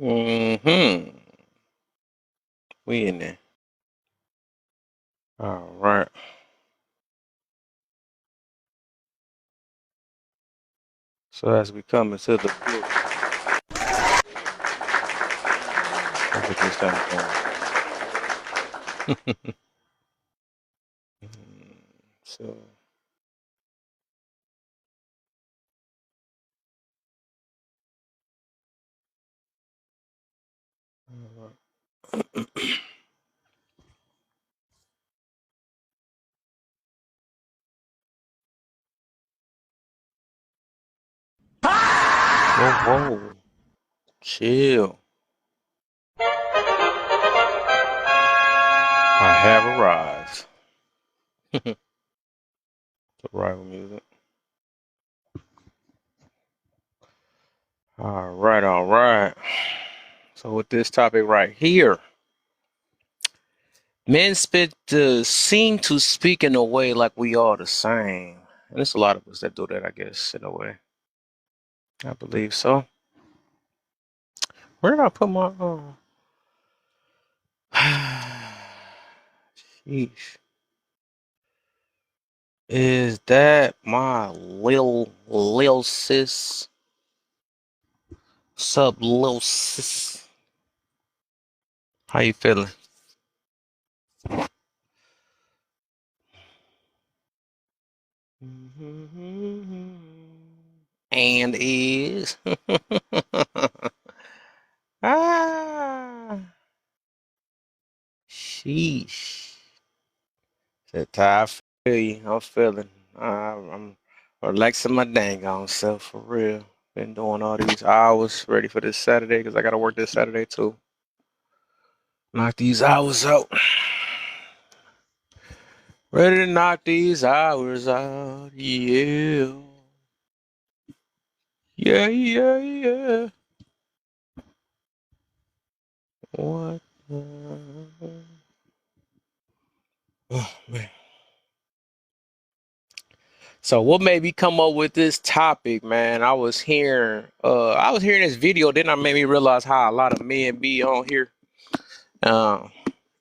Mm-hmm. We in there. All right. So as we come into the book, I'll get this time going. So, whoa, whoa, chill. I have arrived. Arrival music. All right, all right. So with this topic right here, men seem to speak in a way like we all the same, and there's a lot of us that do that, I guess, in a way. I believe so. Where did I put my? Sheesh. Is that my lil sis? Sup, lil sis? How you feeling? And is ah sheesh. That I feel you. I'm feeling. I'm relaxing my dang on self for real. Been doing all these hours ready for this Saturday because I gotta work this Saturday too. Knock these hours out. Ready to knock these hours out. Yeah. Yeah, yeah, yeah. What? Oh, man. So what made me come up with this topic, man? I was hearing this video, then I made me realize how a lot of men be on here. Um,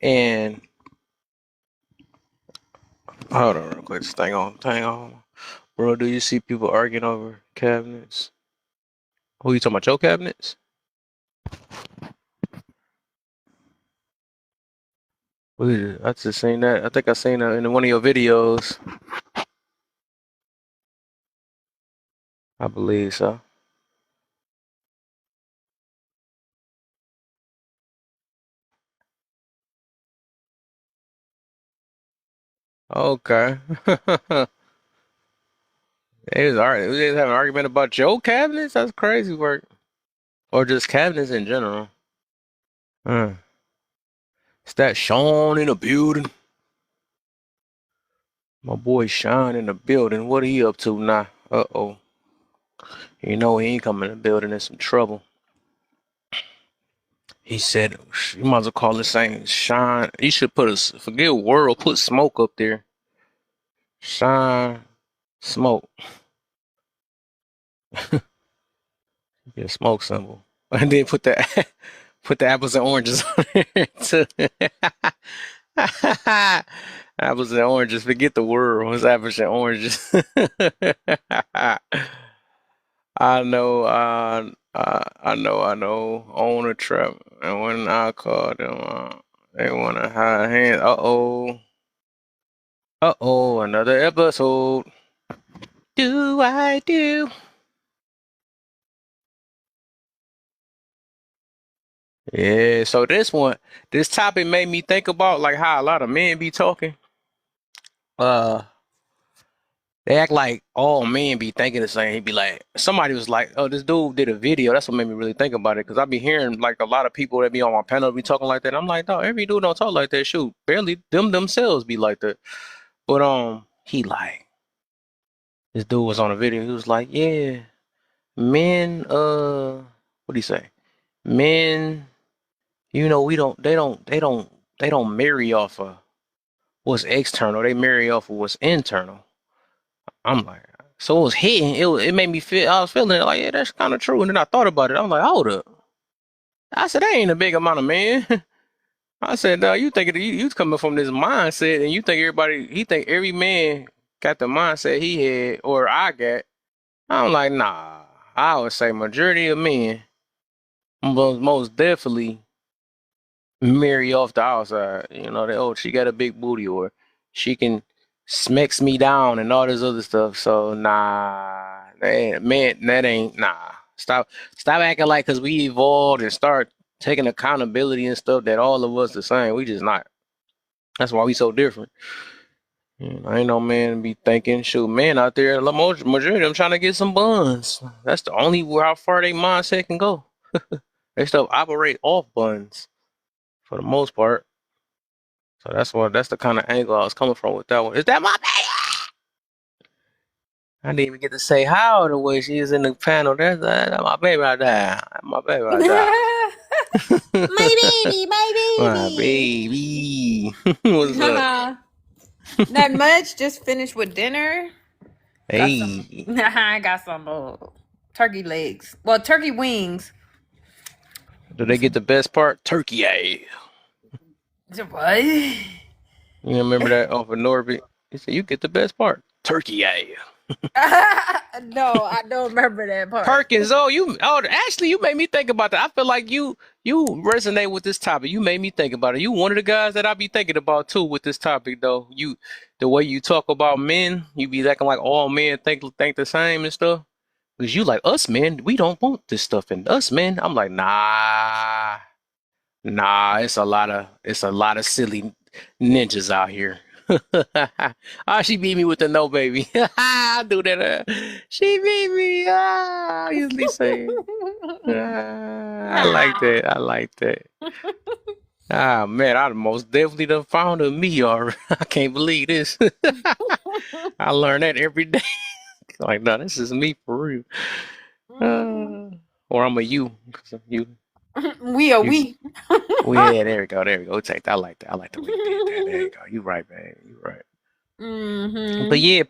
and hold on real quick, just hang on. Bro, do you see people arguing over cabinets? Who you talking about, your cabinets? What is it? I just seen that. I think I seen that in one of your videos. I believe so. Okay. They was having an argument about your cabinets? That's crazy work. Or just cabinets in general. Uh, it's that Sean in the building. My boy Sean in the building. What are he up to now? Uh-oh. You know he ain't coming in the building in some trouble. He said, you might as well call this thing Sean. You should forget world, put smoke up there. Sean Smoke. Yeah, smoke symbol. And then put the apples and oranges on there too. Apples and oranges. Forget the world. It's apples and oranges. I know. Own a trap. And when I call them, they want to hide hands. Uh-oh. Uh-oh, another episode. Do I do? Yeah, so this topic made me think about like how a lot of men be talking. Uh, they act like all men be thinking the same. He'd be like, somebody was like, "Oh, this dude did a video." That's what made me really think about it because I be hearing like a lot of people that be on my panel be talking like that. I'm like, no, every dude don't talk like that. Shoot, barely them themselves be like that. But he like this dude was on a video. He was like, yeah, men. What do you say? Men, we don't. They don't marry off of what's external. They marry off of what's internal. I'm like, so it was hitting. It made me feel. I was feeling it like, yeah, that's kind of true. And then I thought about it. I'm like, hold up, I said, that ain't a big amount of men. I said, you think you coming from this mindset, and you think he think every man got the mindset he had or I got. I'm like, nah. I would say majority of men most definitely marry off the outside. You know, that she got a big booty or she can smacks me down and all this other stuff. So nah, that ain't nah. Stop acting like because we evolved and start taking accountability and stuff that all of us the same. We just not. That's why we so different. Ain't no man be thinking, shoot, man out there, the majority of them trying to get some buns. That's the only how far they mindset can go. They stuff operate off buns for the most part. So that's the kind of angle I was coming from with that one. Is that my baby? I didn't even get to say how the way she is in the panel. That's my baby right there. My baby right there. My baby, My baby. What's up? Not much. Just finished with dinner. Hey. I got some turkey legs. Well, turkey wings. Do they get the best part? Turkey, yeah. What? You remember that off of Norbit? He said, you get the best part. Turkey, yeah. No, I don't remember that part. Perkins, actually you made me think about that. I feel like you resonate with this topic. You made me think about it. You one of the guys that I be thinking about too with this topic though. The way you talk about men, you be acting like all men think the same and stuff. Because you like us men, we don't want this stuff in us men. I'm like, nah, it's a lot of silly ninjas out here. She beat me with the no baby. I do that. She beat me. I usually say. I like that. Ah man, I most definitely done found a me already. I can't believe this. I learn that every day. Like, no, this is me for real. Or I'm a you. You. We are we. Yeah, there we go. Take that. I like that. I like the way you did that. There you go. You right, man. You right. Mm-hmm. But yeah,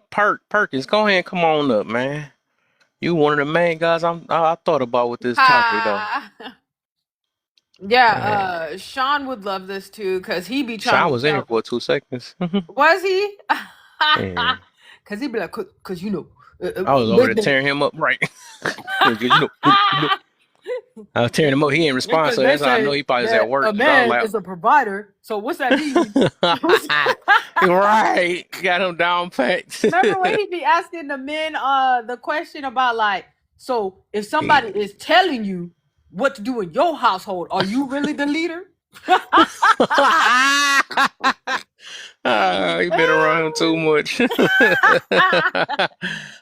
Perkins, go ahead and come on up, man. You one of the main guys I thought about with this topic though. Yeah, Sean would love this too because he be trying Sean to was in here for 2 seconds. Was he? Yeah. Cause he'd be like, cause you know. I was over there tearing him up, right? I was tearing him up. He didn't respond, so that's how I know he probably was at work. A man is a provider. So what's that mean? Right. Got him down packed. Remember when he be asking the men the question about like, so if somebody is telling you what to do in your household, are you really the leader? You been around too much.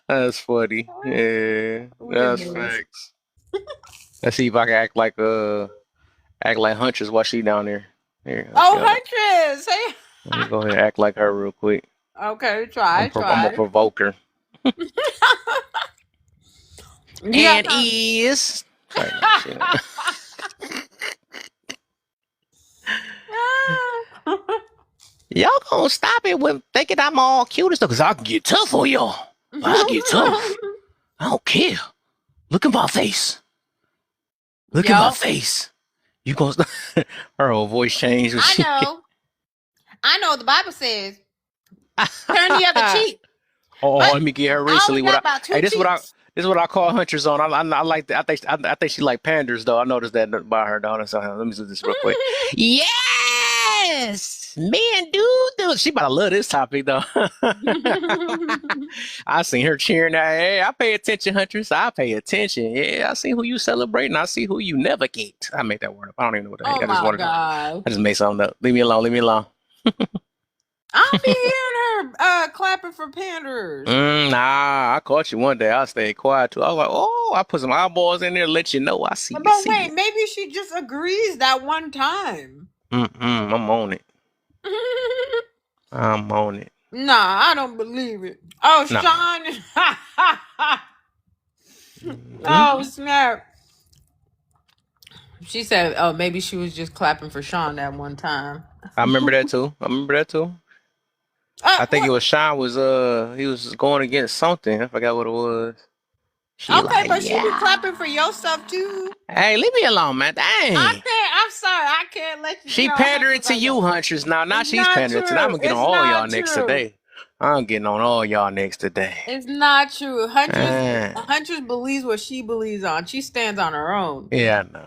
That's funny. Yeah, that's facts. Let's see if I can act like Huntress while she down there. Here, Huntress! Hey. Let me go ahead and act like her real quick. Okay, try. I'm gonna provoke her. And is. Y'all gonna stop it with thinking I'm all cute and stuff, because I can get tough on y'all. I get tough. I don't care. Look at my face. Look at my face. You gonna stop? Her whole voice changed. I know. The Bible says, turn the other cheek. Let me get her recently. This is what I call Huntress on. I like that. I think she like panders though. I noticed that by her daughter. So let me do this real quick. Yes, man, dude. She about to love this topic though. I seen her cheering that. Hey, I pay attention, Huntress. I pay attention. Yeah, I see who you celebrating. I see who you never get. I made that word up. I don't even know what the heck. I just made something up. Leave me alone. I don't be hearing her clapping for panders. Nah, I caught you one day. I stayed quiet too. I was like, I put some eyeballs in there to let you know I see you. But wait, maybe she just agrees that one time. I'm on it. I'm on it. Nah, I don't believe it. Oh, nah. Sean. Oh, snap. She said, oh, maybe she was just clapping for Sean that one time. I remember that too. I think it was Sean he was going against something. I forgot what it was. She like, but she be yeah. clapping for your stuff too. Hey, leave me alone, man. Dang. I'm sorry. I can't let you She tell pandering Huntress to like you, that. Huntress. Now It's she's not pandering to. Now I'm true. gonna get on It's all y'all not next true. today. I'm getting on all y'all next today. It's not true. Uh, Huntress believes what she believes on. She stands on her own. yeah, no.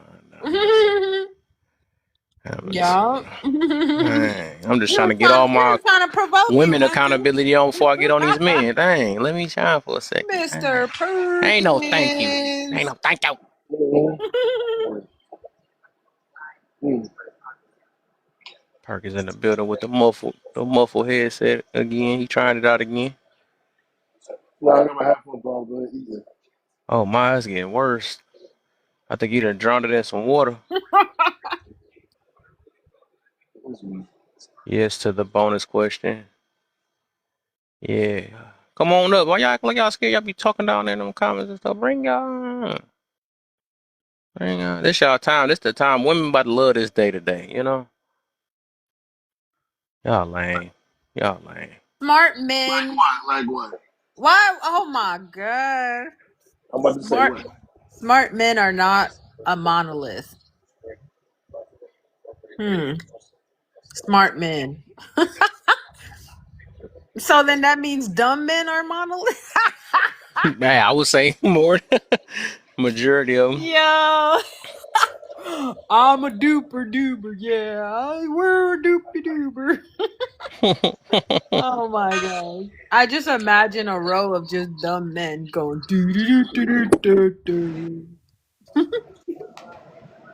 Yeah. I'm just You trying were to get all my trying to provoke me, women Huntress. accountability on before I get on these men. Dang, let me shine for a second. Mr. Ain't no thank you. Ain't Perkins. no thank you. Perkins in the building with the muffled headset again. He trying it out again. No, I got my headphones on, but eating. Oh, mine's getting worse. I think he done drowned it in some water. Yes to the bonus question. Yeah. Come on up. Why y'all act like y'all scared? Y'all be talking down there in them comments and stuff. Bring y'all on. Bring on. This y'all time. This the time. Women about to love this day today, you know? Y'all lame. Y'all lame. Smart Like men. what? Like what? Why? Oh my god. I'm about to say Smart what? smart men are not a monolith. Smart men. So then that means dumb men are monolith. Hey, I would say more. Majority of them. Yo. I'm a duper duper, yeah. We're a doopy duper. Oh my god. I just imagine a row of just dumb men going do do do do do do.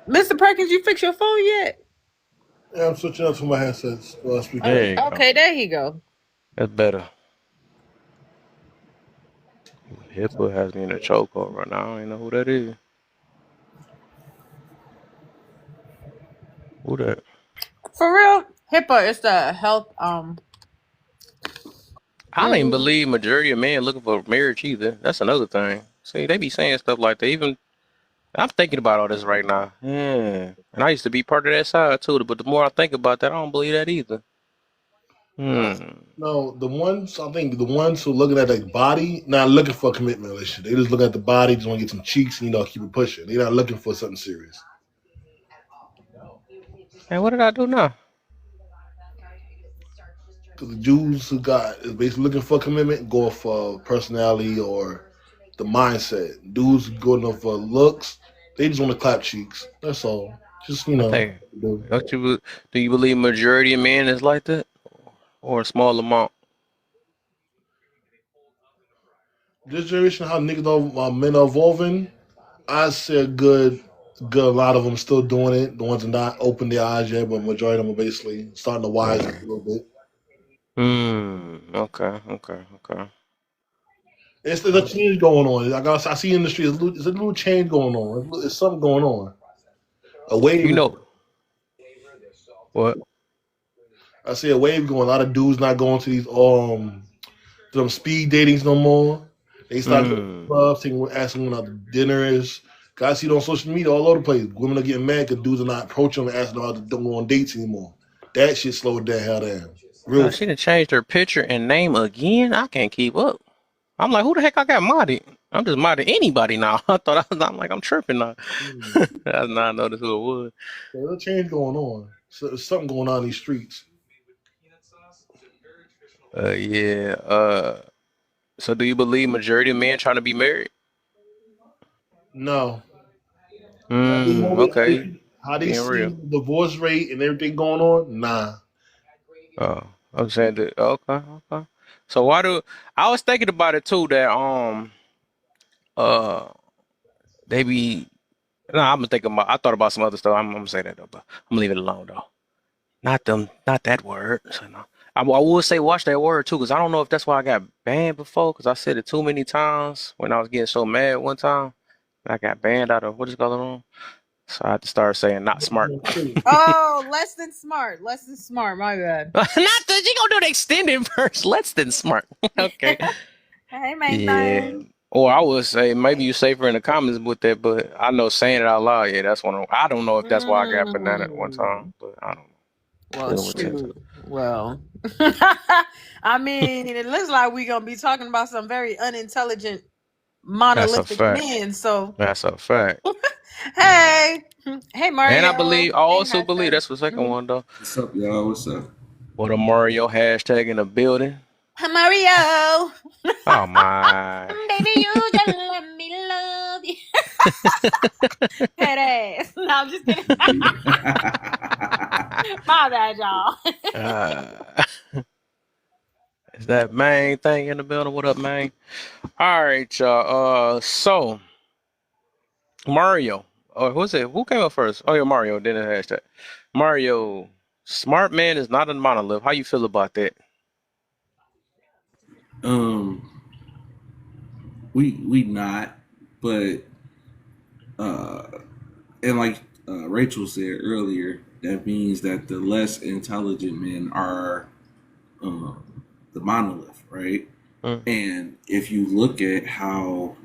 Mr. Perkins, you fix your phone yet? Yeah, I'm switching up to my headsets. Speaker. There you go. Okay, there you go. That's better. HIPAA has me in a chokehold right now. I don't even know who that is. Who that? For real, HIPAA is the health I don't even believe majority of men looking for marriage either. That's another thing. See, they be saying stuff like that. Even I'm thinking about all this right now. Yeah. And I used to be part of that side too, but the more I think about that, I don't believe that either. No, the ones who looking at the body, not looking for a commitment relationship. They just look at the body, just want to get some cheeks, and keep it pushing. They're not looking for something serious. Hey, what did I do now? Because the Jews who got is basically looking for commitment, go for personality or the mindset. Dudes going off for looks, they just want to clap cheeks. That's all. Just I think. do. Do you believe majority of men is like that, or a small amount? This generation, how men are evolving, I say good. A lot of them still doing it. The ones that not open their eyes yet, but majority of them are basically starting to wise up a little bit. Okay. Okay. There's a change going on. I see in the street, there's a little change going on. There's something going on. A You wave. know what? I see a wave going. A lot of dudes not going to these them speed datings no more. They start going to clubs, asking when the dinner is. Guys see it on social media all over the place. Women are getting mad because dudes are not approaching them and asking them out to don't go on dates anymore. That shit slowed that hell down. Real. She done changed her picture and name again. I can't keep up. I'm like, who the heck I got modded? I'm just modded anybody now. I'm like, I'm tripping now. I did not notice who it was. There's a change going on. So there's something going on in these streets. Yeah. So do you believe majority of men trying to be married? No. Okay. How they Being see real. the divorce rate and everything going on? Nah. Oh, I'm saying that. Okay. So why do I was thinking about it too that uh they be no I'm thinking about I thought about some other stuff. I'm gonna say that though, but I'm gonna leave it alone though. Not that word. So no. I would say watch that word too, because I don't know if that's why I got banned before, because I said it too many times when I was getting so mad one time. I got banned out of what is going on. So I had to start saying not smart. Oh, less than smart. Less than smart. My bad. Not that you gonna do the extended verse. Less than smart. Okay. Hey, man, Yeah. thing. Or I would say maybe you safer in the comments with that, but I know saying it out loud, yeah, that's one of I don't know if that's why I got banana at one time, but I don't know. Well, Dealing with Tinder. shoot. Well, I mean, it looks like we're gonna be talking about some very unintelligent monolithic fact. men. So That's a fact. hey, Mario. And I Hey, also believe hashtag. that's the second one though. What's up, y'all? What's up? What a Mario hashtag in the building. Mario. Oh my. Baby, you just let me love you. Head ass. No, I'm just kidding. My bad, y'all. Is that main thing in the building? What up, man? All right, y'all. So Mario. Oh, who's it? Who came up first? Oh, yeah, Mario. Then the hashtag. Mario. Smart man is not a monolith. How you feel about that? um, we not, but and like Rachel said earlier, that means that the less intelligent men are the monolith, right? Mm. And if you look at how,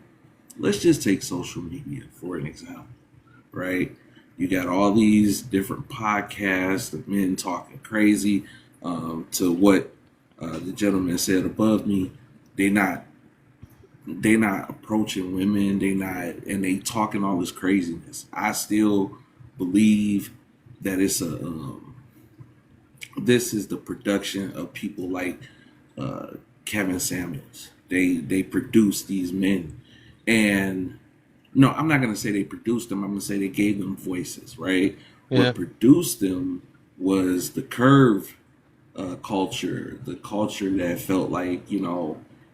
let's just take social media for an example, right? You got all these different podcasts of men talking crazy. To what the gentleman said above me, they not approaching women. They talking all this craziness. I still believe that it's a this is the production of people like Kevin Samuels. They produce these men, and no, I'm not gonna say they produced them. I'm gonna say they gave them voices. Right? Yeah. What produced them was the curve culture, the culture that felt like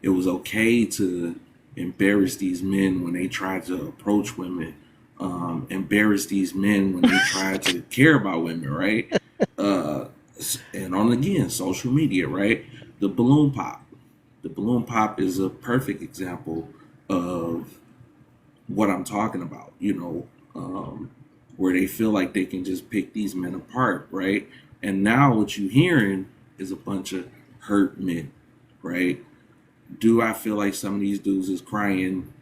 it was okay to embarrass these men when they tried to approach women, embarrass these men when they tried to care about women, right? Uh, and on again, social media, right? The balloon pop. The balloon pop is a perfect example of what I'm talking about, where they feel like they can just pick these men apart, right? And now what you're hearing is a bunch of hurt men, right? Do I feel like some of these dudes is crying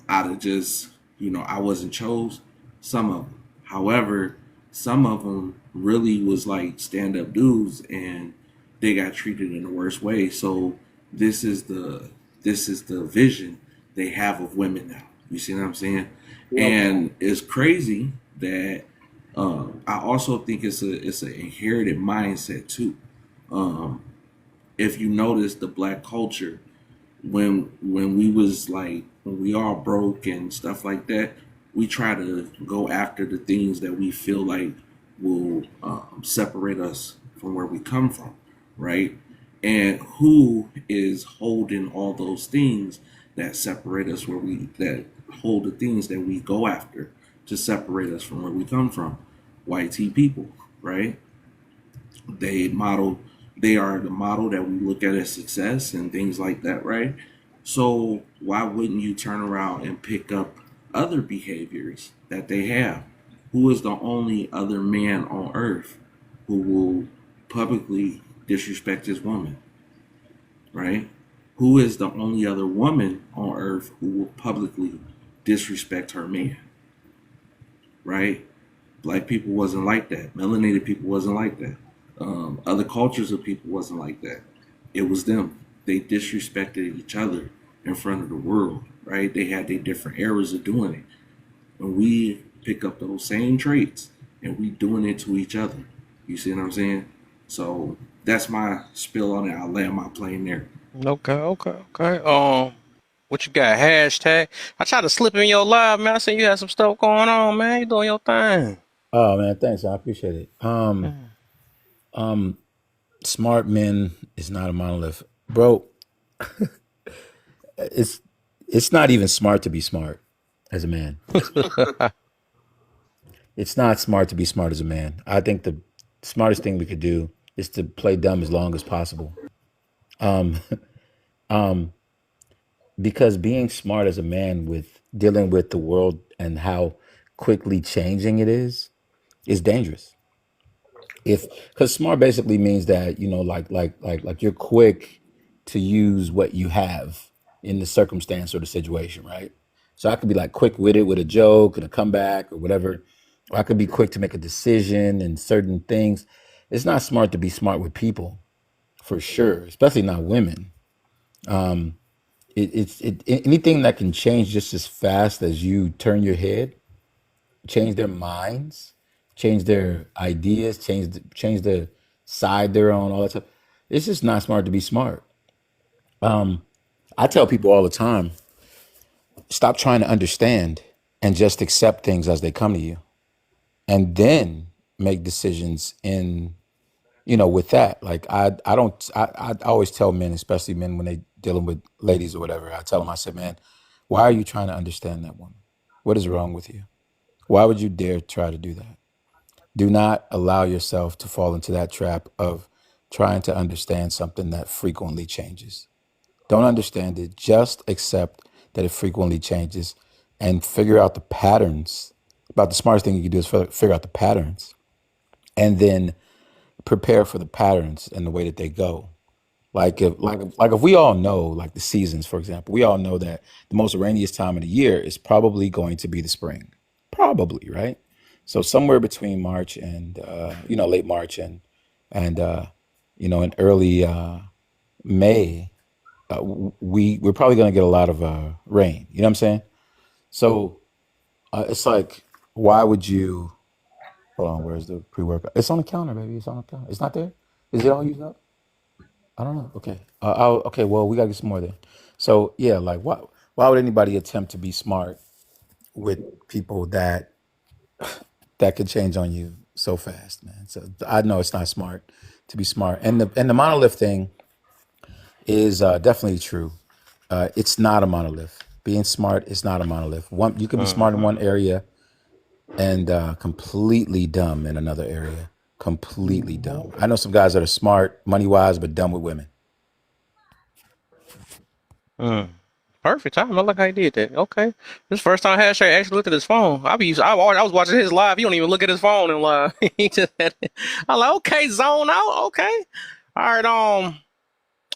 out of just, I wasn't chose? Some of them. However, some of them really was like stand up dudes and they got treated in the worst way. So this is the vision they have of women now. You see what I'm saying? And it's crazy that I also think it's an inherited mindset too. If you notice the black culture, when we all broke and stuff like that, we try to go after the things that we feel like will separate us from where we come from, right? And who is holding all those things that separate us that hold the things that we go after to separate us from where we come from? White tea people, right? They are the model that we look at as success and things like that, right? So why wouldn't you turn around and pick up other behaviors that they have? Who is the only other man on earth who will publicly disrespect his woman, right? Who is the only other woman on earth who will publicly disrespect her man, right? Black people wasn't like that. Melanated people wasn't like that. Other cultures of people wasn't like that. It was them. They disrespected each other in front of the world, right? They had their different eras of doing it. And we pick up those same traits and we doing it to each other. You see what I'm saying? So that's my spill on it. I'll land my plane there. Okay. What you got? Hashtag. I tried to slip in your live, man. I seen you had some stuff going on, man. You doing your thing. Oh man, thanks. I appreciate it. Smart men is not a monolith, bro. It's not even smart to be smart as a man. It's not smart to be smart as a man. I think the smartest thing we could do is to play dumb as long as possible. Um, because being smart as a man with dealing with the world and how quickly changing it is dangerous. If because smart basically means that like you're quick to use what you have in the circumstance or the situation, right? So I could be like quick witted with a joke and a comeback or whatever, or I could be quick to make a decision and certain things. It's not smart to be smart with people, for sure, especially not women. anything that can change just as fast as you turn your head, change their minds, change their ideas, change the side they're on, all that stuff. It's just not smart to be smart. I tell people all the time, stop trying to understand and just accept things as they come to you, and then make decisions in with that. Like I don't I always tell men, especially men when they dealing with ladies or whatever, I tell them, I said, man, why are you trying to understand that woman? What is wrong with you? Why would you dare try to do that? Do not allow yourself to fall into that trap of trying to understand something that frequently changes. Don't understand it. Just accept that it frequently changes and figure out the patterns. About the smartest thing you can do is figure out the patterns and then prepare for the patterns and the way that they go. Like if we all know, like the seasons, for example, we all know that the most rainiest time of the year is probably going to be the spring. Probably, right? So somewhere between March and late March and in early May, we're probably going to get a lot of rain. You know what I'm saying? So it's like, why would you? Hold on, where's the pre-workout? It's on the counter, baby. It's on the counter. It's not there. Is it all used up? I don't know. Okay. Okay. Well, we gotta get some more then. So yeah, like why would anybody attempt to be smart with people that could change on you so fast, man? So I know it's not smart to be smart. And the monolith thing is definitely true. It's not a monolith. Being smart is not a monolith. You can be smart in one area and completely dumb in another area. Completely dumb. I know some guys that are smart money wise, but dumb with women. Perfect time. I like how he did that. Okay. This first time Hashtag actually looked at his phone. I was watching his live. He don't even look at his phone in live. He just had it. I'm like, okay, zone out. Okay. All right.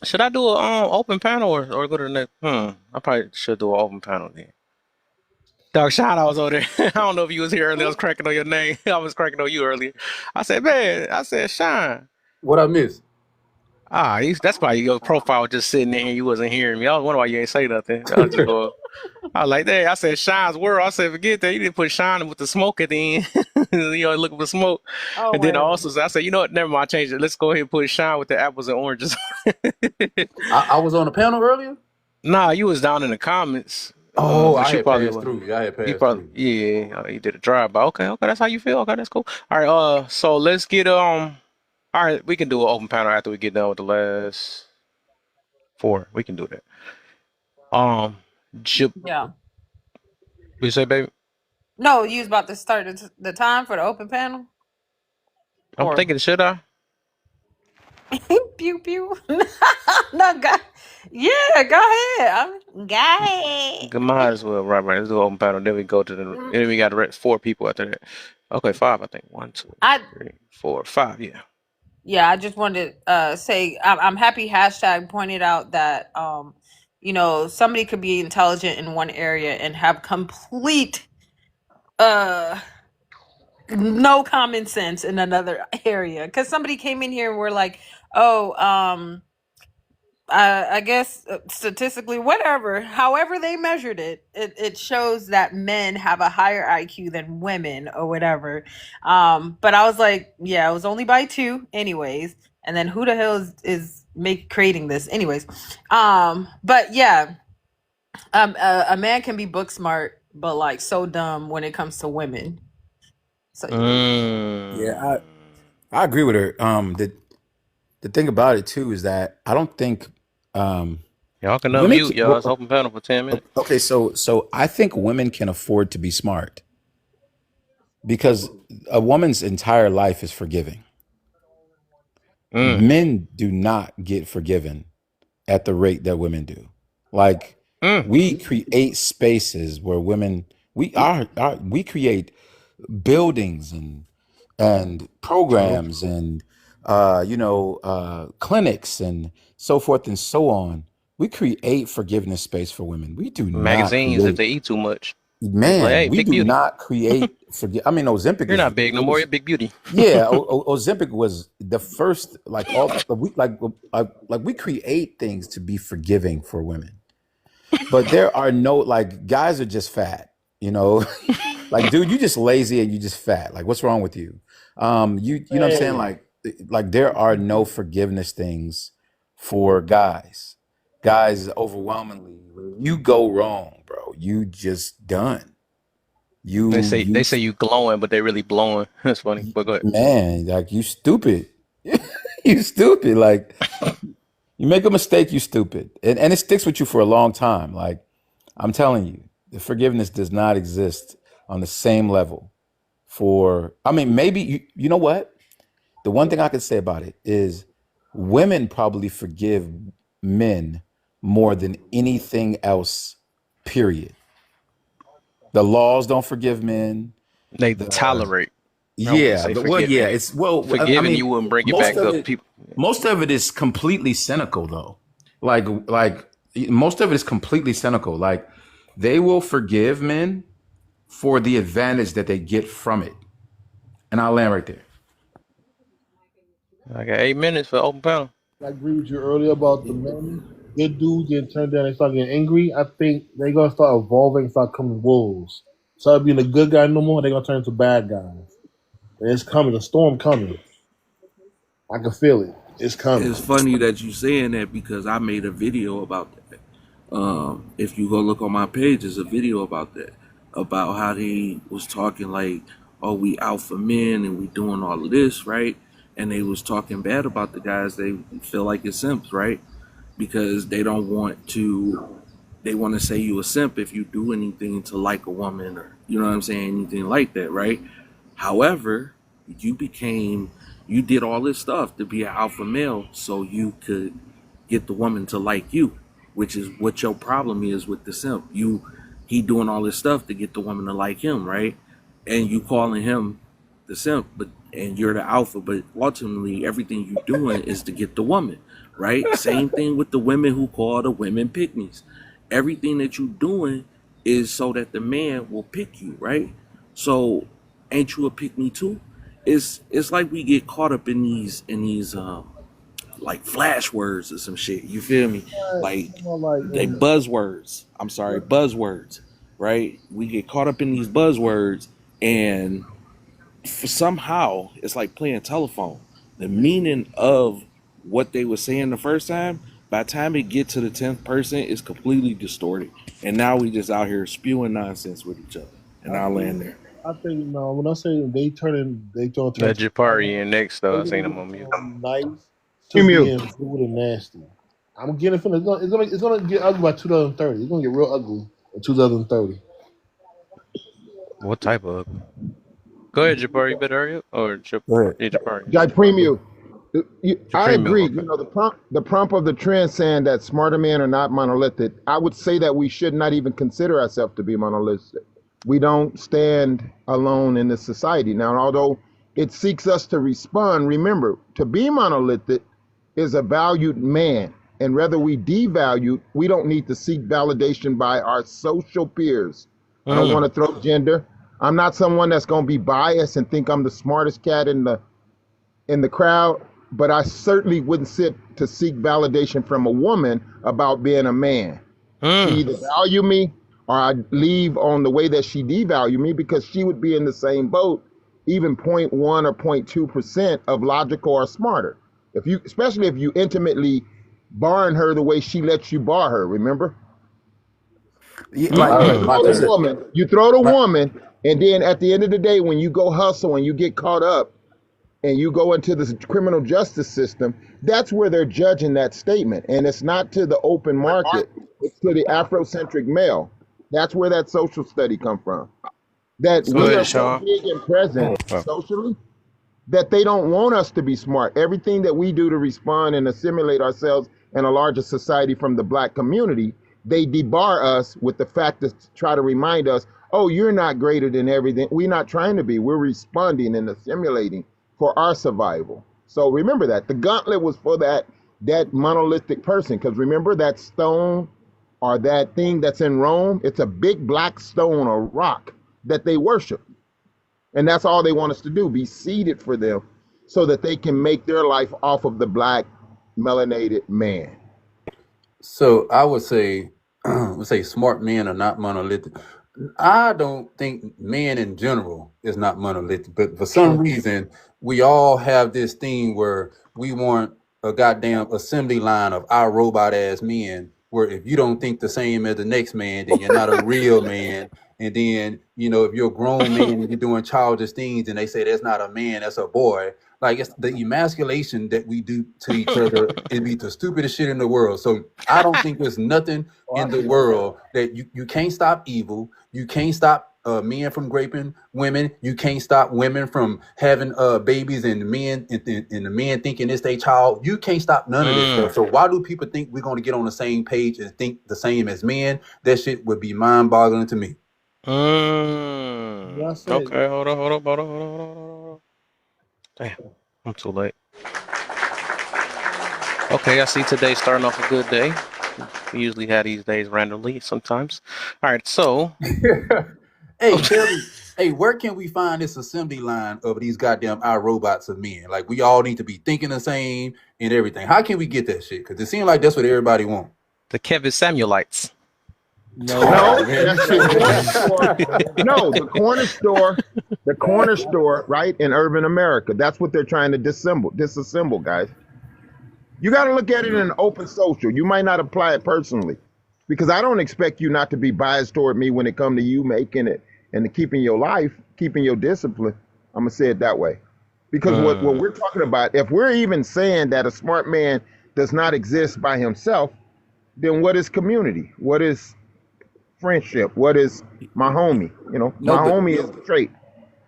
Should I do a open panel or go to the next? I probably should do an open panel then. Dog shout I was over there. I don't know if you was here earlier. I was cracking on your name. I was cracking on you earlier. I said, man, Shine. What I missed? That's why your profile was just sitting there and you wasn't hearing me. I was wondering why you ain't say nothing. I was just going, I was like that. I said Shine's world. I said, forget that. You didn't put Shine with the smoke at the end. Looking for smoke. Oh, And then well. also, I said, you know what? Never mind. I changed it. Let's go ahead and put Shine with the apples and oranges. I was on the panel earlier. Nah, you was down in the comments. Oh, But I you had probably passed through. Yeah, I had you passed probably through. you did a drive by. Okay, that's how you feel. Okay, that's cool. All right, so let's get all right, we can do an open panel after we get done with the last four. We can do that. Jip, Yeah. we say, baby. No, you was about to start the time for the open panel? I'm Or thinking, should I? pew pew. No, go. Yeah, go ahead. Go ahead. Might as well. Right. Let's do an open panel. Then we go to then we got the rest, four people after that. Okay, five. I think 1, 2, I 3, 4, 5. Yeah. Yeah, I just wanted to say I'm happy Hashtag pointed out that somebody could be intelligent in one area and have complete no common sense in another area. Because somebody came in here and we're like, oh, I guess statistically, whatever, however they measured it shows that men have a higher IQ than women or whatever. But I was like, yeah, it was only by 2 anyways. And then who the hell is creating this anyways? But yeah, a man can be book smart, but like so dumb when it comes to women. So Yeah, I agree with her. The thing about it too is that I don't think Y'all can women unmute, can, y'all. It's open panel for 10 minutes. okay, so I think women can afford to be smart because a woman's entire life is forgiving. Men do not get forgiven at the rate that women do. Like we create spaces where women we create buildings and programs and clinics and so forth and so on. We create forgiveness space for women. We do not Magazines if create. they eat too much. It's like, Man, hey, we big do beauty. not create forget. I mean, Ozempic You're is not big no more. You're big beauty. yeah. Ozempic was the first. Like all we like we create things to be forgiving for women. But there are no, like, guys are just fat, you know. Like, dude, you just lazy and you just fat. Like, what's wrong with you? You know what I'm saying? Like there are no forgiveness things for guys. Guys overwhelmingly, when you go wrong, bro, you just done. They You say you they say you glowing, but they really blowing. That's funny. But go ahead. man, like you stupid. You stupid. Like you make a mistake, you stupid. And it sticks with you for a long time. Like I'm telling you, the forgiveness does not exist on the same level for, I mean, maybe you know what? The one thing I can say about it is women probably forgive men more than anything else, period. The laws don't forgive men. They The tolerate. I wouldn't Yeah, say but well, yeah, forgiving. it's well, I Forgiving, mean, you wouldn't bring it most back of up. it, People. most of it is completely cynical though. Like most of it is completely cynical. Like they will forgive men for the advantage that they get from it. And I'll land right there. I got 8 minutes for open panel. I agree with you earlier about the men. Good dudes getting turned down, they start getting angry. I think they're gonna start evolving and start coming wolves. Start being a good guy no more, they're gonna turn into bad guys. And it's coming, the storm coming. I can feel it. It's coming. It's funny that you saying that because I made a video about that. If you go look on my page, there's a video about that, about how they was talking like, "Oh, we alpha men and we doing all of this, right?" And they was talking bad about the guys they feel like it's simps, right? Because they don't want to. They want to say you a simp if you do anything to like a woman, or you know what I'm saying, anything like that, right? However, you became, you did all this stuff to be an alpha male so you could get the woman to like you, which is what your problem is with the simp. He doing all this stuff to get the woman to like him, right? And you calling him the simp, but and you're the alpha, but ultimately everything you doing is to get the woman, right? Same thing with the women who call the women pick me's. Everything that you doing is so that the man will pick you, right? So ain't you a pick me too? It's like we get caught up in these like flash words or some shit. You feel me? Like they buzzwords. I'm sorry, buzzwords, right? We get caught up in these buzzwords, and somehow it's like playing telephone. The meaning of what they were saying the first time, by the time it get to the 10th person, is completely distorted. And now we just out here spewing nonsense with each other. And I'll land there. I think no. When I say they don't turn Let Japari in next though. I seen him on mute. nice to being rude and nasty. I'm getting from it's gonna get ugly by 2030. It's gonna get real ugly in 2030. What type of ugly? Go ahead, Japari. You better hurry up. Or Go ahead. Japari. Guy Premium. I Premium. agree. Okay. You know, the prompt of the trend saying that smarter men are not monolithic. I would say that we should not even consider ourselves to be monolithic. We don't stand alone in this society. Now, although it seeks us to respond, remember, to be monolithic is a valued man. And whether we devalue, we don't need to seek validation by our social peers. I don't want to throw gender. I'm not someone that's going to be biased and think I'm the smartest cat in the crowd, but I certainly wouldn't sit to seek validation from a woman about being a man. She either value me or I leave on the way that she devalue me, because she would be in the same boat, even 0.1 or 0.2% of logical or smarter. Especially if you intimately barring her the way she lets you bar her, remember? Yeah, You throw the woman, and then at the end of the day, when you go hustle and you get caught up and you go into the criminal justice system, that's where they're judging that statement. And it's not to the open market, it's to the Afrocentric male. That's where that social study come from. That we are so big and present socially that they don't want us to be smart. Everything that we do to respond and assimilate ourselves in a larger society from the black community, they debar us with the fact to try to remind us, oh, you're not greater than everything. We're not trying to be. We're responding and assimilating for our survival. So remember that. The gauntlet was for that monolithic person. Because remember that stone or that thing that's in Rome? It's a big black stone or rock that they worship. And that's all they want us to do, be seated for them so that they can make their life off of the black melanated man. So I would say let's say smart men are not monolithic. I don't think men in general is not monolithic, but for some reason we all have this thing where we want a goddamn assembly line of our robot ass men. Where if you don't think the same as the next man, then you're not a real man. And then if you're a grown man and you're doing childish things, and they say that's not a man, that's a boy. Like it's the emasculation that we do to each other. It'd be the stupidest shit in the world. So I don't think there's nothing in the world that you can't stop evil. You can't stop men from raping women. You can't stop women from having babies and the men thinking it's their child. You can't stop none of this stuff. So why do people think we're going to get on the same page and think the same as men? That shit would be mind-boggling to me. Okay, hold on. Damn, I'm too late. Okay, I see today's starting off a good day. We usually have these days randomly sometimes. All right, so Hey, tell me, hey, where can we find this assembly line of these goddamn iRobots of men? Like, we all need to be thinking the same and everything. How can we get that shit? Because it seems like that's what everybody wants. the Kevin Samuelites. No, that's the corner store, right, in urban America. That's what they're trying to disassemble, guys. You got to look at it in an open social. You might not apply it personally, because I don't expect you not to be biased toward me when it comes to you making it and to keeping your life, keeping your discipline. I'm gonna say it that way, because what we're talking about, if we're even saying that a smart man does not exist by himself, then what is community? What is friendship? What is my homie? Homie is the trait.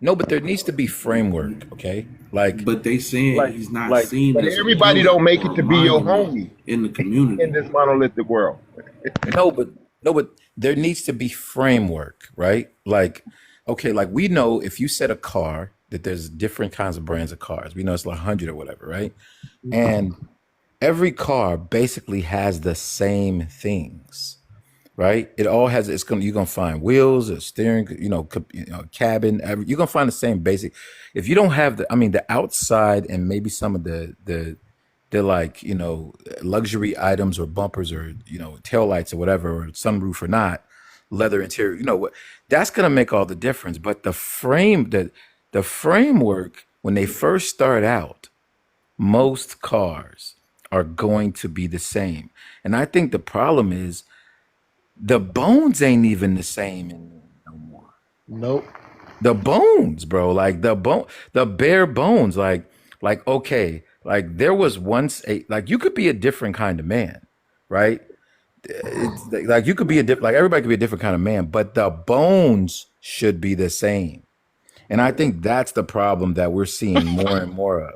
No, but there needs to be framework, okay? Like, But they saying he's not seen But as a everybody unit don't make or it a to be your monument homie in the community. in this monolithic world. no, but there needs to be framework, right? Like, okay, like we know if you set a car that there's different kinds of brands of cars. We know it's like 100 or whatever, right? And every car basically has the same things, right? It all has, you're gonna find wheels, a steering, cabin, you're gonna find the same basic. If you don't have the outside and maybe some of the like, luxury items or bumpers or, taillights or whatever, or sunroof or not, leather interior, what, that's gonna make all the difference. But the framework, when they first start out, most cars are going to be the same. And I think the problem is the bones ain't even the same no more. Nope. The bones, bro, like the bare bones, like okay, like there was once you could be a different kind of man, right? It's like you could be like everybody could be a different kind of man, but the bones should be the same. And I think that's the problem that we're seeing more and more of.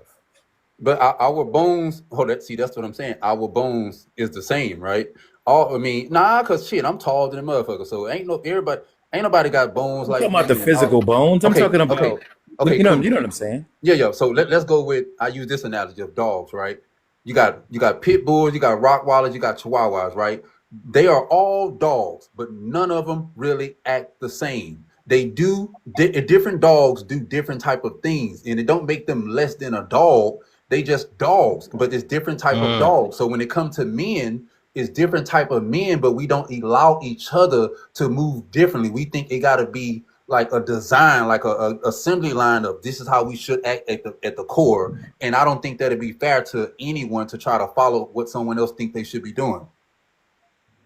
But our bones, that's what I'm saying. Our bones is the same, right? Cause shit, I'm taller than a motherfucker, so ain't nobody got bones I'm like talking about the me. physical bones. I'm talking about okay, you know cool. what I'm saying? Yeah. So let's go with, I use this analogy of dogs, right? You got pit bulls, you got Rottweilers, you got Chihuahuas, right? They are all dogs, but none of them really act the same. They do different dogs do different type of things, and it don't make them less than a dog. They just dogs, but it's different type of dogs. So when it comes to men, it's different type of men, but we don't allow each other to move differently. We think it got to be like a design, like a assembly line of this is how we should act at the core. And I don't think that'd be fair to anyone to try to follow what someone else think they should be doing.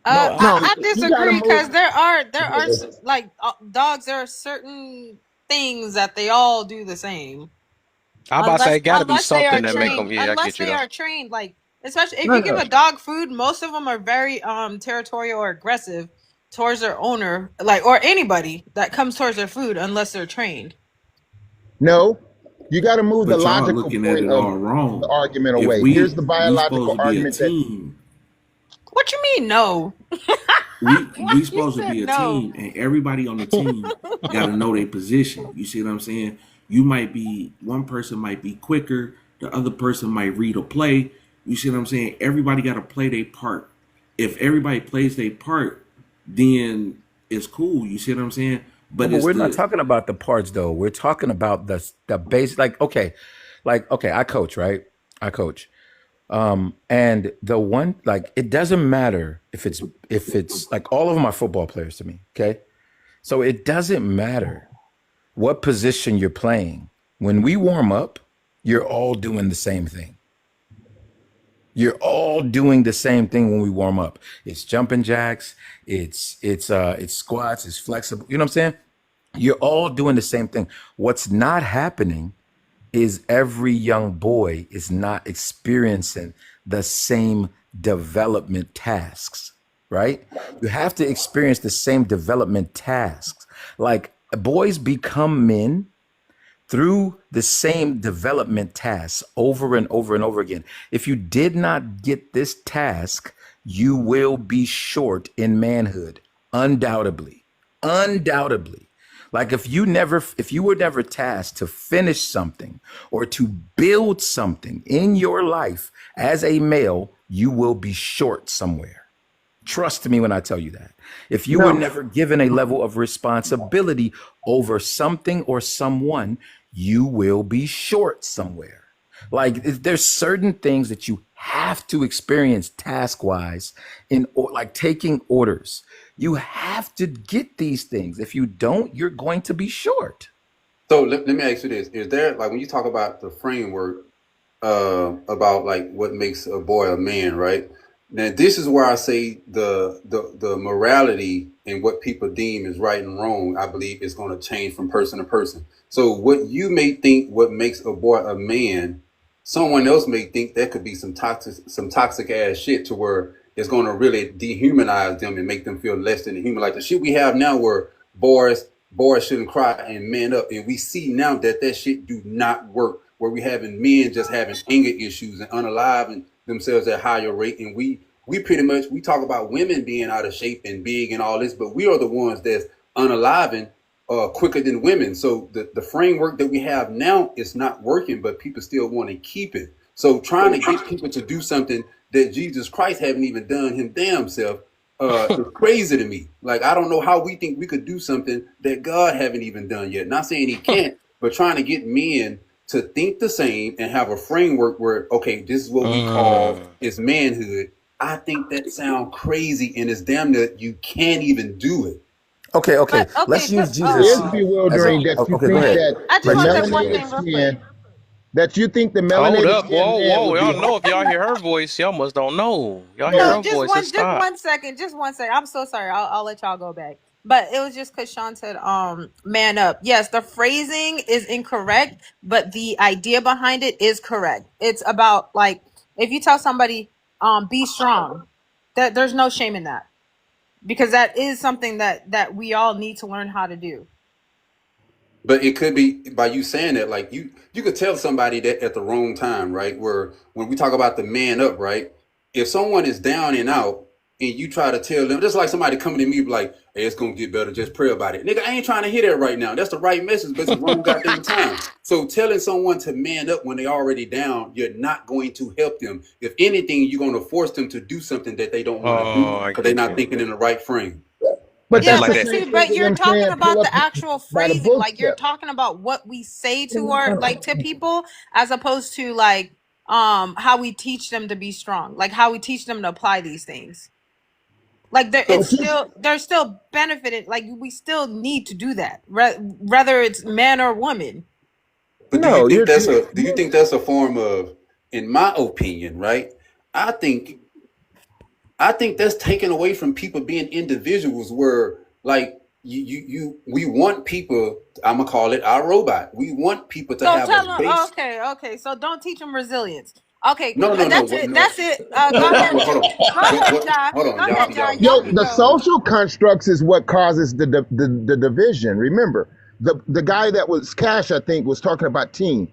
I disagree, because there are like dogs. There are certain things that they all do the same. I'm about to say, it got to be something that make them. Yeah, I unless get you. they Though. are trained, like especially if you give a dog food, most of them are very territorial or aggressive towards their owner, like, or anybody that comes towards their food, unless they're trained. No, you got to move But the y'all logical looking point at it of all wrong. the argument If away. Here's the biological argument that. What you mean, no? We supposed to be a team, and everybody on the team got to know their position. You see what I'm saying? One person might be quicker, the other person might read a play. You see what I'm saying? Everybody got to play their part. If everybody plays their part, then it's cool. You see what I'm saying? But we're not talking about the parts, though. We're talking about the base. Like, okay, I coach, right? I coach. And the one, like, it doesn't matter if it's like all of them are football players to me. Okay. So it doesn't matter what position you're playing. When we warm up, you're all doing the same thing. You're all doing the same thing when we warm up. It's jumping jacks, it's squats, it's flexible. You know what I'm saying? You're all doing the same thing. What's not happening is every young boy is not experiencing the same development tasks, right? You have to experience the same development tasks. Like boys become men through the same development tasks over and over and over again. If you did not get this task, you will be short in manhood, undoubtedly. Undoubtedly. Like if you were never tasked to finish something or to build something in your life as a male, you will be short somewhere. Trust me when I tell you that. If you were No, never given a level of responsibility over something or someone, you will be short somewhere. Like there's certain things that you have to experience task wise like taking orders. You have to get these things. If you don't, you're going to be short. So let me ask you this: is there, like, when you talk about the framework about like what makes a boy a man, right? Now this is where I say the morality and what people deem is right and wrong, I believe, is going to change from person to person. So what you may think what makes a boy a man, someone else may think that could be some toxic ass shit to where it's going to really dehumanize them and make them feel less than a human. Like the shit we have now where boys shouldn't cry and man up, and we see now that that shit do not work, where we having men just having anger issues and unaliving themselves at higher rate. And we pretty much, we talk about women being out of shape and big and all this, but we are the ones that's unaliving quicker than women. So the framework that we have now is not working, but people still want to keep it. So trying to get people to do something that Jesus Christ haven't even done him damn self is crazy to me. Like, I don't know how we think we could do something that God haven't even done yet. Not saying he can't, but trying to get men to think the same and have a framework where, okay, this is what we call is manhood. I think that sounds crazy, and it's damn near you can't even do it. Okay, okay. But okay, Let's so use it is Jesus as a bewildering that you okay, go think ahead. that I the just Let's want to use say one thing melanated real skin, quick. that you think the Hold melanated up. skinned Whoa, man whoa. would be Y'all know if y'all hear her voice, y'all must don't know. Y'all hear no. her voice and Just stop. one second, just one second. I'm so sorry. I'll let y'all go back. But it was just because Sean said, man up. Yes, the phrasing is incorrect, but the idea behind it is correct. It's about like if you tell somebody, be strong, that there's no shame in that because that is something that we all need to learn how to do. But it could be by you saying that, like you could tell somebody that at the wrong time, right? Where when we talk about the man up, right? If someone is down and out, and you try to tell them, just like somebody coming to me like, "Hey, it's gonna get better. Just pray about it." Nigga, I ain't trying to hear that right now. That's the right message, but it's the wrong goddamn time. So telling someone to man up when they already down, you're not going to help them. If anything, you're gonna force them to do something that they don't want to do Oh, I because they're get not you. thinking in the right frame. But It's just Yeah, that's like the but that. same see, thing but as you're them talking saying pull about up the actual by the phrasing. Like you're bootstrap. talking about what we say to our like to people as opposed to like how we teach them to be strong, like how we teach them to apply these things. Like there So it's still there's still benefited like we still need to do that. Whether it's man or woman. but do you No, think you're, that's you're, a do you you're think that's a form of, in my opinion, right? I think I think that's taken away from people being individuals where like we want people, I'm gonna call it our robot. We want people to So have a tell them, oh, base. okay. So don't teach them resilience. Okay, No. that's What it. no That's it. Go hold, ahead. hold on. Go ahead, What Ja. hold Go on, ahead, Ja. Y'all yo. can The go. social constructs is what causes the division. Remember, the guy that was Cash, I think, was talking about team.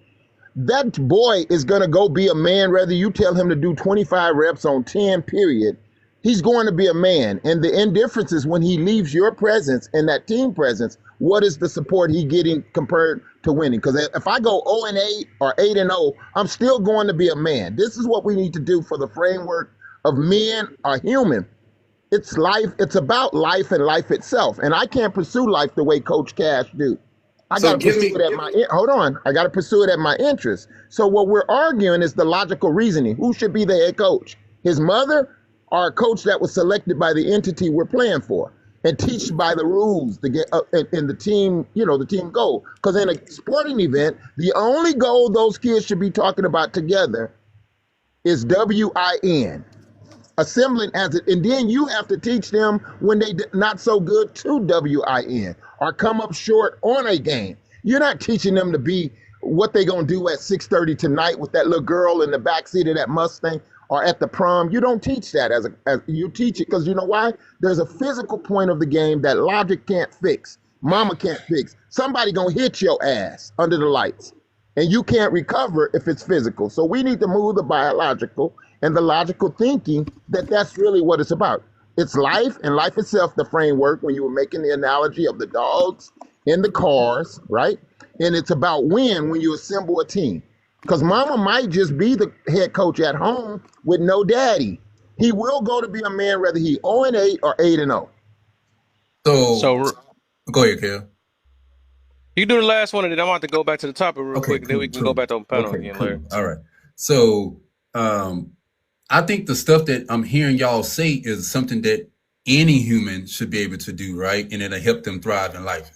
That boy is going to go be a man whether you tell him to do 25 reps on 10 period. He's going to be a man, and the indifference is when he leaves your presence and that team presence, what is the support he getting compared to winning? Because if I go 0-8 or 8-0, I'm still going to be a man. This is what we need to do for the framework of men are human. It's life. It's about life and life itself, and I can't pursue life the way Coach Cash do. I got So to give pursue me, it at hold on. I got to pursue it at my interest. So what we're arguing is the logical reasoning. Who should be the head coach? His mother or a coach that was selected by the entity we're playing for and teach by the rules to get in the team, the team goal. Because in a sporting event, the only goal those kids should be talking about together is WIN, assembling as it, and then you have to teach them when they not so good to WIN or come up short on a game. You're not teaching them to be what they gonna do at 6:30 tonight with that little girl in the backseat of that Mustang or at the prom. You don't teach that as you teach it because you know why? There's a physical point of the game that logic can't fix. Mama can't fix. Somebody gonna hit your ass under the lights and you can't recover if it's physical. So we need to move the biological and the logical thinking that that's really what it's about. It's life and life itself, the framework, when you were making the analogy of the dogs in the cars, right? And it's about when you assemble a team. Because mama might just be the head coach at home with no daddy. He will go to be a man whether he 0-8 or 8-0. so So go ahead, Kel. you do the last one, and then I want to go back to the topic real Okay, quick, and then we can go back to the panel again later. All right. So I think the stuff that I'm hearing y'all say is something that any human should be able to do, right? And it'll help them thrive in life.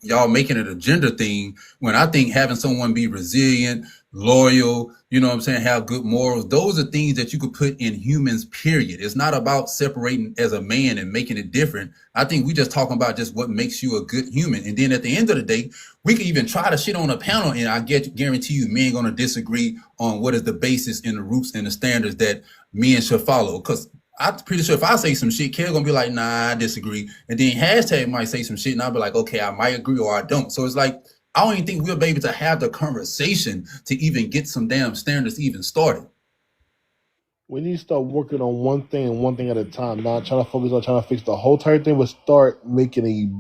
Y'all making it a gender thing when I think having someone be resilient, loyal, have good morals, those are things that you could put in humans, period. It's not about separating as a man and making it different. I think we just talking about just what makes you a good human. And then at the end of the day, we can even try to shit on a panel, and I guarantee you men going to disagree on what is the basis and the roots and the standards that men should follow. Because I'm pretty sure if I say some shit, Kel gonna be like, nah, I disagree. And then hashtag might say some shit and I'll be like, okay, I might agree or I don't. So it's like, I don't even think we'll be able to have the conversation to even get some damn standards even started. We need to start working on one thing and one thing at a time, not trying to focus on trying to fix the whole entire thing, but start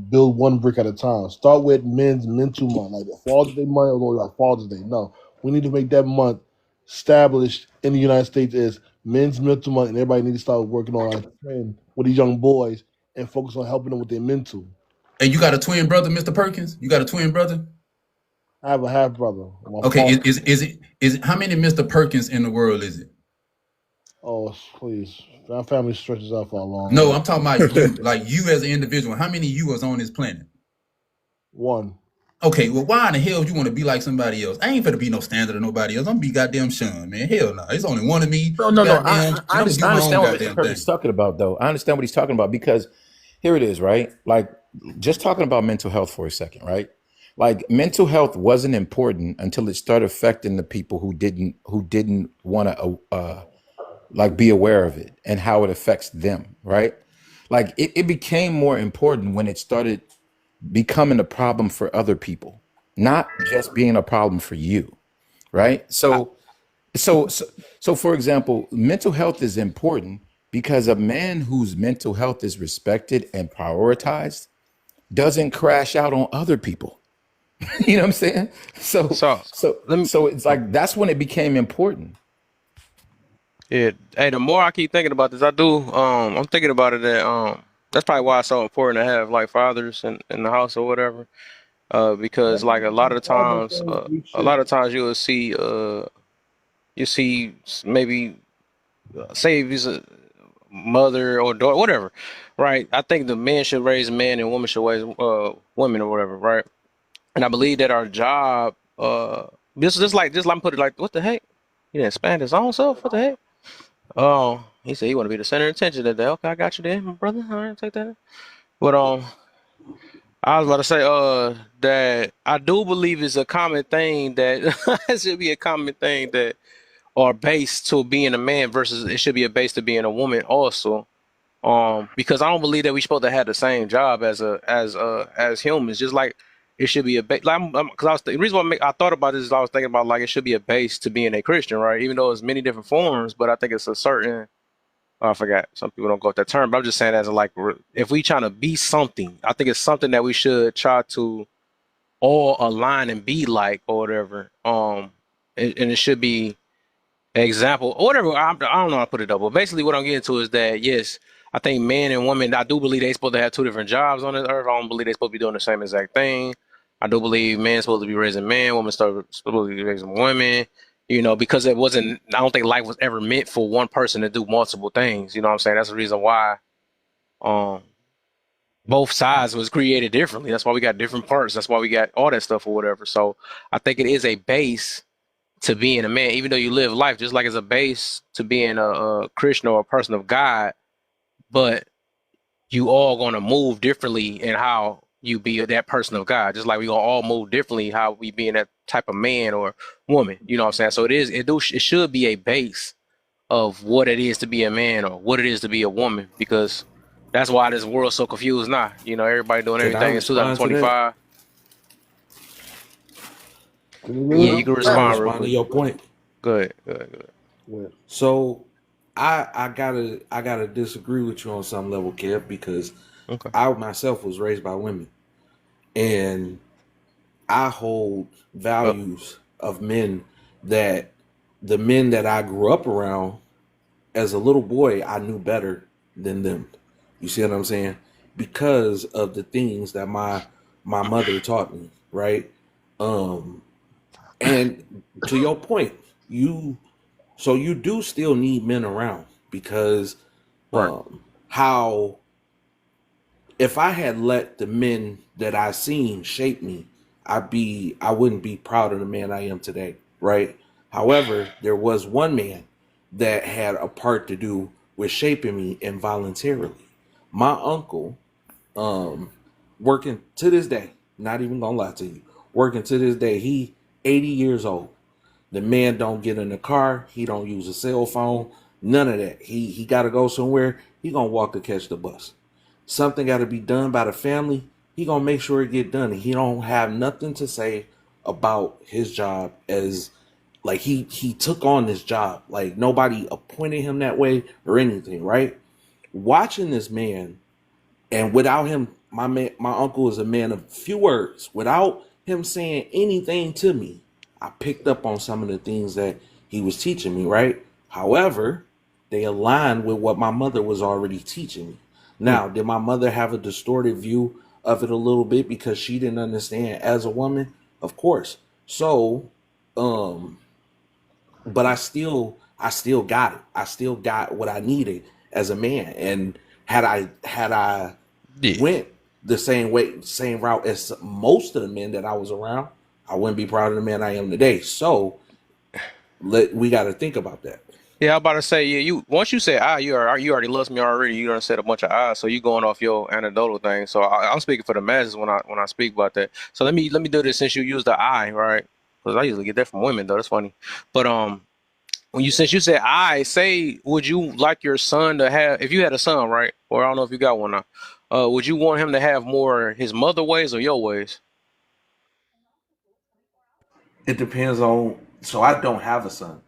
build one brick at a time. Start with men's mental month, like Father's Day month or like Father's Day. No, we need to make that month established in the United States as men's mental month, and everybody needs to start working on like training with these young boys and focus on helping them with their mental. And you got a twin brother, Mr. Perkins? You got a twin brother? I have a half brother. Okay, is it how many Mr. Perkins in the world is it? Oh, please. Our family stretches out for a long No, time. I'm talking about you, like you as an individual. How many you is on this planet? One. Okay, well, why in the hell you want to be like somebody else? I ain't finna be no standard of nobody else. I'm gonna be goddamn Sean, man. Hell no. It's only one of me. No. Goddamn, I I'm gonna do my understand own what goddamn Mr. Perkins thing. is talking about, though. I understand what he's talking about because here it is, right? Like, just talking about mental health for a second, right? Like, mental health wasn't important until it started affecting the people who didn't want to like be aware of it and how it affects them, right? Like, it became more important when it started becoming a problem for other people, not just being a problem for you, right? So for example, mental health is important because a man whose mental health is respected and prioritized doesn't crash out on other people. You know what I'm saying? So it's like that's when it became important. Yeah. Hey, the more I keep thinking about this, I'm thinking about it that that's probably why it's so important to have like fathers in the house or whatever. Because like a lot of times you will see maybe say if he's a mother or daughter, whatever, right? I think the man should raise men and women should raise women or whatever, right? And I believe that our job, just like let me put it like, what the heck? He didn't expand his own self. What the heck? Oh, he said he want to be the center of attention today. Okay, I got you there, my brother. All right, take that. But I was about to say that I do believe it's a common thing that it should be a common thing that are based to being a man versus it should be a base to being a woman also. Because I don't believe that we're supposed to have the same job as humans. Just like it should be a base. Like, because the reason why I thought about this is I was thinking about like it should be a base to being a Christian, right? Even though it's many different forms, but I think it's a certain. I forgot. Some people don't go with that term, but I'm just saying as like if we trying to be something, I think it's something that we should try to all align and be like or whatever. And it should be an example or whatever. I don't know how to put it up, but basically what I'm getting to is that yes, I think men and women. I do believe they're supposed to have two different jobs on this earth. I don't believe they're supposed to be doing the same exact thing. I do believe men's supposed to be raising men, women supposed to be raising women. You know, because it wasn't. I don't think life was ever meant for one person to do multiple things. You know what I'm saying? That's the reason why um both sides was created differently. That's why we got different parts. That's why we got all that stuff or whatever. So I think it is a base to being a man, even though you live life, just like it's a base to being a Christian or a person of God. But you all gonna move differently in how you be that person of God. Just like we gonna all move differently how we being that type of man or woman. You know what I'm saying? So it should be a base of what it is to be a man or what it is to be a woman, because that's why this world's so confused now. You know, everybody doing Can I everything. It's respond to that? 2025. Can you Yeah, hear you me? can Can I respond real respond to quick. your point? Good, good, good. Yeah. So I gotta disagree with you on some level, Kev, because Okay. I myself was raised by women, and I hold Uh, values of men that the men that I grew up around as a little boy, I knew better than them. You see what I'm saying? Because of the things that my mother taught me, right? Um, and to your point, you do still need men around because right. how if I had let the men that I seen shape me, I wouldn't be proud of the man I am today, right? However, there was one man that had a part to do with shaping me involuntarily. My uncle, um, working to this day, not even gonna lie to you, working to this day, he 80 years old. The man don't get in the car. He don't use a cell phone. None of that. He got to go somewhere. He gonna walk or catch the bus. Something got to be done by the family. He gonna make sure it get done. And he don't have nothing to say about his job as like he took on this job. Like nobody appointed him that way or anything. Right? Watching this man and without him, my uncle is a man of few words. Without him saying anything to me, I picked up on some of the things that he was teaching me, right? However, they aligned with what my mother was already teaching me. Hmm. Now, did my mother have a distorted view of it a little bit because she didn't understand as a woman? Of course. So, um, but I still got it. I still got what I needed as a man. And had I Yeah. went the same way, same route as most of the men that I was around, I wouldn't be proud of the man I am today. So we got to think about that. Yeah, I'm about to say, yeah, you once you say you already lost me already. You done said a bunch of eyes, so you going off your anecdotal thing. So I'm speaking for the masses when I speak about that. So let me do this since you used the I, right? Because I usually get that from women though. That's funny. But when you since you said I say, would you like your son to have if you had a son, right? Or I don't know if you got one now. Would you want him to have more his mother ways or your ways? It depends on. So I don't have a son,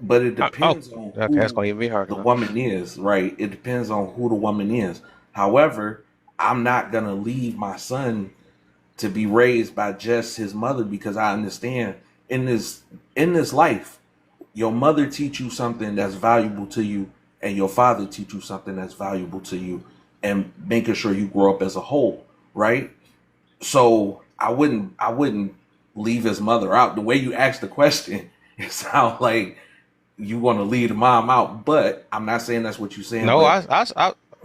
but it Oh, depends on okay, that's who gonna even be harder the now. woman is, right? It depends on who the woman is. However, I'm not gonna leave my son to be raised by just his mother because I understand in this life, your mother teach you something that's valuable to you, and your father teach you something that's valuable to you, and making sure you grow up as a whole, right? So I wouldn't leave his mother out. The way you asked the question, it sounds like you want to leave the mom out, but I'm not saying that's what you're saying. No, But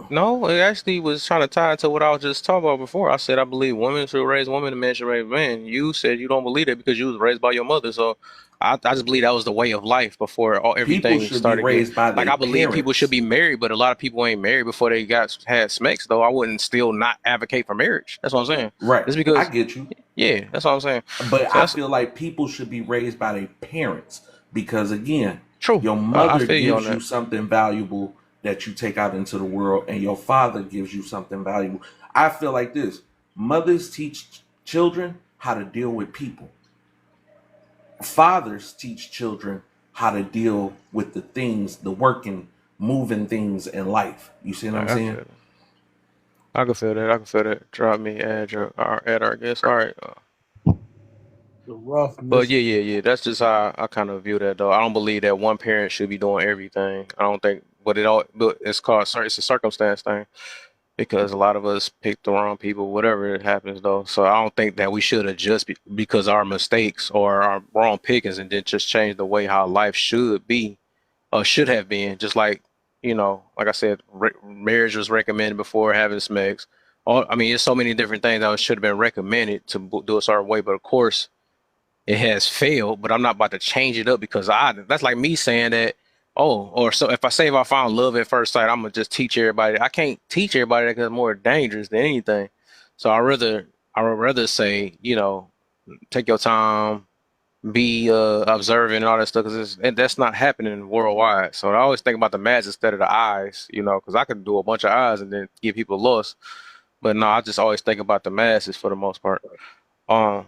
no, it actually was trying to tie into what I was just talking about before. I said I believe women should raise women and men should raise men. You said you don't believe it because you was raised by your mother. So I just believe that was the way of life before people everything should be started getting raised by like their I believe people should parents. be married, but a lot of people ain't married before they had smacks though. I wouldn't still not advocate for marriage. That's what I'm saying. Right. Just I because get you. yeah, that's what I'm saying. But So I that's feel like people should be raised by their parents because, again, true. your I mother feel you on gives you that. something valuable that you take out into the world, and your father gives you something valuable. I feel like this: mothers teach children how to deal with people, fathers teach children how to deal with the things, the working, moving things in life. You see what I'm I saying? feel that. I can feel that. I can feel that. Drop me, add our guest. All right. The But roughness. yeah. That's just how I kind of view that, though. I don't believe that one parent should be doing everything. I don't think, but it's called, it's a circumstance thing. because a lot of us pick the wrong people, whatever it happens though. So I don't think that we should adjust because our mistakes or our wrong pickings and then just change the way how life should be or should have been. Just like, like I said, marriage was recommended before having sex. I mean, there's so many different things that should have been recommended to do a certain way, but of course, it has failed, but I'm not about to change it up because that's like me saying that, oh, or so if I found love at first sight, I'm gonna just teach everybody. I can't teach everybody that because it's more dangerous than anything. So I would rather say, take your time, be observant and all that stuff because that's not happening worldwide. So I always think about the mass instead of the eyes, because I could do a bunch of eyes and then get people lost. But no, I just always think about the masses for the most part. Um,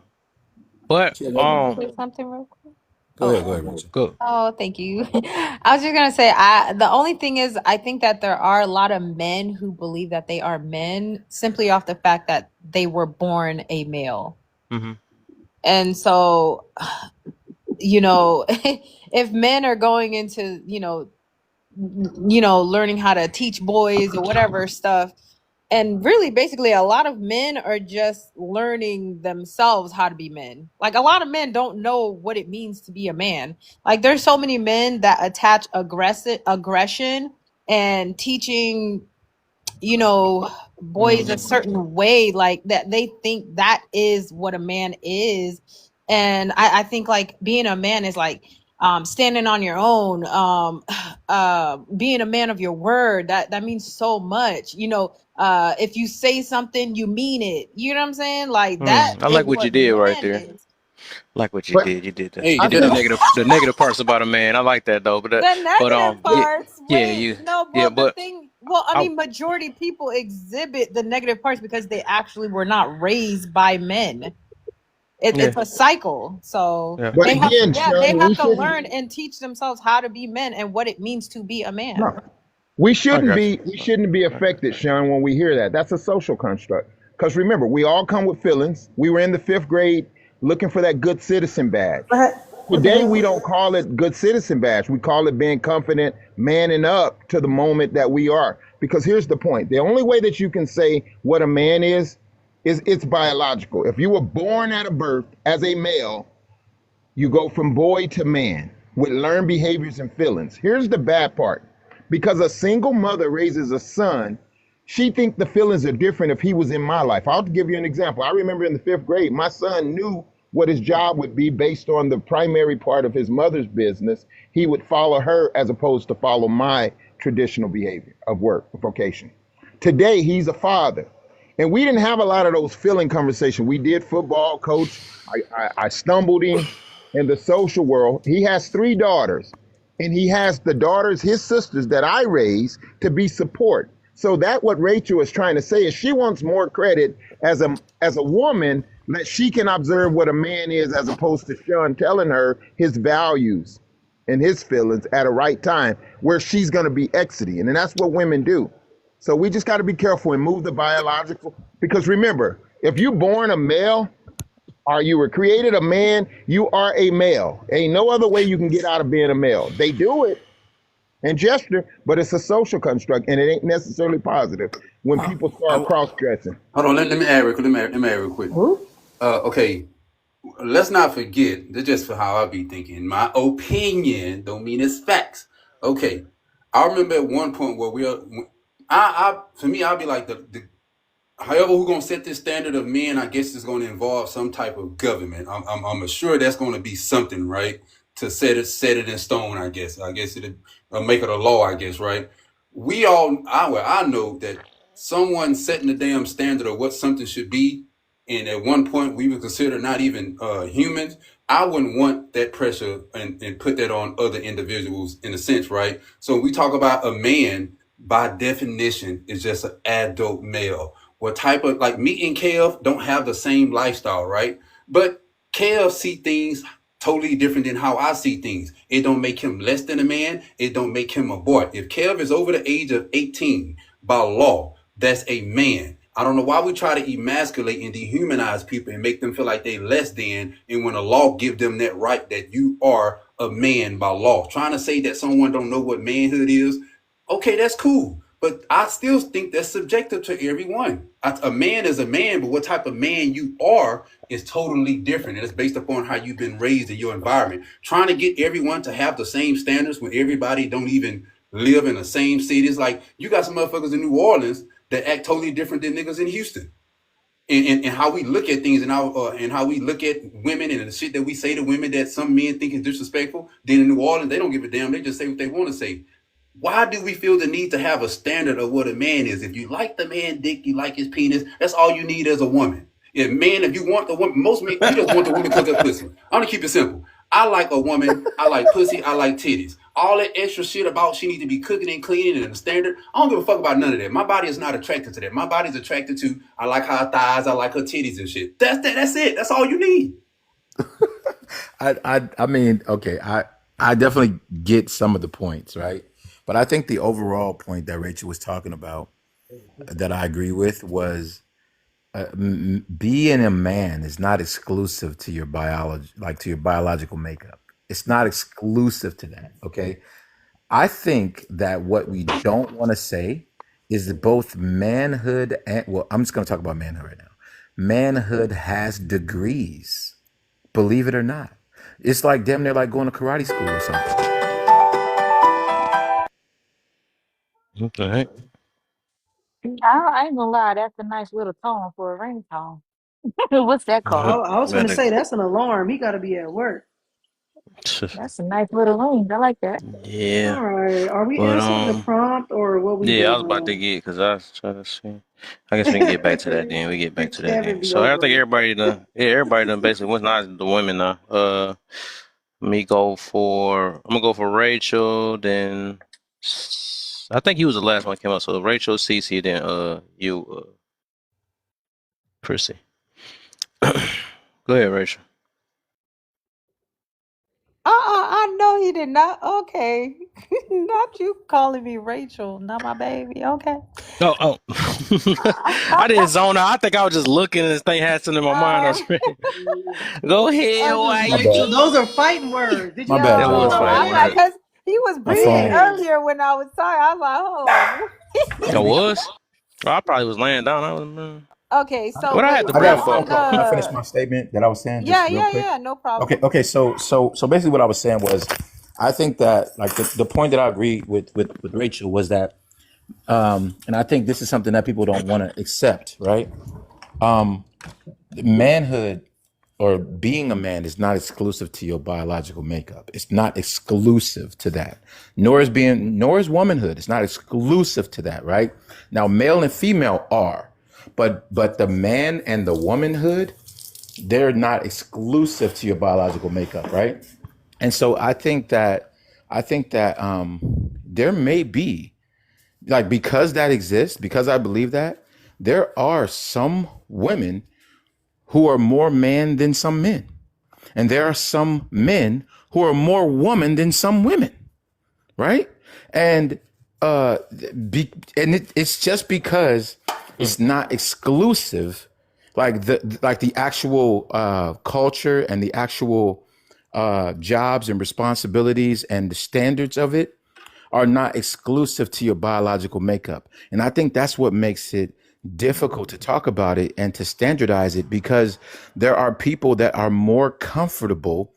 but Yeah, Say something real quick. go ahead, Rachel. good. Oh, thank you. I was just gonna say, the only thing is, I think that there are a lot of men who believe that they are men simply off the fact that they were born a male. Hmm. And so, if men are going into, learning how to teach boys or whatever stuff, and really basically a lot of men are just learning themselves how to be men. Like a lot of men don't know what it means to be a man. Like there's so many men that attach aggression and teaching, boys a certain way, like that they think that is what a man is. And I think like being a man is like standing on your own, being a man of your word. That means so much. If you say something, you mean it. You know what I'm saying? Like that I is like what you what did right man there. is. Like what you But did. You did the Hey, you I did the think negative parts about a man. I like that though. The But negative yeah, parts, yeah, wait, no, yeah. well, the But thing, well, I I mean, majority people exhibit the negative parts because they actually were not raised by men. yeah, It's a cycle. So yeah. but they have, again, yeah, they Sean, we have to shouldn't learn and teach themselves how to be men and what it means to be a man. no. We I shouldn't got you. be affected, Sean, when we hear that. That's a social construct. Because remember, we all come with feelings. We were in the 5th grade looking for that good citizen badge. Today we don't call it good citizen badge. We call it being confident, manning up to the moment that we are. Because here's the point. The only way that you can say what a man is it's biological. If you were born at a birth as a male, you go from boy to man with learned behaviors and feelings. Here's the bad part. Because a single mother raises a son, she think the feelings are different if he was in my life. I'll give you an example. I remember in the 5th grade, my son knew what his job would be based on the primary part of his mother's business. He would follow her as opposed to follow my traditional behavior of work, vocation. Today, he's a father. And we didn't have a lot of those feeling conversations. We did football, coach. I stumbled in the social world. He has 3 daughters, and he has the daughters, his sisters that I raised to be support. So that what Rachel is trying to say is she wants more credit as a woman that she can observe what a man is as opposed to Sean telling her his values and his feelings at a right time where she's going to be exiting. And that's what women do. So we just got to be careful and move the biological, because remember, if you're born a male or you were created a man, you are a male. Ain't no other way you can get out of being a male. They do it and gesture, but it's a social construct and it ain't necessarily positive when people start cross-dressing. Hold on, let me add real quick. Let me add real quick. Okay, let's not forget, that's just for how I be thinking. My opinion don't mean it's facts. Okay, I remember at one point where for me, I'll be like however we're gonna set this standard of men, I guess it's gonna involve some type of government. I'm sure that's gonna be something, right? To set it in stone. I guess it'll make it a law. I guess, right? I know that someone setting the damn standard of what something should be, and at one point we would consider not even humans. I wouldn't want that pressure and put that on other individuals in a sense, right? So we talk about a man by definition is just an adult male. What type of, like, me and Kev don't have the same lifestyle, right? But Kev see things totally different than how I see things. It don't make him less than a man. It don't make him a boy. If Kev is over the age of 18 by law, that's a man. I don't know why we try to emasculate and dehumanize people and make them feel like they less than, and when a law give them that right that you are a man by law. Trying to say that someone don't know what manhood is, okay, that's cool. But I still think that's subjective to everyone. A man is a man, but what type of man you are is totally different. And it's based upon how you've been raised in your environment. Trying to get everyone to have the same standards when everybody don't even live in the same city. It's like you got some motherfuckers in New Orleans that act totally different than niggas in Houston. And how we look at things and how we look at women and the shit that we say to women that some men think is disrespectful. Then in New Orleans, they don't give a damn. They just say what they want to say. Why do we feel the need to have a standard of what a man is? If you like the man dick, you like his penis, that's all you need as a woman. If you want the woman, most men, you just want the woman to cook up pussy. I'm gonna keep it simple. I like a woman, I like pussy, I like titties. All that extra shit about she need to be cooking and cleaning and the standard, I don't give a fuck about none of that. My body is not attracted to that. My body's attracted to, I like her thighs, I like her titties and shit. That's it. That's all you need. I mean, okay, I definitely get some of the points, right? But I think the overall point that Rachel was talking about that I agree with was being a man is not exclusive to your biology, like to your biological makeup. It's not exclusive to that. Okay. I think that what we don't want to say is that both manhood and, well, I'm just going to talk about manhood right now. Manhood has degrees, believe it or not. It's like damn near like going to karate school or something. What the heck? I ain't gonna lie, that's a nice little tone for a ringtone. What's that called? I was going to Better. say that's an alarm. He got to be at work. That's a nice little ring. I like that. Yeah, All right. Are we but answering the prompt or what we yeah, I doing? was about to get because I was trying to see. I guess we can get back to that then. We get back to that Kevin then. be So I over think it. everybody done basically went not the women now. I'm gonna go for Rachel, then I think he was the last one that came up. So Rachel, Cece, then you, Prissy. Go ahead, Rachel. I know he did not. Okay. Not you calling me Rachel, not my baby. Okay. Oh. I didn't zone out. I think I was just looking and this thing had something in my mind. I was ready. Go ahead, why My you bad. Those are fighting words. Did My you bad, That know was those Joe. are fighting I'm fighting like, word. words? cause he was My breathing phone. earlier when I was talking. I was like, hold I on. was. I probably was laying down. I was. Okay, so What I had wait, the I got brown a what's phone phone. call. Can I finish the my statement that I was saying just yeah, real yeah, quick? yeah, no Okay, problem. okay. So basically, what I was saying was, I think that like the point that I agree with Rachel was that, and I think this is something that people don't want to accept, right? Manhood or being a man is not exclusive to your biological makeup. It's not exclusive to that. Nor is womanhood. It's not exclusive to that, right? Now, male and female are, but the man and the womanhood, they're not exclusive to your biological makeup, right? And so I think that there may be like because that exists, because I believe that there are some women who are more man than some men. And there are some men who are more woman than some women, right? And it's just because it's not exclusive, like the actual culture and the actual jobs and responsibilities and the standards of it are not exclusive to your biological makeup. And I think that's what makes it difficult to talk about it and to standardize it because there are people that are more comfortable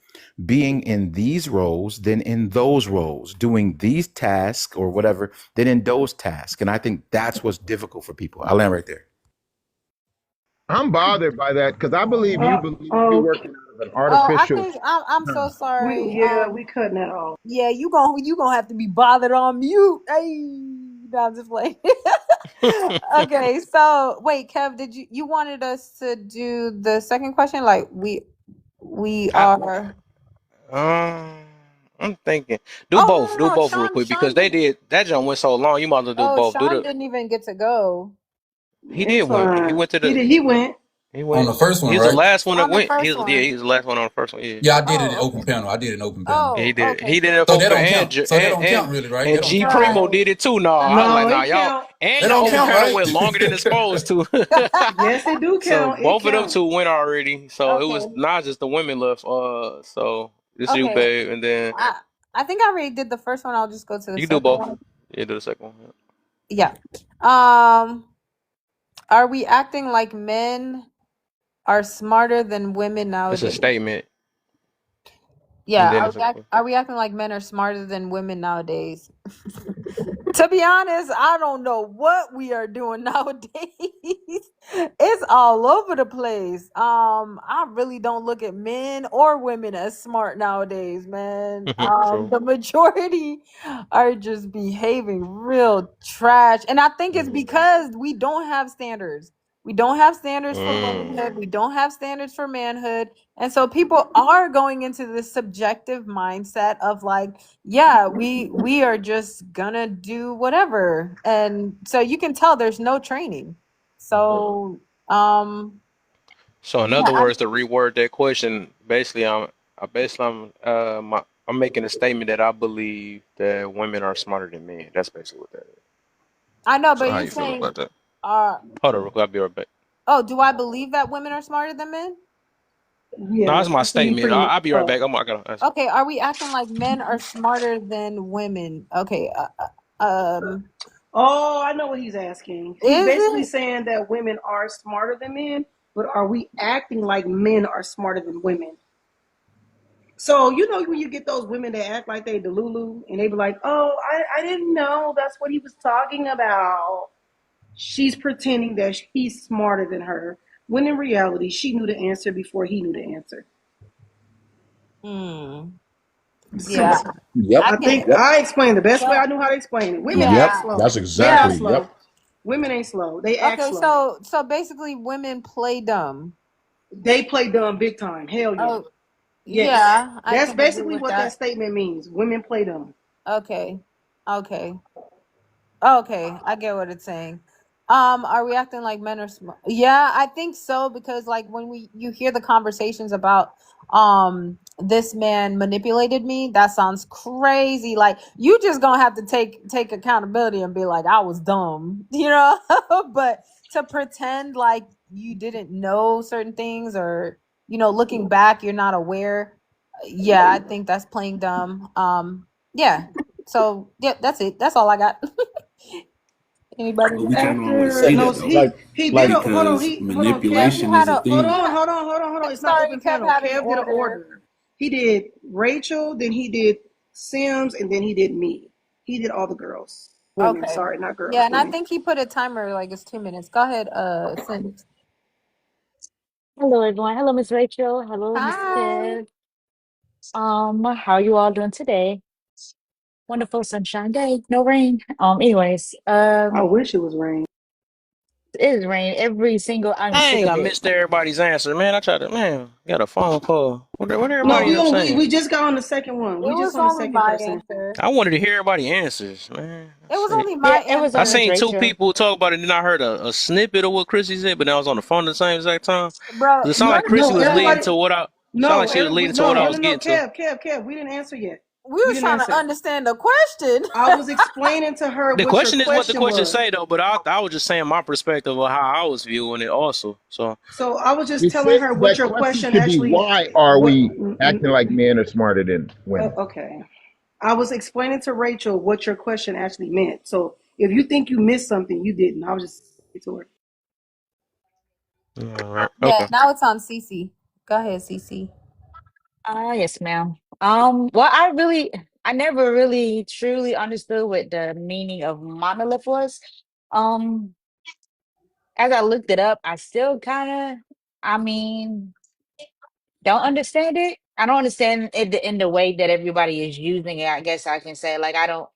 being in these roles than in those roles, doing these tasks or whatever than in those tasks. And I think that's what's difficult for people. I land right there. I'm bothered by that because I believe you believe you're Oh, working out of an Oh, I artificial think I'm so time. sorry. we cutting that off. Yeah, you gonna have to be bothered on mute. Hey, no, I'm just playing. Okay, so wait, Kev, did you wanted us to do the second question? Like we I, are. I'm thinking. Do Oh both. Do no, both real Sean quick because Sean they didn't. did that jump went so long. You might as well do Oh, both. Do Sean the. didn't even get to go He did It's win. He fine. went to He the. did. He went. He On went. the first one, He's the right? last one that on the went. first one. He's the last one on the first one. Yeah. Yeah, I did it in Oh, open okay. panel. I did it in open panel. He Oh, did. okay. He did it up So over that don't and count. So that don't count really, right? That and don't G count, right? Primo Right. did it too. No, I was No, like, nah, it y'all. count. That And the don't open count, panel right? went longer than it's supposed to. Yes, it do So count. It both of them count. two went already. So it Okay. was not just the women left. So it's you, Okay. babe, and then I think I already did the first one. I'll just go to the you do second both. one. You do the second one. Yeah. Yeah. Are we acting like men are smarter than women It's a nowadays? statement, and Yeah, then it's a are we acting like men are smarter than women nowadays? To be honest, I don't know what we are doing nowadays. It's all over the place. I really don't look at men or women as smart nowadays, man. true. The majority are just behaving real trash. And I think it's because we don't have standards. We don't have standards for womanhood. We don't have standards for manhood. And so people are going into this subjective mindset of like, yeah, we are just gonna do whatever. And so you can tell there's no training. So So in yeah, other words, to reword that question, basically, I'm making a statement that I believe that women are smarter than men. That's basically what that is. I know, So but how you're you feel saying about that? uh Hold on, real quick. I'll be right back. oh, do I believe that women are smarter than men? No, Yeah, that's my that's what he statement. pretty much. I'll be right back. I gotta answer. Okay, are we acting like men are smarter than women? Okay, Oh, I know what he's asking. He's is basically it? saying that women are smarter than men, but are we acting like men are smarter than women? So, you know, when you get those women that act like they Delulu and they be like, oh, I didn't know that's what he was talking about. She's pretending that he's smarter than her, when in reality, she knew the answer before he knew the answer. Hmm. Yeah, Simple. Yep. I I think can. I explained the best way So I knew how to explain it. Women yeah. ain't Yep. slow. That's Men are exactly. slow. Yep. Women ain't slow. They act Okay, slow. so basically women play dumb. They play dumb big time. Hell yeah. Oh, Yes. yeah, I That's can agree basically with what that that. statement means. Women play dumb. Okay. Okay. Okay, I get what it's saying. Are we acting like men are smart? Yeah, I think so because like when you hear the conversations about this man manipulated me, that sounds crazy. Like you just gonna have to take accountability and be like, I was dumb, you know? But to pretend like you didn't know certain things or looking back, you're not aware. Yeah, I think that's playing dumb. Yeah. So yeah, that's it. That's all I got. Anybody? But we can't always After say no, that though, he did Like a hold on, because Kev, manipulation you is had a a hold thing. on, hold on, hold on, hold on. It's not sorry, open Kev panel. had an Kev did an order. order. He did Rachel, then he did Sims, and then he did me. He did all the girls. Women, Okay. sorry, not Yeah, girls, and I women. think he put a timer like it's 2 minutes. Go ahead, Cindy. Hello, everyone. Hello, Miss Rachel. Hello, Miss Hi. Tiff. How are you all doing today? Wonderful sunshine day, no rain. Anyways, I wish it was rain. it is rain every single. I'm sick Dang, of I it. missed everybody's answer, man. I tried to, man, got a phone call. What No, everybody we end up on saying? we just got on the second one. It We just was on the only second my person. answer. I wanted to hear everybody answers, man. It was Shit. only my Yeah, it was I on answer. Miss seen two Rachel. people talk about it, and then I heard a snippet of what Chrissy said, but then I was on the phone at the same exact time. Bro, 'Cause it sounded none like of Chrissy No, you was leading everybody. to what I sounded No, like she was leading to no, what I no, was no, no. getting to. Kev. We didn't answer yet. we We were didn't trying to answer. understand the question. I was explaining to her The what your question is what the question question was. say though, but I was just saying my perspective of how I was viewing it also. So So I was just It telling says her what that your question question should be, actually. why are What? we acting like men are smarter than women? Okay. I was explaining to Rachel what your question actually meant. So if you think you missed something, you didn't. I was just to her. all right, Yeah, okay. now it's on Cece. Go ahead, Cece. Yes, ma'am. Well, I never really truly understood what the meaning of monolith was. Um, as I looked it up, I still kind of, I mean, don't understand it. I don't understand it in the way that everybody is using it. I guess I can say like I don't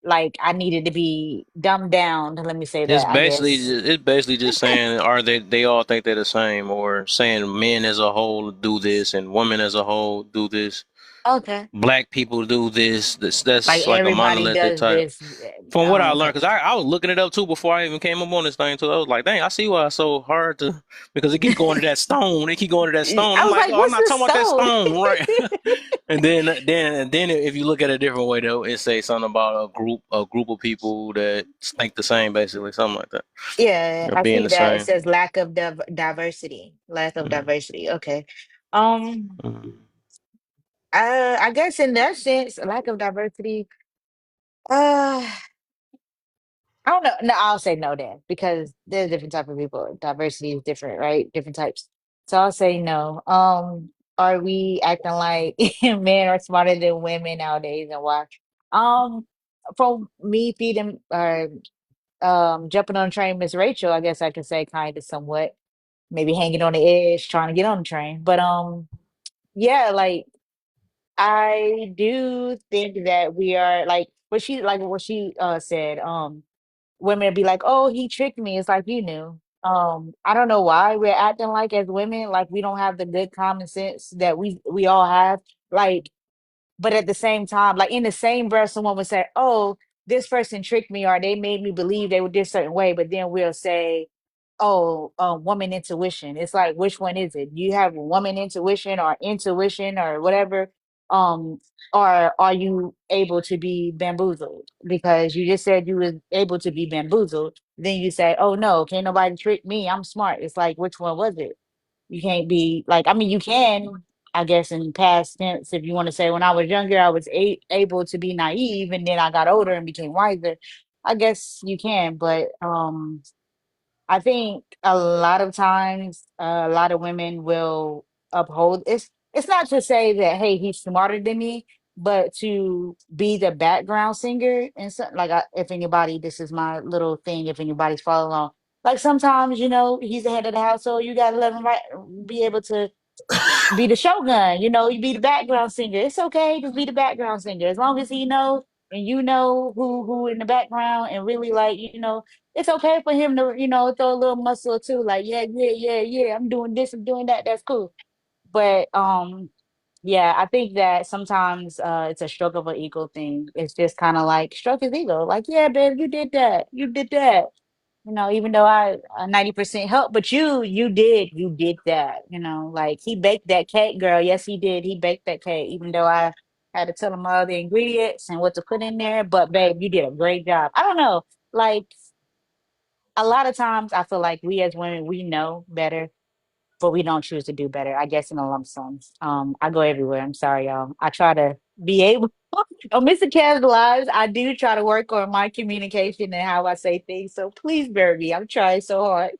like I needed to be dumbed down. Let me say that, I guess. It's basically just saying are they all think they're the same, or saying men as a whole do this and women as a whole do this. Okay. Black people do this. Like That's like a everybody monolithic does type. this. From what I Okay. learned, because I was looking it up too before I even came up on this thing too. I was like, dang, I see why it's so hard to because it keep going to that stone. It keep going to that stone. I I'm was like, like, oh, I'm what's not this talking about that stone? stone, right? And then if you look at it a different way though, it say something about a group of people that think the same, basically, something like that. Yeah, Or I being see the that. It same. says lack of diversity. Lack of Mm, diversity. Okay. Um, mm. I guess in that sense, lack of diversity. Uh, I don't know. No, I'll say no then because there's different type of people. Diversity is different, right? Different types. So I'll say no. Are we acting like men are smarter than women nowadays and why? Um, from me feeding or jumping on the train, Miss Rachel, I guess I could say kind of somewhat, maybe hanging on the edge, trying to get on the train. But yeah, like I do think that we are like what she said, women be like, "Oh, he tricked me." It's like you knew. I don't know why we're acting like as women, like we don't have the good common sense that we all have. Like, but at the same time, like in the same breath, someone would say, "Oh, this person tricked me," or they made me believe they were this certain way. But then we'll say, "Oh, woman intuition." It's like, which one is it? Do you have woman intuition or whatever? Um, or are you able to be bamboozled? Because you just said you was able to be bamboozled. Then you say, "Oh no, can't nobody trick me. I'm smart." It's like, which one was it? You can't be like, I mean, you can, I guess, in past tense, if you want to say, when I was younger, I was able to be naive, and then I got older and became wiser. I guess you can, but I think a lot of times, a lot of women will uphold it's not to say that, hey, he's smarter than me, but to be the background singer and so, like if anybody, this is my little thing. If anybody's following along, like sometimes he's the head of the household. You gotta let him right, be able to be the shogun, you be the background singer. It's okay to be the background singer as long as he knows and you know who in the background and really like, it's okay for him to, throw a little muscle or two, like, yeah, yeah, yeah, yeah, I'm doing this, I'm doing that, that's cool. But yeah, I think that sometimes it's a stroke of an ego thing. It's just kind of like stroke his ego, like, yeah, babe, you did that. Even though I 90% help, but you did that, like he baked that cake, girl. Yes, he did. He baked that cake, even though I had to tell him all the ingredients and what to put in there. But babe, you did a great job. I don't know. Like a lot of times I feel like we as women, we know better, but we don't choose to do better. I guess in a lump sum. I go everywhere. I'm sorry, y'all. I try to be able on Mr. Kev's lives, I do try to work on my communication and how I say things. So please bear me. I'm trying so hard.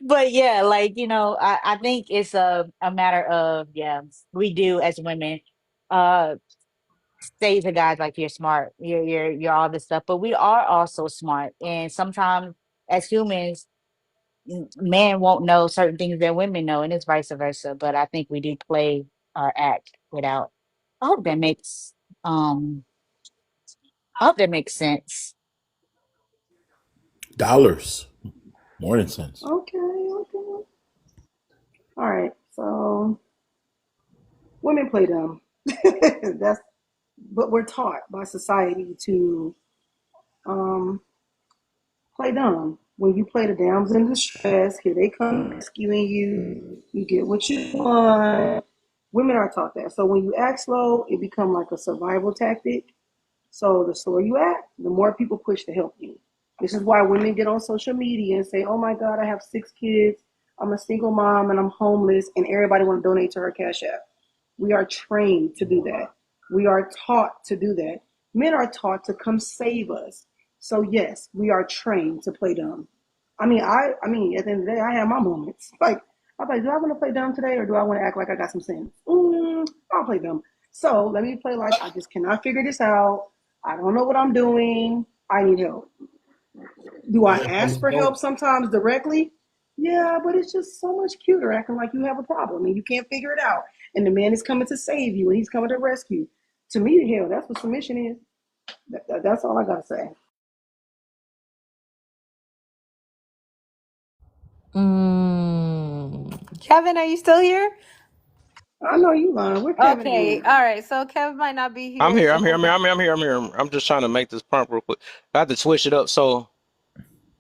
But yeah, like, I think it's a matter of, yeah, we do as women uh say to guys like you're smart, you're all this stuff, but we are also smart. And sometimes as humans, men won't know certain things that women know, and it's vice versa. But I think we do play our act without. I hope that makes um I hope that makes sense. Dollars, more than cents. Okay, okay. All right. So women play dumb. That's but we're taught by society to um, play dumb. When you play the damsel in distress, here they come rescuing you. You get what you want. Women are taught that. So when you act slow, it becomes like a survival tactic. So the slower you act, the more people push to help you. This is why women get on social media and say, "Oh my God, I have 6 kids. I'm a single mom and I'm homeless," and everybody want to donate to her Cash App. We are trained to do that. We are taught to do that. Men are taught to come save us. So yes, we are trained to play dumb. I mean, at the end of the day, I have my moments. Like, I'm like, do I want to play dumb today, or do I want to act like I got some sense? I'll play dumb. So let me play like I just cannot figure this out. I don't know what I'm doing. I need help. Do I Yeah, ask for help sometimes directly? Yeah, but it's just so much cuter acting like you have a problem and you can't figure it out. And the man is coming to save you and he's coming to rescue. To me, hell, that's what submission is. That's all I got to say. Kevin, are you still here? I know you lying. Where Kevin Okay, is? all right. So Kevin might not be I'm here, here. so I'm here. we're I'm here. going. I'm here. I'm just trying to make this prompt real quick. I had to switch it up. So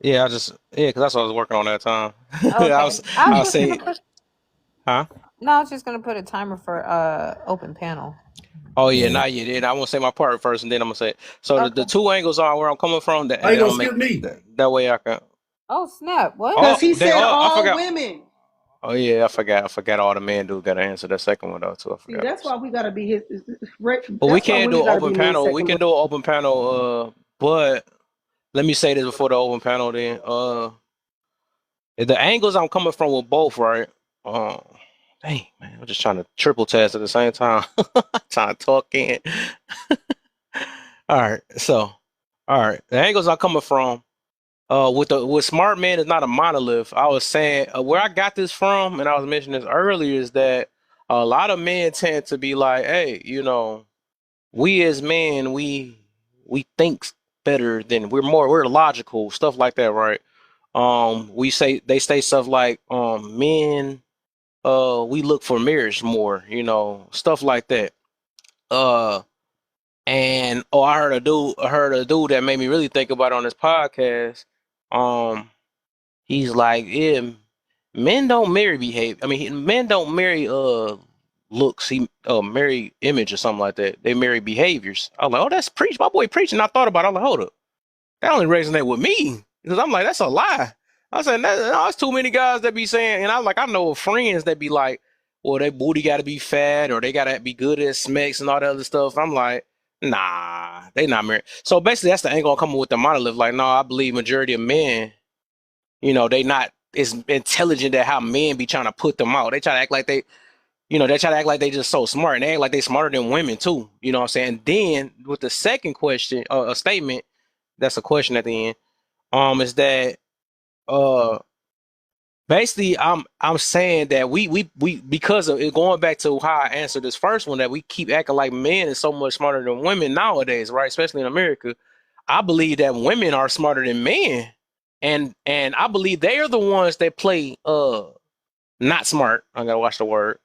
yeah, because that's what I was working on that time. I Okay, was I I was was just gonna saying, put. huh? No, I was just gonna put a timer for open panel. Oh yeah, Yeah. not yet. And I want to say my part first, and then I'm gonna say it. So the Okay. two angles are where I'm coming from, How and you then I'm gonna gonna make skip me? that way I can. Oh snap! What? Oh, Because he they said all. I all forgot. women. Oh yeah, I forgot. I forgot all the men do got to answer that second one though too. I See, forgot. that's why we got to be his. But we That's why can do women an got to open be men's panel. We second. can do an open panel. But let me say this before the open panel. Then, the angles I'm coming from with both, right? Uh, dang man, I'm just trying to triple test at the same time. Trying to talk in. All right, so all right, the angles I'm coming from. With smart men is not a monolith. I was saying where I got this from, and I was mentioning this earlier, is that a lot of men tend to be like, hey, we as men, we think better than we're logical, stuff like that, right? They say stuff like, men, we look for marriage more, stuff like that. Uh, and I heard a dude that made me really think about it on this podcast. Um, He's like, yeah, men don't marry behavior. I mean, men don't marry looks. He marry image or something like that. They marry behaviors. I was like, oh, that's preach. My boy preaching. I thought about it. I was like, hold up, that only resonate with me because I'm like, that's a lie. I said, no, that's too many guys that be saying, and I was like, I know of friends that be like, well, their booty got to be fat or they got to be good at smacks and all that other stuff. I'm like, nah, they not married. So basically, that's the angle I'm coming with the monolith. Like, no, I believe majority of men, they not as intelligent at how men be trying to put them out. They try to act like they try to act like they just so smart, and they act like they smarter than women too. You know what I'm saying? Then with the second question, a statement, that's a question at the end. Is that uh basically I'm saying that we because of it, going back to how I answered this first one, that we keep acting like men is so much smarter than women nowadays, right? Especially in America. I believe that women are smarter than men. And I believe they are the ones that play not smart. I gotta watch the word.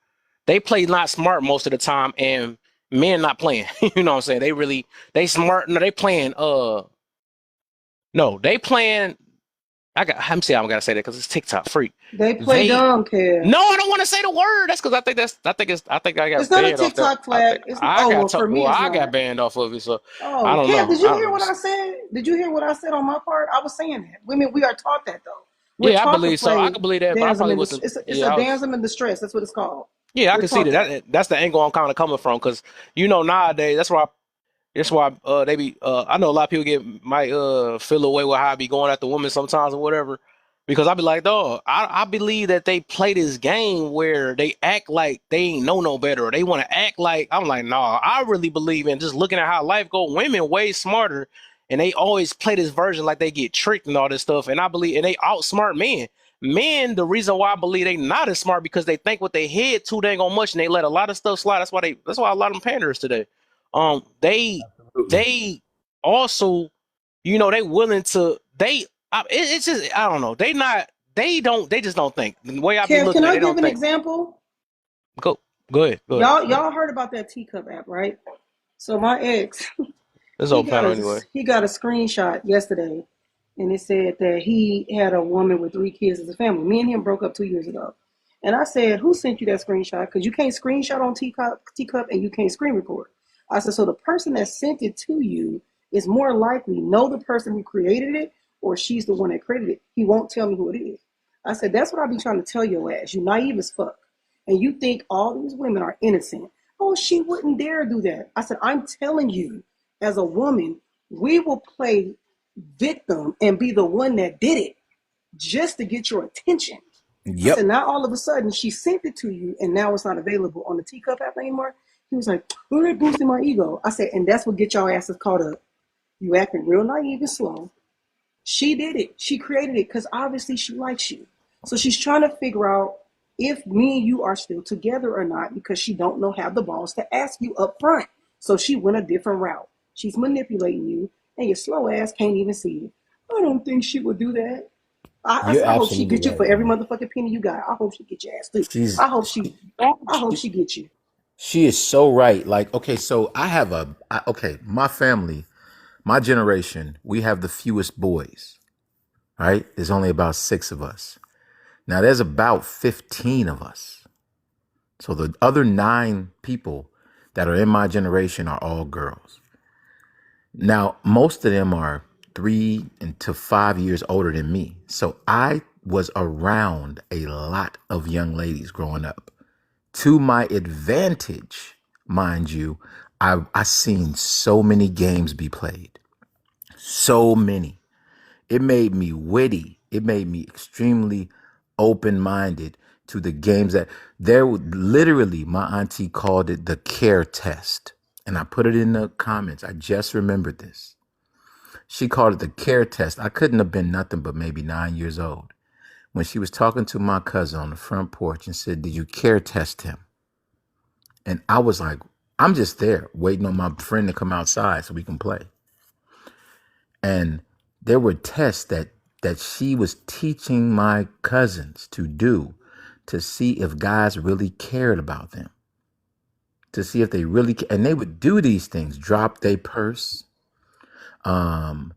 They play not smart most of the time, and men not playing. You know what I'm saying? They smart. No, they playing. No, they playing. I'm saying I'm gonna say that because it's TikTok freak. They play They dumb, Kev. No, I don't want to say the word. That's because I think I It's got not a banned off that. TikTok flag. It's well for me it's I got not. banned off of it, so I Oh, don't Kev, know. did I you don't hear know. what I said? Did you hear what I said on my part? I was saying that. Women, we are taught that though. We're Yeah, I taught to believe so. I play could believe that, but I damsel probably in wasn't. it's a Yeah, I was. damsel in distress. That's what it's called. Yeah, I We're can see taught that. that. That's the angle I'm kind of coming from, because nowadays that's why they be I know a lot of people might feel away with how I be going at the women sometimes or whatever, because I be like, dog, I believe that they play this game where they act like they ain't know no better, or they want to act like. I'm like, nah, I really believe in just looking at how life go. Women way smarter, and they always play this version like they get tricked and all this stuff, and I believe, and they outsmart men. Men, the reason why I believe they not as smart, because they think with their head too dang on much, and they let a lot of stuff slide. That's why a lot of them panders today. Absolutely. They also, they willing to it's just, I don't know. They just don't think. The way I be Kev, can looking at it, I they give don't an think. example? Go go ahead. Y'all heard about that teacup app, right? So my ex, This old panel anyway. he got a screenshot yesterday, and it said that he had a woman with 3 kids as a family. Me and him broke up 2 years ago, and I said, "Who sent you that screenshot? Because you can't screenshot on teacup, and you can't screen record." I said, "So the person that sent it to you is more likely know the person who created it, or she's the one that created it. He won't tell me who it is." I said, "That's what I be trying to tell your ass. You naive as fuck, and you think all these women are innocent. Oh, she wouldn't dare do that." I said, "I'm telling you, as a woman, we will play victim and be the one that did it just to get your attention." I said, Yep. now all of a sudden she sent it to you and now it's not available on the teacup app anymore. He was like, "Oh, they're boosting my ego." I said, and that's what get y'all asses caught up. You acting real naive and slow. She did it. She created it because obviously she likes you. So she's trying to figure out if me and you are still together or not, because she don't know have the balls to ask you up front. So she went a different route. She's manipulating you, and your slow ass can't even see it. I don't think she would do that. I You're said, I hope she absolutely get you for right, every man. motherfucking penny you got. I hope she get your ass too. She's I hope she, I hope she, she get you. she is so right. Like, okay, so okay, my family, my generation, we have the fewest boys, right? There's only about 6 of us. Now there's about 15 of us. So the other 9 people that are in my generation are all girls. Now, most of them are 3 to 5 years older than me. So I was around a lot of young ladies growing up. To my advantage, mind you, I seen so many games be played. So many. It made me witty. It made me extremely open-minded to the games that there would literally, my auntie called it the care test. And I put it in the comments. I just remembered this. She called it the care test. I couldn't have been nothing but maybe 9 years old when she was talking to my cousin on the front porch and said, "Did you care test him?" And I was like, I'm just there waiting on my friend to come outside so we can play. And there were tests that she was teaching my cousins to do to see if guys really cared about them, to see if they really and they would do these things, drop their purse, um,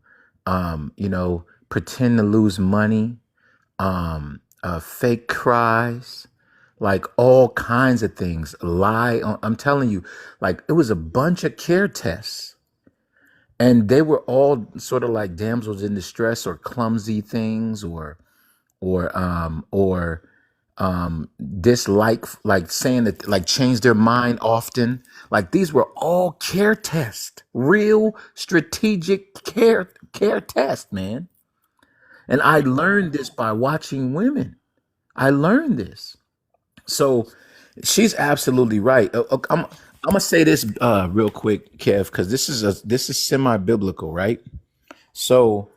pretend to lose money, fake cries, like all kinds of things. Lie on, I'm telling you, like it was a bunch of care tests. And they were all sort of like damsels in distress or clumsy things or dislike, like saying that, like change their mind often. Like these were all care tests, real strategic care tests, man. And I learned this by watching women. I learned this. So she's absolutely right. I'm gonna say this real quick, Kev, because this is semi-biblical, right? So,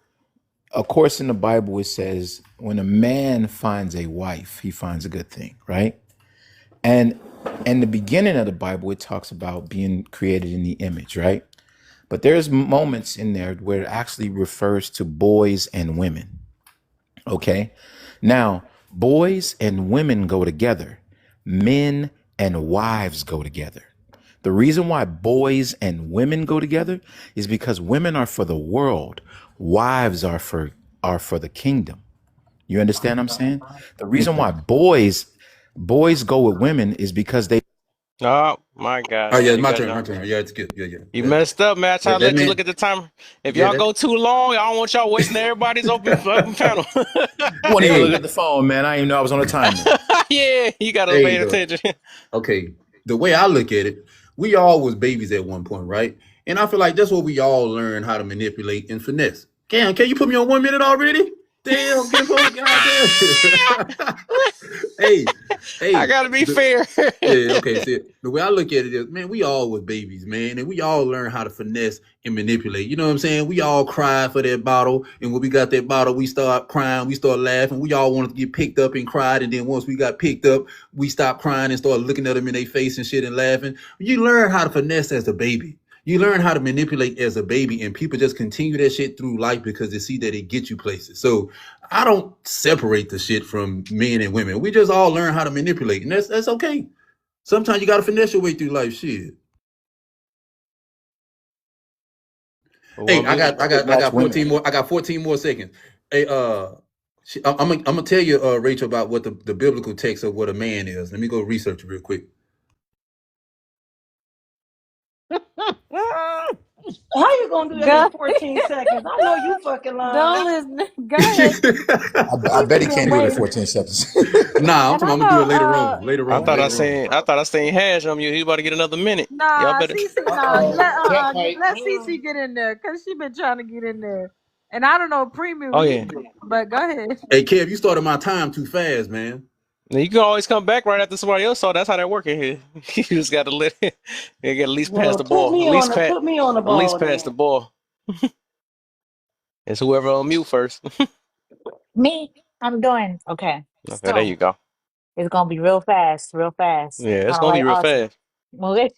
of course, in the Bible it says when a man finds a wife, he finds a good thing, right? And in the beginning of the Bible, it talks about being created in the image, right? But there's moments in there where it actually refers to boys and women. Okay. Now, boys and women go together. Men and wives go together. The reason why boys and women go together is because women are for the world. Wives are for the kingdom. You understand what I'm saying? The reason why boys go with women is because they Oh my God, Oh man, yeah, you my got turn, no. my turn. Yeah, it's good. Yeah, You yeah. messed up, man. I try to That let you meant look at the timer. If yeah y'all that go too long, I don't want y'all wasting everybody's open panel. won't even look hey at the phone, man. I didn't even know I was on a timer. Yeah, you gotta hey pay the attention. okay. The way I look at it, we all was babies at one point, right? And I feel like that's what we all learn how to manipulate and finesse. Can you put me on 1 minute already? Damn, get up, goddamn. hey, I hey, gotta be the, fair. yeah, okay. See, the way I look at it is, man, we all was babies, man, and we all learn how to finesse and manipulate. You know what I'm saying? We all cry for that bottle, and when we got that bottle, we start crying, we start laughing. We all wanted to get picked up and cried, and then once we got picked up, we stopped crying and started looking at them in their face and shit and laughing. You learn how to finesse as a baby. You learn how to manipulate as a baby, and people just continue that shit through life because they see that it gets you places. So I don't separate the shit from men and women. We just all learn how to manipulate, and that's okay. Sometimes you gotta finesse your way through life. Shit. Hey, One I mute. got I got I Watch got women. 14 more. I got 14 more seconds. Hey, I'm gonna tell you, Rachel, about what the biblical text of what a man is. Let me go research it real quick. How you gonna do that in Go, 14 seconds? I know you fucking lying. don't listen. Go ahead. I Cece bet he been can't do it in waiting. 14 seconds. Nah, I'm And talking. I I'm gonna do know, it later on. Later I on. thought I Later on. seen. I thought I seen Hash on you. He about to get another minute. Y'all nah, better. Cece, nah, let Cece get in there because she been trying to get in there. And I don't know premium Oh yeah. either, but go ahead. Hey, Kev, you started my time too fast, man. Now, you can always come back right after somebody else. So that's how that working here. You just gotta let it. You gotta at least pass Well, the ball. put me on the At least ball pass the then. ball. It's whoever on mute first. Me, I'm doing okay. Okay, there So you go. it's gonna be real fast, real fast. Yeah, it's Kind of gonna be like real us. fast. Okay.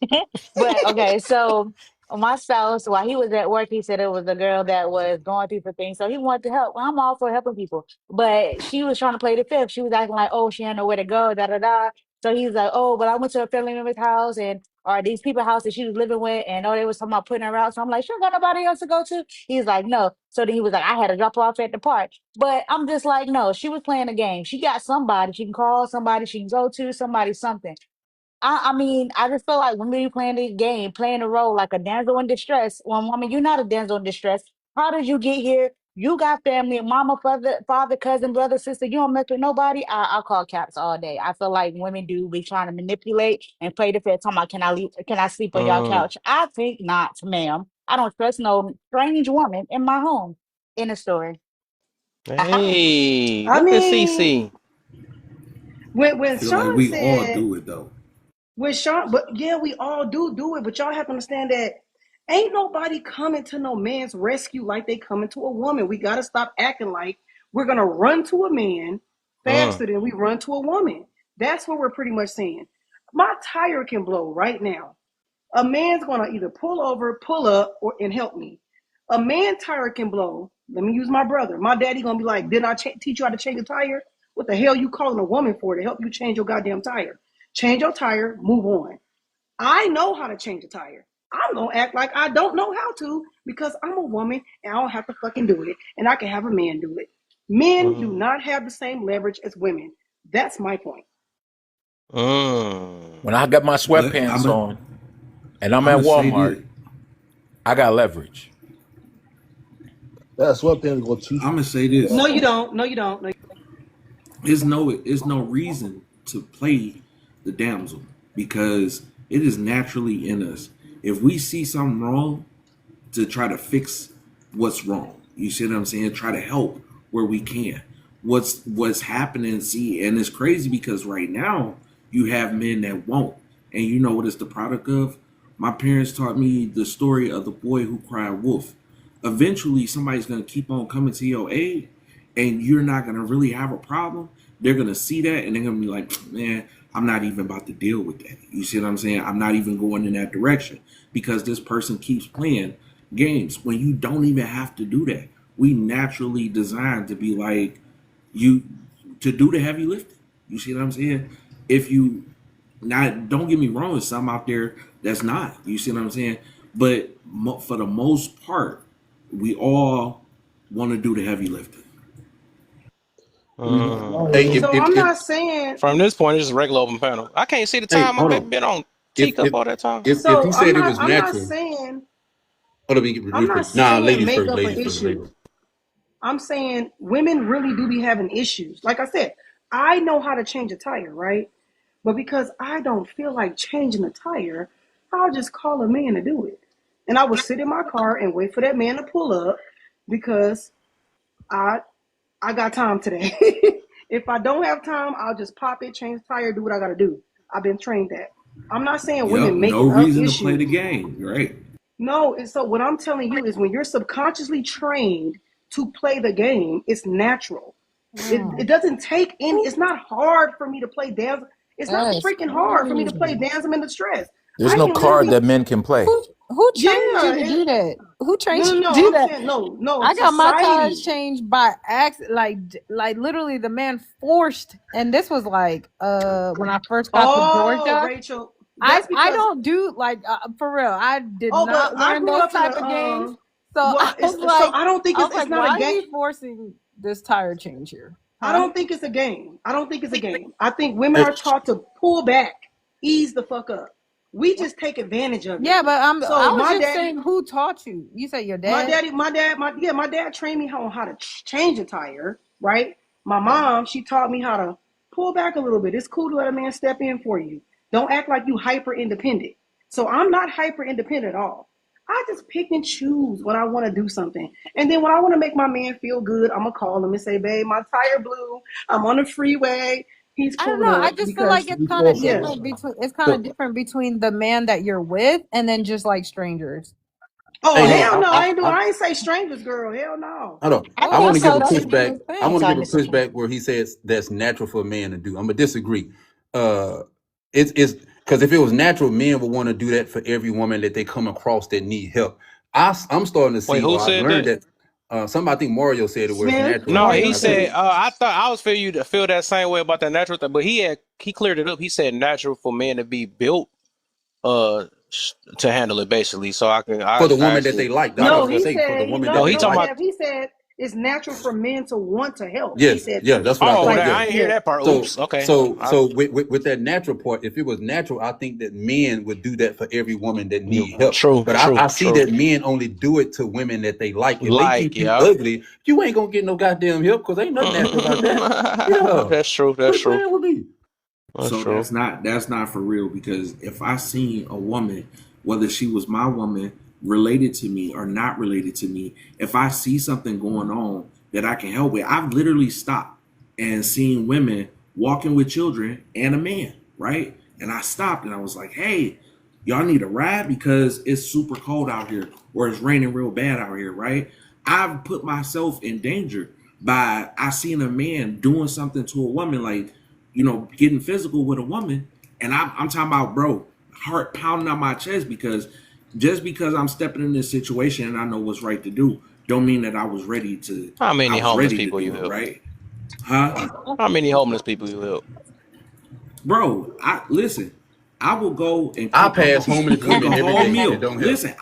But okay, so my spouse, while he was at work, he said it was a girl that was going through some things. So he wanted to help. Well, I'm all for helping people. But she was trying to play the fifth. She was acting like, oh, she had nowhere to go, da da da. So he's like, oh, but I went to a family member's house and or these people's house that she was living with, and oh, they was talking about putting her out. So I'm like, sure, got nobody else to go to. He's like, no. So then he was like, I had to drop her off at the park. But I'm just like, no, she was playing a game. She got somebody she can call, somebody she can go to, somebody something. I mean, I just feel like when we playing the game, playing a role like a damsel in distress. Well, woman, you're not a damsel in distress. How did you get here? You got family, mama, father, cousin, brother, sister. You don't mess with nobody. I call caps all day. I feel like women do be trying to manipulate and play the fed. Talking about can I leave? Can I sleep on your Mm. couch? I think not, ma'am. I don't trust no strange woman in my home. In a story. Hey, I look at mean, CC. I when feel like Sean we all said, do it though. when Sean, but yeah, we all do it, but y'all have to understand that ain't nobody coming to no man's rescue like they coming to a woman. We got to stop acting like we're going to run to a man Mm. faster than we run to a woman. That's what we're pretty much saying. My tire can blow right now. A man's going to either pull over, pull up, or and help me. A man tire can blow. Let me use my brother. My daddy going to be like, didn't I teach you how to change a tire? What the hell you calling a woman for to help you change your goddamn tire? Change your tire, move on. I know how to change a tire. I'm gonna act like I don't know how to because I'm a woman and I don't have to fucking do it. And I can have a man do it. Men do Mm. not have the same leverage as women. That's my point. Mm. When I got my But sweatpants on and I'm I'm at gonna say Walmart, this. I got leverage. That sweatpants go too I'm gonna say this. No, you don't. No, you don't. No. There's no reason to play the damsel because it is naturally in us. If we see something wrong, to try to fix what's wrong. You see what I'm saying? Try to help where we can. What's happening? See, and it's crazy because right now you have men that won't, and you know what it's the product of. My parents taught me the story of the boy who cried wolf. Eventually, somebody's gonna keep on coming to your aid, and you're not gonna really have a problem. They're gonna see that, and they're gonna be like, "Man, I'm not even about to deal with that." You see what I'm saying? I'm not even going in that direction because this person keeps playing games when you don't even have to do that. We naturally designed to be like you to do the heavy lifting. You see what I'm saying? If you not, don't get me wrong, there's some out there that's not. You see what I'm saying? But for the most part, we all want to do the heavy lifting. Hey, Mm. So I'm not saying. From this point, it's just a regular open panel. I can't see the Hey, time. My hold baby on. been on If teacup if all that time. if he So I'm said it not. was I'm not natural, saying. hold on, be I'm real not quick. Nah, saying ladies make first, up an ladies first, ladies. issue. I'm saying women really do be having issues. Like I said, I know how to change a tire, right? But because I don't feel like changing a tire, I'll just call a man to do it. And I will sit in my car and wait for that man to pull up because I I got time today. If I don't have time, I'll just pop it, change the tire, do what I gotta do. I've been trained that. I'm not saying Yep, women no making up reason to play the issues. game, right? No, and so what I'm telling you is when you're subconsciously trained to play the game, it's natural. It Mm, doesn't take any, it's not hard for me to play dance. It's not That is freaking hard for me to play crazy. dance. I'm in the stress. There's I no can card literally, that men can play. who trained you yeah. to do that? Who trained No, you no, to no. do I'm that? saying no. I got my tires Society. changed by accident, like literally the man forced, and this was like when I first got to Oh, Georgia. Rachel, I that's I because, don't do like for real. I did oh, but not I learn grew those up in a, type of games. So well, so I was it's like, not a why is game. he forcing this tire change here? I Huh? don't think it's a game. I don't think it's a game. I think women Hey, are taught to pull back, ease the fuck up. We just take advantage of it. Yeah, but I So was just saying, who taught you? You said your dad. my dad trained me on how to change a tire, right? My mom, she taught me how to pull back a little bit. It's cool to let a man step in for you. Don't act like you hyper independent. So I'm not hyper independent at all. I just pick and choose when I want to do something. And then when I want to make my man feel good, I'm gonna call him and say, babe, my tire blew. I'm on the freeway. He's I don't pulling know. I up just feel like because it's kind of yeah. different between. It's kind of so different between the man that you're with and then just like strangers. Oh hey, hold hell on. no, I ain't doing. I ain't say strangers, girl. Hell no. Hold on. I I think want to give so a though. pushback. I I'm want to give sorry, a Mr. King. pushback where he says that's natural for a man to do. I'm gonna disagree. Uh, it's because if it was natural, men would want to do that for every woman that they come across that need help. I'm starting to Wait, see, who or I've said learned that? that. Somebody, I think Mario said it, where it's Smith, natural, No, and Mario he I said, said said. it. I thought I was feel you to feel that same way about that natural thing, but he cleared it up. He said natural for men to be built to handle it basically. So I for the woman that actually they like. That's I what I can was No, gonna feel. he say. For the said woman No, that no, he they no, talking like. about. Kev. He said it's natural for men to want to help. He Yes, said yeah, that. that's what I Oh, thought. Like, that Yeah. I ain't hear yeah. that part. So Oops. Okay. so so with that natural part, if it was natural, I think that men would do that for every woman that need help. True. But True. I see True. that men only do it to women that they like. If they Like, think you yeah. ugly, you ain't gonna get no goddamn help because ain't nothing natural about that. Yeah. That's true. That's Quit true. playing with me. That's So true. that's not for real because if I seen a woman, whether she was my woman, related to me or not related to me, if I see something going on that I can help with. I've literally stopped and seen women walking with children and a man, right? And I stopped and I was like, hey, y'all need a ride because it's super cold out here or it's raining real bad out here, right? I've put myself in danger by I seen a man doing something to a woman, like, getting physical with a woman. And I'm talking about, bro, heart pounding on my chest because just because I'm stepping in this situation and I know what's right to do, don't mean that I was ready to How many homeless to people you do it, help? right? Huh? How many homeless people you help? Bro, I will go and I cook pass homeless cook a women every whole day meal. that don't help. Listen,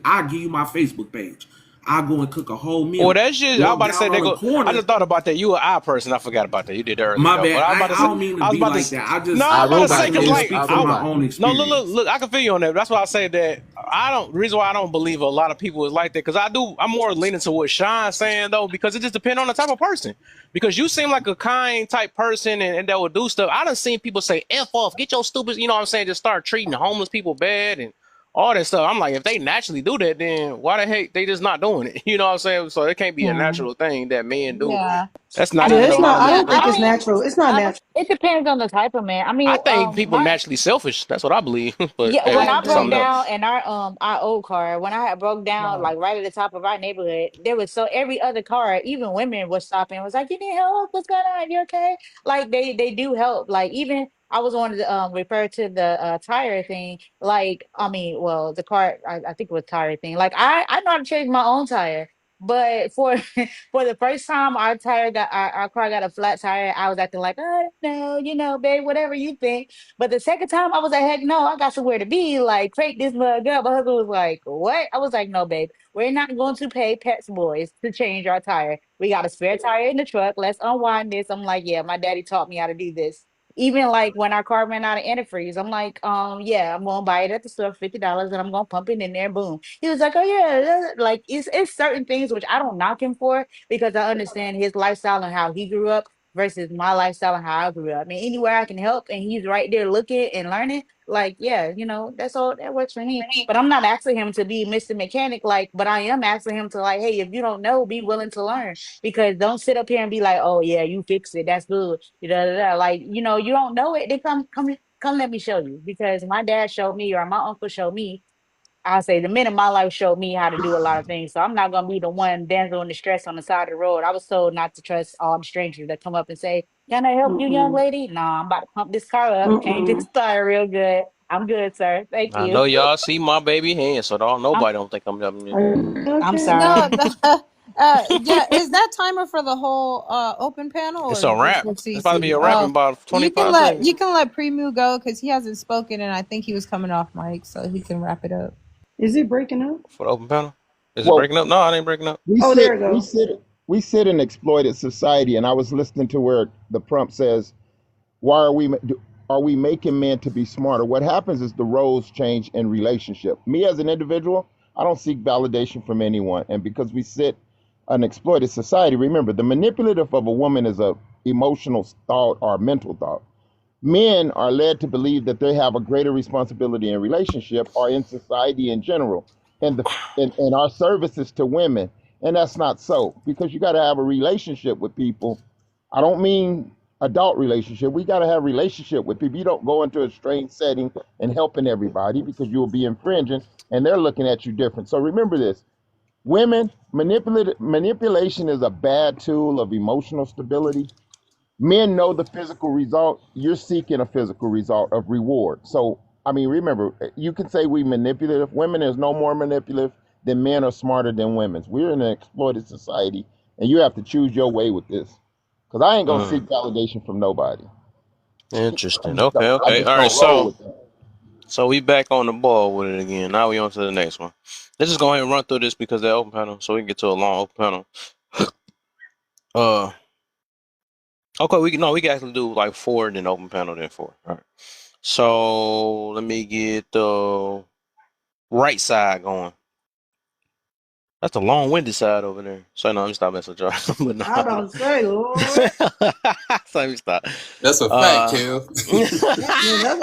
I'll give you my Facebook page. I'll go and cook a whole Well, meal. that's just, I was Walk about to say down they on the go. I corner. just thought about that. You an eye person. I forgot about that. You did that earlier My though. But bad. I was about to I say, don't mean to I was be about to. like that. No, I I was about to say robot, because I Kev. like speak I from my robot. own no, look, look, experience. look. I can feel you on that. That's why I say that I don't. Reason why I don't believe a lot of people is like that because I'm more leaning to what Sean's saying though because it just depends on the type of person. Because you seem like a kind type person and that will do stuff. I done seen people say F off, get your stupid. You know what I'm saying? Just start treating homeless people bad and all that stuff. I'm like, if they naturally do that, then why the heck they just not doing it? You know what I'm saying? So it can't be a Yeah. natural thing that men do. Yeah. That's I not don't Yeah, even a it's think. lot not. of I men Yeah, don't think I do. it's mean, natural. It's not natural. it depends on the type of man. I I mean, think people my naturally selfish. That's what I believe. But yeah, hey, when I I that's broke something agree. else. down in our old car, when I had broke down like right at the top of our neighborhood, there was so every other car, even women was stopping, was like, "You need help? What's going on? You okay?" Like they do help. Like even I was wanted to refer to the tire thing. Like I mean, well, the car I think it was tire thing. Like I know how to change my own tire. But for for the first time our car got a flat tire, I was acting like, oh no, babe, whatever you think. But the second time I was like, heck no, I got somewhere to be. Like, crank this mug up. My husband was like, what? I was like, no, babe, we're not going to pay Pets Boys to change our tire. We got a spare tire in the truck. Let's unwind this. I'm like, yeah, my daddy taught me how to do this. Even like when our car ran out of antifreeze, I'm like, yeah, I'm gonna buy it at the store, $50, and I'm gonna pump it in there. Boom. He was like, oh yeah, like it's certain things which I don't knock him for because I understand his lifestyle and how he grew up versus my lifestyle and how I grew up. I mean, anywhere I can help and he's right there looking and learning, like, yeah, that's all that works for him. But I'm not asking him to be Mr. Mechanic, like, but I am asking him to, like, hey, if you don't know, be willing to learn because don't sit up here and be like, oh, yeah, you fix it. That's good. Like, you don't know it. Then come let me show you because my dad showed me or my uncle showed me. I say the men in my life showed me how to do a lot of things. So I'm not gonna be the one dancing in the stress on the side of the road. I was told not to trust all the strangers that come up and say, "Can I help you, young Mm-mm. lady?" No, I'm about to pump this car up, change this Mm-mm. tire real good. I'm good, sir. Thank I you. know y'all see my baby hand, so I'm nobody don't think I'm jumping in. Are you I'm okay? sorry. No, yeah, is that timer for the whole open panel It's or a just wrap. for It's about to CC? be a wrap in Oh, about you can 25 let seconds. Premu go because he hasn't spoken and I think he was coming off mic, so he can wrap it up. Is it breaking up? For the open panel. Is it Well, breaking up? No, it ain't breaking up. we Oh, sit there it we go. sit we sit in exploited society, and I was listening to where the prompt says, why are we making men to be smarter? What happens is the roles change in relationship. Me as an individual, I don't seek validation from anyone, and because we sit an exploited society, remember the manipulative of a woman is a emotional thought or mental thought. Men are led to believe that they have a greater responsibility in relationship or in society in general, and and our services to women, and that's not so because you got to have a relationship with people. I don't mean adult relationship. We got to have relationship with people. You don't go into a strange setting and helping everybody because you will be infringing, and they're looking at you different. So remember this: women manipulation is a bad tool of emotional stability. Men know the physical result. You're seeking a physical result of reward. So, I mean, remember, you can say we manipulative. Women is no more manipulative than men are smarter than women. We're in an exploited society, and you have to choose your way with this. Because I ain't gonna seek Mm, validation from nobody. interesting. Okay, I okay. just All right, don't roll so with that. we back on the ball with it again. Now we on to the next one. Let's just go ahead and run through this because they're open panel, so we can get to a long open panel. Uh okay, we can actually do like four and then open panel, then four. All right. So let me get the right side going. That's the long-winded side over there. So no, let me stop messing with y'all. But no. I about to say, Lord. So let me stop. That's a fact, Kev. Yeah,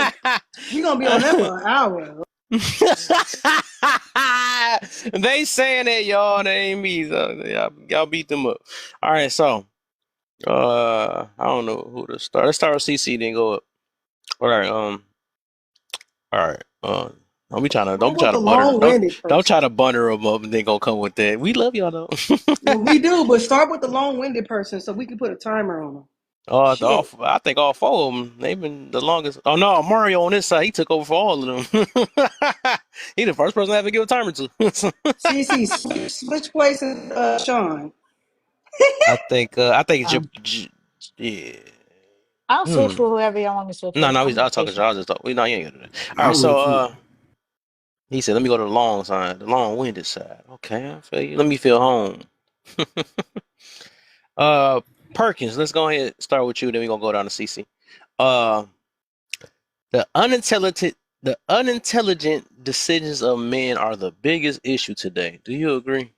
we gonna be on that for an hour. They saying that, y'all. They ain't me. So y'all beat them up. All right, so I don't know who to start. Let's start with CC, then go up. All right, all right. Don't Start be with trying the to butter. long-winded Don't try person. to butter them up and then go come with that. We love y'all though. Well, we do, but start with the long-winded person so we can put a timer on them. Shit. I think all four of them. They've been the longest. Oh no, Mario on this side. He took over for all of them. He the first person I ever give a timer to. CC, switch places, Sean. I think Um, yeah. I'll switch Hmm. with whoever y'all want me to switch No, with. no, I'm I'll talk to patient. y'all. Just talk. We no, you ain't gonna do that. All I right, would so too. he said, let me go to the long side, the long-winded side. Okay, I feel you. Let me feel home. Uh, Perkins, let's go ahead and start with you. Then we're gonna go down to CC. Uh, the unintelligent decisions of men are the biggest issue today. Do you agree,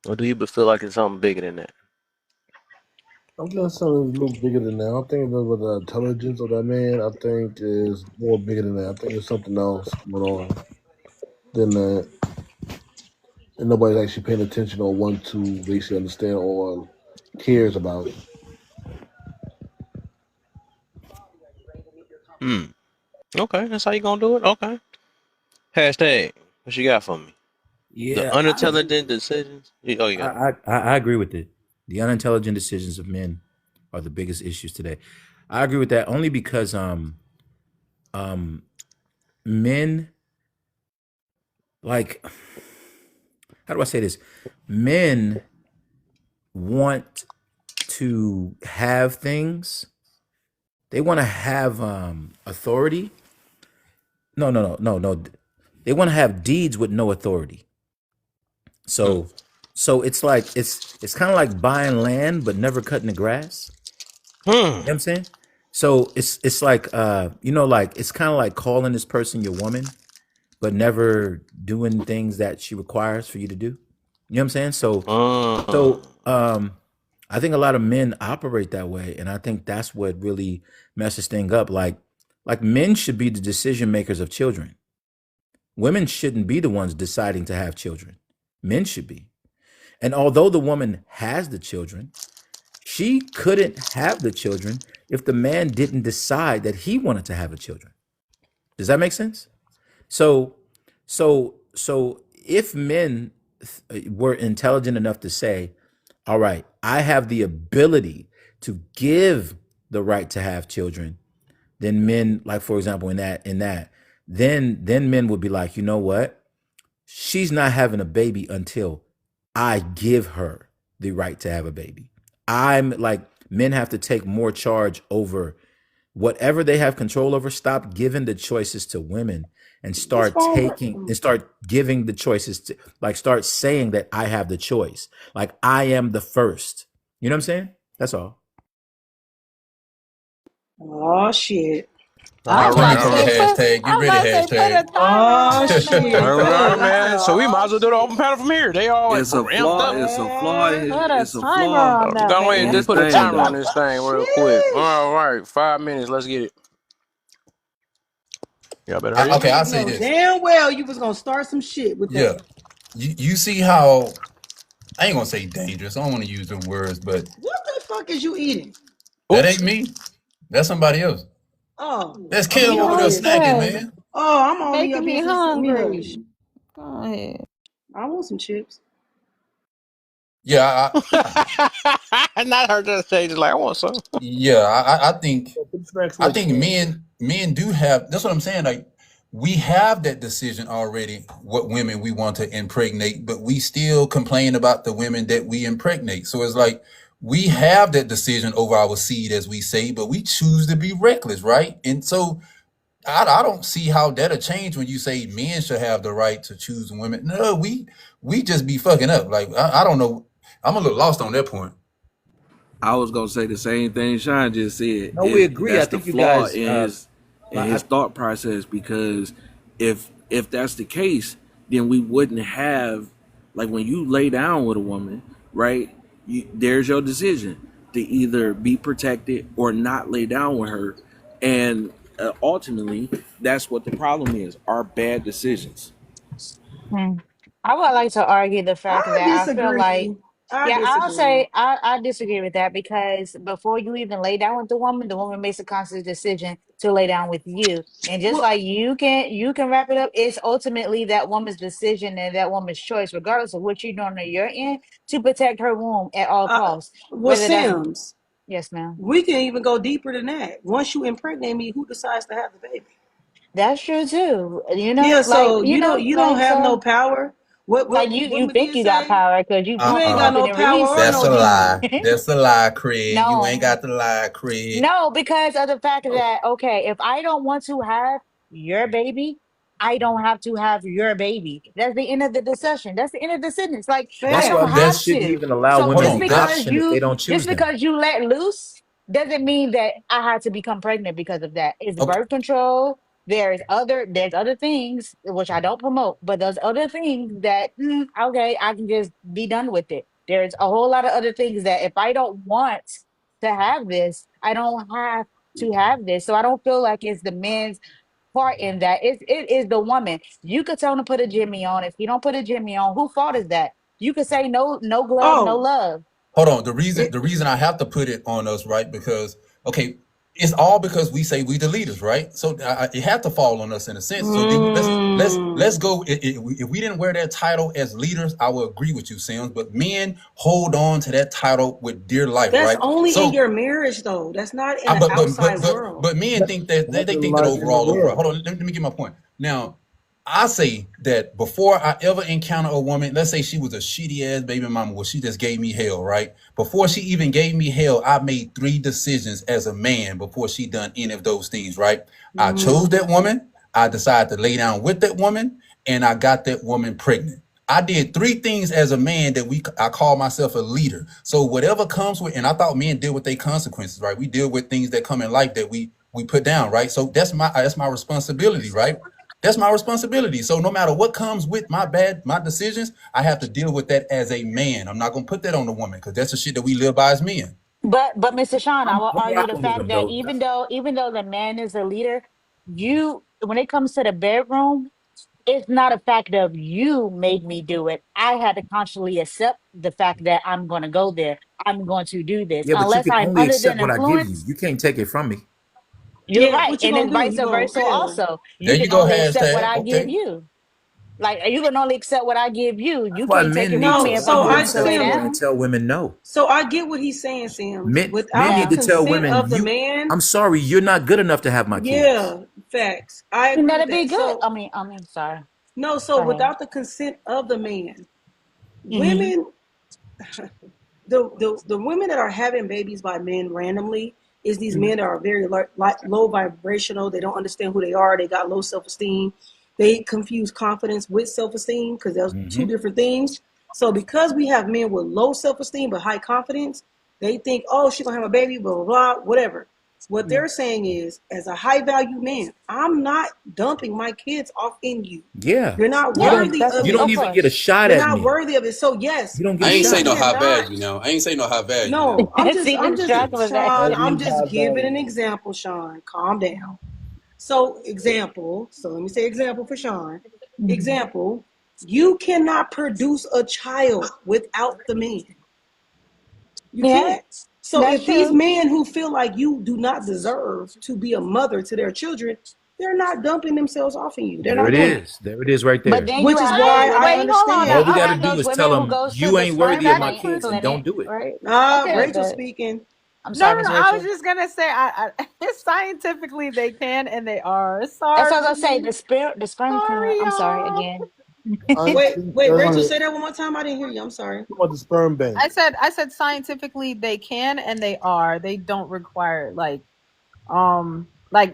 or do you feel like it's something bigger than that? I'm just saying it's a little bigger than that. I think about the intelligence of that man. I think is more bigger than that. I think there's something else going on than that, and nobody's actually paying attention or want to basically understand or cares about it. Hmm. Okay, that's how you gonna do it. Okay. Hashtag. What you got for me? The Yeah, unintelligent decisions. Oh, you got it. I agree with it. The unintelligent decisions of men are the biggest issues today. I agree with that only because um men, like, how do I say this? Men want to have things. They want to have authority. No. They want to have deeds with no authority. Hmm. So it's like it's kind of like buying land but never cutting the grass. Hmm. You know what I'm saying? So it's like like it's kind of like calling this person your woman but never doing things that she requires for you to do. You know what I'm saying? So Hmm. so I think a lot of men operate that way, and I think that's what really messes things up. Like men should be the decision makers of children. Women shouldn't be the ones deciding to have children. Men should be. And although the woman has the children, she couldn't have the children if the man didn't decide that he wanted to have the children. Does that make sense? So, so if men were intelligent enough to say, "All right, I have the ability to give the right to have children," then men, like for example, then men would be like, you know what? She's not having a baby until I give her the right to have a baby. I'm like, men have to take more charge over whatever they have control over. Stop giving the choices to women and What's wrong with start giving the choices to, like, start saying that I have the choice. Like, I am the first. You know what I'm saying? That's all. Oh shit. I All was Turn right. about it to All to a say right. put. hashtag. I Get was ready, about to say put a hashtag. timer on Oh that shit. All man. Go right, ahead. I man. said, So we might oh as well do the open shit. panel from here. They all It's a ramped flaw. up. It's a flaw. Put a It's a timer flaw on that Go ahead and in man. just his put a thing timer on though. this thing real quick. Sheesh. All right, 5 minutes. Let's get it. Y'all better hurry up. Okay, I'll Niggas say know this. damn well you was gonna start some shit with Yeah, that. you see how, I ain't gonna say dangerous. I don't want to use them words, but What the fuck is you eating? that ain't Oops. me. That's somebody else. Oh, That's I'm Kim eating over all there this. snacking, Okay, man. Oh, I'm only making up me here for some. Let me hold hungry. this. Go ahead. I want some chips. Yeah, Not her just say just like I want some. I think Put the snacks I away, think Kim. men do have. That's what I'm saying. Like, we have that decision already. What women we want to impregnate, but we still complain about the women that we impregnate. So it's like we have that decision over our seed, as we say, but we choose to be reckless, right? And so I don't see how that'll change when you say men should have the right to choose women. No, we just be fucking up. Like, I don't know. I'm a little lost on that point. I was gonna say the same thing Sean just said. No, we agree. I That's the think you flaw guys. in his I, thought process because if that's the case, then we wouldn't have, like, when you lay down with a woman, right? There's your decision to either be protected or not lay down with her, and ultimately, that's what the problem is: our bad decisions. Hmm. I would like to argue the fact I that I feel like, disagree. I yeah, I'll disagree. say I disagree with that because before you even lay down with the woman makes a conscious decision to lay down with you. And just Well, like you can wrap it up, it's ultimately that woman's decision and that woman's choice, regardless of what you're doing on your end, to protect her womb at all costs. well, Whether that's Sims, yes, ma'am. we can even go deeper than that. Once you impregnate me, who decides to have the baby? That's true too. Yeah, so you don't have no So power. What like what you what think Medea you got say? power because you You ain't got Uh-uh. pumping no and power or That's no a releasing. lie. demon. That's a lie, Craig. You ain't No. got the lie, Craig. No, because of the fact that, okay, if I don't want to have your baby, I don't have to have your baby. That's the end of the discussion. That's the end of the sentence. Like, I That's why don't men have Facts. shouldn't to. even allow So Hold women just on. because adoption if they you don't just choose them. because you let loose doesn't mean that I had to become pregnant because of that. It's Okay. birth control. There's other things which I don't promote, but there's other things that okay, I can just be done with it. There's a whole lot of other things that if I don't want to have this. I don't have to have this. So I don't feel like it's the men's part in that. It is the woman. You could tell him to put a Jimmy on. If you don't put a Jimmy on, who fault is that? You could say no, no glove, no Oh, love. Hold on. The reason it, the reason I have to put it on us, right? Because okay, it's all because we say we the leaders, right? So it had to fall on us in a sense. So then let's mm, go. If we didn't wear that title as leaders, I will agree with you, Sims. But men hold on to that title with dear life, that's right? only in So your marriage though. That's not in I, the but but but outside but world. but men Not, think that they, not they the think that life in the overall over. world. Hold on, let me get my point. Now, I say that before I ever encounter a woman, let's say she was a shitty ass baby mama, where she just gave me hell, right? Before she even gave me hell, I made 3 decisions as a man before she done any of those things, right? I chose Mm. that woman. I decided to lay down with that woman, and I got that woman pregnant. I did 3 things as a man that I call myself a leader. So whatever comes with, and I thought men deal with their consequences, right? We deal with things that come in life that we put down, right? So that's my responsibility, right? That's my responsibility. So no matter what comes with my decisions, I have to deal with that as a man. I'm not gonna put that on the woman because that's the shit that we live by as men. But Mr. Sean, I will I'm argue the rocking with fact them that though. even though the man is a leader, you when it comes to the bedroom, it's not a fact of you made me do it. I had to consciously accept the fact that I'm going to go there. I'm going to do this. Yeah, but you Unless can I'm only under accept the what I give you. influence, You can't take it from me. you're Yeah, right. what you And gonna it's do? vice You gonna versa yeah. also. There You you can go, only accept what hashtag. I give Okay. you. Like you can only accept what I give you. That's You why can't take men it need from to me No, if I'm so humble I willing to themselves lay more Sims, and down. tell women no. so I get what he's saying, Sims. Men Without the need Yeah. to tell consent women, of the man, I'm sorry, you're not good enough to have my kids. yeah, facts. I And agree with that'd be that. good. So I mean, sorry. no, so Go ahead. without the consent of the man, Hmm. women the women that are having babies by men randomly is these men that are very low vibrational. They don't understand who they are. They got low self-esteem. They confuse confidence with self-esteem because there's two Hmm. different things. So because we have men with low self-esteem but high confidence, they think, oh, she's gonna have a baby, blah blah blah, whatever. What they're saying is, as a high value man, I'm not dumping my kids off in you. Yeah. You're not You Yeah, don't worthy that's of you a, it. don't of even get a course. shot You're at not me. worthy of it. So yes, You don't get I a ain't you say shot. no high cannot. value now. I ain't say no high value now. No, I'm just, See I'm the just, shock was that. Sean. I'm Every high just giving an value. example, Sean. Calm down. So example. So let me say example for Sean. Example. You cannot produce a child without the man. You Yeah, can't. So that's if these true. men who feel like you do not deserve to be a mother to their children, they're not dumping themselves off in you. They're There not it doing it. is. There it is right But there. then you Which is have those why I women. Wait, hold on Then All now. we you got understand. to have do those is tell women who them goes to you the ain't sperm worthy of my bank kids and don't clinic, do it. right? Okay, Rachel but speaking. I'm No, sorry, no, Miss no. I was Rachel. just gonna say, scientifically they can and they are. That's what I Sorry, was gonna say. The sperm clinic. sorry, I'm sorry y'all. again. Wait, Rachel, say that one more time. I didn't hear you. I'm sorry. About the sperm bank. I said scientifically they can and they are. They don't require like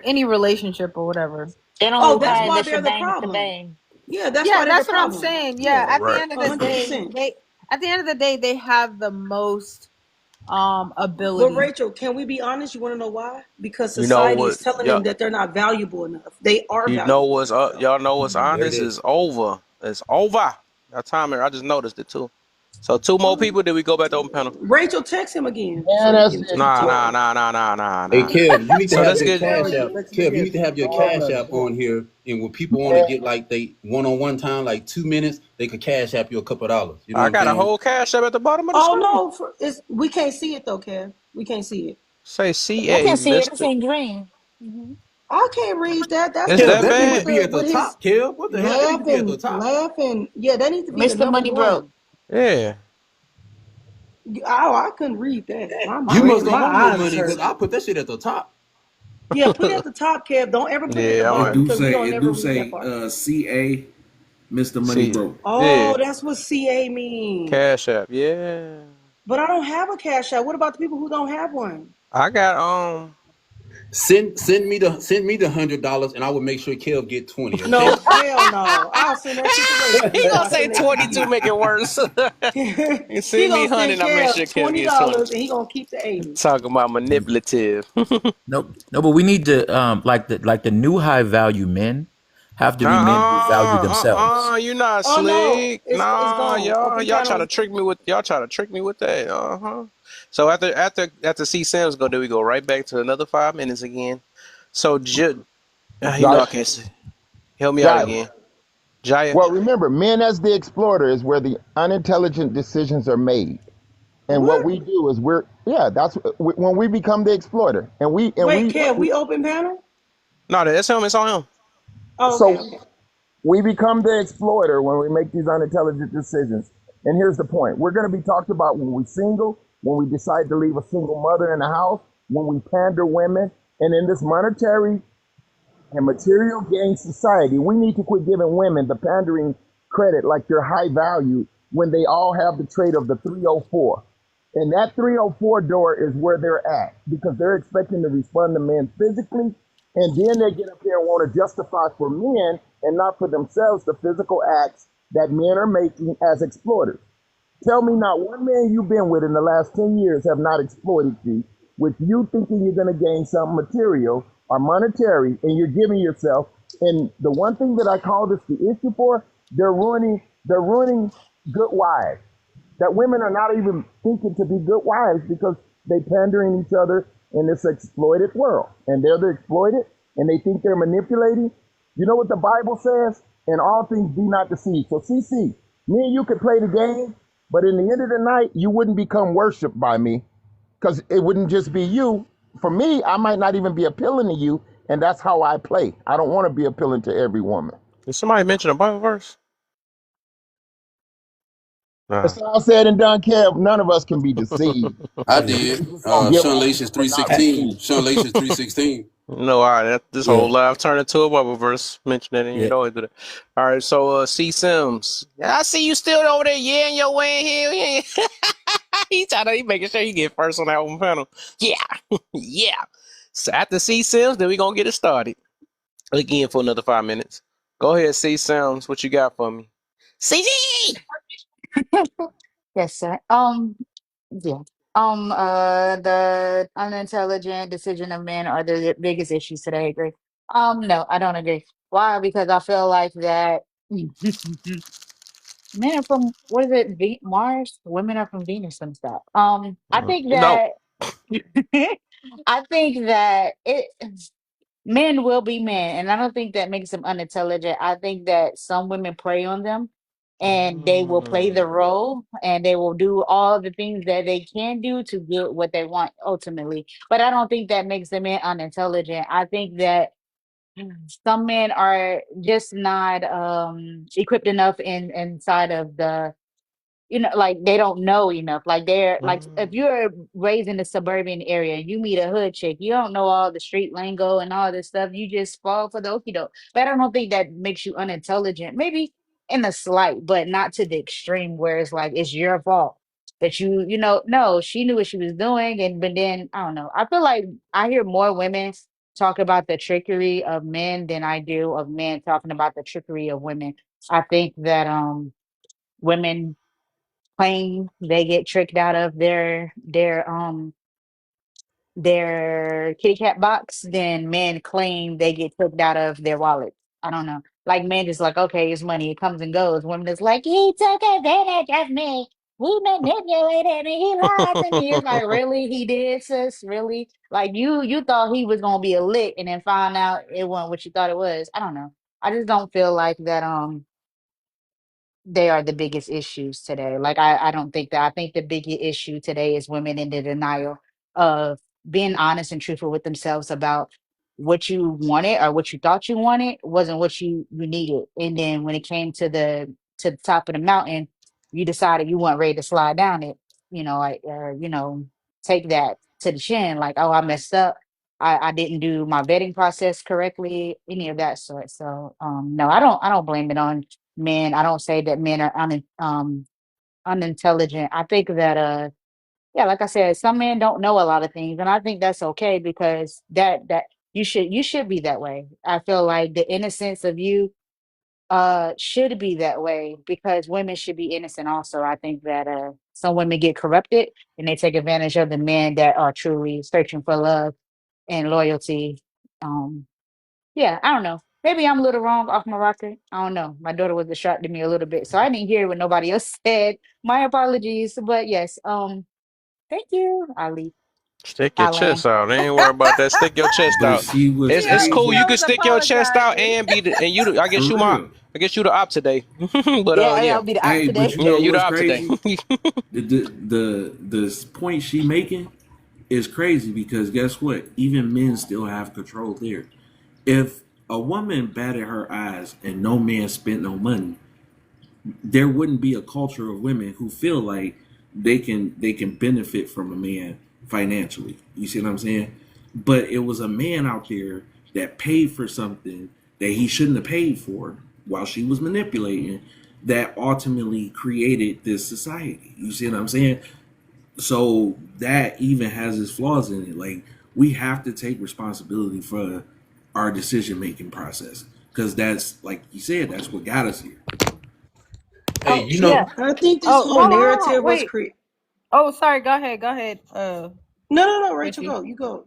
any relationship or whatever. They don't Oh, that's require why the they're the shebang, problem. shebang. Yeah, that's Yeah, why they're the that's what I'm problem. saying. Yeah, Yeah, at the Right. end of the day, 100%. they have the most But ability. Rachel, can we be honest? You want to know why? Because You know society is what? telling Y'all, them that they're not valuable enough. They are you know valuable what's enough, though. y'all know what's There it honest is. is over. It's over. That time I just noticed it too. So two more people, then we go back to open panel. Rachel, text him again so Man he as can the keep Nah, nah, talking. explorer. nah, nah, nah, nah, Hey, nah. Kev, you need to So have let's your get cash Telling you, app. listen to Kev, you this. need to have your All cash the app on here, and when people want to man, get like they one-on-one time, like 2 minutes, they could cash app you a couple dollars. You know what I I'm got a saying? whole cash app at the bottom of the Oh screen. no, we can't see it though, Kev. We can't see it. Say I CA can see it. It's Mister. in green. Hmm. I can't read that. That's Is the Kev, that that need to with bad? be the at the with his top, Kev. What the hell? That need to be at the top. laughing. Yeah, that needs to be the Mr. number Money Broke. one. Yeah. Oh, I couldn't read that. You must don't My want no eyes is money because I hurting. put that shit at the top. Yeah, put it at the top, Kev. Don't ever put it at the Yeah, I'm It at bottom do because we say don't it never do read that say part. CA Mr. Money see. Broke. Yeah. Oh, that's what CA mean. Cash app. Yeah. But I don't have a cash app. What about the people who don't have one? I got Send me the $100 and I will make sure Kev get 20. Okay? No, hell no. I'll send that shit to Rachel he before gonna I say send that shit to 22, you. make it worse. You He send me gonna 100, send and I make sure Kev Kev $20 gets 20. and he gonna keep the 80. Talking about manipulative. No, no, but we need to like the new high value men have to be men who value themselves. You not Oh no, slick. it's Nah, gone. Open y'all try to panel. trick me with that. Uh-huh. So after C Sam's go, then we go right back to another 5 minutes again. So you know Jaya, I can't say. Help me out Jaya. again. Jaya. Well, remember, men as the exploiter is where the unintelligent decisions are made. And what What? we do is that's when we become the exploiter. And we and Wait, we Kev, we open panel? No, that's him. It's on him. Oh, okay, so okay. we become the exploiter when we make these unintelligent decisions. And here's the point: we're going to be talked about when we're single, when we decide to leave a single mother in the house, when we pander women, and in this monetary and material gain society, we need to quit giving women the pandering credit like they're high value when they all have the trait of the 304. And that 304 door is where they're at because they're expecting to respond to men physically. And then they get up there and want to justify for men and not for themselves the physical acts that men are making as exploiters. Tell me not one man you've been with in the last 10 years have not exploited you with you thinking you're going to gain something material or monetary and you're giving yourself. And the one thing that I call this the issue for, they're ruining good wives. That women are not even thinking to be good wives because they pandering each other in this exploited world. And they're the exploited and they think they're manipulating. You know what the Bible says? In all things be not deceived. So CC, me and you could play the game, but in the end of the night, you wouldn't become worshiped by me because it wouldn't just be you. For me, I might not even be appealing to you, and that's how I play. I don't want to be appealing to every woman. Did somebody mention a Bible verse? Nah. It's all said and done, Kev. None of us can be deceived. I We did. just gonna give Sean our Lacius but not 316. receive. Sean Lacius 316. No, all right. This Yeah, whole live turned into a Bible verse. Mention that, and yeah. you always do that. All right. So, C Sims, I see you still over there. Yeah, in your way in here. Yeah. He making sure he get first on that open panel. Yeah, yeah. So after C Sims, then we gonna get it started again for another 5 minutes. Go ahead, C Sims. What you got for me? CC. Yes, sir. Yeah. The unintelligent decision of men are the biggest issues today. I agree. No, I don't agree. Why? Because I feel like that men are from what is it, Mars? Women are from Venus and stuff. I think No. that I think that men will be men, and I don't think that makes them unintelligent. I think that some women prey on them and they will play the role and they will do all the things that they can do to get what they want ultimately. But I don't think that makes the men unintelligent. I think that some men are just not equipped enough inside of the like they don't know enough. Like they're like if you're raised in a suburban area and you meet a hood chick, you don't know all the street lingo and all this stuff. You just fall for the okie doke. But I don't think that makes you unintelligent. Maybe in a slight, but not to the extreme where it's like it's your fault that no, she knew what she was doing. And but then I don't know. I feel like I hear more women talk about the trickery of men than I do of men talking about the trickery of women. I think that women claim they get tricked out of their kitty cat box, then men claim they get tricked out of their wallet. I don't know. Like men just like, okay, it's money, it comes and goes. Women is like, he took advantage of me. he manipulated me, he lied to me. It's like, really, he did, sis? Really? Like you thought he was gonna be a lick and then found out it wasn't what you thought it was. I don't know. I just don't feel like that they are the biggest issues today. Like I don't think that. I think the biggest issue today is women in the denial of being honest and truthful with themselves about what you wanted or what you thought you wanted wasn't what you needed. And then when it came to the top of the mountain, you decided you weren't ready to slide down it, like take that to the chin, like, oh, I messed up. I didn't do my vetting process correctly, any of that sort. So no, I don't blame it on men. I don't say that men are unintelligent. I think that yeah, like I said, some men don't know a lot of things, and I think that's okay because that you should be that way. I feel like the innocence of you should be that way because women should be innocent also. I think that some women get corrupted and they take advantage of the men that are truly searching for love and loyalty. Um yeah, I don't know. Maybe I'm a little wrong off my rocker. I don't know. My daughter was distracting me a little bit, so I didn't hear what nobody else said. My apologies. But yes, thank you, Ali. Stick your I chest land. out. Ain't worry about that. Stick your chest But out. see what's It's cool. crazy You Tio can was stick your chest out apologizing. and be the and you. I for guess you my. real. I guess you the op today. But Yeah, yeah, I'll be the op Hey, but today. you yeah, know you the what's op today. crazy? The point she making is crazy because guess what? Even men still have control there. If a woman batted her eyes and no man spent no money, there wouldn't be a culture of women who feel like they can benefit from a man financially. You see what I'm saying? But it was a man out there that paid for something that he shouldn't have paid for while she was manipulating that ultimately created this society. You see what I'm saying? So that even has its flaws in it. Like we have to take responsibility for our decision making process because that's like you said, that's what got us here. Hey, Oh you yeah. know, I think this Oh, whole hold on. narrative was Wait. created. Oh, sorry. Go ahead. Go ahead. No, Rachel, Richie. go. You go,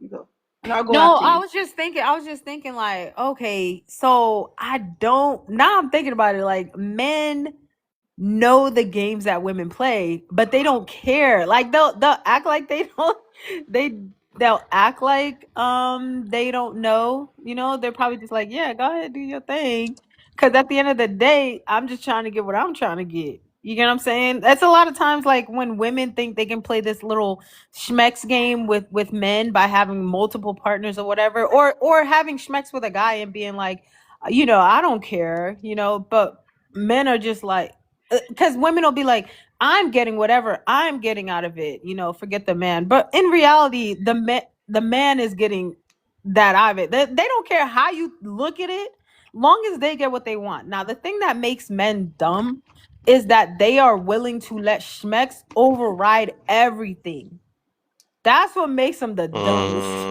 and I'll go No, after I you. was just thinking. I was just thinking, like, okay, so I don't. Now I'm thinking about it. Like, men know the games that women play, but they don't care. Like, they'll act like they don't. They they'll act like they don't know. They're probably just like, yeah, go ahead, do your thing. Because at the end of the day, I'm just trying to get what I'm trying to get. You get what I'm saying? That's a lot of times like when women think they can play this little schmex game with men by having multiple partners or whatever, or having schmex with a guy and being like, I don't care, but men are just like, because women will be like, I'm getting whatever I'm getting out of it, forget the man. But in reality, the man is getting that out of it. They don't care how you look at it, long as they get what they want. Now, the thing that makes men dumb is that they are willing to let schmex override everything. That's what makes them the dumbest.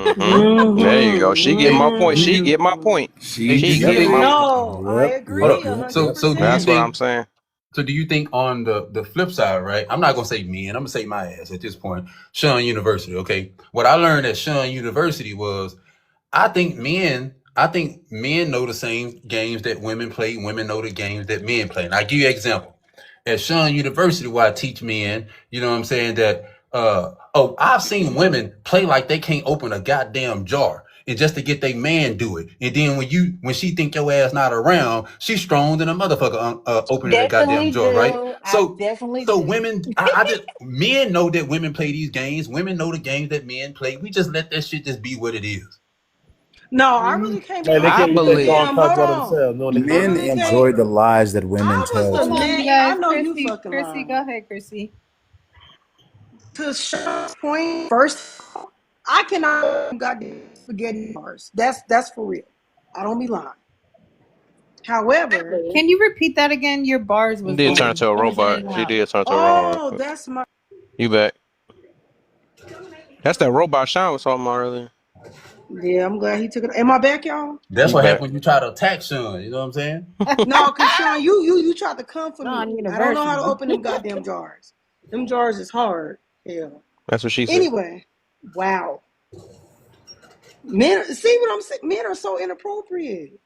There you go. She get hey, my Mm-hmm. point. do She you, get my Mm-hmm. point. hey, She do She you get said my think, point. it. No, I Yep. hold agree up. a Yep. hundred Yep. So do you That's percent. what I'm think, saying. so do you think on the flip side, right? I'm not gonna say men, I'm gonna say my ass at this point. Sean University, okay? What I learned at Sean University was I think men know the same games that women play. Women know the games that men play. And I give you an example. At Sean University, where I teach men, you know what I'm saying, that I've seen women play like they can't open a goddamn jar. And just to get their man do it. And then when she think your ass not around, she's strong than a motherfucker opening that goddamn Definitely jar, right? do. I So definitely so do. women, I just men know that women play these games. Women know the games that men play. We just let that shit just be what it is. No, I Mhm. really came Man, they because I can't of get the that strong believe. damn. Hold content on. themselves, knowing they I can Men really open came. enjoy jars. the lies that women I was tell the Hold to on, them. you man. guys. I know you Chrissy, fucking Chrissy, lying. go ahead, Chrissy. To Sean's point, first, I cannot goddamn spaghetti bars. That's for real. I don't be lying. However, Can you repeat that again? Your bars She was did turn going. to a It was in robot. and She out. did turn to a robot. oh, that's my. You back. That's that robot Sean was talking about earlier. Yeah, I'm glad he took it. Am I back, y'all? That's You what back. happened when you try to attack Sean. You know what I'm saying? No, cause Sean, you tried to come for On me. I don't know how to university. open them goddamn jars. Them jars is hard. Hell. That's what she said. Anyway, wow. Men, see what I'm saying? Men are so inappropriate.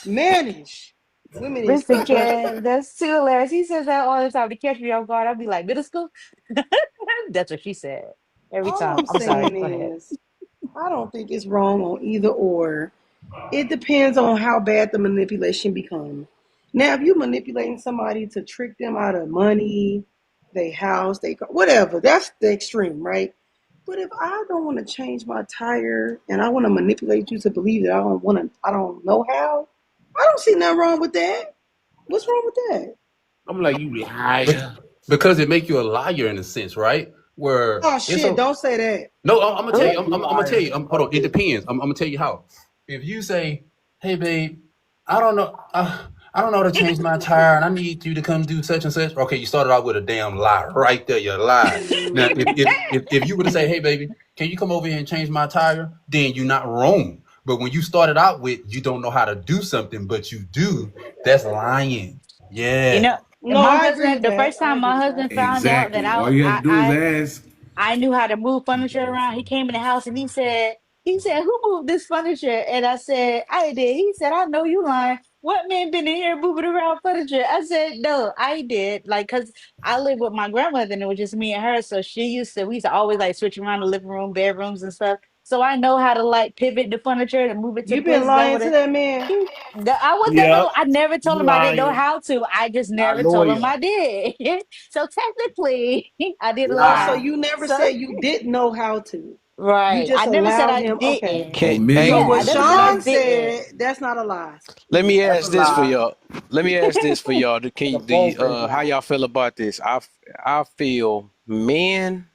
Mannish. Women is Listen, Kev, that's too hilarious. He says that all the time to catch me off guard. I'll be like, middle school? That's what she said every all time. I'm I'm sorry. saying Go ahead. is I don't think it's wrong on either or. It depends on how bad the manipulation becomes. Now, if you're manipulating somebody to trick them out of money, their house, they whatever, that's the extreme, right? But if I don't want to change my tire and I want to manipulate you to believe that I don't know how, I don't see nothing wrong with that. What's wrong with that? I'm like, you Be- liar. because it make you a liar in a sense, right? Where Oh it's shit! a Don't say that. no. I'm gonna tell you. You I'm gonna tell liar. you. Hold on. It depends. I'm gonna tell you how. If you say, "Hey, babe, I don't know. I don't know how to change my tire, and I need you to come do such and such." Okay, you started out with a damn lie right there. You lied. Now, if you were to say, "Hey, baby, can you come over here and change my tire?" Then you're not wrong. But when you started out with you don't know how to do something, but you do, that's lying. You Yeah. know, No, my I agree husband, with the that. first I time agree my with that. husband found out that Exactly. All you had to do is ask. I knew how to move furniture around. He came in the house and he said, who moved this furniture? And I said, I did. He said, I know you lying. What man been in here moving around furniture? I said, no, I did. Like, cause I lived with my grandmother and it was just me and her. So we used to always like switch around the living room, bedrooms and stuff. So I know how to like pivot the furniture and move it to You the been places I lying would to have. that man. I was Yep. I never told You him I didn't know lying. how to. I just Not never told him loyal. I did. So technically, I did Oh, so lie. Lie. you never So said you didn't know how to. You right. I just never said allowed I him. Okay. didn't. Hey, So Omitting Yeah, I what never said I Sean information. didn't. said, that's not a lie. let me That's a ask this for lie. y'all. Let me ask this for y'all. That's a false How lie. y'all feel about this? I feel men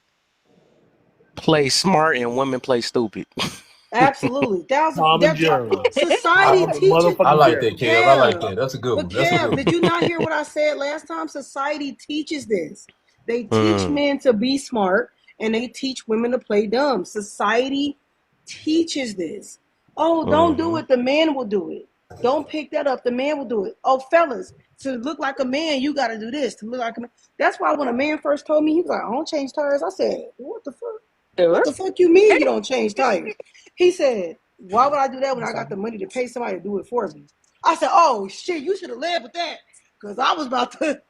play smart and women play stupid. Absolutely. Thousand. Tom and That's Jerry. I, society Tom and teaches. I motherfucking like Jerry. that, Kev. I like Kev. that. That's a good But one. That's a Kev, good did one. you not hear what I said last time? Society teaches this. They teach Mm, men to be smart and they teach women to play dumb. Society teaches this. Oh, don't do mm-hmm. it. The man will do it. Don't pick that up. The man will do it. Oh, fellas, to look like a man, you got to do this. To look like a man. That's why when a man first told me, he was like, I don't change tires. I said, what the fuck? What Sure. the fuck you mean you don't change tires? He said, why would I do that when I got the money to pay somebody to do it for me? I said, oh shit, you should have led with that. Cause I was about to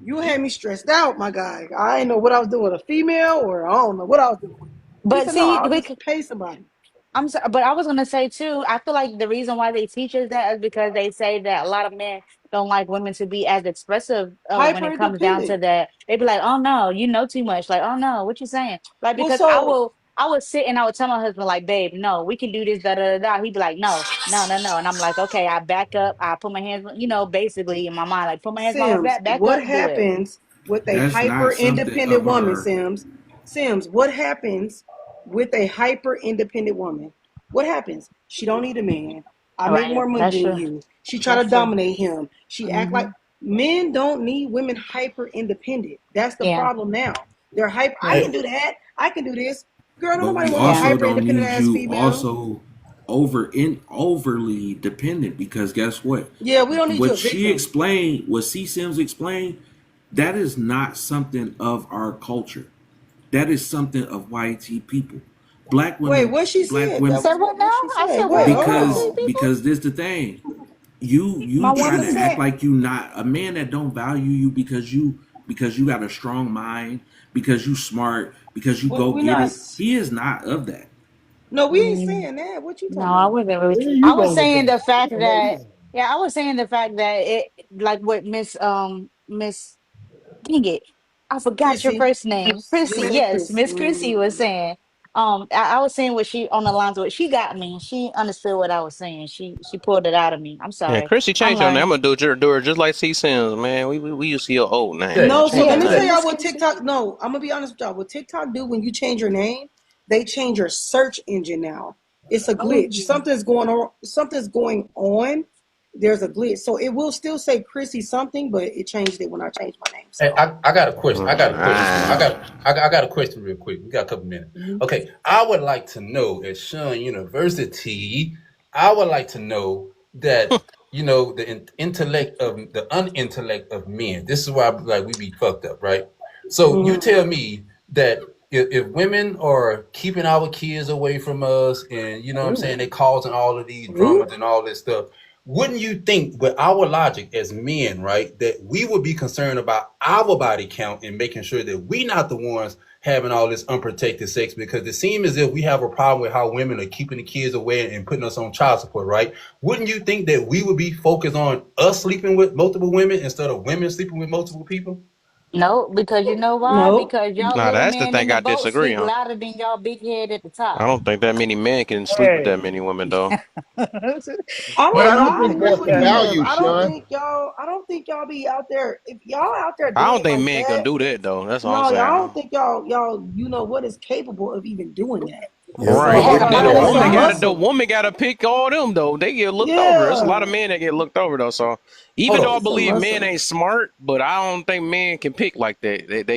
you had me stressed out, my guy. I didn't know what I was doing with a female or I don't know what I was doing with. He But said, no, see, I'll just pay somebody. I'm sorry, but I was gonna say too. I feel like the reason why they teach us that is because they say that a lot of men don't like women to be as expressive when Hyper it comes down to independent. that. They be like, "Oh no, you know too much." Like, "Oh no, what you saying?" Like Well, because so I would sit and I would tell my husband like, "Babe, no, we can do this." Da da da da. He'd be like, "No, no, no, no," and I'm like, "Okay." I back up. I put my hands, basically in my mind, like, put my hands on my Sims, back, back what up, do it. happens with a That's hyper not something independent of woman, our. Sims? Sims, what happens with a hyper independent woman? What happens? She don't need a man. I All make right, more money that's than true. you. She try to That's true. dominate him. She act Hmm. like men don't need women hyper independent. That's the Yeah, problem now. They're hyper. I yeah. can do that. I can do this. Girl, don't But nobody we want no Yeah. also hyper don't independent need ass you female. also overly dependent because guess what? Yeah, we don't need you a What she victim. explained, what C Sims explained, that is not something of our culture. That is something of YT people. Wait, what she Black said? You That women, said was what what now? she I said. said Wait, what? hold What because YT on. people? because this the thing. You My trying She to woman? act said, like you not a man that don't value you because you got a strong mind, because you smart, because you go we're get not. it. He is not of that. No, we ain't Mm, saying that. What you no, talking I about? wasn't really. Where are I you was going with saying that? the fact Where are you that, going? yeah, I was saying the fact that like what Miss dang it, I forgot your Chrissy. first name, Just Chrissy. say Yes, Chris. Miss Chrissy was saying. I was saying what she on the lines with. She got me. She understood what I was saying. She pulled it out of me. I'm Yeah, sorry. Chrissy I'm changed your name. I'm learning. gonna do her just like C Sims, man. We used to see your old name, Yeah, man. No, so Change Yeah, let your me yeah, tell name. y'all Miss what Chrissy. TikTok. No, I'm gonna be honest with y'all. What TikTok do when you change your name, they change your search engine now. It's a glitch. Oh. Something's going on. Something's going on. There's a glitch. So it will still say Chrissy something, but it changed it when I changed my name. Hey, So I got a question. I got a question. Ah. I got a question real quick. We got a couple minutes. Mhm. Okay, I would like to know at Sean University. I would like to know that intellect of the unintellect of men. This is why like we be fucked up, right? So you tell me that if women are keeping our kids away from us, and you know what I'm saying, they causing all of these dramas and all this stuff. wouldn't you think with our logic as men, right, that we would be concerned about our body count and making sure that we not the ones having all this unprotected sex? Because it seems as if we have a problem with how women are keeping the kids away and putting us on child support, right? Wouldn't you think that we would be focused on us sleeping with multiple women instead of women sleeping with multiple people? No, because you know why? No. Because y'all Nah, little that's the men in thing the I boat disagree speak on. louder than y'all big head at the I top. don't think that many men can sleep with that Hey, many women though. But I don't I think agree that's with the okay. Kev. value, Sean. I don't think y'all be out there. If y'all out there I doing don't it think like men can that, do that though. That's all I'm no, y'all saying. don't think y'all you know what is capable of even doing that. Yeah, They Right. So got yeah, a And then lot the of that's a woman yeah. gotta desire. the muscle. woman gotta pick all them though. They get looked over. There's a lot of Yeah. men that get looked over though. So Hold even though I on. It's a believe men muscle. ain't smart, but I don't think men can pick like that.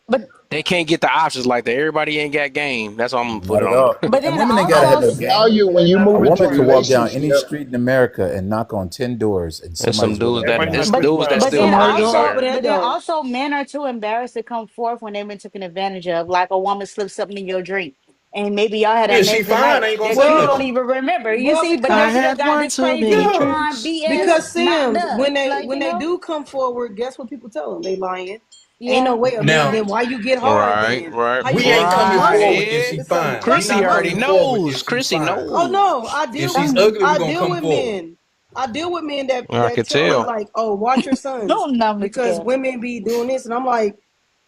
But They can't get the options like that. Everybody ain't got game. That's all I'm gonna put Not it at on. all. but And then women ain't gotta I have also no think game. value when you A move into a woman could walk down any relationship. street in America and knock on 10 doors and There's some somebody's willing dudes to that Everybody come not it's knock. But quick dudes that fire. but still then want to Somebody be gonna also pay for hired. that but then though. also men are too embarrassed to come forth when they've been taken advantage of, like a woman slips something in your drink. And maybe y'all had an Yeah, she amazing fine. night I ain't gonna that say you Well, don't nothing. even remember. You well, see, but y'all I still because had got one this too crazy many Yeah. blonde drinks. BS knocked Sims, up. Like, when they do come forward, guess what people tell them? They lying. Ain't no yeah. way a man. Now, Then why you get hard? Right, Then right, how you we gonna ain't say a coming muscle? forward if right. she It's a fine. We Chrissy fucking not already coming muscle. forward if knows. she Chrissy fine. Oh knows. no, If she's ugly, we I gonna deal come with forward. men. I deal with men that I could tell me tell. like, "Oh, watch your sons," Don't numb me because together. women be doing this, and I'm like,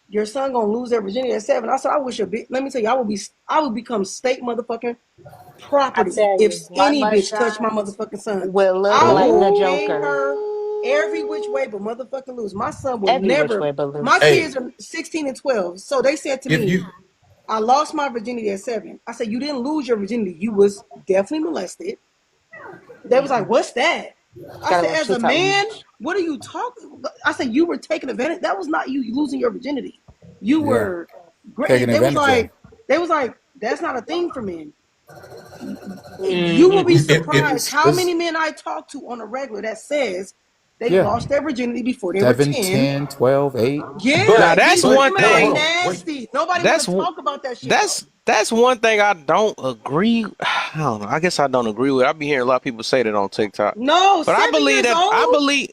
"Your son gonna lose their virginity at 7." I said, "I wish a bit." Let me tell you, I would become state motherfucking I property tell if you, my any bitch touched my mugshots motherfucking son. will look I like will the pay Joker her every which way, Ooh. but motherfucking lose. My son will every which never. way but My loose. Hey, kids are 16 and 12, so they said to if me, you "I lost my virginity at 7." I said, "You didn't lose your virginity. You was definitely molested." They was like, "What's that?" I Got a said, little "As a shit something. man, what are you talking?" I said, "You were taking advantage. That was not you losing your virginity. You Yeah, were great." taking advantage of. They was like, "That's not a thing for men." You will be Mm-hmm. if surprised It's how it's many men I talk to on a regular that says they yeah, lost their virginity before they were 7, 10. 10, 12, 8. Now Yeah, that's these one women hold on, are hold thing. on, wait. nasty. Nobody want That's to talk about that shit though. that's one thing I don't agree. I don't know. I guess I don't agree with. I be hearing a lot of people say that on TikTok, No, but I 7 believe years that. I old. believe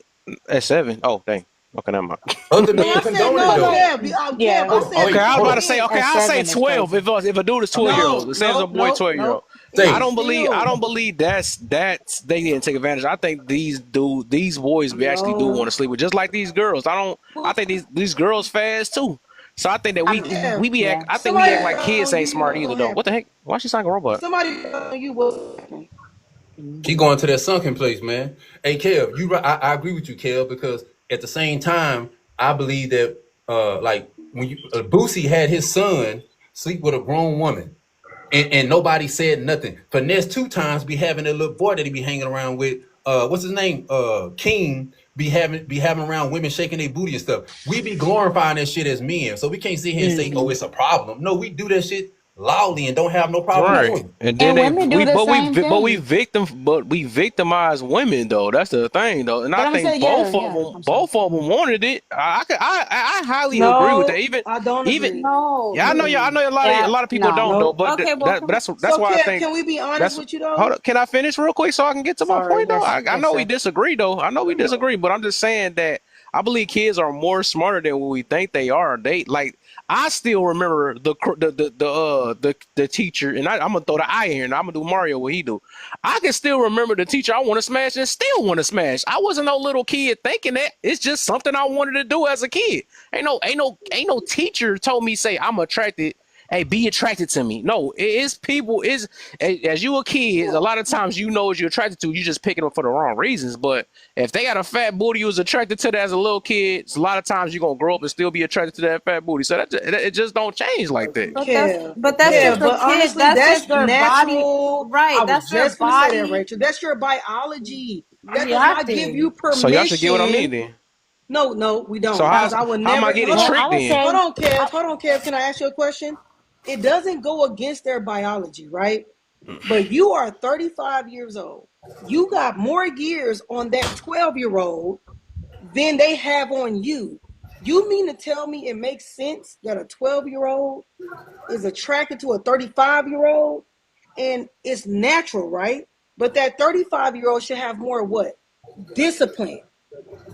at 7. Oh dang. Okay, never mind. Other No, men I said condone it no, But though. wait, Kev. Kev, yeah, I Hold on, said Okay, wait, I was hold about on. to say. Okay, a I'll say seven is 12. crazy. If a dude is 12 year no, old, say it's a no, boy no, 12 year old. no. I It's Say, don't believe. I still don't believe that's they didn't take advantage. I think these boys we actually do want no. to sleep with, just like these girls. I don't. I think these girls fast too. So I think that Kev, we be act. Yeah. I think we somebody act like kids on ain't you, smart what's either gonna though. happen? What the heck? Why she sound like a robot? Somebody on you, what's happening? keep Mhm. going to that sunken place, man. Hey, Kev, you right. I agree with you, Kev, because at the same time, I believe that like when you Boosie had his son sleep with a grown woman. And nobody said nothing. Finesse 2 times be having a little boy that he be hanging around with. What's his name? King be having around women shaking their booty and stuff. We be glorifying that shit as men, so we can't sit here and say, "Oh, Mhm. it's a problem." No, we do that shit loudly and don't have no problem But Right. doing it. And then and women do the same thing. but we victimize women though. That's the thing though. And I But I'm think saying, yeah, yeah. I'm sorry. both of them wanted it. I highly agree with that. No, I don't Even agree. No, yeah, I know no. a Yeah, lot of people no. don't though, No. but Okay, well, can we? that's So, why I Kev, think can we be honest that's with you hold though? up. Can I finish real quick so I can get to my Sorry. point though? Yes, I yes, know we sir. disagree though. I know we disagree, but I'm just saying that I believe kids are more smarter than what we think they are. They like I still remember the teacher, and I'm gonna throw the eye in here, and I'm gonna do Mario what he do. I can still remember the teacher I want to smash and still want to smash. I wasn't no little kid thinking that. It's just something I wanted to do as a kid. Ain't no teacher told me say I'm attracted. Hey, be attracted to me. No, it's people. Is as you a kid, a lot of times you know what you're attracted to. You just picking them for the wrong reasons. But if they got a fat booty, you was attracted to that as a little kid. A lot of times you're gonna grow up and still be attracted to that fat booty. So it just don't change like that. Kev, But that's Kev, just a but kid. honestly, That's that's just their body, natural. I right? was That's their just gonna say that, body Rachel. That's your biology. That does not give reacting. you So y'all should get what I mean permission. then. No, no, we So don't. That's Because I will how am I never. getting Hold Well, on, I tricked would then? say, I, Hold on, Kev. Can I ask you a question? It doesn't go against their biology, right? But you are 35 years old. You got more years on that 12-year-old than they have on you. You mean to tell me it makes sense that a 12-year-old is attracted to a 35-year-old and it's natural, right? But that 35-year-old should have more what? discipline,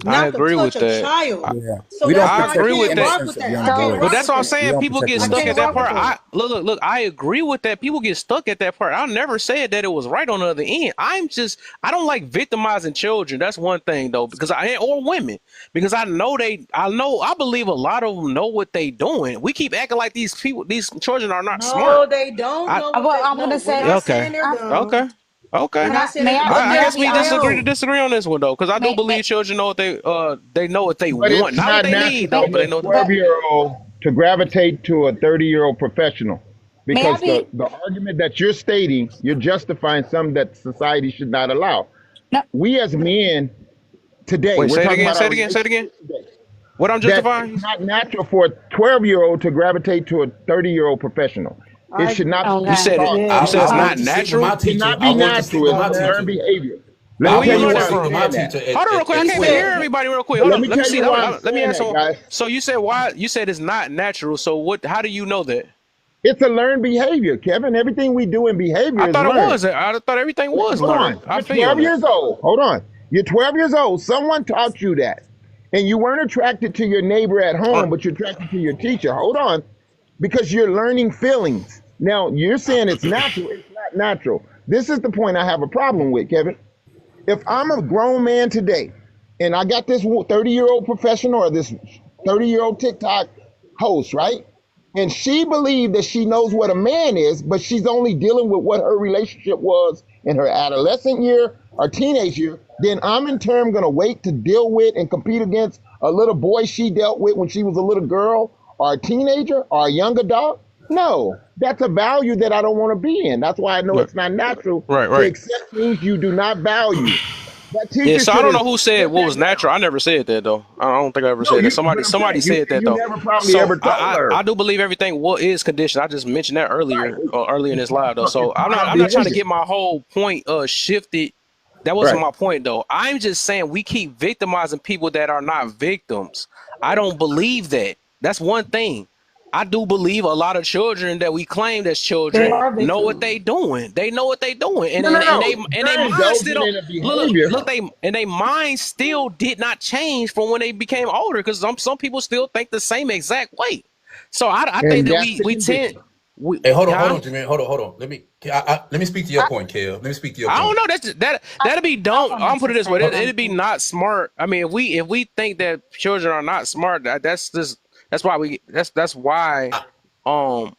I not to agree touch with a that. child. Yeah, So we don't that's why I I protect agree the with can't that. rock innocence with of that. young I can't So But boys. rock that's with what I'm that. We saying. don't People protect get the I stuck can't at innocence that of rock young with part. boys. that. Look. I agree with that. People get stuck at that part. I never said that it was right on the other end. I don't like victimizing children. That's one thing though, because or women, because I believe a lot of them know what they doing. We keep acting like these children are not smart. No, they don't I know what well, they. I'm No, gonna we're say, not okay, saying they're I, dumb. okay, okay. We're can I? not saying May they're, I? but I May they're I guess be we disagree to honest? still. disagree on this one though, because I do May believe children know what they know what they But want, it's not what not they natural need may, though, for but they a know what they want. but 12-year-old to gravitate to a 30-year-old professional may I because be? the argument that you're stating, you're justifying some that society should not allow. No, We as men today, Wait, we're say it talking again. about Say our it again. Say it again. relationships today, What I'm that it's justifying? not natural for a 12-year-old to gravitate to a 30-year-old professional. It I should agree. not You be okay. said it. taught. You I, said I it's Yeah. went not to sleep with my natural. It teacher. cannot I be went to sleep natural. with It's my a learned teacher. behavior. Let Wait, me I where tell you went you to learned why it I'm sleep with from? my saying that. teacher Hold on, real quick. I at He can't even 12. hear said. everybody real quick. But Hold let on. me Let me tell see. you why I'm Let me saying ask that, someone. guys. So you said why? You said it's not natural. So what? How do you know that? It's a learned behavior, Kevin. Everything we do in behavior I is thought it learned. was. I thought everything Wait, was hold learned. on. I You're feel you on 12 that. years old. Hold on. You're 12 years old. Someone taught you that. And you weren't attracted to your neighbor at Uh, home, but you're attracted to your teacher. Hold on. Because you're learning feelings. Now, you're saying it's natural. It's not natural. This is the point I have a problem with, Kevin. If I'm a grown man today and I got this 30-year-old professional or this 30-year-old TikTok host, right? And she believed that she knows what a man is, but she's only dealing with what her relationship was in her adolescent year or teenage year, then I'm in turn going to wait to deal with and compete against a little boy she dealt with when she was a little girl or a teenager or a young adult. No, that's a value that I don't want to be in. That's why I know right, it's not natural to right. accept things you do not value. That Yeah. teacher So I should don't have know who said put what that was down. natural. I never said that though. I don't think I ever No, said that. you. But I'm Somebody saying you. said that You though. never probably So ever told her. I do believe everything is conditioned. I just mentioned that Right. earlier in this live though. So It's part of I'm not trying to behavior. get my whole point shifted. That wasn't Right. my point though. I'm just saying we keep victimizing people that are not victims. I don't believe that. That's one thing. I do believe a lot of children that we claim as They children are know what victims. they doing. They know what they doing, No, no, no. and they You're mind still indulging don't in a behavior, look. They mind still did not change from when they became older because some people still think the same exact way. So I think and that that's the we tend condition. we Hey, hold huh? on, Jermaine. Hold on. Let me speak to your I, point, Kev. Let me speak to your I don't point. know. I, That'd be I dumb. I'm wanted put to it this way. say It'd be something. not smart. I mean, if we think that children are not smart, that's just that's why. Um,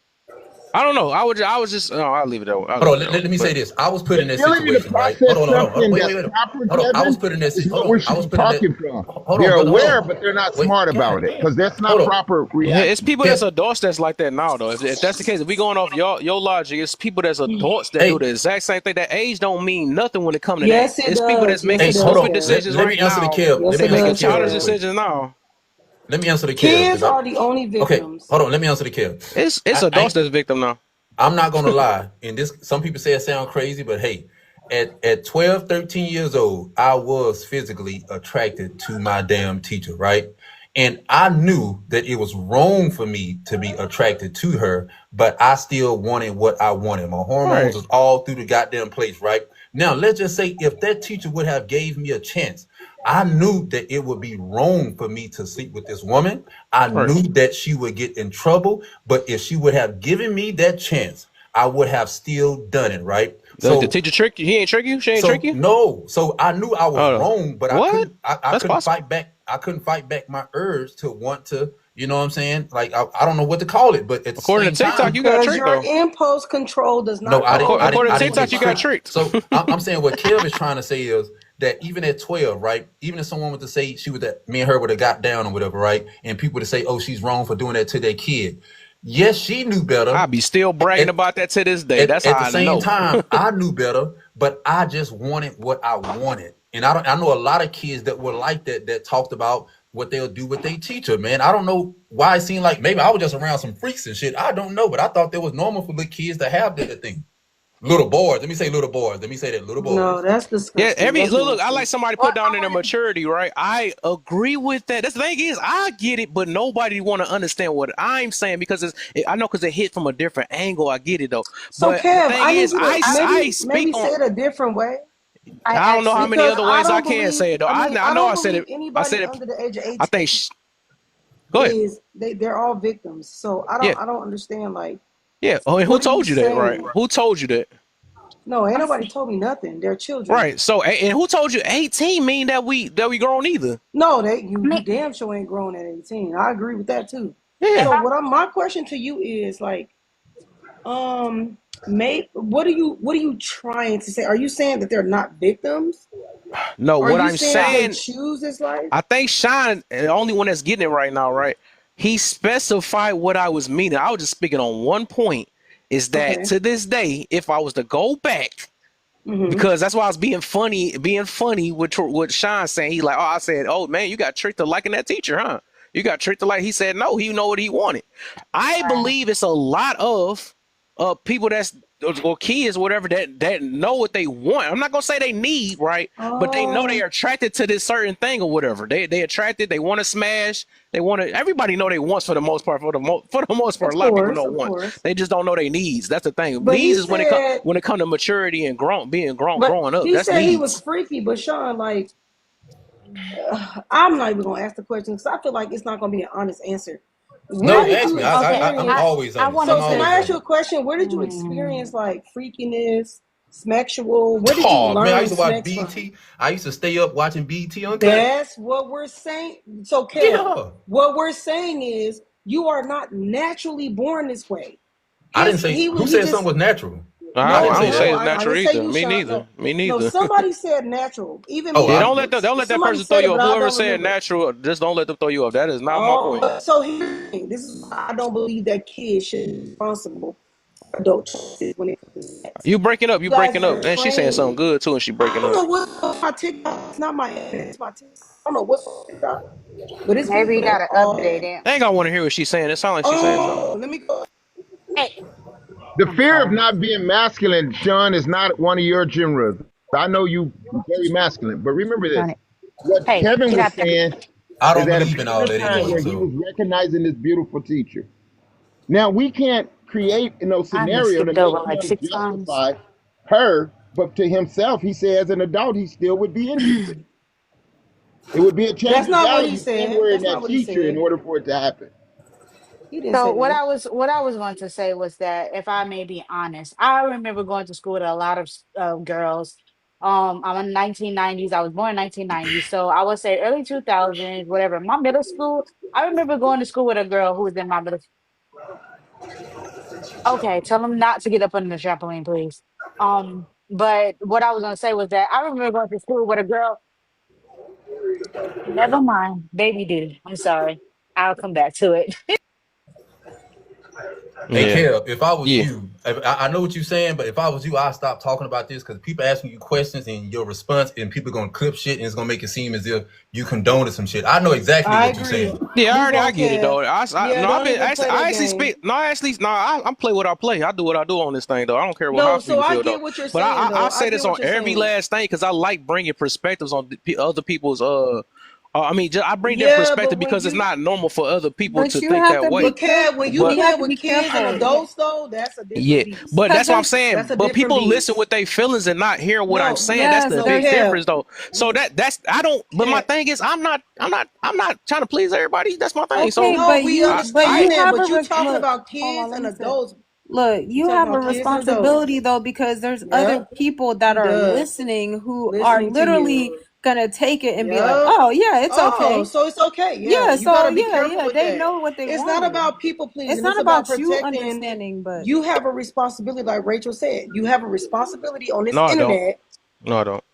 I don't know. I was just. No, I'll leave it there. I'll leave Hold it on. there. Let me say But this. I was put The in that ability to situation, right? Hold process on. something Wait, that's wait. proper, Hold on. I was Kevin, put in that. is Hold what on. we I should was be put in that. talking from. Hold They're on, brother. Hold aware, on. but they're not Wait. smart about God it damn. because that's Hold not on. proper yeah, it's reaction. people that's Kev. adults that's like that now though. If that's the case, if we going off your logic, it's people that's adults that do Hey. the exact same thing. That age don't mean nothing when it come to that. Yes, it It's people that's does. Yes, making it Hey. Hold does, stupid on. Kev. decisions Let me right answer the now, Kev. Let Yes, me it answer the making does, Kev childish real Kev. quick. decisions now. Let me answer the Kev Kids because I. are the only Okay. victims. Hold on. Let me answer the Kev. It's I adults ain't. that's victim now. I'm not gonna lie, and this some people say it sound crazy, but hey, at 12, 13 years old, I was physically attracted to my damn teacher, right? And I knew that it was wrong for me to be attracted to her, but I still wanted what I wanted. My hormones Right. was all through the goddamn place, right? Now, let's just say if that teacher would have gave me a chance, I knew that it would be wrong for me to sleep with this woman. I Right. knew that she would get in trouble, but if she would have given me that chance, I would have still done it, right? The So teacher trick you? He ain't trick you? She ain't trick so you? no, so I knew I was Oh, wrong, but what? I That's couldn't possible. fight back. I couldn't fight back my urge to want to, you know what I'm saying? Like I don't know what to call it, but at the According same to TikTok, time, you got Because tricked your though. impulse control does no, not go over According I to didn't people's TikTok, get you got tricked. mind. tricked. So I'm saying what Kev is trying to say is that even at 12, right? Even if someone were to say she would that me and her would have got down or whatever, right? And people would say, oh, she's wrong for doing that to their kid. Yes, she knew better. I be still bragging At, about that to this day. That's at how the I same know. time, I knew better, but I just wanted what I wanted. And I know a lot of kids that were like that talked about what they'll do with their teacher, man. I don't know why it seemed like maybe I was just around some freaks and shit. I don't know, but I thought that was normal for little kids to have that thing. Little boys. Let me say little boys. Let me say that little No, boys. that's Yeah, disgusting. That's look, I like nasty. somebody Well, put down I in their wanted. maturity, right? I agree with that. That's the thing is, I get it, but nobody want to understand what I'm saying because I know because it hit from a different angle. I get it though, So, but the Kev, thing I need is, you to I maybe speak maybe on. say it a different way. I I don't know how actually many Because other I ways I don't can believe. say it though. I mean, I I know don't I said believe it. I anybody said it. under the age of I 18 think. Go ahead. is they're all victims. So Yeah, I don't understand. Like, yeah. Oh, and who what are you told you that? Right? saying? Who told you that? No, ain't nobody told me nothing. They're children. Right. So, and who told you 18 mean that we grown either? No, I you mean, damn sure ain't grown at 18. I agree with that too. if Yeah. So I my question to you is like, mate, what are you trying to say? Are you saying that they're not victims? No, Are what you I'm saying they saying, choose this life? I think Sean, the only one that's getting it right now, right? He specified what I was meaning. I was just speaking on one point. Is that Okay. to this day, if I was to go back, Mm-hmm. because that's why I was being funny with what Sean saying. He like, oh, I said, oh man, you got tricked to liking that teacher, huh? You got tricked to like. He said, no, he know what he wanted. I right, believe it's a lot of people that's or kids, whatever that know what they want. I'm not gonna say they need, right, but they know they Oh, are attracted to this certain thing or whatever. They attracted. They want to smash. They want to. Everybody know they wants for the most part. For the most part, a lot of people know of wants. course. They just don't know they needs. That's the thing. But Needs is when it come to maturity and but growing up. he That's said he was needs. freaky. But Sean, like, I'm not even gonna ask the question because I feel like it's not gonna be an honest answer. Where No, did ask you me. okay, I'm I experience? always I honest. I'm wanted So can to. always I ask you a honest. question? Where did you Hmm, experience like freakiness, sexual? Where did you Oh man, I learn used to watch sex from? BT. I used to stay up watching BT Uncut. That's what we're saying. So, Kev, Yeah. what we're saying is you are not naturally born this way. I didn't say who He said something just was natural. I I didn't don't say say that. it's I natural didn't say either. you, Me Sean. neither. No, Me no, neither. somebody said natural. Even Oh, me, Yeah, I, don't let that somebody person throw said it, you but off. I Whoever don't said remember. natural, just don't let them throw you off. That is not my point. Oh, so here's the thing. This is why I don't believe that kids should be responsible for adult choices when it comes to sex. You breaking up. You You guys breaking are up. And she's saying something trained. good too, and she I breaking don't up. know what's on my TikTok. It's not my evidence. It's my TikTok. I don't know what's on TikTok, but it's maybe you people gotta that update are. it. I ain't gonna want to hear what she's saying. It sounds like she's saying something. Oh, let me go. Hey, The I'm fear of sorry. not being masculine, Sean, is not one of your genres. I know you very masculine, but remember Darn this. it. What Hey, Kevin get was out there. saying I is don't at a believe in all particular that time anyway. where he So was recognizing this beautiful teacher. Now we can't create no I done scenario to skipped make over like him 6 times. justify her, but to himself, he says as an adult he still would be interested. It would be a change That's of not what he value said. somewhere in That's that not what he teacher in said. order for it to happen. He didn't So say that. what I was going to say was that if I may be honest, I remember going to school with a lot of girls. I'm in 1990s. I was born in 1990, so I would say early 2000s, whatever. My middle school, I remember going to school with a girl who was in my middle. Okay, tell them not to get up on the trampoline, please. But what I was gonna say was that I remember going to school with a girl. Never mind, baby did. I'm sorry. I'll come back to it. hey, Yeah. Kev, if I was Yeah. you, I know what you're saying, but if I was you, I'd stop talking about this because people asking you questions and your response, and people gonna clip shit, and it's gonna make it seem as if you condone some shit. I know exactly I what you're agree. saying. Yeah, Move I on, get it Kev. though. Yeah, No, I've don't been even play I that actually game. speak. No, I play what I play. I do what I do on this thing though. I don't care what No, how so people I feel though. get what you're But saying, I though. I say get this on what you're every saying. last thing because I like bringing perspectives on other people's. I mean, I bring their Yeah, but perspective because it's not normal for other people But to you think have that to be way. But Kev, when careful. you But You have playing to with be kids and careful. Yeah. adults, though, that's a different yeah, beast. but Because that's what I'm there's That's saying. a But different people listen beast. with their feelings and not hear what I'm No, saying. That's yes, the no, there's big Kev, difference though. So that's I don't. But my Kev. thing is, I'm not trying to please everybody. That's my thing. okay, So No, but we I understand you that, have a but you talking look. about Hold on, kids let and me say. adults. Look, You you talking have a about kids and adults. responsibility though because there's other Yep, people that he are does. listening who are Listening to you. literally gonna take it and be like, Yep. "Oh yeah, it's Oh, okay." so it's okay. Yeah, Yeah, you got so to be yeah, careful yeah, with they that. know what they It's not wanted. about people It's pleasing. not It's about about you protecting. understanding, but You have a responsibility, like Rachel said. You have a responsibility on this no, I don't. internet. No, I don't.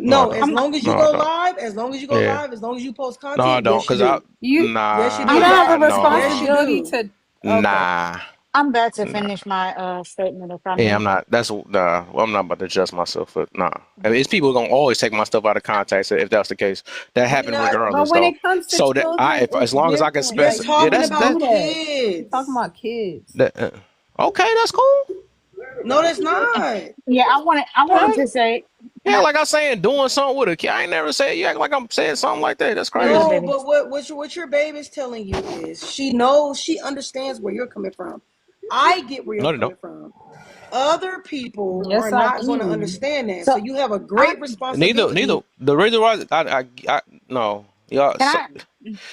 No, I No, don't. as I'm long as No, you I go don't. live, as long as you go Yeah. live, as long as you post No, I content, don't. yes, you Cause I do. you Yes, you you I'm don't do. back. have a Yes, no. you responsibility do. to. Okay. Nah. I'm back to Nah. finish my statement if I Yeah, I'm may. not. That's nah. Well, I'm not about to adjust myself. But nah. I mean, it's people gonna always take my stuff out of context if that's the case. That We happened not. But regardless, when though. it comes to So that children, if it's as long as I can different. We're Like specify, you yeah, talking can't do about that. You're talking kids. about kids. that. Okay, that's cool. No, that's not. Yeah, I All wanted right. to say, and Yeah, like I saying, doing something with a kid. I ain't never said you act like I'm saying something like that. That's here you go, crazy. No, baby. but what your baby's telling you is she knows, she understands where you're coming from. I get where you're No, they don't. coming from. Other people are Yes, I not going to do. understand that. So So you have a I great Neither. responsibility. The reason why no, y'all. can So,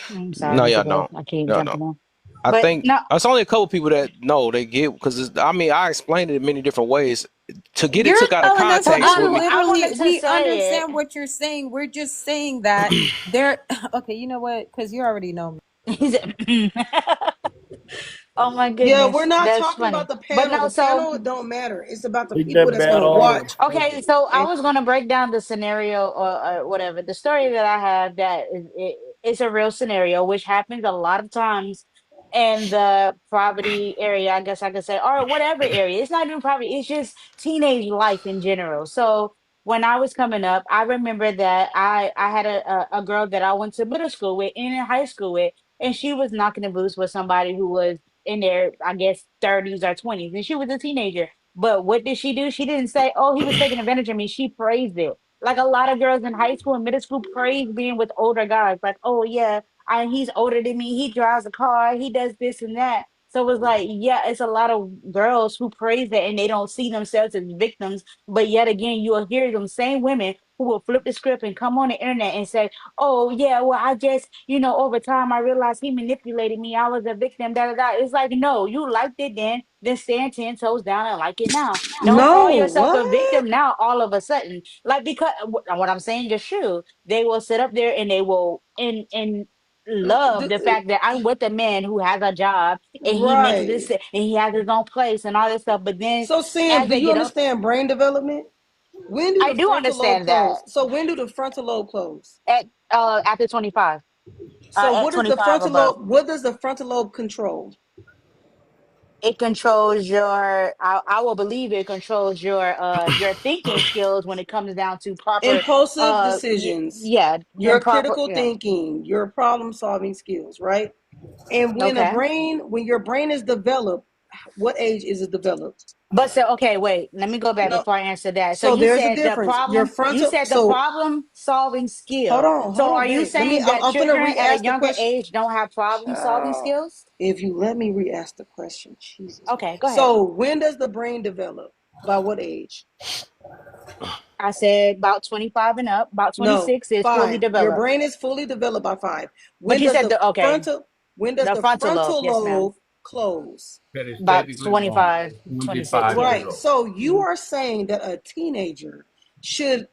I'm sorry, no, Mr. y'all Bro. don't. I keep No, no. jumping on. I But think no, it's only a couple people that know they get because I mean I explained it in many different ways. To get it You're took out of telling us well, context that's would I'm what be I literally, wanted to we say. understand what you're saying. We're just saying that there, okay, you know what? Because you already know me. He said, "Oh my Yeah, we're goodness, not that's talking about funny." the But panel. no, The so panel don't matter. It's about the Take people that that's going bat to off. watch. okay, so I And was gonna break down the scenario or whatever. The story that I have that it's a real scenario, which happens a lot of times in the poverty area, I guess I could say, or whatever area. It's not even poverty, it's just teenage life in general. So when I was coming up, I remember that I had a girl that I went to middle school with and in high school with, and she was knocking the boots with somebody who was in their, I guess, 30s or 20s, and she was a teenager. But what did she do? She didn't say, "Oh, he was taking advantage of me." She praised it. Like a lot of girls in high school and middle school praise being with older guys. Like, "Oh yeah, he's older than me. He drives a car. He does this and that." So it was like, yeah, it's a lot of girls who praise that and they don't see themselves as victims. But yet again, you will hear them same women who will flip the script and come on the internet and say, "Oh yeah, well I just, over time I realized he manipulated me. I was a victim." Da da da. It's like, no, you liked it then stand 10 toes down and like it now. Don't call no, yourself a what? victim now all of a sudden. Like, because what I'm saying is true. They will sit up there and they will and love the fact that I'm with a man who has a job and he makes this Right. and he has his own place and all this stuff. But then So, Sam, as do they you get up, understand brain development? When do I the do frontal lobe understand that close? So, when do the frontal lobe close? at after 25, So, at what is the 25 frontal above. lobe? What does the frontal lobe control? It controls your I will believe it controls your thinking skills when it comes down to proper Impulsive decisions, yeah, your improper, critical yeah. thinking, your problem solving skills, right? And Okay. when your brain is developed, what age is it developed? But so okay, wait, let me go back No. before I answer that. So So you there's a said the difference. Your problem, you frontal. said the So problem solving hold skill. on, hold So on, are you babe. Let me. saying that I'm gonna children at a re-ask the younger question. age don't have problem solving Child, skills? if you let me re-ask the question, Jesus. Okay, go ahead. So when does the brain develop? By what age? I said about 25 and up, about No, 26 is fully 5. Your developed. brain is fully developed by 5. But When you does said the the okay, frontal? When does the the frontal lobe, frontal yes, ma'am. lobe close? That is About technically wrong. 25, 26, 25 yeah. years Right. old. So you are saying that a teenager should.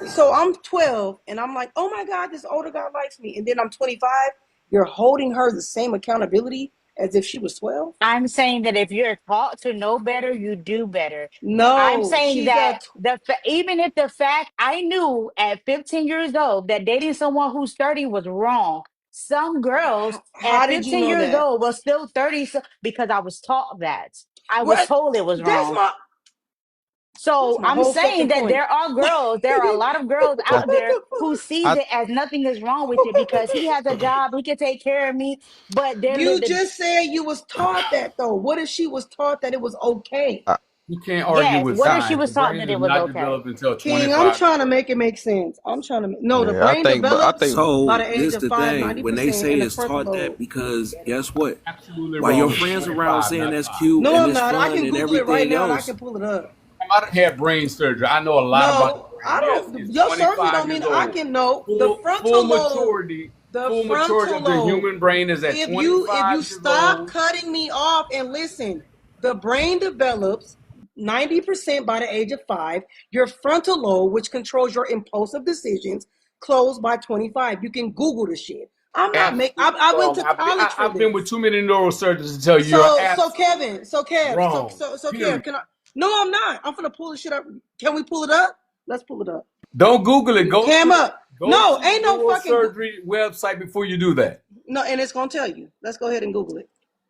So I'm 12 and I'm like, oh my God, this older guy likes me. And then I'm 25. You're holding her the same accountability as if she was 12? I'm saying that if you're taught to know better, you do better. I'm No, saying she's that at. even if the fact I knew at 15 years old that dating someone who's 30 was wrong, some girls How at did you 15 know years that? old were still 30 because I was taught that. I was What? told it was That's wrong. my. That's So my I'm whole saying fucking that point. there are a lot of girls I, out there who sees I it as nothing is wrong with it because he has a job, he can take care of me, but You just said you was taught that though. What if she was taught that it was okay? I, You can't argue yes, with what if she science. The was taught brain that is it was not okay? developed until King, I'm 25. trying to make it make sense. I'm trying to. No, the yeah, I brain think, but I develops think by So the age this of the 5, thing. When they 90%, and say the it's frontal taught that, lobe. because guess what? Absolutely While wrong. your It's friends around 25, saying not that's 5. cute No, and I'm it's not. I fun can and Google it right everything now and I else, can pull it up. I done had brain surgery. I know a lot about the No, brain. I Yes, don't. it's Your surgery 25 don't years mean I old. can know. The Full frontal lobe. maturity, The full maturity frontal of the lobe. human brain is at If you 25 years stop old. cutting me off and listen, the brain develops 90% by the age of 5. Your frontal lobe, which controls your impulsive decisions, closed by 25. You can Google the shit. I'm not make. Absolutely I went wrong. to college for I've been with this. too many neurosurgeons to tell you you're So absolutely Kevin, so Kev, so wrong. so so Kev, Period. can I? No, I'm not. I'm gonna pull this shit up. Can we pull it up? Let's pull it up. Don't Google it. Cam up. Go No, to the ain't no fucking. neurosurgery website before you do that. No, and it's gonna tell you. Let's go ahead and Google it.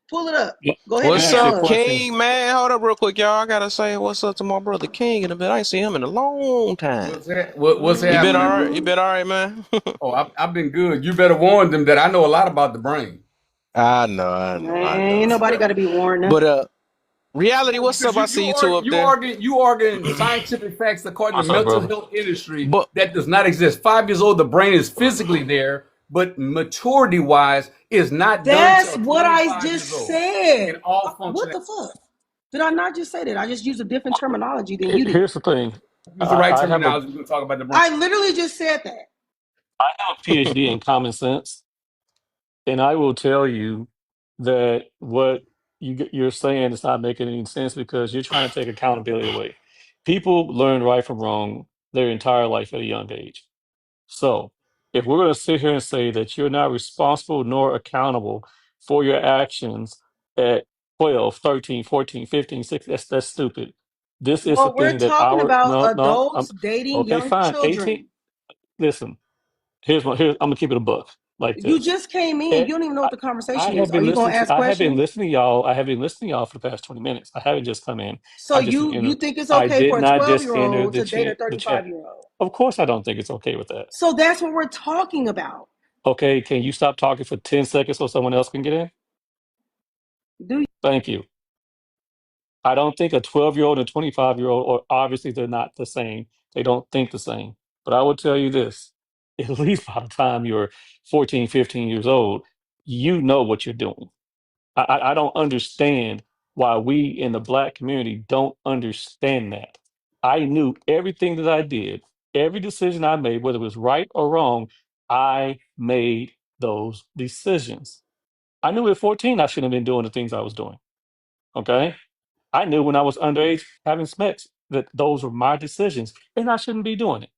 Pull it up. Go ahead Can and I what's ask you tell a up, us. question? King, man? Hold up real quick, y'all. I gotta say what's up to my brother King in a bit. I ain't seen him in a long time. What's You been all happening, right? You bro? been all right, man? Oh, I've been good. You better warn them that I know a lot about the brain. I Ain't know. nobody got to be warned. But reality, what's Because up? I see you two up there. you arguing scientific facts according to What's up, mental brother? health industry But that does not exist. 5 years old, the brain is physically there. but maturity wise is not done That's till what I 25 just years old. said. In all What functionality. the fuck? Did I not just say that? I just used a different terminology than you did. Here's the thing. Use the right I have a terminology. We're going to talk about the brain. I literally just said that. PhD in common sense, and I will tell you that what you're saying is not making any sense because you're trying to take accountability away. People learn right from wrong their entire life at a young age. So if we're going to sit here and say that you're not responsible nor accountable for your actions at 12, 13, 14, 15, 16, that's stupid. This is the Well, we're thing that talking our about no no adults dating okay, young fine, 18. children. Listen, here I'm gonna keep it a buck like You this. just came in. Eh, You don't even know I, what the I conversation is. have Are been you going listening to to ask I have been questions? listening to y'all. I have been listening to y'all for the past 20 minutes. I haven't just come in. So I just you think it's I okay did for a not just 12-year-old enter old to date a the chat. 35-year-old? Of course I don't think it's okay with that. So that's what we're talking about. Okay, can you stop talking for 10 seconds so someone else can get in? Do you? Thank you. I don't think a 12-year-old and a 25-year-old, or obviously they're not the same. They don't think the same. But I will tell you this, at least by the time you're 14, 15 years old, you know what you're doing. I don't understand why we in the Black community don't understand that. I knew everything that I did, every decision I made, whether it was right or wrong, I made those decisions. I knew at 14 I shouldn't have been doing the things I was doing. Okay. I knew when I was underage having sex that those were my decisions and I shouldn't be doing it.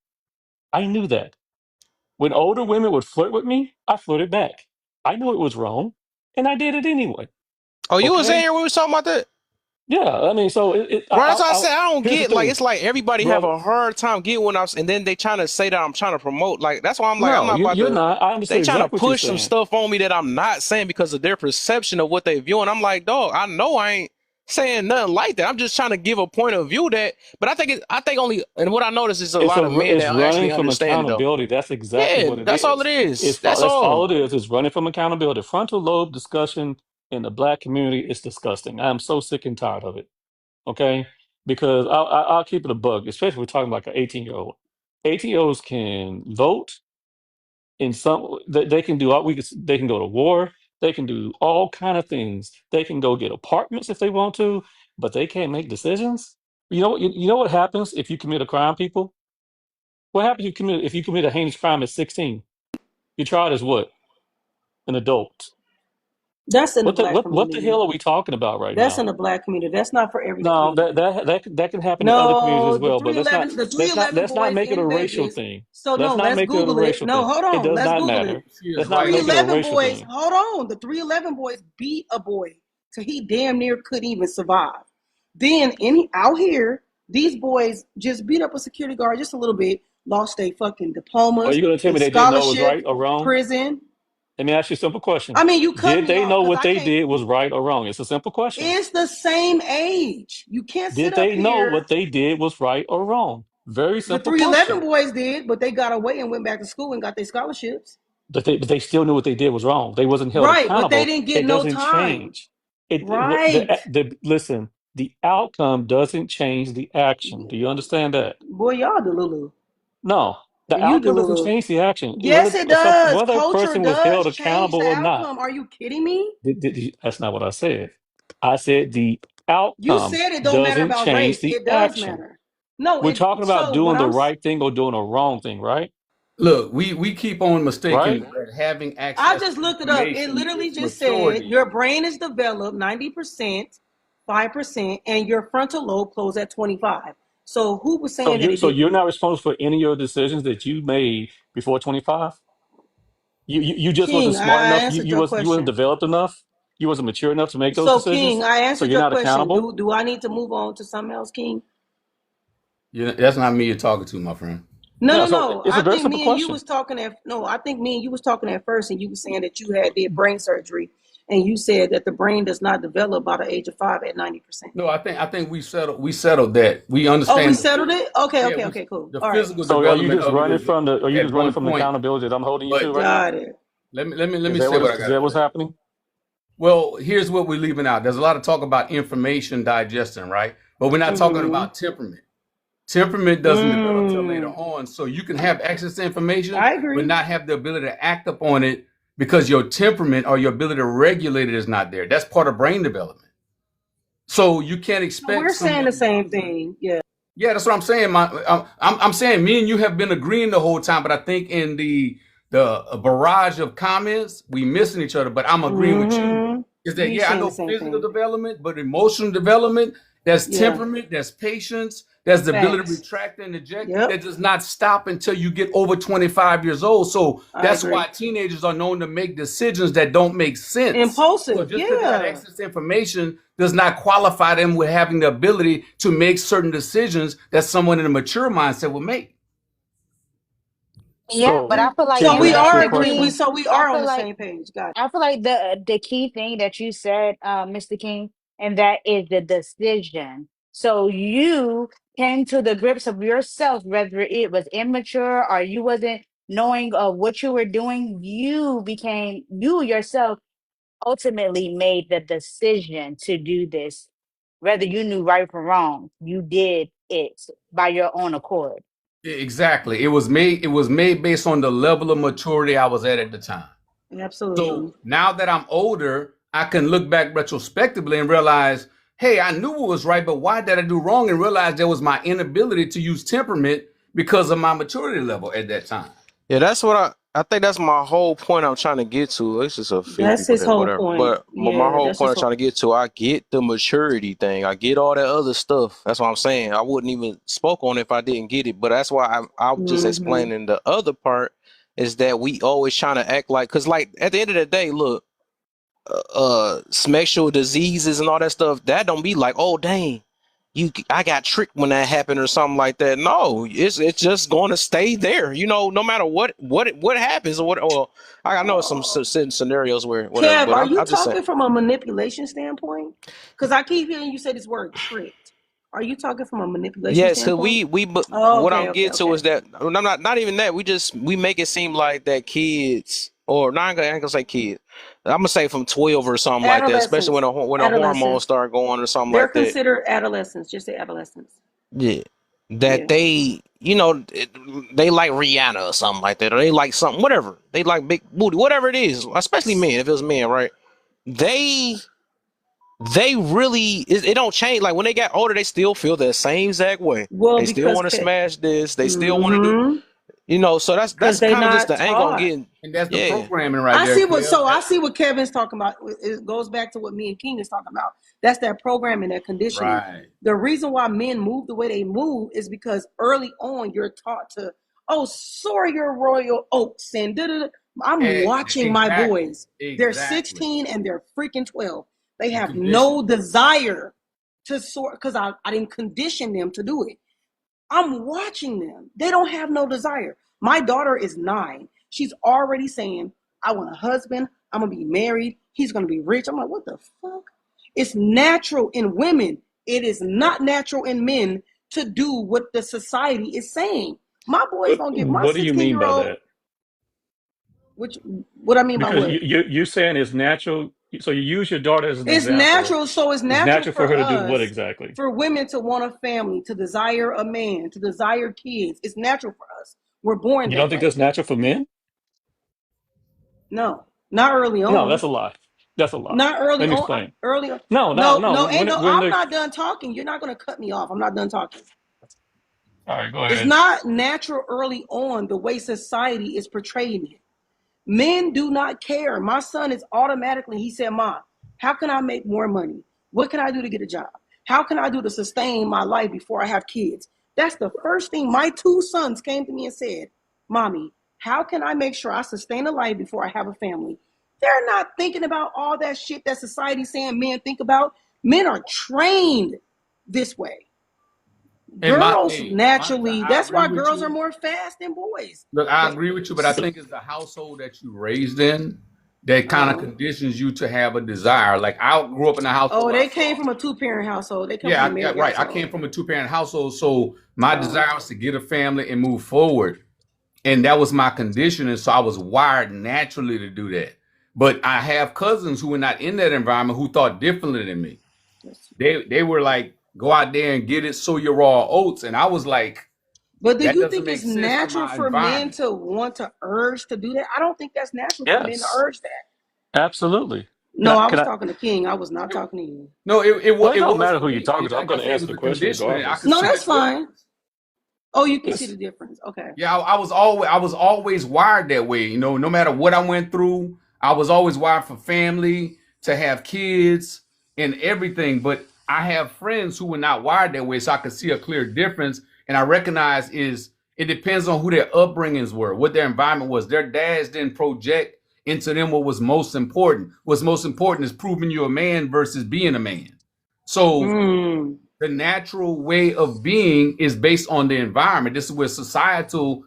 I knew that. When older women would flirt with me, I flirted back. I knew it was wrong and I did it anyway. Oh, you was in Okay. here when we was talking about that? Yeah. I mean, so Right, that's what I said. I don't here's the get like thing, it's like everybody have brother. a hard time getting when I was, and then they trying to say that I'm trying to promote. Like that's why I'm like I'm No, not about you're to. not. I They understand trying to exactly what you're push some saying. stuff on me that I'm not saying because of their perception of what they view, and I'm like, dog, I know I ain't saying nothing like that. I'm just trying to give a point of view that. But I think only, and what I noticed is a lot of men It's that running actually from understand it though. accountability. That's exactly Yeah, what it that's all it is. is. That's That's all. all it is. It's running from accountability. Frontal lobe discussion in the Black community is disgusting. I am so sick and tired of it. Okay, because I'll keep it a bug, especially if we're talking like an 18-year-old. 18-year-olds can vote in some. They can do all. They can go to war. They can do all kind of things. They can go get apartments if they want to, but they can't make decisions. You know what happens if you commit a crime, people? What happens if you commit a heinous crime at 16? You're tried as what? An adult. That's in the black What the community. hell are we talking about right That's in now? the black community. That's not for every No, community. that can happen in other communities No, as well. But the 311 let's not boys make it a in racial Vegas. thing. So Let's no, not let's make it a Google it. racial No, thing. hold It on. does Let's not Google matter. it. She is Let's The not right make it a 311 racial boys, thing. hold on. The 311 boys beat a boy till he damn near couldn't even survive. Then out here, these boys just beat up a security guard just a little bit, lost their fucking Are diplomas, you going to tell their me they didn't know it was scholarships, right or wrong? prison. Let me ask you a simple question. I mean, you cut Did me they off know because what I they can't. did was right or wrong? It's a simple question. It's the same age. You can't sit Did up they know here. what they did was right or wrong? Very The simple 311 question. boys did, but they got away and went back to school and got their scholarships. But they still knew what they did was wrong. They wasn't held Right, but they accountable. didn't get It no doesn't time. change. Right. Listen, the outcome doesn't change the action. Do you understand that? Boy, y'all Delulu. No, the You outcome doesn't Delulu. change the action. Yes, it does. Whether a Culture person was does held change accountable the or not, outcome. Are you kidding me? that's not what I said. I said the You outcome said it don't matter doesn't about change race. the It does action. matter. No, We're talking about so what doing the I'm right thing or doing a wrong thing, right? Look, we keep on mistaking Right? that having I access just to looked it up. It information literally is just said maturity. your brain is developed 90%, 5%, and your frontal lobe closed at 25. So who was saying that it So you're didn't? not responsible for any of your decisions that you made before 25? You just King, wasn't smart I enough. answered your You wasn't question. developed enough. You wasn't mature enough to make those So King, decisions. I So answered you're your not question. accountable. Do I need to move on to something else, King? That's not me you're talking to, my friend. No, Yeah. no, So no. it's a I very think simple me and you question. was talking at no, I think me and you was talking at first and you were saying that you had did brain surgery and you said that the brain does not develop by the age of 5 at 90%. No, I think we settled that. We Oh, we understand settled it? Okay, yeah, okay, okay, cool. the All right. physical So development of it is are you at just running one from the point. accountability that I'm holding you to But right now? Got it. let me say what I Is gotta that what's say. happening? Well, here's what we're leaving out. There's a lot of talk about information digestion, right? But we're not talking Mm-hmm. about temperament. Temperament doesn't develop till later on. So you can have access to information, I but agree. not have the ability to act upon it because your temperament or your ability to regulate it is not there. That's part of brain development. So you can't expect We're saying the someone. same thing. Yeah. Yeah, that's what I'm saying. I'm saying me and you have been agreeing the whole time, but I think in the barrage of comments, we missing each other. But I'm agreeing with you. Is that We yeah? I saying know the same physical thing. development, but emotional development. That's Yeah. temperament. That's patience. That's the ability to Facts. retract and eject. Yep. That does not stop until you get over 25 years old. So I that's agree. why teenagers are known to make decisions that don't make sense. So Impulsive. just because they got Yeah. access to information does not qualify them with having the ability to make certain decisions that someone in a mature mindset would make. Yeah, but I feel like, So Ken, and we can I that's ask you are a the agreeing. question? key. We I are on feel the like same page. Got I feel like the key thing that you said, Mr. King, and that is the decision. So you came to the grips of yourself, whether it was immature or you wasn't knowing of what you were doing. You yourself ultimately made the decision to do this. Whether you knew right from wrong, you did it by your own accord. Exactly. It was made based on the level of maturity I was at the time. it. Absolutely. So now that I'm older, I can look back retrospectively and realize, hey, I knew it was right, but why did I do wrong? And realize there was my inability to use temperament because of my maturity level at that time. Yeah, that's what I think that's my whole point I'm trying to get to. It's just a few That's people his here, whole whatever. point. But my Yeah, whole that's point his I'm whole. trying to get to, I get the maturity thing. I get all that other stuff. That's what I'm saying. I wouldn't even spoke on it if I didn't get it. But that's why I'm just explaining the other part is that we always trying to act like, because like at the end of the day, look, sexual diseases and all that stuff, that don't be like, oh dang, I got tricked when that happened or something like that. No, it's just going to stay there. You know, no matter what happens or what. Or I know some certain scenarios where whatever, Kev, but are you I'm just saying. talking from a manipulation standpoint? Because I keep hearing you say this word tricked. Are you talking from a manipulation Yes, cause standpoint? but Oh, what okay, I'm okay, getting to okay. is that I'm not even that we make it seem like that kids or not I ain't gonna say kids. I'm gonna say from 12 or something like that, especially Adolescents. when the hormones Adolescents. start going or something They're like that. considered adolescents. Just say adolescents. Yeah, that Yeah. they, they like Rihanna or something like that, or they like something, whatever. They like big booty, whatever it is. Especially men, if it was men, right? They, they really, it don't change. Like when they got older, they still feel the same exact way. Well, They still because want to smash this. They still want to do, mm-hmm. So Because that's they kind of just not the angle I'm taught. getting. And that's the Yeah, programming right I there, see what Kev. so I see what Kevin's talking about. It goes back to what me and King is talking about. That's that programming, that conditioning. Right. The reason why men move the way they move is because early on you're taught to, oh, soar your royal oats and da da da. I'm watching my Exactly. boys. They're Exactly. 16 and they're freaking 12. They You have no condition. desire to soar because I didn't condition them to do it. I'm watching them. They don't have no desire. My daughter is 9. She's already saying, I want a husband. I'm going to be married. He's going to be rich. I'm like, what the fuck? It's natural in women. It is not natural in men to do what the society is saying. My boys don't get my What do you mean by 16-year-old, that? which what I mean by Because what? you're saying it's natural. So you use your daughter as an It's example. natural. So it's It's natural natural for for her to do what us, exactly? for women to want a family, to desire a man, to desire kids. It's natural for us. We're born You that don't think way. that's natural for men? No, not early No, that's on. a lie. That's a lie. Not early Let me on. explain. Early on. No, no, No, no. no, ain't no. When I'm the not done talking. You're not gonna cut me off. I'm not done talking. All right, go It's ahead. not natural early on the way society is portraying it. Men do not care. My son is automatically, he said, Mom, how can I make more money? What can I do to get a job? How can I do to sustain my life before I have kids? That's the first thing my 2 sons came to me and said, Mommy, how can I make sure I sustain a life before I have a family? They're not thinking about all that shit that society's saying men think about. Men are trained this way. And my Girls hey, Monica, naturally, I that's agree why with girls are you. more fast than boys. Look, I They, agree with you, but I think it's the household that you raised in that kind of oh, conditions you to have a desire. Like I grew up in a household oh, where I they came saw. from a 2-parent household. They come from Yeah, a married right. I household. came from a two-parent household, so my Oh, desire was to get a family and move forward, and that was my conditioning. So I was wired naturally to do that. But I have cousins who were not in that environment who thought differently than me. yes. They were like go out there and get it, sow your raw oats. And I was like, But do that you doesn't think make it's sense for natural my for men environment. to want to urge to do that? I don't think that's natural for men to Yes, urge that. absolutely. No, I Can was I? talking to King. I was not talking to you. No, Well, it it don't was matter for who you're me. talking to. I'm Like going I to said, it answer was the a question conditioning. I could regardless. No, see the that's fine. difference. Oh, you can see It's the difference. Okay. Yeah, I was always wired that way. You know, no matter what I went through, I was always wired for family, to have kids and everything. But I have friends who were not wired that way, so I could see a clear difference. And I recognize is it depends on who their upbringings were, what their environment was. Their dads didn't project into them what was most important. What's most important is proving you're a man versus being a man. So Mm, the natural way of being is based on the environment. This is where societal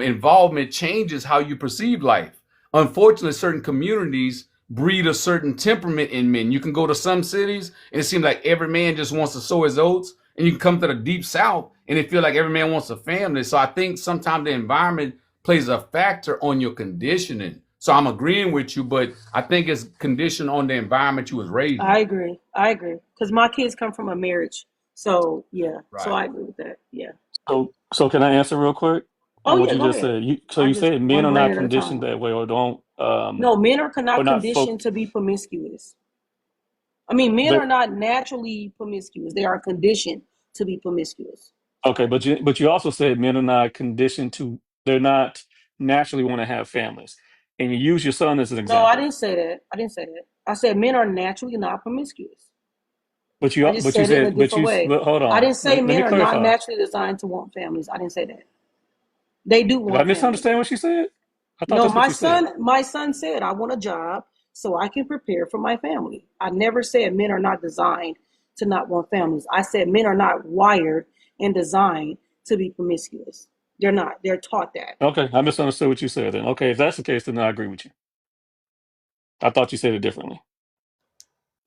involvement changes how you perceive life. Unfortunately, certain communities breed a certain temperament in men. You can go to some cities and it seems like every man just wants to sow his oats, and you can come to the deep south and it feels like every man wants a family. So I think sometimes the environment plays a factor on your conditioning. So I'm agreeing with you, but I think it's conditioned on the environment you was raised in. I agree. I agree. Because my kids come from a marriage. So, yeah. So Right. I agree with that. Yeah. so. Can I answer real quick Oh, on what yeah. you Go just ahead. said? So I you just said men one are brain not at a conditioned time. that way, or don't, No, men are or not not folk. conditioned to be promiscuous. I mean, men They are not naturally promiscuous. They are conditioned to be promiscuous. okay, but you also said men are not conditioned to. They're not naturally want to have families, and you use your son as an No, I example. didn't say that. I didn't say that. I said men are naturally not promiscuous. But I you just but you said it in a said but different you way. but hold I on. didn't say Let men me are not clarify. naturally designed to want families. I didn't say that. They do Did I want families. misunderstand what you said? I thought No, that's what you said. my son said I want a job so I can prepare for my family. I never said men are not designed to not want families. I said men are not wired and designed to be promiscuous. They're not. They're taught that. Okay, I misunderstood what you said then. Okay, if that's the case, then I agree with you. I thought you said it differently.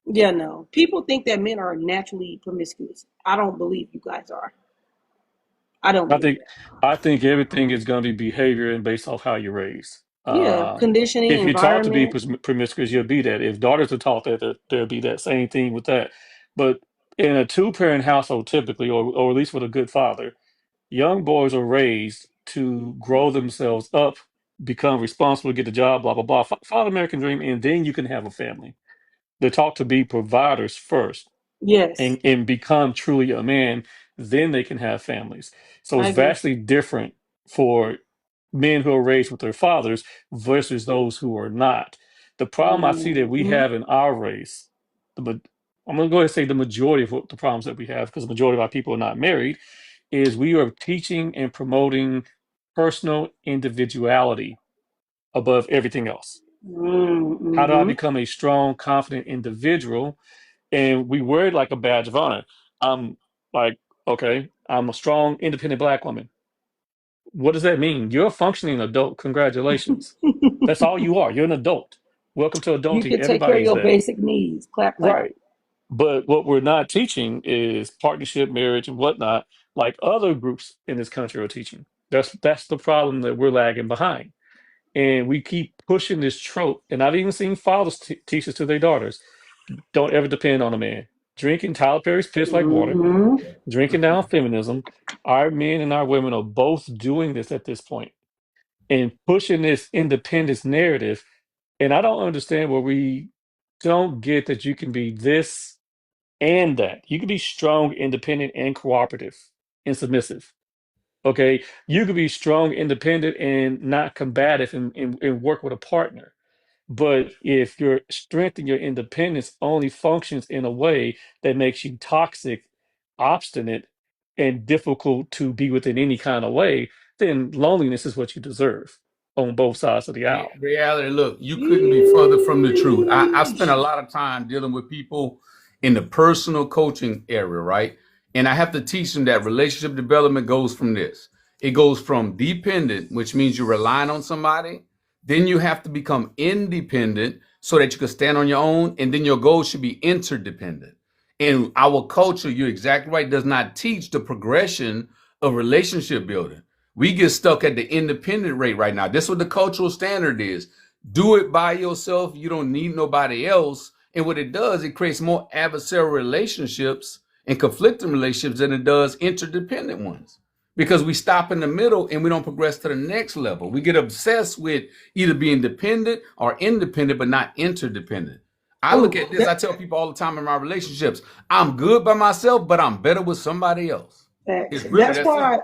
Yeah, no. People think that men are naturally promiscuous. I don't believe you guys are. I don't I believe think that. I think everything is going to be behavior and based off how you're raised. Yeah, conditioning, If you're taught to be environment. promiscuous, you'll be that. If daughters are taught that, there'll be that same thing with that. But in a two-parent household, typically, or at least with a good father, young boys are raised to grow themselves up, become responsible, get a job, blah blah blah. Follow the American dream, and then you can have a family. They're taught to be providers first Yes, and become truly a man, then they can have families. So I it's agree. vastly different for men who are raised with their fathers versus those who are not. The problem I see that we Hmm. have in our race, I'm going to go ahead and say the majority of the problems that we have, because the majority of our people are not married, is we are teaching and promoting personal individuality above everything else. How do I Mm-hmm. become a strong, confident individual? And we wear it like a badge of honor. I'm like, okay, I'm a strong, independent black woman. What does that mean? You're a functioning adult. Congratulations. That's all you are. You're an adult. Welcome to You adulting. can take care of Everybody is your that. basic needs. Clap, clap. Right. But what we're not teaching is partnership, marriage, and whatnot, like other groups in this country are teaching. That's the problem that we're lagging behind. And we keep pushing this trope. And I've even seen fathers teach this to their daughters. Don't ever depend on a man. Drinking Tyler Perry's piss like water, Hmm. drinking down feminism. Our men and our women are both doing this at this point and pushing this independence narrative. And I don't understand where we don't get that you can be this and that. You can be strong, independent, and cooperative and submissive. Okay. You could be strong, independent, and not combative and work with a partner. But if your strength and your independence only functions in a way that makes you toxic, obstinate, and difficult to be within any kind of way, then loneliness is what you deserve on both sides of the aisle. Reality, look, you couldn't be further from the truth. I spent a lot of time dealing with people in the personal coaching area, right? And I have to teach them that relationship development goes from this. It goes from dependent, which means you're relying on somebody. Then you have to become independent so that you can stand on your own. And then your goal should be interdependent. And our culture, you're exactly right, does not teach the progression of relationship building. We get stuck at the independent rate right now. This is what the cultural standard is. Do it by yourself. You don't need nobody else. And what it does, it creates more adversarial relationships in conflicting relationships than it does interdependent ones. Because we stop in the middle and we don't progress to the next level. We get obsessed with either being dependent or independent, but not interdependent. I look Ooh, at this, I that tell people all the time in my relationships, I'm good by myself, but I'm better with somebody else. facts. It's really That's that simple. why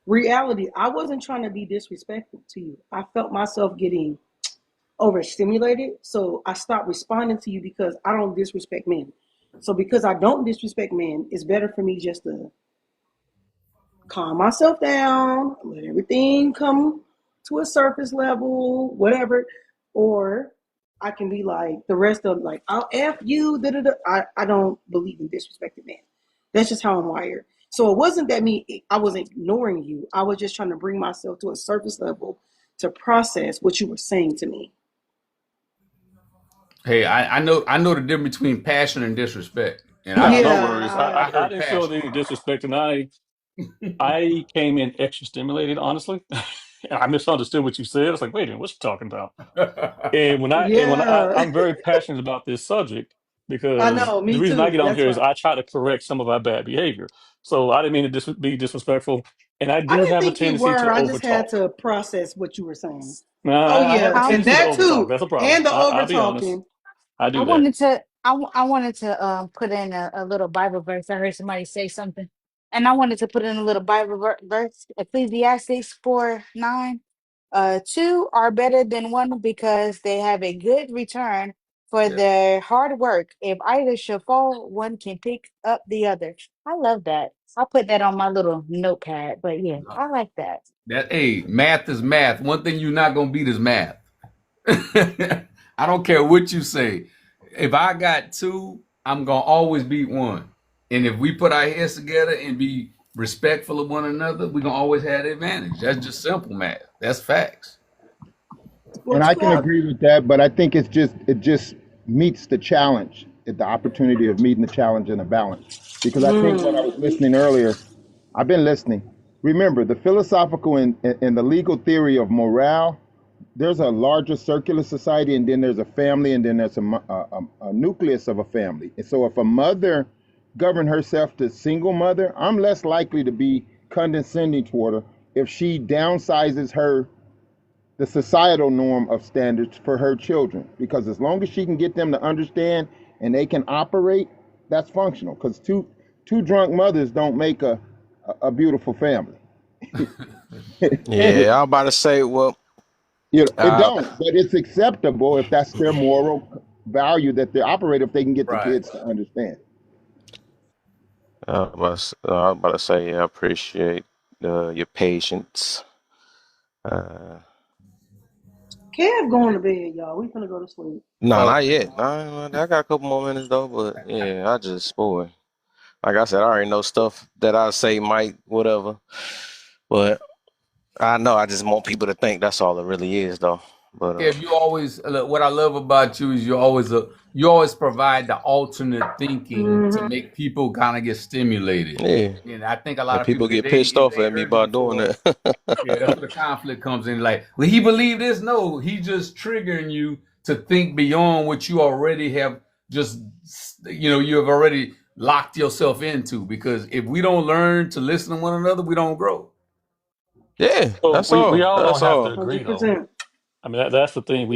reality. I wasn't trying to be disrespectful to you. I felt myself getting overstimulated, so I stopped responding to you because I don't disrespect men. So because I don't disrespect men, it's better for me just to calm myself down, let everything come to a surface level, whatever. Or I can be like the rest of like, I'll F you, da da da. I don't believe in disrespecting men. That's just how I'm wired. So it wasn't that I was ignoring you. I was just trying to bring myself to a surface level to process what you were saying to me. Hey, I know the difference between passion and disrespect. And I Nah, no heard worries. Yeah, I I heard didn't feel passion. any disrespect, and I came in extra stimulated, honestly. I misunderstood what you said. I was like, wait a minute, what's you talking about? yeah. I'm very passionate about this subject I because know, the me reason I too. get on That's here is why I try to correct some of our bad behavior. So I didn't mean to be disrespectful, and I I do didn't have a think you tendency were. to I just had overtalk. to process what you were saying. Now Oh I have a yeah, Um, and tendency to that overtalk. too, That's a problem. and the over I'll be honest. talking. I I do that. wanted to I wanted to put in a little Bible verse. I heard somebody say something, and I wanted to put in a little Bible verse. Ecclesiastes 4:9. Two are better than one because they have a good return for Yeah. their hard work. If either should fall, one can pick up the other. I love that. I'll put that on my little notepad. But yeah, I like that. That hey, math is math. One thing you're not gonna beat is math. I don't care what you say. If I got two, I'm gonna always beat one. And if we put our heads together and be respectful of one another, we're gonna always have the advantage. That's just simple math. That's facts. Well, And I two can out. agree with that, but I think it just meets the challenge, the opportunity of meeting the challenge in a balance. Because I think when I was listening earlier, I've been listening. Remember, the philosophical and the legal theory of morale, there's a larger circular society, and then there's a family, and then there's a nucleus of a family. And so if a mother govern herself to single mother, I'm less likely to be condescending toward her if she downsizes the societal norm of standards for her children, because as long as she can get them to understand and they can operate, that's functional, because two drunk mothers don't make a beautiful family. Yeah, I'm about to say, well, You know, it uh, don't, but it's acceptable if that's their moral value that they operate, if they can get the Right. kids to understand. I was about to say, yeah, I appreciate your patience. Uh, Kev going to bed, y'all. We finna go to sleep. no, Oh, not yet. Nah, I got a couple more minutes though, but yeah, I just boy, like I said, I already know stuff that I say might whatever, but I know I just want people to think that's all it really is though. But if you always look, what I love about you is you always provide the alternate thinking to Mm-hmm. make people kind of get stimulated. yeah, And I think a lot and of people people if get they pissed if off they at me heard you about doing before, that. yeah, that's where the conflict comes in. Like, well, he believed this. No, he just triggering you to think beyond what you already have just you have already locked yourself into. Because if we don't learn to listen to one another, we don't grow. Yeah, So that's we all. all don't That's have to all. agree though. 100%. I mean that's the thing.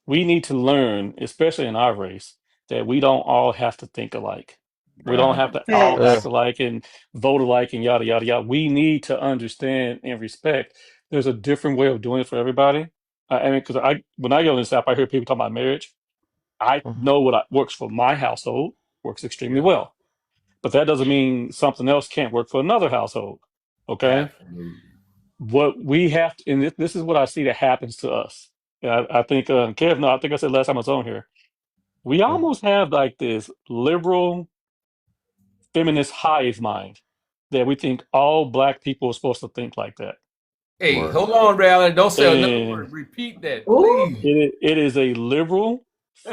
We need to learn, especially in our race, that we don't all have to think alike. We don't Right. have to all Yeah. act Facts. alike and vote alike and yada yada yada. We need to understand and respect. There's a different way of doing it for everybody. I mean, because when I go in this app, I hear people talking about marriage. I Mhm. know works for my household works extremely Yeah. well, but that doesn't mean something else can't work for another household. Okay, Absolutely. what we have to, and this is what I see that happens to us. And I think Kev, no, I think I said last time I was on here, we Mhm. almost have like this liberal feminist hive mind that we think all black people are supposed to think like that. Hey, Word. hold on, Rally. Don't say another And word. Repeat that, Ooh. please. it is a liberal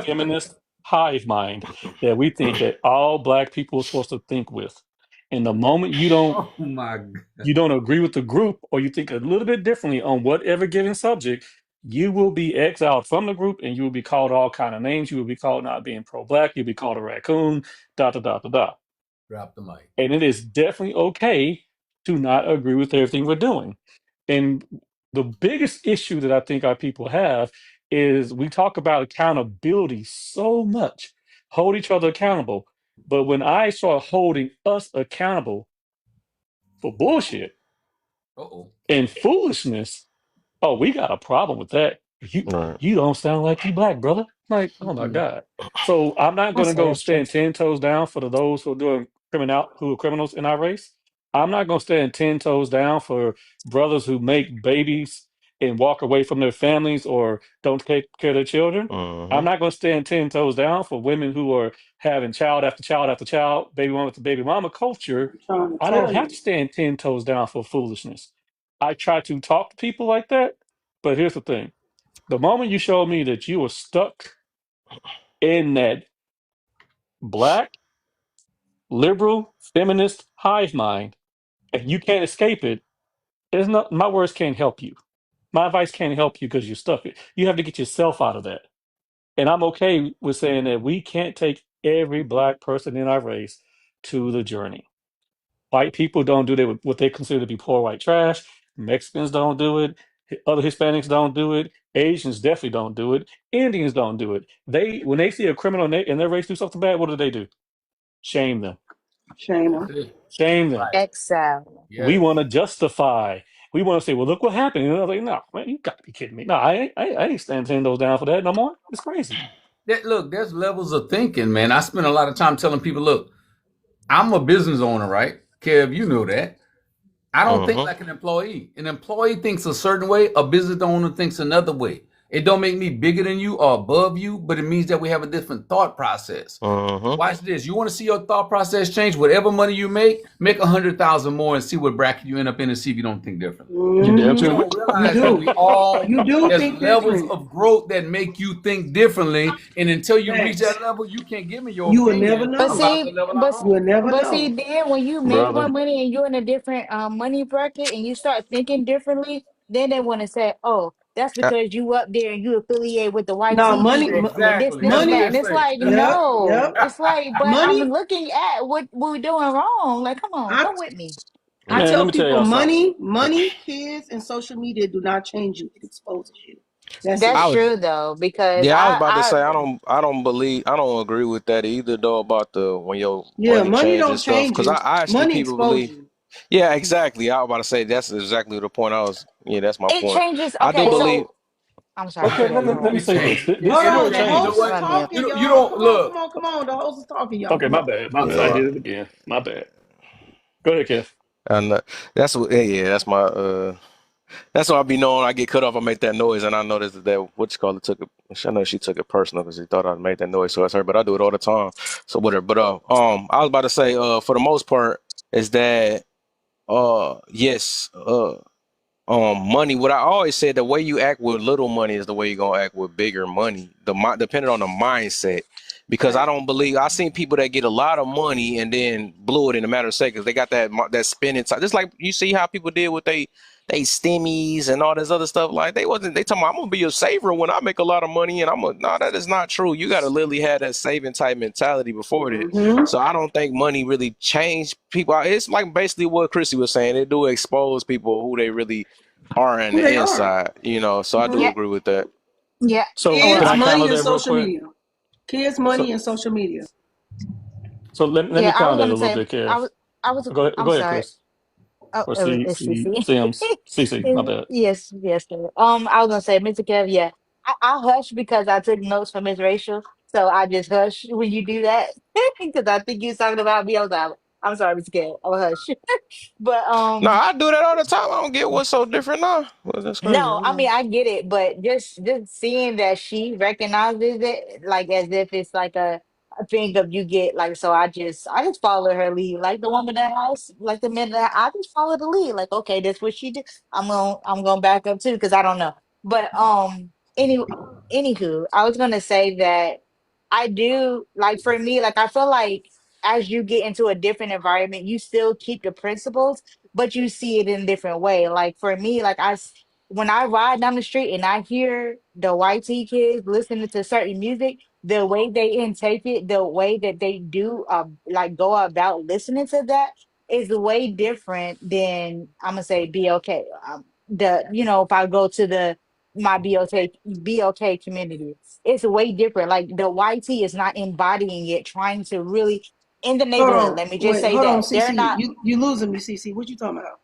feminist hive mind that we think that all black people are supposed to think with. And the moment Oh my God. you don't agree with the group or you think a little bit differently on whatever given subject, you will be exiled from the group and you will be called all kind of names. You will be called not being pro-black. You'll be called a raccoon. Da da da da da. Drop the mic. And it is definitely okay to not agree with everything we're doing. And the biggest issue that I think our people have is we talk about accountability so much, hold each other accountable. But when I start holding us accountable for bullshit Uh-oh. and foolishness, oh, we got a problem with that. You Right. you don't sound like you black, brother. Like, oh my Mm-mm. God. So I'm not That's gonna so go stand interesting. 10 toes down for those who are doing who are criminals in our race. I'm not gonna stand 10 toes down for brothers who make babies and walk away from their families or don't take care of their children. I'm Mm-hmm. not gonna stand 10 toes down for women who are having child after child after child, baby mama to baby mama culture. I'm trying to I don't tell have you. to stand 10 toes down for foolishness. I try to talk to people like that, but here's the thing. The moment you show me that you are stuck in that black, liberal, feminist hive mind and you can't escape it, it's not my words can't help you. My advice can't help you because you're stuck. You have to get yourself out of that. And I'm okay with saying that we can't take every black person in our race to the journey. White people don't do that with what they consider to be poor white trash. Mexicans don't do it. Other Hispanics don't do it. Asians definitely don't do it. Indians don't do it. They when they see a criminal in their race do something bad, what do? Shame them. Shame That's them. it. Shame them. Right. Exile. We Yes. want to justify. We want to say, "Well, look what happened." And I was like, "No, man, you got to be kidding me! No, I ain't standing 10 toes down for that no more. It's crazy." Look, there's levels of thinking, man. I spend a lot of time telling people, look, I'm a business owner, right? Kev, you know that. I don't think Mm-hmm. like an employee. An employee thinks a certain way, a business owner thinks another way. It don't make me bigger than you or above you, but it means that we have a different thought process. Mm-hmm. Watch this. You want to see your thought process change? Whatever money you make 100,000 more and see what bracket you end up in and see if you don't think differently. You damn You Mm-hmm. tootin' don't You realize that do. we all You do there's think levels different. of growth that make you think differently, and until you reach Facts. that level, you can't give me your You will never opinion But know. about the see, level I'm but You will on. never but see, know. then when you make more brother. money and you're in a different money bracket and you start thinking differently, then they want to say, "Oh, that's because you up there and you affiliate with the white No, tea money, people and Exactly. this That's and what that." they And money. it's say. like, Yep, no, yep. it's like, but I'm Money. looking at what we're doing wrong. Like, come on, I come with me. I Man, let tell me tell people, y'all something. money, kids, and social media do not change you. It exposes you. That's That's I it. was true though, because Yeah, I was about to I say I don't agree with that either though about the when your Yeah, money money don't changes stuff change because you. I actually Money people expose believe. you. Yeah, exactly. I was about to say that's exactly the point I was. Yeah, that's my it point. changes. I do Okay, believe. so I'm sorry, Okay, Kev, go let ahead. me It say this. changes. This Hold And where on, it the you host know changes. is what? Run me up. talking, You y'all. don't Come on, come look. on, come on. The host is talking, y'all. Okay, Come my on. bad. I Yeah, did it again. My bad. Go ahead, Kev. and that's what. Yeah, that's my. That's what I be knowing. I get cut off. I make that noise, and I noticed that what you call it took it. I know she took it personal because she thought I made that noise. So it's her, but I do it all the time. So whatever. But I was about to say for the most part is that yes money. What I always said, the way you act with little money is the way you're gonna act with bigger money. Depending on the mindset, because I Right. don't believe I seen people that get a lot of money and then blew it in a matter of seconds. They got that spending time. Just like you see how people did with they stimmies and all this other stuff. Like they talking about, I'm gonna be a saver when I make a lot of money, and no, that is not true. You got to literally have that saving type mentality before that. Mm-hmm. So I don't think money really changed people. It's like basically what Chrissy was saying. It do expose people who they really are in Who the they are. inside, you know. So I do Mm-hmm. Yeah, agree with that. yeah. So Well, can Kids, I money, counter and that real social quick? media. Kids, So money, and social media. let me yeah, I was counter that a gonna little say, bit, Kev. I was, Go I'm ahead, sorry. Chris. Oh, Or it's CC. Sims. CC, my bad. Yes, yes. Sir. I was gonna say, Mr. Kev, yeah, I hush because I took notes from Miss Rachel, so I just hush when you do that because I think you're talking about me. I'm sorry, Mr. Kev, I'll hush. But No, I do that all the time. I don't get what's so different now. Well, that's crazy. no, I mean I get it, but just seeing that she recognizes it, like as if it's like a thing of you get like, so I just follow her lead, like the woman in the house, like the men that I just follow the lead, like okay, that's what she did. I'm gonna back up too because I don't know, but anywho, I was gonna say that I do like for me, like I feel like as you get into a different environment, you still keep the principles, but you see it in a different way. Like for me, like when I ride down the street and I hear the YT kids listening to certain music, the way they intake it, the way that they do like go about listening to that is way different than I'm gonna say be okay. The if I go to the my BOK community, it's way different. Like the YT is not embodying it, trying to really in the Hold neighborhood. on, Let me just wait, say hold on, that they're CC. not. You losing me, CC. What you talking about?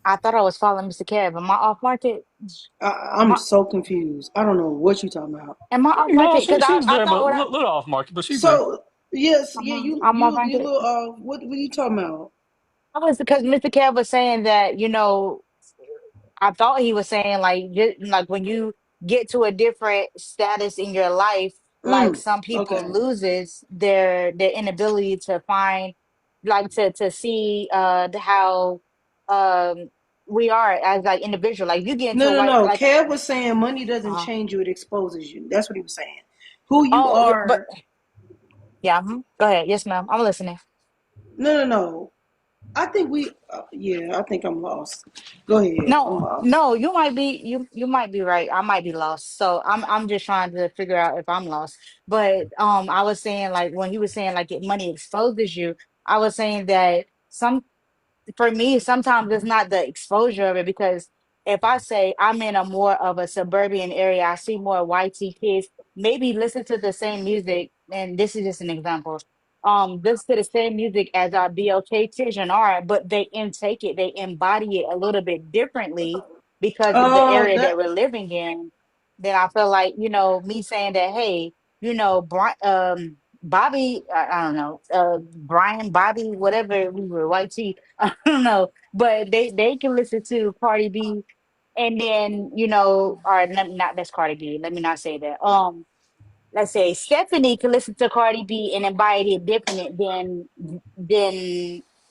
I thought I was following Mr. Kev. Am I off market? Am I'm I so confused. I don't know what you talking about. am I off No, market? Because she's I there, but thought a what I little off market, but she's there. So yes, yeah, I'm off you market. little what are you talking about? I was because Mr. Kev was saying that, I thought he was saying like like when you get to a different status in your life, like some people Okay. loses their inability to find like to see how um we are as like individual. Like you get into No, a no, white no. like Kev was saying money doesn't uh change you; it exposes you. That's what he was saying. Who you oh yeah, but are? yeah, go ahead. Yes, ma'am. I'm listening. No, no, no. I think we. Yeah, I think I'm lost. Go ahead. I'm No, lost. no, you might be right. I might be lost. So I'm just trying to figure out if I'm lost. But I was saying like when he was saying like money exposes you, I was saying that for me, sometimes it's not the exposure of it because if I say I'm in a more of a suburban area, I see more YT kids, maybe listen to the same music, and this is just an example. Listen to the same music as our BLK children are, but they intake it, they embody it a little bit differently because of the area that That. we're living in. Then I feel like, me saying that, hey, Bobby, I don't know, Brian, Bobby, whatever we were, YT, I don't know, but they can listen to Cardi B, and then or not that's Cardi B. Let me not say that. Let's say Stephanie can listen to Cardi B and embody it different than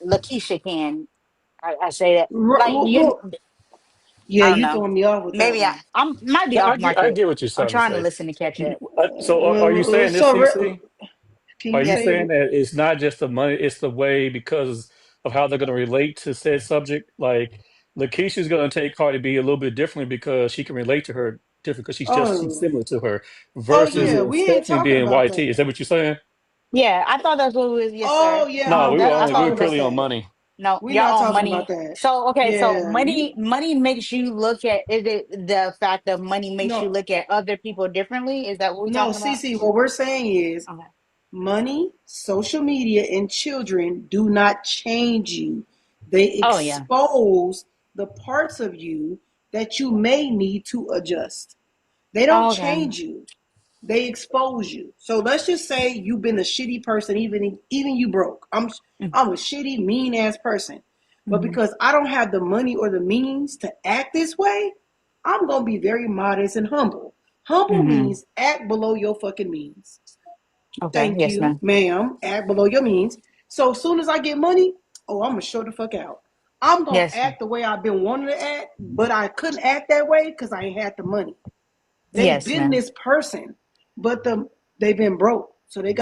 Lakeisha can. I say that like Yeah, I don't you know. throwing me off with that Maybe one. I'm might be No, off I market. get what you're I'm trying to trying to say. listen to catch up. So are you saying this, So CC? can Are you you Yeah. say? saying that it's not just the money, it's the way because of how they're going to relate to said subject? Like Lakeisha's going to take Cardi B a little bit differently because she can relate to her different because she's Oh, similar to her oh versus yeah, Hmm. we ain't Stephanie talking being about YT. Is that. that what you're saying? Yeah, I thought that's what it was. Yes, Oh sir. yeah, No, no, we were we're not I only we thought were it talking was. about purely on that. money. No, We're your not own talking about money. that. So okay, so Yeah, you money makes you look at is it the fact that money makes you no, look at other people differently? Is that what we're no, talking about? Cece. What we're saying is Okay. money, social media, and children do not change you. They Oh yeah. expose the parts of you that you may need to adjust. They don't Oh, okay. change you. They expose you. So let's just say you've been a shitty person, even you broke. I'm a shitty, mean ass person. But Mm-hmm. because I don't have the money or the means to act this way, I'm gonna be very modest and humble. Humble Hmm. means act below your fucking means. Okay. Thank Yes, you, ma'am. ma'am. Act below your means. So as soon as I get money, oh, I'm gonna show the fuck out. I'm gonna Yes. act the way I've been wanting to act, but I couldn't act that way because I ain't had the money. They've Yes, been ma'am. this person, but they've been broke, so they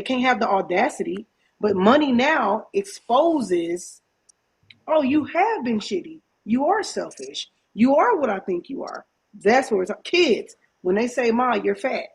can't have the audacity. But money now exposes, oh, you have been shitty. You are selfish. You are what I think you are. That's what it's kids when they say, "Ma, you're fat,"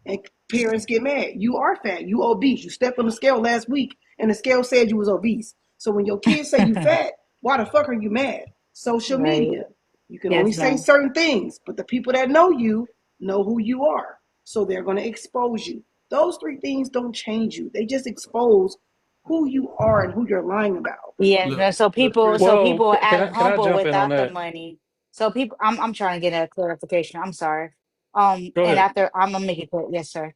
and parents get mad. You are fat. You obese. You stepped on the scale last week, and the scale said you was obese. So when your kids say you fat, why the fuck are you mad? Social Right. media. You can only Yes, say ma'am. certain things, but the people that know you know who you are. So they're going to expose you. Those three things don't change you. They just expose who you are and who you're lying about. Yes, Look, ma'am. So look, people, Chris. so Well, people can act I humble jump in on without the that? money. So people, I'm trying to get a clarification. I'm sorry. Go And ahead. after I'm gonna make it clear. Yes, sir.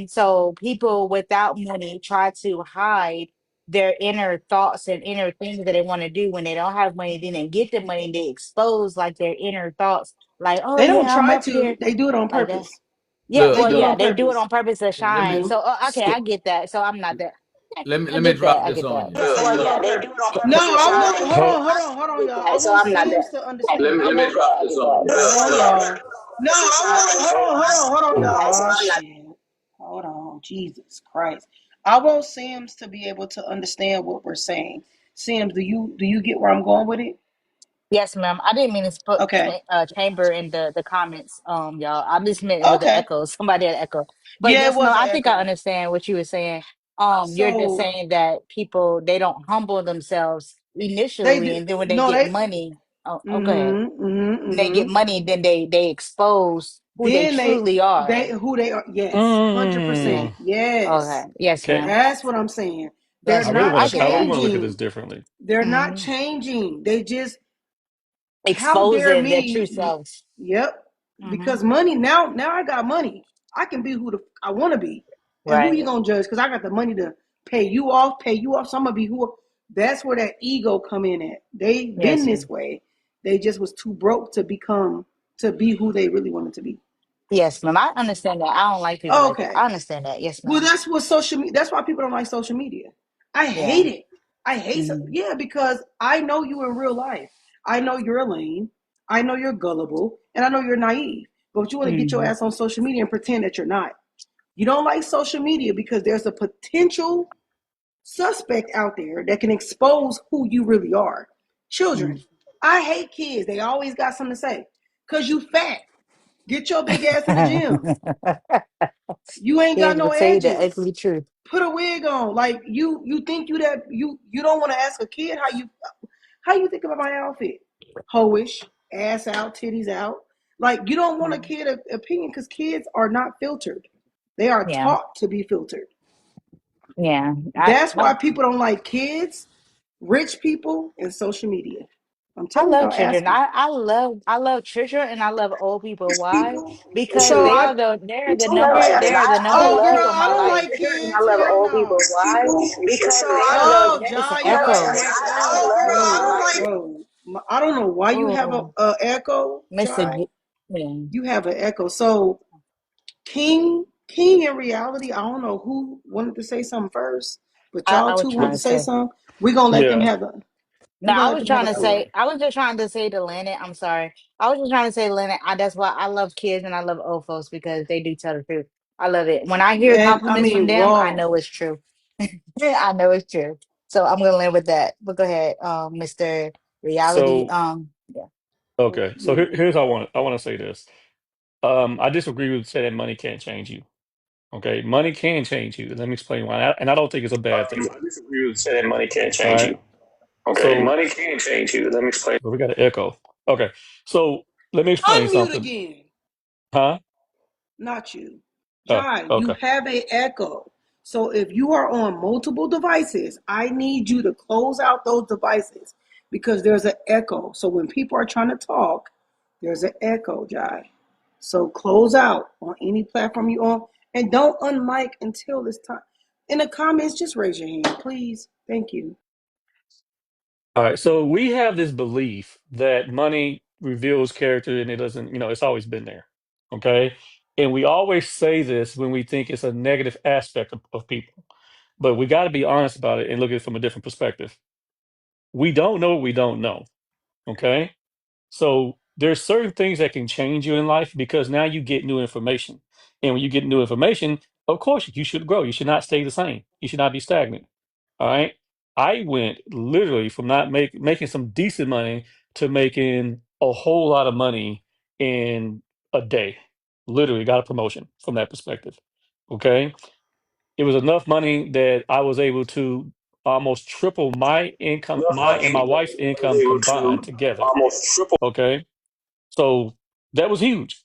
So people without money try to hide their inner thoughts and inner things that they want to do when they don't have money. Then they get the money, they expose like their inner thoughts, like, oh They don't yeah, I'm try up to, here, they do it on like that. purpose. Yeah, Look, They well, do it yeah, on look. they do it purpose. on purpose to Let shine. me So okay, I so get that. So I'm not that. I let me get that. drop I this get on that. you. Yeah, So they do it yeah, on they do purpose. it on No, purpose to I want, shine. Hold, hold on, y'all. I So want I'm not that. Sims to understand. Let me drop this on you. Hold on, y'all. No, hold on, mm. y'all. Oh, shit. Hold on. Jesus Christ. I want Sims to be able to understand what we're saying. Sims, do you get where I'm going with it? Yes, ma'am. I didn't mean to put Okay. chamber in the comments, y'all. I just meant it was an Okay. echo. Somebody had an echo. But Yeah, it yes, ma'am, was an I think I echo. understand what you were saying. You're just So saying that people they don't humble themselves they initially, do and then when they no get they money, oh, go ahead. mm-hmm, mm-hmm, When they get mm-hmm. money, then they expose who they Then truly they are. who they are. Yes, Yeah. 100%. Mm, Okay. Yes. Yes, okay. ma'am. That's what I'm saying. They're Yes, I really ma'am. not I want to. I get really that. want to look at this changing. differently. They're not Hmm. changing. They just how dare Exposing their true me? selves. Yep. Hmm. Because money now I got money. I can be who I want to be. And who you Right. gonna judge? Because I got the money to pay you off. So I'm gonna be who. That's where that ego come in at. They've been Yes, this ma'am. way. They just was too broke to be who they really wanted to be. Yes, ma'am. I understand that. I don't like people like that. Okay. I understand that. Yes, Well, ma'am. that's what social media. That's why people don't like social media. I Yeah. hate it. I hate it. Hmm. Yeah, because I know you in real life. I know you're a lame. I know you're gullible, and I know you're naive. But you want to get your Hmm. ass on social media and pretend that you're not. You don't like social media because there's a potential suspect out there that can expose who you really are. Hmm. Children. I hate kids. They always got something to say. Cause you fat. Get your big ass in the gym. You ain't got Kids no will tell you the edges. ugly truth. Put a wig on. Like you think you don't want to ask a kid how you think about my outfit? Hoish, ass out, titties out. Like you don't want a Mhm. kid opinion because kids are not filtered. They are Yeah. taught to be filtered. Yeah. That's why people don't like kids, rich people, and social media. I'm I telling love y'all, ask children. them. I love children and I love old people. Why? People. Because So I they are the number of oh girl, people in I my don't life. like kids. Hell no. Oh, It's an Jai, you got an echo. echo. Bro. I don't know why you have Oh, a echo, Mr. Jai. Yeah. You have an echo. So King in reality, I don't know who wanted to say something first, but y'all I was two wanted trying to to say say. something. Yeah. No, We're gonna I let was them have trying the to floor. say, I was just trying to say to Lennon, I'm sorry. I was just trying to say, Lennon, that's why I love kids and I love old folks because they do tell the truth. I love it. When I hear And I compliments from mean them, I raw. know it's true. I know it's true. So I'm gonna land with that. But go ahead, Mr. Reality. So Yeah. okay. So Yeah. here's how I want to say this. I disagree with saying money can't change you. Okay, money can change you. Let me explain why. And I don't think it's a bad thing. I disagree with saying money can't All change right. you. Okay, So money can change you. Let me explain. we got an echo. Okay. So let me explain Unmute something. again. Huh? Not you. Oh, Jai, you okay. have a echo. So if you are on multiple devices, I need you to close out those devices because there's an echo. So when people are trying to talk, there's an echo, Jai. So close out on any platform you're on and don't unmic until it's time. In the comments, just raise your hand, please. Thank you. All right. So we have this belief that money reveals character and it doesn't, it's always been there. Okay. And we always say this when we think it's a negative aspect of people. But we got to be honest about it and look at it from a different perspective. We don't know what we don't know. Okay. So there's certain things that can change you in life because now you get new information. And when you get new information, of course you should grow. You should not stay the same. You should not be stagnant. All right. I went literally from not making some decent money to making a whole lot of money in a day. Literally got a promotion from that perspective. Okay. It was enough money that I was able to almost triple my income, Enough my and my money that wife's I was income able combined to together. almost triple. Okay. So that was huge.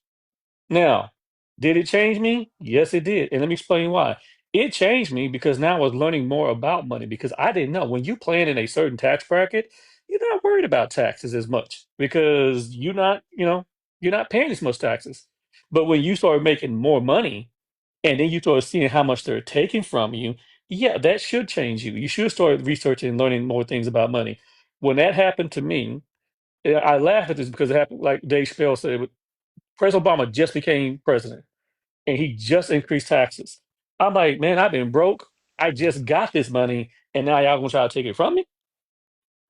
Now, did it change me? Yes, it did. And let me explain why. It changed me because now I was learning more about money because I didn't know. When you plan in a certain tax bracket, you're not worried about taxes as much because you're not paying as much taxes. But when you start making more money and then you start seeing how much they're taking from you, yeah, that should change you. You should start researching and learning more things about money. When that happened to me, I laugh at this because it happened like Dave Chappelle said. President Obama just became president and he just increased taxes. I'm like, man, I've been broke. I just got this money and now y'all gonna try to take it from me.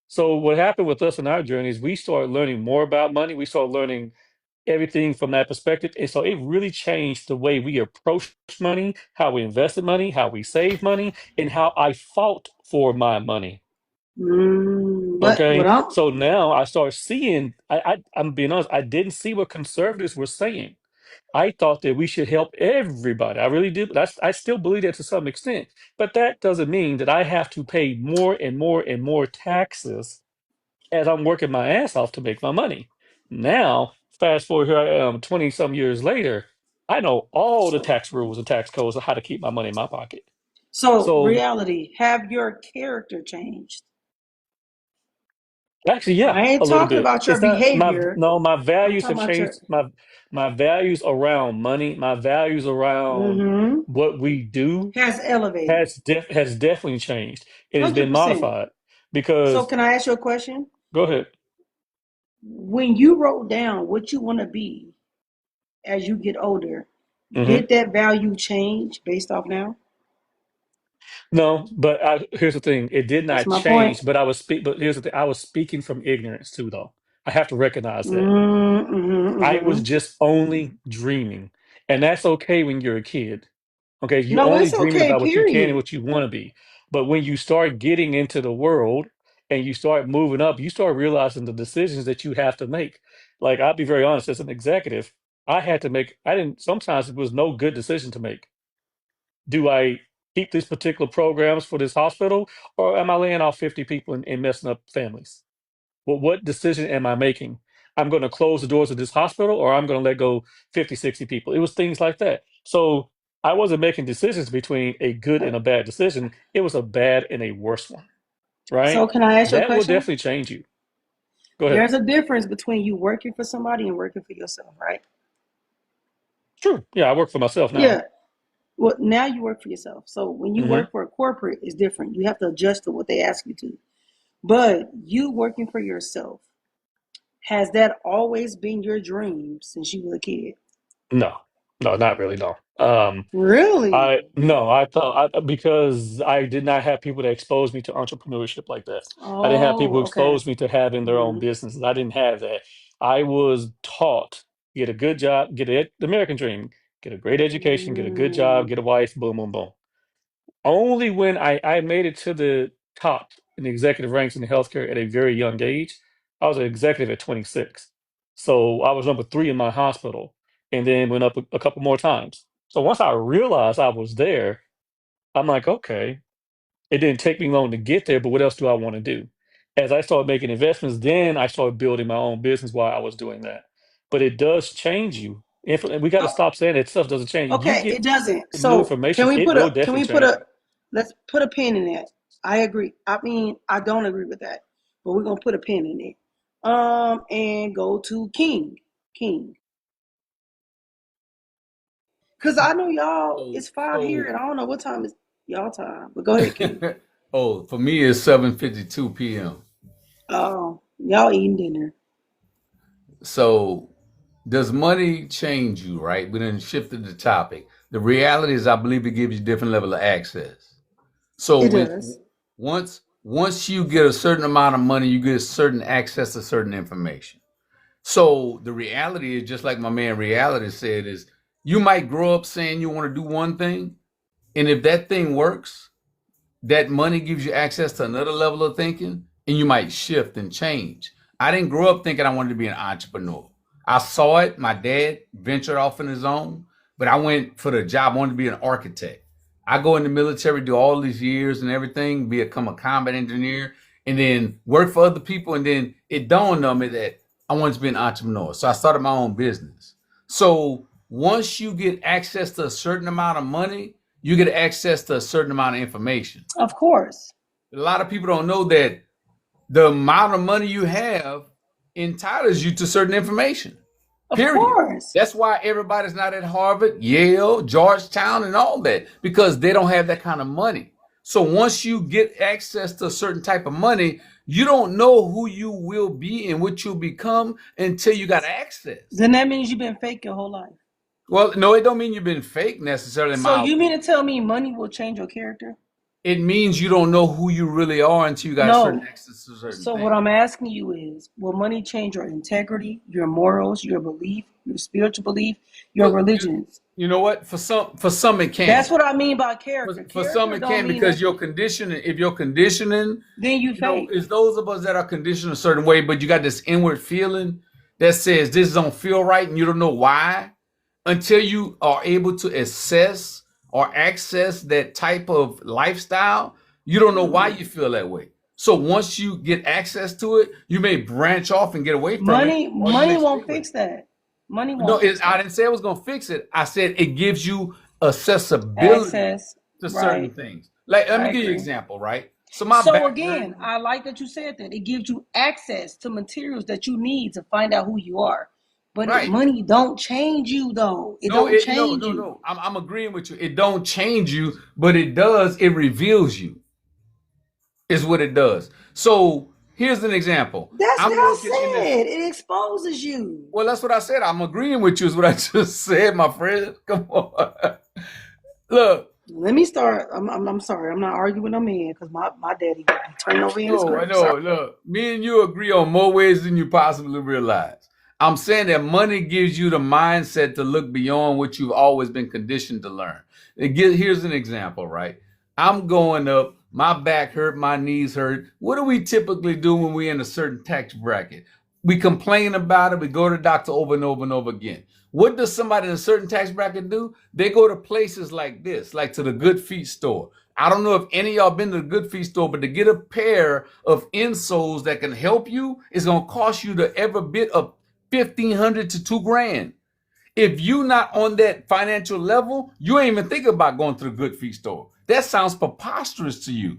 So what happened with us in our journey is we started learning more about money. We started learning everything from that perspective. And so it really changed the way we approach money, how we invested money, how we save money, and how I fought for my money. But what Okay, I'm so now I start seeing. I'm being honest. I didn't see what conservatives were saying. I thought that we should help everybody. I really do. I still believe that to some extent, but that doesn't mean that I have to pay more and more and more taxes as I'm working my ass off to make my money. Now, fast forward here I am 20 some years later, I know all the tax rules and tax codes of how to keep my money in my pocket. so So reality. Have your character changed? actually, yeah, I a ain't little talking bit. about your It's not my behavior. no, my I'm values have talking about your. changed. My values around money, my values around Mm-hmm. what we do Has elevated. has definitely changed. It has been 100%. modified So because can I ask you a question? go ahead. When you wrote down what you want to be as you get older, Mm-hmm. did that value change based off now? No, but here's the thing. It did That's not my point. change, but but here's the thing. I was speaking from ignorance too, though. I have to recognize that. Mm-hmm, I was mm-hmm. just only dreaming. And that's okay when you're a kid. Okay, you're No, only it's dreaming okay, about what you can and period. what you want to be. But when you start getting into the world and you start moving up, you start realizing the decisions that you have to make. Like I'll be very honest, as an executive, I didn't sometimes it was no good decision to make. Do I keep these particular programs for this hospital or am I laying off 50 people and messing up families? Well, what decision am I making? I'm going to close the doors of this hospital or I'm going to let go 50, 60 people. It was things like that. So I wasn't making decisions between a good and a bad decision. It was a bad and a worse one, So right? can I ask you a That will question? definitely change you. Go ahead. There's a difference between you working for somebody and working for yourself, right? True. Yeah, I work for myself now. Yeah. Well, now you work for yourself. So when you Hmm. work for a corporate, it's different. You have to adjust to what they ask you to. But you working for yourself, has that always been your dream since you were a kid? No, no, not really. No. Really? I thought because I did not have people that exposed me to entrepreneurship like that. I didn't have people Oh, who okay. exposed me to having their own Hmm. businesses. I didn't have that. I was taught get a good job, the American dream, get a great education, get a good job, Mm. get a wife, boom, boom, boom. Only when I made it to the top in the executive ranks in the healthcare at a very young age. I was an executive at 26. So I was number three in my hospital and then went up a couple more times. So once I realized I was there, I'm like, okay, it didn't take me long to get there, but what else do I want to do? As I started making investments, then I started building my own business while I was doing that. But it does change you. And we got to Oh, stop saying that stuff doesn't change. You okay, get it doesn't. new So information, it will definitely change you. let's put a pin in that. I agree. I mean, I don't agree with that, but we're gonna put a pin in it. And go to King, cause I know y'all. So, It's 5 here, so and I don't know what time is y'all time. But go ahead, King. oh, for me it's 7:52 p.m. Oh, y'all eating dinner. So, does money change you, right? We done shifted the topic. The reality is I believe it gives you different level of access. So It when does. once you get a certain amount of money, you get certain access to certain information. So the reality is just like my man reality said is you might grow up saying you want to do one thing, and if that thing works, that money gives you access to another level of thinking and you might shift and change. I didn't grow up thinking I wanted to be an entrepreneur. I saw it. My dad ventured off on his own, but I went for the job. I wanted to be an architect. I go in the military, do all these years and everything, become a combat engineer, and then work for other people. And then it dawned on me that I wanted to be an entrepreneur. So I started my own business. So once you get access to a certain amount of money, you get access to a certain amount of information. Of course. A lot of people don't know that the amount of money you have entitles you to certain information. Of Period. course. That's why everybody's not at Harvard, Yale, Georgetown, and all that because they don't have that kind of money. So once you get access to a certain type of money, you don't know who you will be and what you'll become until you got access. Then that means you've been fake your whole life. Well, no, it don't mean you've been fake necessarily, in So my you mean opinion. to tell me money will change your character? It means you don't know who you really are until you got certain No. access to certain So what things. I'm asking you is, will money change your integrity, your morals, your belief, your spiritual belief, your For religions? you know what? For some it That's can. what I mean by For, character. for some Character it don't can mean because your nothing. conditioning. If your conditioning, Then you fake. it's those of us that are conditioned a certain way, but you got this inward feeling that says this don't feel right, and you don't know why until you are able to assess or access that type of lifestyle. You don't know why you feel that way. So once you get access to it, you may branch off and get away from it, or you may Money stay won't with it. fix that. Money No, won't fix I that. didn't say it was going to fix it. I said it gives you accessibility Access, to certain right? things. Like, let me I give you an agree. example, right? So my So back hurt. again, I like that you said that. It gives you access to materials that you need to find out who you are. But Right. money don't change you though. It No, don't no, change no, you. no. I'm agreeing with you. It don't change you, but it does. It reveals you. Is what it does. So here's an example. That's what I'm I working in this. said. It exposes you. Well, that's what I said. I'm agreeing with you. Is what I just said, my friend. Come on. Look. Let me start. I'm sorry. I'm not arguing with no man because my daddy would be turning over in his No, I grave. Sorry. know. Look, me and you agree on more ways than you possibly realize. I'm saying that money gives you the mindset to look beyond what you've always been conditioned to learn. Here's an example, right? I'm going up, my back hurt, my knees hurt. What do we typically do when we're in a certain tax bracket? We complain about it. We go to the doctor over and over and over again. What does somebody in a certain tax bracket do? They go to places like this, like to the Good Feet store. I don't know if any of y'all been to the Good Feet store, but to get a pair of insoles that can help you, it's gonna cost you the every bit of 1,500 to $2,000. If you're not on that financial level, you ain't even thinking about going to the Good Feet store. That sounds preposterous to you.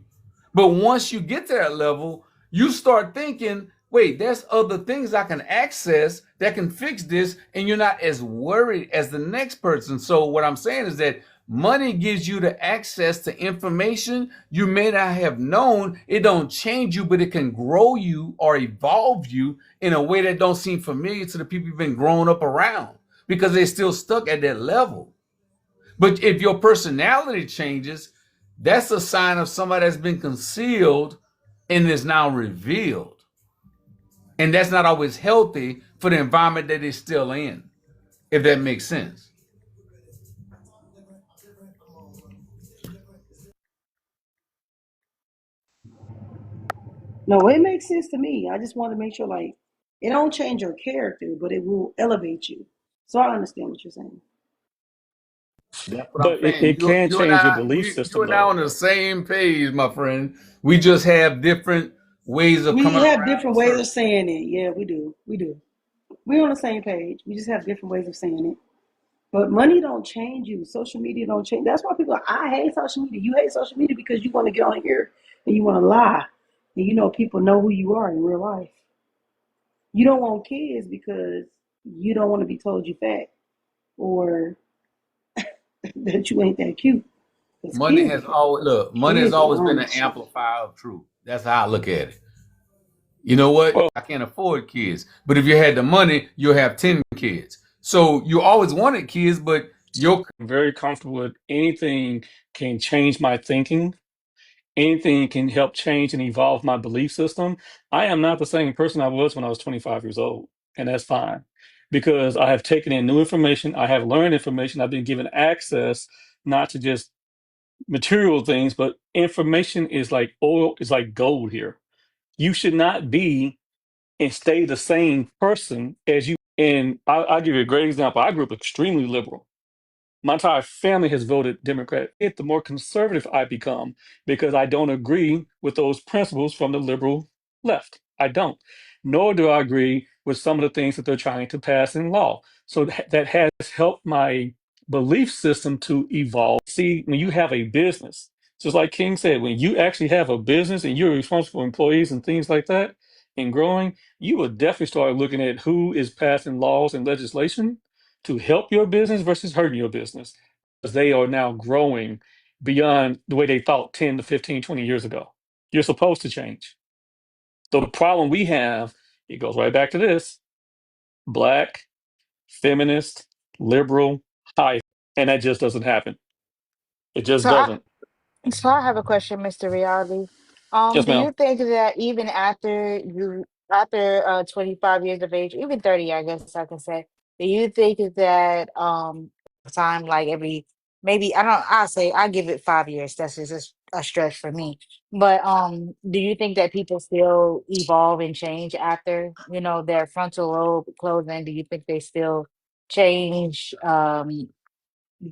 But once you get to that level, you start thinking, wait, there's other things I can access that can fix this, and you're not as worried as the next person. So what I'm saying is that money gives you the access to information you may not have known. It don't change you, but it can grow you or evolve you in a way that don't seem familiar to the people you've been growing up around because they're still stuck at that level. But if your personality changes, that's a sign of somebody that's been concealed and is now revealed. And that's not always healthy for the environment that they're still in, if that makes sense. No, it makes sense to me. I just want to make sure, like, it don't change your character, but it will elevate you. So I understand what you're saying. That's what I'm But saying. it can You and change your I, belief you system, and I though. on the same page, my friend. We just have different ways of We coming have around different ways certain. of saying it. Yeah, we do. We do. We're on the same page. We just have different ways of saying it. But money don't change you. Social media don't change. That's why people are, I hate social media. You hate social media because you want to get on here and you want to lie. And you know people know who you are in real life. You don't want kids because you don't want to be told you fat or that you ain't that cute. Because Money has kids will always run been this an shit. amplifier of truth. That's how I look at it. You know what? Well, I can't afford kids. But if you had the money, you'll have 10 kids. So you always wanted kids, but your I'm very comfortable with anything can change my thinking. Anything can help change and evolve my belief system. I am not the same person I was when I was 25 years old, and that's fine because I have taken in new information. I have learned information. I've been given access not to just material things, but information is like oil, is like gold here. You should not be and stay the same person as you. And I'll give you a great example. I grew up extremely liberal. My entire family has voted Democrat. The more conservative I become because I don't agree with those principles from the liberal left. I don't. Nor do I agree with some of the things that they're trying to pass in law. So that has helped my belief system to evolve. See, when you have a business, just like King said, when you actually have a business and you're responsible for employees and things like that and growing, you will definitely start looking at who is passing laws and legislation to help your business versus hurting your business because they are now growing beyond the way they thought 10 to 15, 20 years ago. You're supposed to change. The problem we have, it goes right back to this: black, feminist, liberal, high. And that just doesn't happen. It just So I, doesn't. So I have a question, Mr. Reality. Yes, Do ma'am. you think that even after 25 years of age, even 30, I guess I can say, do you think that time like every maybe I don't I'll say I give it 5 years. That's just a stretch for me. But do you think that people still evolve and change after, their frontal lobe closing? Do you think they still change?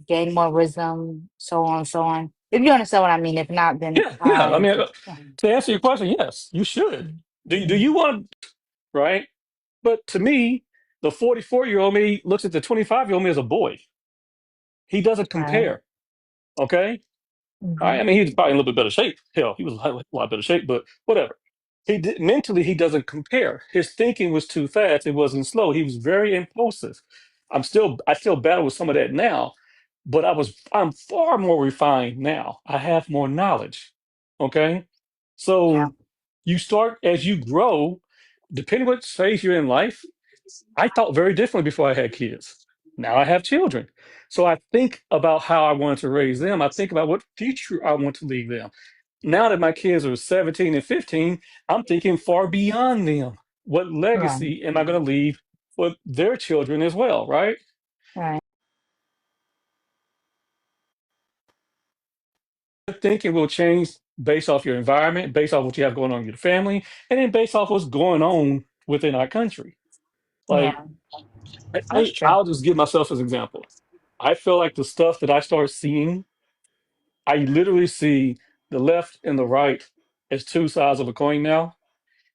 Gain more wisdom, so on, so on. If you understand what I mean, if not, then Yeah, yeah. I I mean, just yeah. to answer your question, yes, you should. Do Mm, you want, right? But to me, the 44-year-old me looks at the 25-year-old me as a boy. He doesn't right. compare. Okay. All right. Mm-hmm. I mean, he's probably in a little bit better shape. Hell, he was a lot better shape, but whatever. Mentally, he doesn't compare. His thinking was too fast. It wasn't slow. He was very impulsive. I still battle with some of that now, but I'm far more refined now. I have more knowledge. Okay. Yeah. So you start as you grow, depending what phase you're in life. I thought very differently before I had kids. Now I have children. So I think about how I want to raise them. I think about what future I want to leave them. Now that my kids are 17 and 15, I'm thinking far beyond them. What Right. legacy am I going to leave for their children as well, right? Right. Thinking will change based off your environment, based off what you have going on in your family, and then based off what's going on within our country. Like, Yeah. That's true. I'll just give myself as an example. I feel like the stuff that I start seeing, I literally see the left and the right as two sides of a coin now,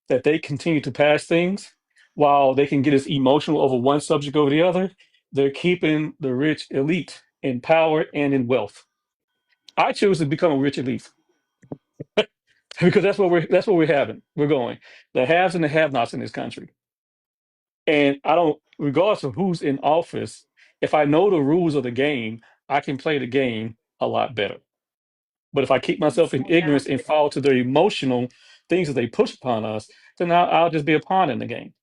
that they continue to pass things while they can get as emotional over one subject over the other. They're keeping the rich elite in power and in wealth. I choose to become a rich elite because that's what we're having. We're going. The haves and the have-nots in this country. And I don't, regardless of who's in office, if I know the rules of the game, I can play the game a lot better. But if I keep myself in ignorance and fall to the emotional things that they push upon us, then I'll just be a pawn in the game.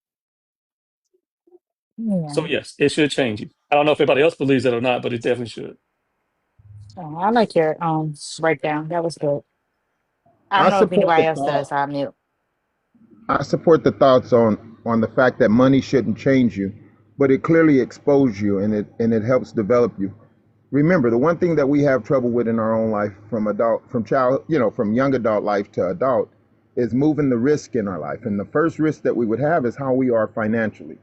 Yeah. So yes, it should change you. I don't know if anybody else believes that or not, but it definitely should. Oh, I like your breakdown. That was good. I don't I know if support the anybody else thought. does. I'm mute. I support the thoughts on the fact that money shouldn't change you, but it clearly exposes you and it helps develop you. Remember, the one thing that we have trouble with in our own life from child, from young adult life to adult is moving the risk in our life. And the first risk that we would have is how we are financially.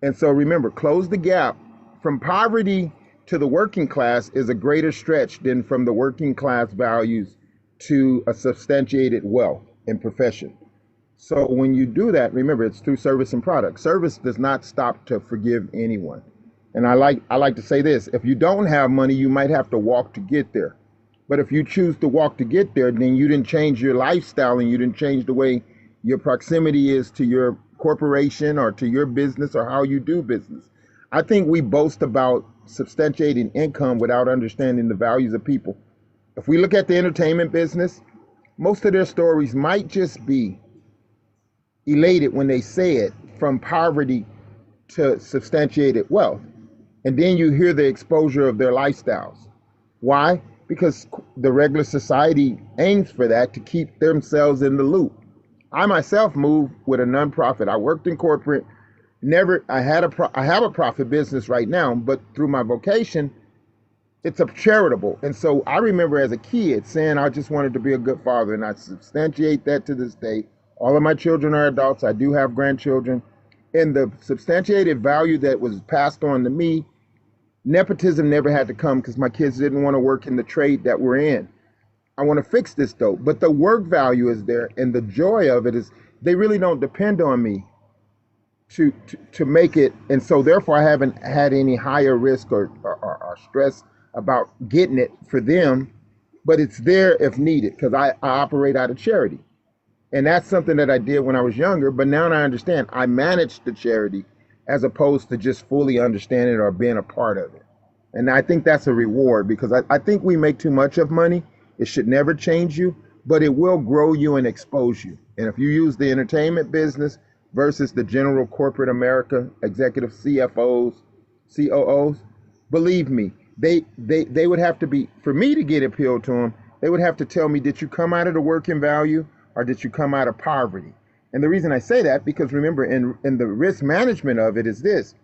And so remember, close the gap from poverty to the working class is a greater stretch than from the working class values to a substantiated wealth and profession. So when you do that, remember it's through service and product. Service does not stop to forgive anyone. And I like to say this, if you don't have money, you might have to walk to get there. But if you choose to walk to get there, then you didn't change your lifestyle and you didn't change the way your proximity is to your corporation or to your business or how you do business. I think we boast about substantiating income without understanding the values of people. If we look at the entertainment business, most of their stories might just be elated when they say it from poverty to substantiated wealth. And then you hear the exposure of their lifestyles. Why? Because the regular society aims for that to keep themselves in the loop. I myself moved with a nonprofit. I worked in corporate. Never. I have a profit business right now, but through my vocation, it's a charitable. And so I remember as a kid saying I just wanted to be a good father, and I substantiate that to this day. All of my children are adults. I do have grandchildren. And the substantiated value that was passed on to me, nepotism never had to come because my kids didn't want to work in the trade that we're in. I want to fix this though. But the work value is there, and the joy of it is they really don't depend on me to make it. And so therefore I haven't had any higher risk or stress about getting it for them, but it's there if needed because I operate out of charity. And that's something that I did when I was younger, but now I understand I managed the charity as opposed to just fully understanding it or being a part of it. And I think that's a reward because I think we make too much of money. It should never change you, but it will grow you and expose you. And if you use the entertainment business versus the general corporate America, executive CFOs, COOs, believe me, they would have to be, for me to get appealed to them, They would have to tell me, did you come out of the working value or did you come out of poverty? And the reason I say that, because remember, in the risk management of it is this: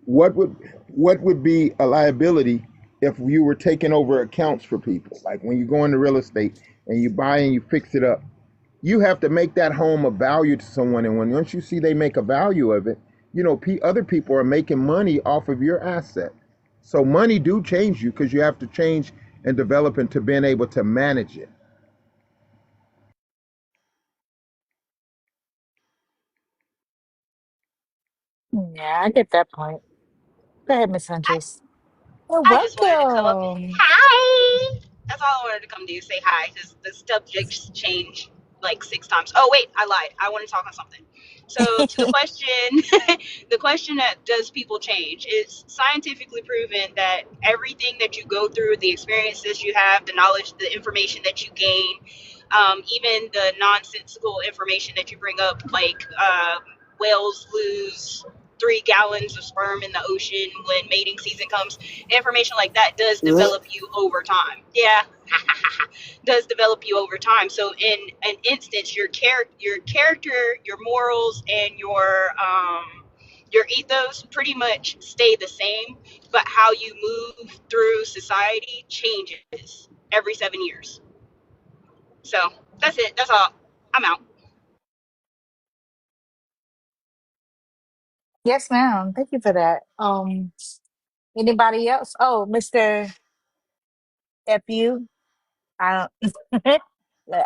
what would be a liability if you were taking over accounts for people? Like when you go into real estate and you buy and you fix it up, you have to make that home of value to someone. And once you see they make a value of it, other people are making money off of your asset. So money do change you because you have to change and develop into being able to manage it. Yeah, I get that point. Go ahead, Miss Huntress. You're I just wanted to come up. welcome. Hi. That's all I wanted to come do. Say hi because the subjects change like 6 times. Oh wait, I lied. I want to talk on something. So to the question, the question that does people change? It's scientifically proven that everything that you go through, the experiences you have, the knowledge, the information that you gain, even the nonsensical information that you bring up, like whales lose 3 gallons of sperm in the ocean when mating season comes. Information like that does develop you over time. Yeah, does develop you over time. So in an instance, your character, your morals, and your ethos pretty much stay the same, but how you move through society changes every 7 years. So that's it. That's all. I'm out. Yes, ma'am. Thank you for that. Anybody else? Oh, Mr. FU. I don't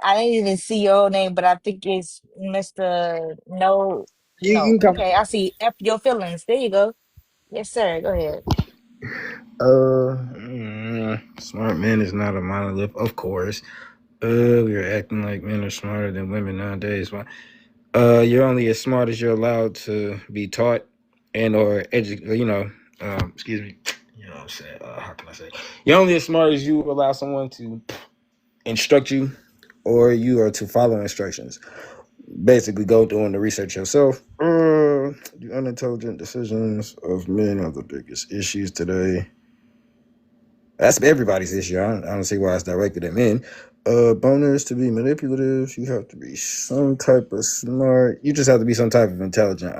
I didn't even see your whole name, but I think it's Mr. No. You No. can come. Okay, I see F your feelings. There you go. Yes, sir. Go ahead. Smart men is not a monolith, of course. We're acting like men are smarter than women nowadays. Why? You're only as smart as you're allowed to be taught and or excuse me. You know what I'm saying? How can I say? You're only as smart as you allow someone to instruct you or you are to follow instructions. Basically, go doing the research yourself. The unintelligent decisions of men are the biggest issues today. That's everybody's issue. I don't see why it's directed at men. Bonus to be manipulative. You have to be some type of smart. You just have to be some type of intelligent.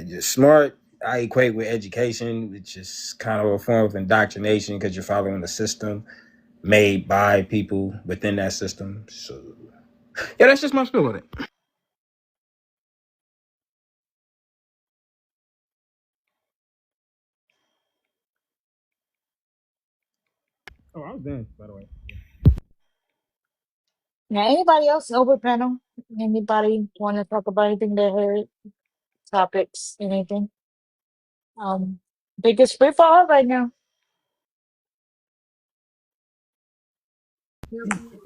You're smart. I equate with education, which is kind of a form of indoctrination because you're following the system made by people within that system. So, yeah, that's just my spill on it. Oh, I was done, by the way. Now, anybody else over panel? Anybody want to talk about anything they heard? Topics, anything? Biggest free for all right now.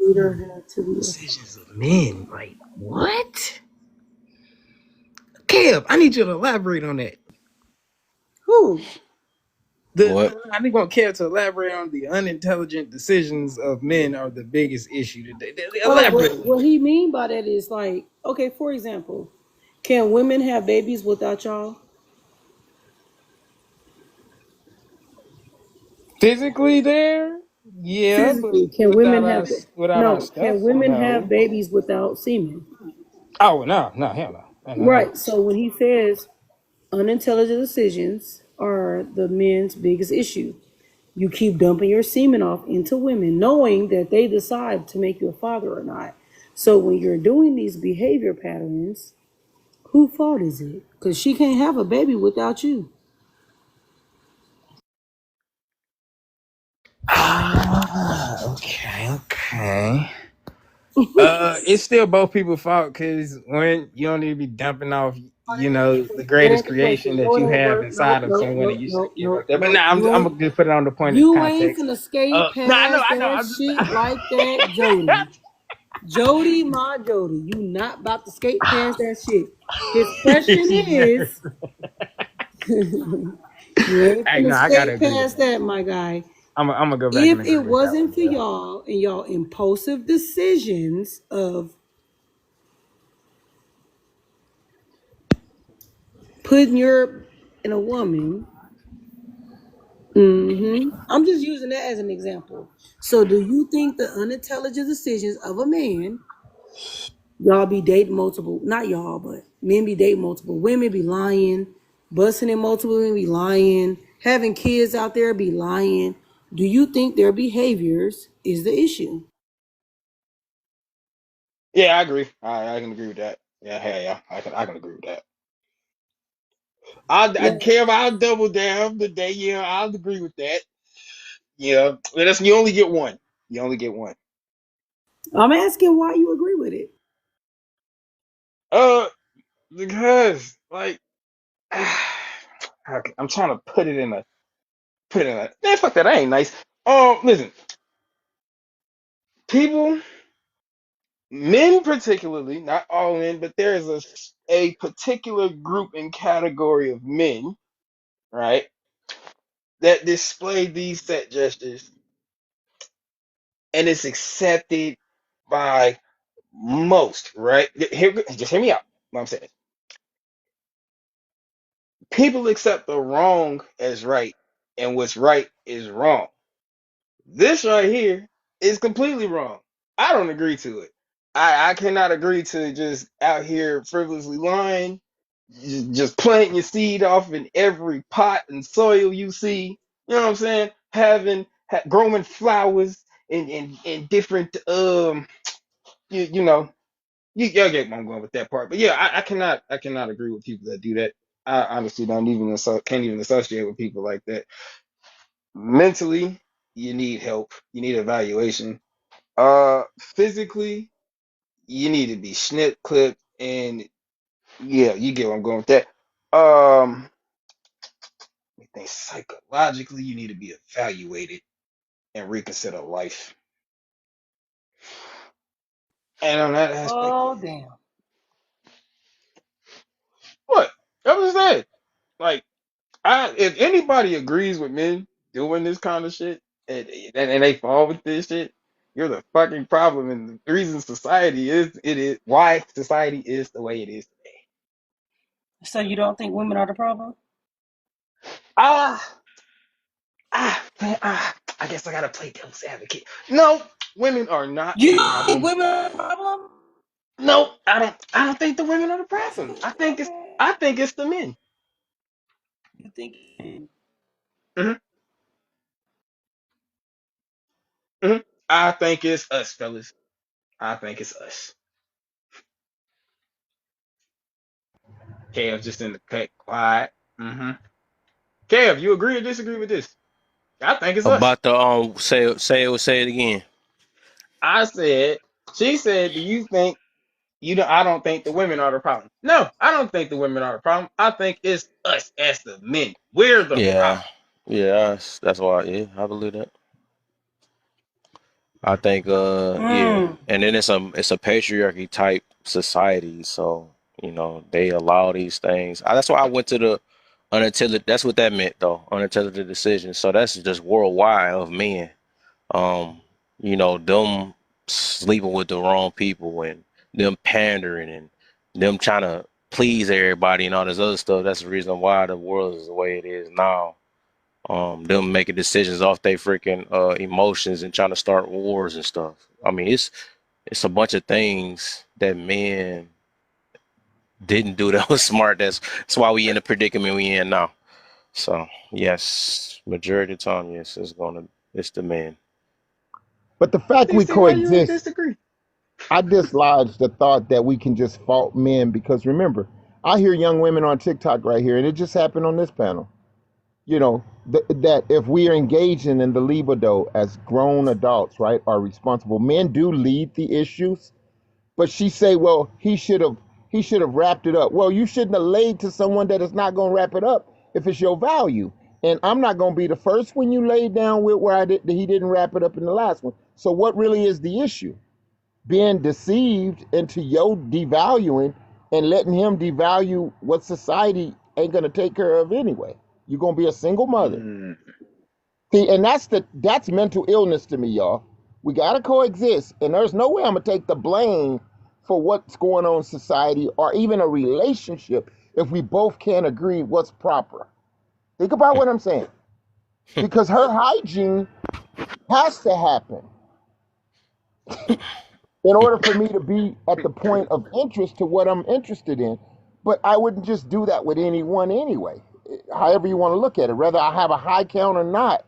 Leader had to be Decisions of men. Like, what? Kev, I need you to elaborate on that. who? What? I think I want Kev to elaborate on the unintelligent decisions of men are the biggest issue today. Oh, Elaborate. what he mean by that is like, okay, for example, can women have babies without y'all? Physically there, yeah, but Physically, can women without have our no? stuff, Can women have no. babies without semen? Oh no, hell no. No. Right. So when he says unintelligent decisions are the men's biggest issue, you keep dumping your semen off into women, knowing that they decide to make you a father or not. So when you're doing these behavior patterns, whose fault is it? Because she can't have a baby without you. Okay. It's still both people's fault because when you don't need to be dumping off, the greatest Answer the question. creation that No, it you ain't have work. No, inside of no, someone that no, you no, give no, up there. But no. now I'm gonna just put it on the point of You ain't context. finna skate No, I know, past I know. that I'm just. shit like that, Jody. Jody, my Jody, you not about to skate past that shit. His question Yeah. is, you ain't Hey, finna no, I gotta skate agree with past that. that, my guy. I'm gonna go back and If it agree with that one. wasn't for Yeah. y'all and y'all impulsive decisions of putting your in a woman, I'm just using that as an example. So, do you think the unintelligent decisions of a man, y'all be dating multiple, not y'all, but men be dating multiple, women be lying, busting in multiple women be lying, having kids out there be lying. Do you think their behaviors is the issue? Yeah, I agree. I can agree with that. Yeah, hey, yeah, I can agree with that. I Like, Kev, I'll double down today. Yeah, I'll agree with that. Yeah, but that's you only get one. You only get one. I'm asking why you agree with it. Uh, because like I'm trying to put it in a man. Fuck that. I ain't nice. Listen, people, men particularly, not all men, but there is a particular group and category of men, right, that display these set gestures, and it's accepted by most, right? Just hear me out. What I'm saying, people accept the wrong as right, and what's right is wrong. This right here is completely wrong. I don't agree to it. I cannot agree to just out here frivolously lying, just planting your seed off in every pot and soil you see. You know what I'm saying? Growing flowers in different you know, y'all get where I'm going with that part. But yeah, I cannot agree with people that do that. I honestly don't even can't even associate with people like that. Mentally, you need help. You need evaluation. Physically, you need to be snip clipped, and yeah, you get where I'm going with that. I think psychologically, you need to be evaluated and reconsider life. And on that aspect, Oh, damn. what? That was that. Like, if anybody agrees with men doing this kind of shit and they fall with this shit, you're the fucking problem. And the reason society is why society is the way it is today. So, you don't think women are the problem? Ah, man, I guess I gotta play devil's advocate. No, women are not the You think problem. women are the problem? No, I don't. I don't think the women are the problem. I think it's the men. You think? Hmm. Hmm. I think it's us, fellas. I think it's us. Kev just in the cut, quiet. Hmm. Kev, you agree or disagree with this? I think it's us. About the say it again. I said. She said, "Do you think you know?" I don't think the women are the problem. No, I don't think the women are the problem. I think it's us as the men. We're the Yeah, problem. yeah, that's why. Yeah, I believe that. I think, yeah, Mm. and then it's a patriarchy type society, so they allow these things. That's why I went to the unintelligent. That's what that meant, though, unintelligent decisions. So that's just worldwide of men. Um, them sleeping with the wrong people and them pandering and them trying to please everybody and all this other stuff. That's the reason why the world is the way it is now. Them making decisions off their freaking emotions and trying to start wars and stuff. I mean, it's a bunch of things that men didn't do that was smart. That's why we in the predicament we in now. So yes, majority of the time, yes, it's the men. But the fact we DC, why you would coexist, disagree? I dislodge the thought that we can just fault men because remember, I hear young women on TikTok right here, and it just happened on this panel. That if we are engaging in the libido as grown adults, right, are responsible. Men do lead the issues, but she say, well, he should have wrapped it up. Well, you shouldn't have laid to someone that is not going to wrap it up if it's your value. And I'm not going to be the first when you laid down with where he didn't wrap it up in the last one. So what really is the issue? Being deceived into your devaluing and letting him devalue what society ain't going to take care of anyway. You're going to be a single mother. Mm. See, and that's mental illness to me, y'all. We gotta coexist, and there's no way I'm gonna take the blame for what's going on in society or even a relationship if we both can't agree what's proper. Think about what I'm saying. because her hygiene has to happen in order for me to be at the point of interest to what I'm interested in. But I wouldn't just do that with anyone anyway. However you want to look at it, whether I have a high count or not,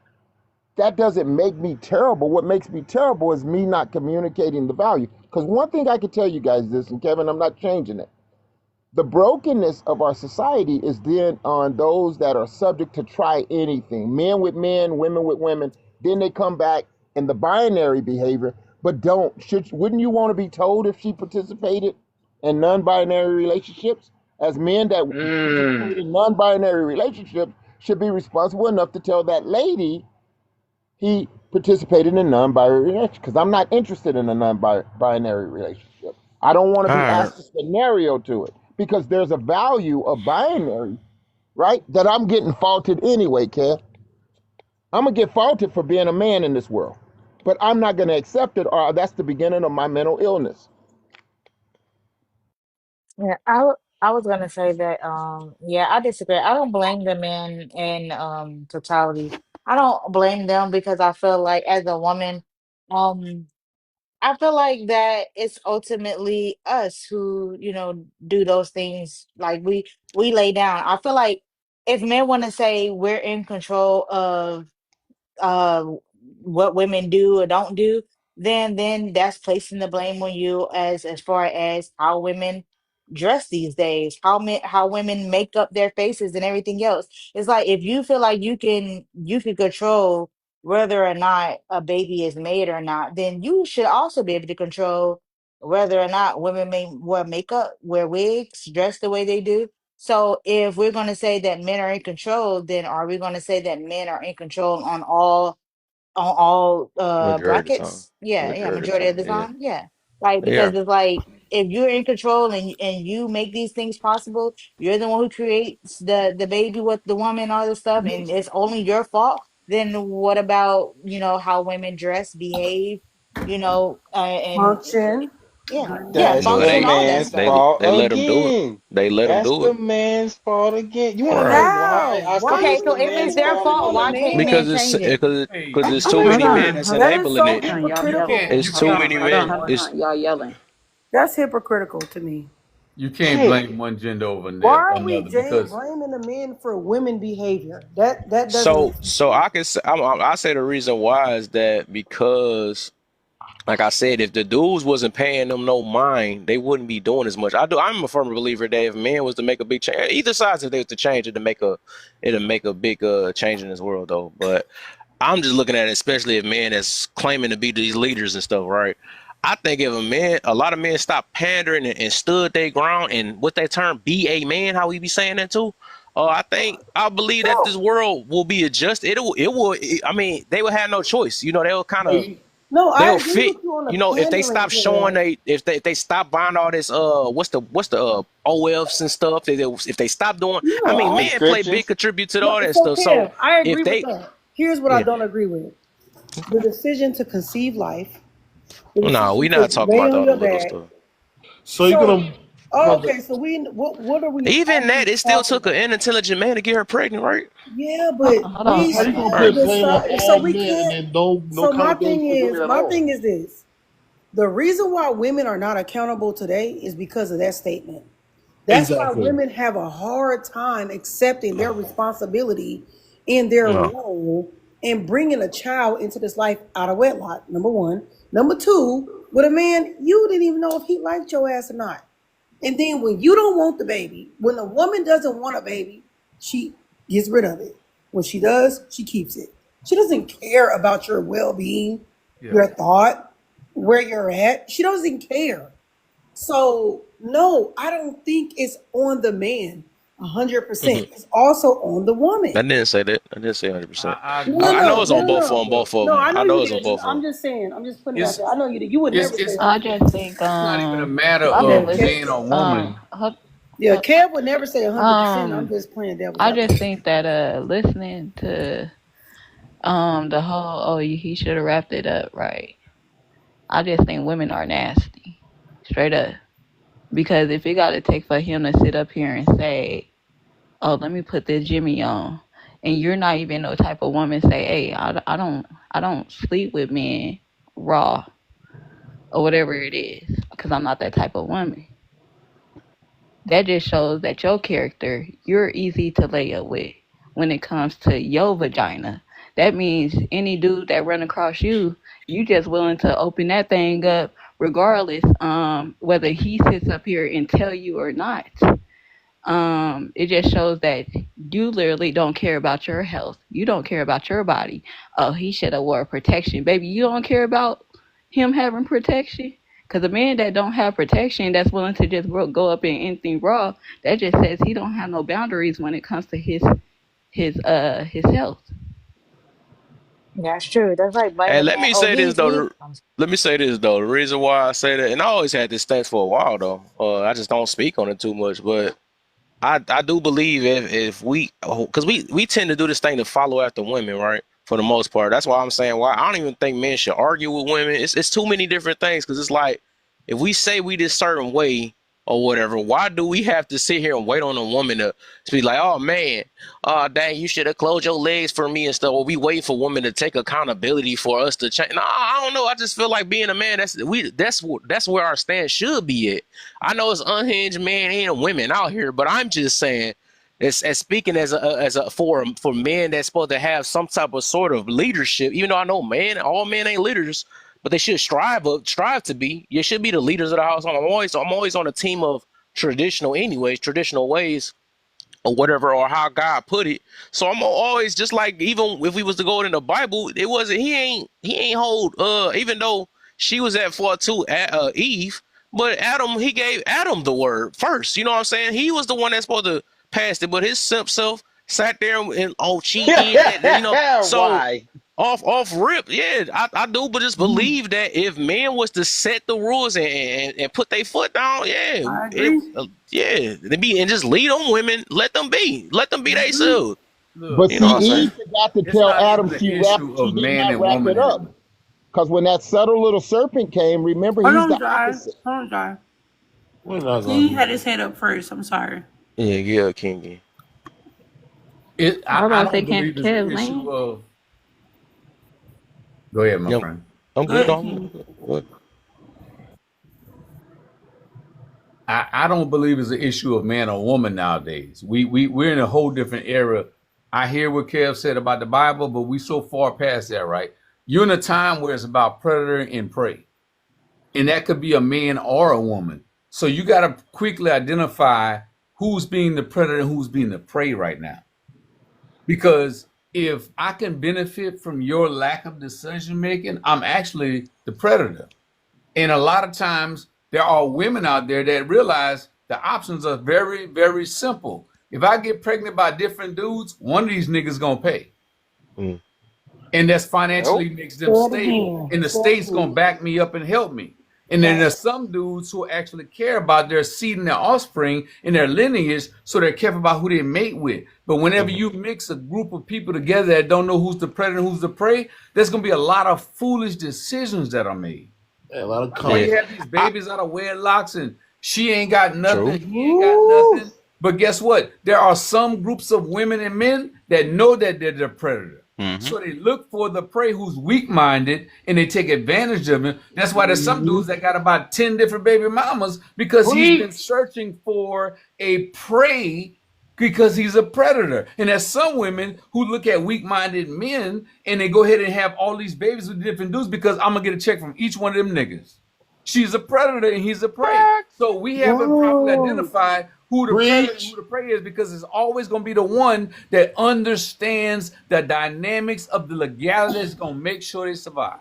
that doesn't make me terrible. What makes me terrible is me not communicating the value. Because one thing I can tell you guys this, and Kevin, I'm not changing it. The brokenness of our society is then on those that are subject to try anything, men with men, women with women. Then they come back in the binary behavior, but wouldn't you want to be told if she participated in non-binary relationships? As men that participate in non-binary relationships should be responsible enough to tell that lady he participated in a non-binary relationship, because I'm not interested in a non-binary relationship. I don't want to All be right. asked a scenario to it, because there's a value of binary, right? That I'm getting faulted anyway, Kev. I'm gonna get faulted for being a man in this world, but I'm not gonna accept it, or that's the beginning of my mental illness. Yeah, I was gonna say that yeah, I disagree. I don't blame the men in totality. I don't blame them because I feel like as a woman, um I feel like that it's ultimately us who, do those things. Like we lay down. I feel like if men want to say we're in control of uh what women do or don't do, then that's placing the blame on you as far as how women dress these days, how women make up their faces and everything else. It's like if you feel like you can control whether or not a baby is made or not, then you should also be able to control whether or not women may wear makeup, wear wigs, dress the way they do. So if we're going to say that men are in control, then are we going to say that men are in control on all Majority of the time. brackets? Yeah, yeah, Majority of the majority of time. the Yeah. time. Yeah. Like because Yeah. it's like if you're in control and you make these things possible, you're the one who creates the baby with the woman, all this stuff, and it's only your fault, then what about, how women dress, behave, and Function. yeah, yeah, That's No, the function, they all that man's stuff. they fault they let them do it. again. They let them That's do the it. man's fault again. You want to know Right. why How? I Why say Okay, it's are so the we if it's man's their fault depending fault, on the why again? can't man? men Because it's change it? because Hey, there's too hey, Hold many man, men on. that's That is enabling so it. you hypocritical. It's you too can't many blame men. one. It's Y'all yelling. That's hypocritical to me. You can't Hey, blame one gender over Why are we another because blaming the men for women behavior? That doesn't so make sense to so me. I can say I say the reason why is that because like I said, if the dudes wasn't paying them no mind, they wouldn't be doing as much. I'm a firm believer that if men was to make a big change, either sides, if they was to change it to it'll make a big change in this world though. But I'm just looking at it, especially if men that's claiming to be these leaders and stuff, right? I think if a lot of men stop pandering and stood their ground and what they term be a man, how we be saying that too. I believe that No, this world will be adjusted. I mean, they will have no choice. They'll kind of hey, no, I they'll agree fit. with you on the If they pandering stop part. showing if they stop buying all this what's the OFs and stuff, if they stop doing, I No, mean, men play big subscriptions. contribute to no, all that so stuff. So Kev, I if agree with they that. Here's what I yeah, don't agree with: the decision to conceive life, the no, we decision not to talking lay about on all the your little back. stuff. So you're So, gonna oh, brother. okay. So what are we Even that, actually it still talking took an about? unintelligent man to get her pregnant, right? Yeah, but Hold on, we How hold you on, gonna hold still put on. blame on decide. So all we men and can't. then no So my accountability thing for the is, women at my all? thing is this: the reason why women are not accountable today is because of that statement. That's why Exactly. women have a hard time accepting their responsibility in their No. role and bringing a child into this life out of wedlock. Number one. Number two, with a man, you didn't even know if he liked your ass or not. And then when you don't want the baby, when a woman doesn't want a baby, she gets rid of it. When she does, she keeps it. She doesn't care about your well being, yeah. your thought, where you're at. She doesn't care. So no, I don't think it's on the man 100%. I It's also on the woman. didn't say that. I didn't say 100%. I No, agree. I know no, it's no, on no, both of no. them. Both of No, them. I know I you know it's on didn't. both of I'm them. just saying. I'm just putting it out It's there. I know you did. You would it's never say it's I 100%. just think it's not even a matter I've Yeah, been of listening. man or woman. Hold, yeah. hold, Kev would never say 100%. I'm um, just playing devil's I just advocate. think that listening to the whole he should have wrapped it up right. I just think women are nasty, straight up. Because if it got to take for him to sit up here and say, "Oh, let me put this Jimmy on," and you're not even no type of woman say, hey, I don't sleep with men raw or whatever it is, because I'm not that type of woman. That just shows that your character, you're easy to lay up with when it comes to your vagina. That means any dude that run across you, you just willing to open that thing up regardless, whether he sits up here and tell you or not. It just shows that you literally don't care about your health. You don't care about your body. Oh, he should have wore protection. Baby, you don't care about him having protection? Because a man that don't have protection, that's willing to just go up in anything raw, that just says he don't have no boundaries when it comes to his health. That's true. That's like blaming And a let man. me Oh, say this though. I'm Let me say this though. The reason why I say that, and I always had this stance for a while though. I just don't speak on it too much, but I do believe if we, because we tend to do this thing to follow after women, right? For the most part, that's why I'm saying why I don't even think men should argue with women. It's too many different things, because it's like if we say we this certain way or whatever, why do we have to sit here and wait on a woman to be like, oh man, dang, you should have closed your legs for me and stuff? Or we wait for women to take accountability for us to change? No, I don't know. I just feel like being a man, that's where our stance should be at. I know it's unhinged men and women out here, but I'm just saying, as speaking as a for men that's supposed to have some type of sort of leadership. Even though I know all men ain't leaders, but they should strive to be. You should be the leaders of the house. I'm always on a team of traditional ways or whatever, or how God put it. So I'm always just like, even if we was to go in the Bible, it wasn't, he ain't hold, even though she was at fault too, Eve, but Adam, he gave Adam the word first. You know what I'm saying? He was the one that's supposed to pass it, but his simp self sat there and oh, she did that, you know. So Why? off rip, yeah, I do, but just believe that if men was to set the rules and put their foot down, yeah, I agree. they be, and just lead on women, let them be themselves. But Look, You know see, what I'm Eve saying? forgot to it's tell not Adam even an she issue of did man not and wrap it woman up. anymore. Because when that subtle little serpent came, remember, Hold he's on, the Jai. opposite. Hold on, Jai. We're not He gonna do had that. his hand up first. I'm sorry. Yeah, Kingy. I was I about to say, don't can't believe it's an Kev issue land? of. Go ahead, my Yeah, friend. I'm Go good ahead, on. King. What? I don't believe it's an issue of man or woman nowadays. We're in a whole different era. I hear what Kev said about the Bible, but we so far past that, right? You're in a time where it's about predator and prey, and that could be a man or a woman. So you got to quickly identify who's being the predator and who's being the prey right now. Because if I can benefit from your lack of decision making, I'm actually the predator. And a lot of times there are women out there that realize the options are very, very simple. If I get pregnant by different dudes, one of these niggas gonna pay. Mm. And that's Nope. financially makes Say them it stable. again. And the Say it state's gonna again. back me up and help me. And then there's some dudes who actually care about their seed and their offspring and their lineage, so they're careful about who they mate with. But whenever Mhm. you mix a group of people together that don't know who's the predator and who's the prey, there's gonna be a lot of foolish decisions that are made. Yeah, a lot of That's why Yeah, you conflict. have these I babies out of wedlocks and she ain't got true. nothing, he ain't got Woo! nothing. But guess what? There are some groups of women and men that know that they're the predator. Hmm. So they look for the prey who's weak minded and they take advantage of him. That's why there's some dudes that got about 10 different baby mamas because he's been Preach. searching for a prey because he's a predator. And there's some women who look at weak-minded men and they go ahead and have all these babies with different dudes because I'm gonna get a check from each one of them niggas. She's a predator and he's a prey. So we haven't properly Whoa. identified who the predator and who Preach. the prey is because it's always gonna be the one that understands the dynamics of the legality that's gonna make sure they survive.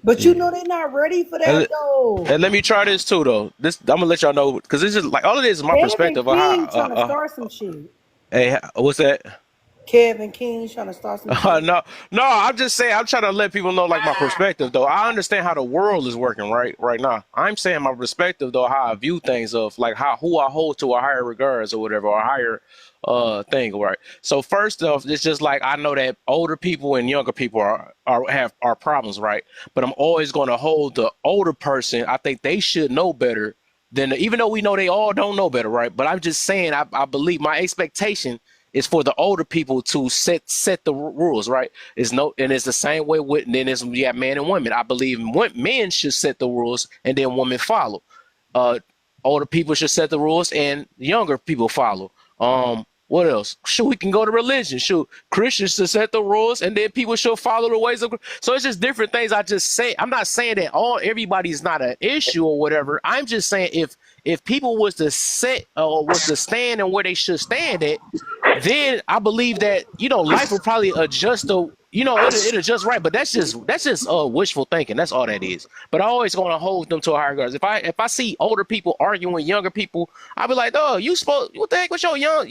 But you know Yeah. they're not ready for that And, though. and let me try this too, though. This I'm gonna let y'all know, because this is like all of this is my Kevin perspective of King how. trying to start some shit. Hey, what's that? Kevin King trying to start some shit. No, no, I'm just saying, I'm trying to let people know like my perspective though. I understand how the world is working right now. I'm saying my perspective though, how I view things, of like who I hold to a higher regards or whatever, or a higher thing, right? So first off, it's just like I know that older people and younger people are problems, right? But I'm always going to hold the older person. I think they should know better than, even though we know they all don't know better, right? But I'm just saying, I believe my expectation it's for the older people to set the rules, right? And it's the same way with then it's you got men and women. I believe men should set the rules and then women follow. Uh, Older people should set the rules and younger people follow. What else? Shoot, we can go to religion. Shoot, Christians should set the rules and then people should follow the ways of. So it's just different things. I just say I'm not saying that everybody's not an issue or whatever. I'm just saying if people was to set or was to stand and where they should stand at, then I believe that life will probably adjust to it'll adjust right. But that's just wishful thinking. That's all that is. But I always going to hold them to a higher regard. If I see older people arguing with younger people, I'll be like, oh, what the heck with your young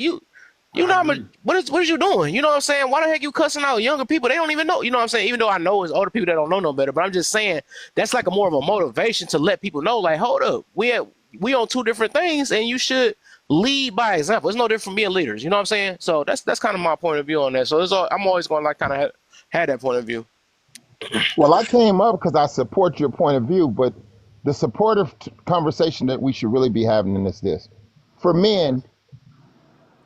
you know what is you doing? You know what I'm saying? Why the heck you cussing out younger people? They don't even know. You know what I'm saying? Even though I know it's older people that don't know no better, but I'm just saying that's like a more of a motivation to let people know, like, hold up, we on two different things, and you should lead by example. It's no different from being leaders. You know what I'm saying? So that's kind of my point of view on that. So I'm always going to like kind of have that point of view. Well, I came up because I support your point of view, but the supportive conversation that we should really be having is this. For men,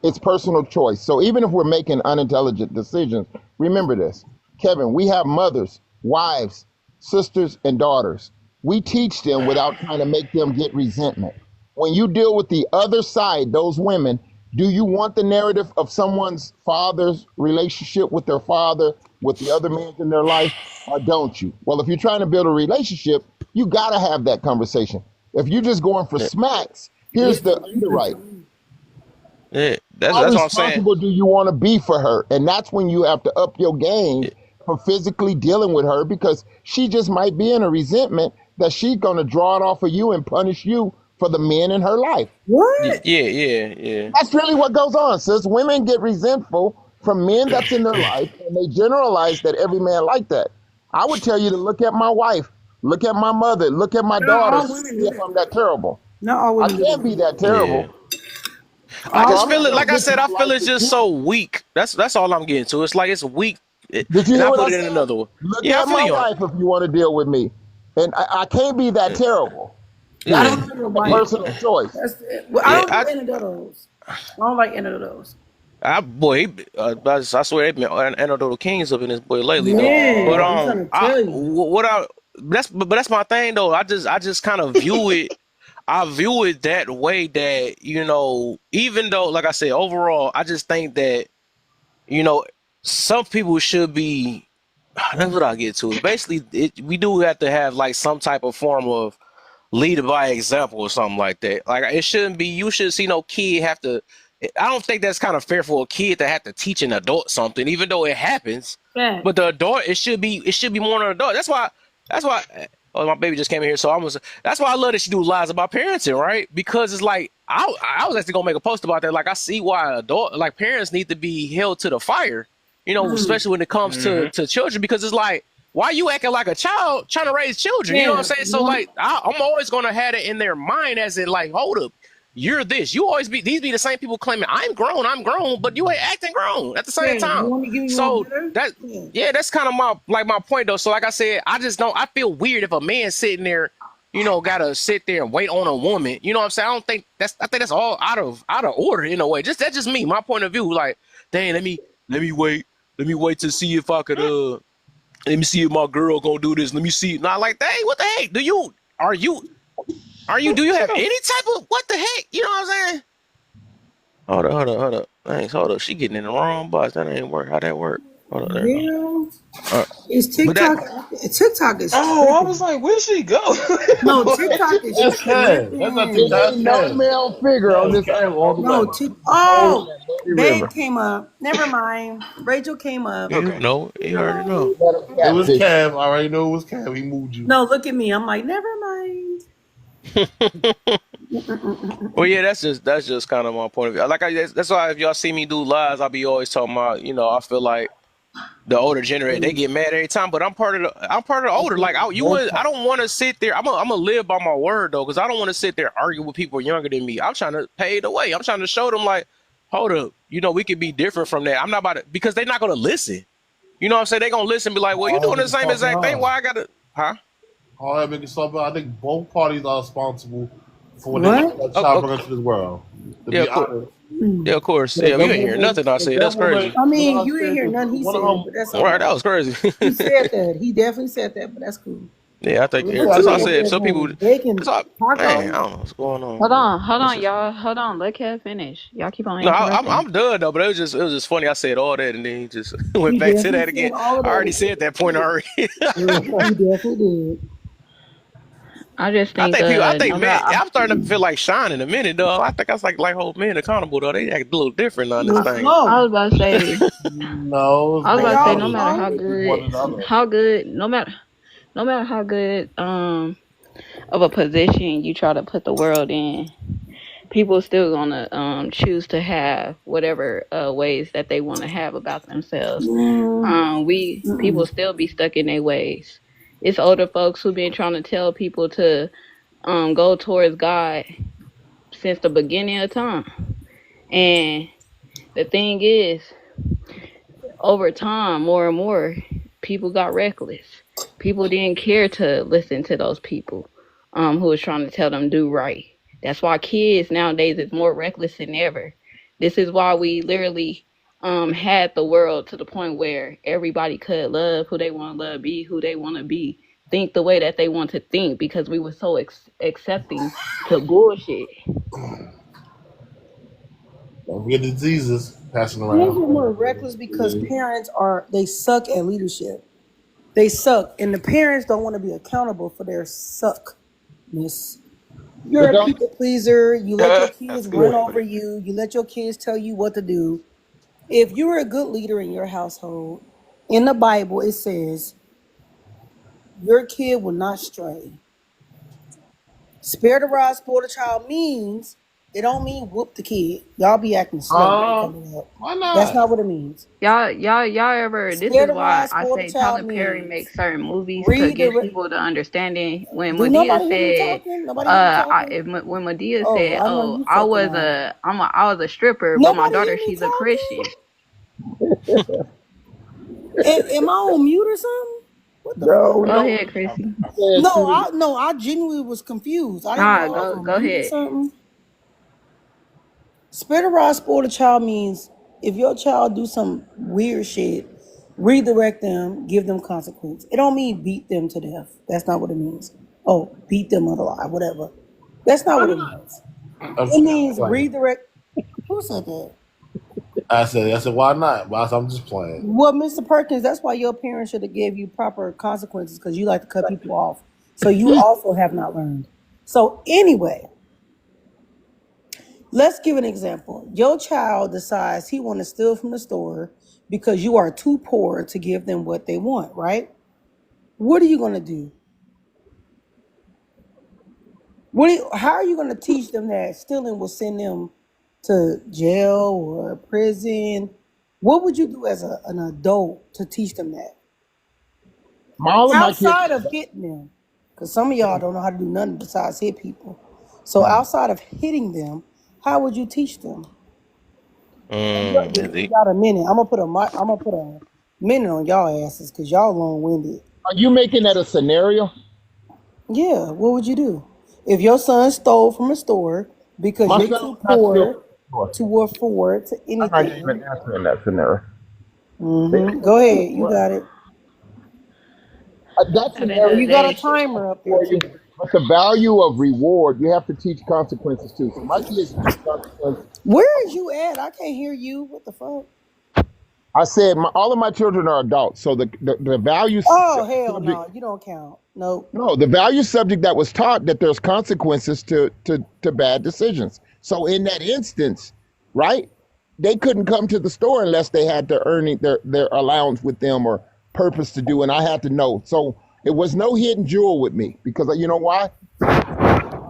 it's personal choice. So even if we're making unintelligent decisions, remember this. Kevin, we have mothers, wives, sisters, and daughters. We teach them without trying to make them get resentment. When you deal with the other side, those women, do you want the narrative of someone's father's relationship with their father, with the other men in their life, or don't you? Well, if you're trying to build a relationship, you got to have that conversation. If you're just going for smacks, here's the underwrite. Yeah, that's How what I'm saying. responsible do you want to be for her? And that's when you have to up your game for physically dealing with her, because she just might be in a resentment that she's going to draw it off of you and punish you for the men in her life. What? Yeah. That's really what goes on, sis. Women get resentful from men that's in their life, and they generalize that every man like that. I would tell you to look at my wife, look at my mother, look at my Not all daughter, women see do if that. I'm that terrible. Not all I women do can't be that terrible. I So just I'm feel not it. gonna Like I get said, to I the feel life it's that just you. so weak. That's all I'm getting to. It's like it's weak. Did you And hear I what I put it in said? another one. Look Yeah, I at feel my you on it. wife if you want to deal with me. And I can't be that terrible. I That's Yeah, don't know your a wife. personal choice. That's it. Well, I yeah. don't do any of those. I don't like any of those. I swear they've been anecdotal kings up in this boy lately though. But Man, I'm trying to tell you. that's my thing though. I just kind of view it. I view it that way that even though like I said overall, I just think that some people should be. That's what I get to. Basically, we do have to have like some type of form of lead by example or something like that. Like it shouldn't be. You shouldn't see no kid have to. I don't think that's kind of fair for a kid to have to teach an adult something, even though it happens. Yeah. But the adult, it should be more than an adult. That's why. That's why. Oh, my baby just came in here, so that's why I love that she do lies about parenting, right? Because it's like I was actually gonna make a post about that. Like I see why parents need to be held to the fire, especially when it comes to children, because it's like, why you acting like a child trying to raise children? You know what I'm saying? So like, I'm always gonna have it in their mind as in like, hold up, you're this. You always these be the same people claiming I'm grown, but you ain't acting grown at the same time. So that's kind of my point though. So like I said, I feel weird if a man sitting there, gotta sit there and wait on a woman. You know what I'm saying? I think that's all out of order in a way. That's just me, my point of view. Like, dang, let me wait to see if I could let me see if my girl gonna do this. Let me see. Not like, dang, what the heck? Do you have any type of what the heck? You know what I'm saying? Hold up. Thanks, hold up. She getting in the wrong box. That ain't work. How that work? Hold up, there you go. It's TikTok. TikTok is. Oh, I was like, where'd she go? No, TikTok is. That's Kev. That's not TikTok. There That's ain't no Kev. male figure on this Kev all the No, way. Babe came up. Never mind. Rachel came up. Okay. No, you already know. It was Kev. I already know it was Kev. He moved you. No, look at me. I'm like, never mind. Well, yeah, that's just kind of my point of view. Like that's why if y'all see me do lives, I'll be always talking about, I feel like the older generation, they get mad every time, but I'm part of the older. Like I don't want to sit there. I'm gonna live by my word though, because I don't want to sit there arguing with people younger than me. I'm trying to pave the way. I'm trying to show them like, hold up, we could be different from that. I'm not about it because they're not gonna listen. You know what I'm saying? They're gonna listen and be like, well, you're doing the same exact thing. Why I gotta, huh? All that making stuff. I think both parties are responsible for what they child bring into this world. To be honest, Yeah, of course. The Yeah, you ain't hear government, nothing I the said. That's government, crazy. I what mean, I you didn't said, hear is nothing he one of said, them. but that's All all right, that right. was crazy. He said that. He definitely said that, but that's cool. Yeah, I think What I But say, I that's you what I think in said. here, Some people, man, they that's can all, man. I Taco. don't know what's going on, Hold man. on, hold It's on, just y'all. Hold on. Let Kev finish. Y'all keep on no, interrupting. I'm done though. But it was just funny. I said all that and then he just went He back to definitely that said again. all of I that already and said said that it point again. already. He definitely did. I just I think think people. I no think men. matter I'm starting to feel like Sean in a minute, though. I think I was like hold men accountable though. They act a little different on this Not thing. I slow. was about to say no, it's I was Are about to say both y'all no of us. matter slow? It's one another. no matter how good of a position you try to put the world in, people still gonna choose to have whatever ways that they want to have about themselves. Mm, We people mm-mm. still be stuck in their ways. It's older folks who been trying to tell people to go towards God since the beginning of time. And the thing is, over time, more and more, people got reckless. People didn't care to listen to those people who was trying to tell them do right. That's why kids nowadays is more reckless than ever. This is why we literally had the world to the point where everybody could love who they want to love, be who they want to be, think the way that they want to think because we were so accepting to bullshit. Don't forget the diseases passing Kids around. are more reckless because they suck at leadership. They suck, and the parents don't want to be accountable for their suckness. But You're a don't people pleaser. You let your kids That's run good. over you. You let your kids tell you what to do. If you're a good leader in your household, in the Bible it says your kid will not stray. Spare the rod, spoil the child means it don't mean whoop the kid. Y'all be acting slow when it comes to that. Why That's not? not what it means. Y'all ever, this Spare is the why rod, I spoil the say child Tyler Perry means makes certain movies to read the. give people the understanding. When Do Medea nobody hear me said, talking? Nobody hear me talking? when Medea Oh, said, I know "Oh, you fucking lying. I was a stripper, but my Nobody hear daughter, me she's a talking? Christian." Am I on mute or something? What the no, fuck? Go no. ahead, Chrissy. I said to No, I genuinely was confused. I didn't know Nah, I was on go mute or ahead. something. Spare the rod, spoil the child means if your child do some weird shit, redirect them, give them consequence. It don't mean beat them to death. That's not what it means. Oh, beat them alive, whatever. That's not Why what it not? means. I'm It just means playing. redirect. Who said that? I said, why not? Well, I'm just playing. Well, Mr. Perkins, that's why your parents should have gave you proper consequences because you like to cut people off. So you also have not learned. So anyway, let's give an example. Your child decides he want to steal from the store because you are too poor to give them what they want, right? What are you going to do? How are you going to teach them that stealing will send them to jail or prison? What would you do as an adult to teach them that? all of my kids. Outside of hitting them, because some of y'all don't know how to do nothing besides hit people. So outside of hitting them, how would you teach them? We Indeed. got a minute. I'm gonna put a minute on y'all asses because y'all long winded. Are you making that a scenario? Yeah, what would you do if your son stole from a store because My you're son too would not steal poor from the store. to afford to I'm not even anything? answering that scenario. Go ahead, you Well, got it. that At the end Oh, of scenario the you got a day, timer up there for you, too. but the value of reward, you have to teach consequences too. So my kids teach consequences. Where is you at? I can't hear you. What the fuck? I said all of my children are adults, so the value Oh hell subject. no, you don't count. Nope. No, the value subject that was taught that there's consequences to bad decisions. So in that instance, right, they couldn't come to the store unless they had to earn their allowance with them or purpose to do, and I had to know. So it was no hidden jewel with me because you know why?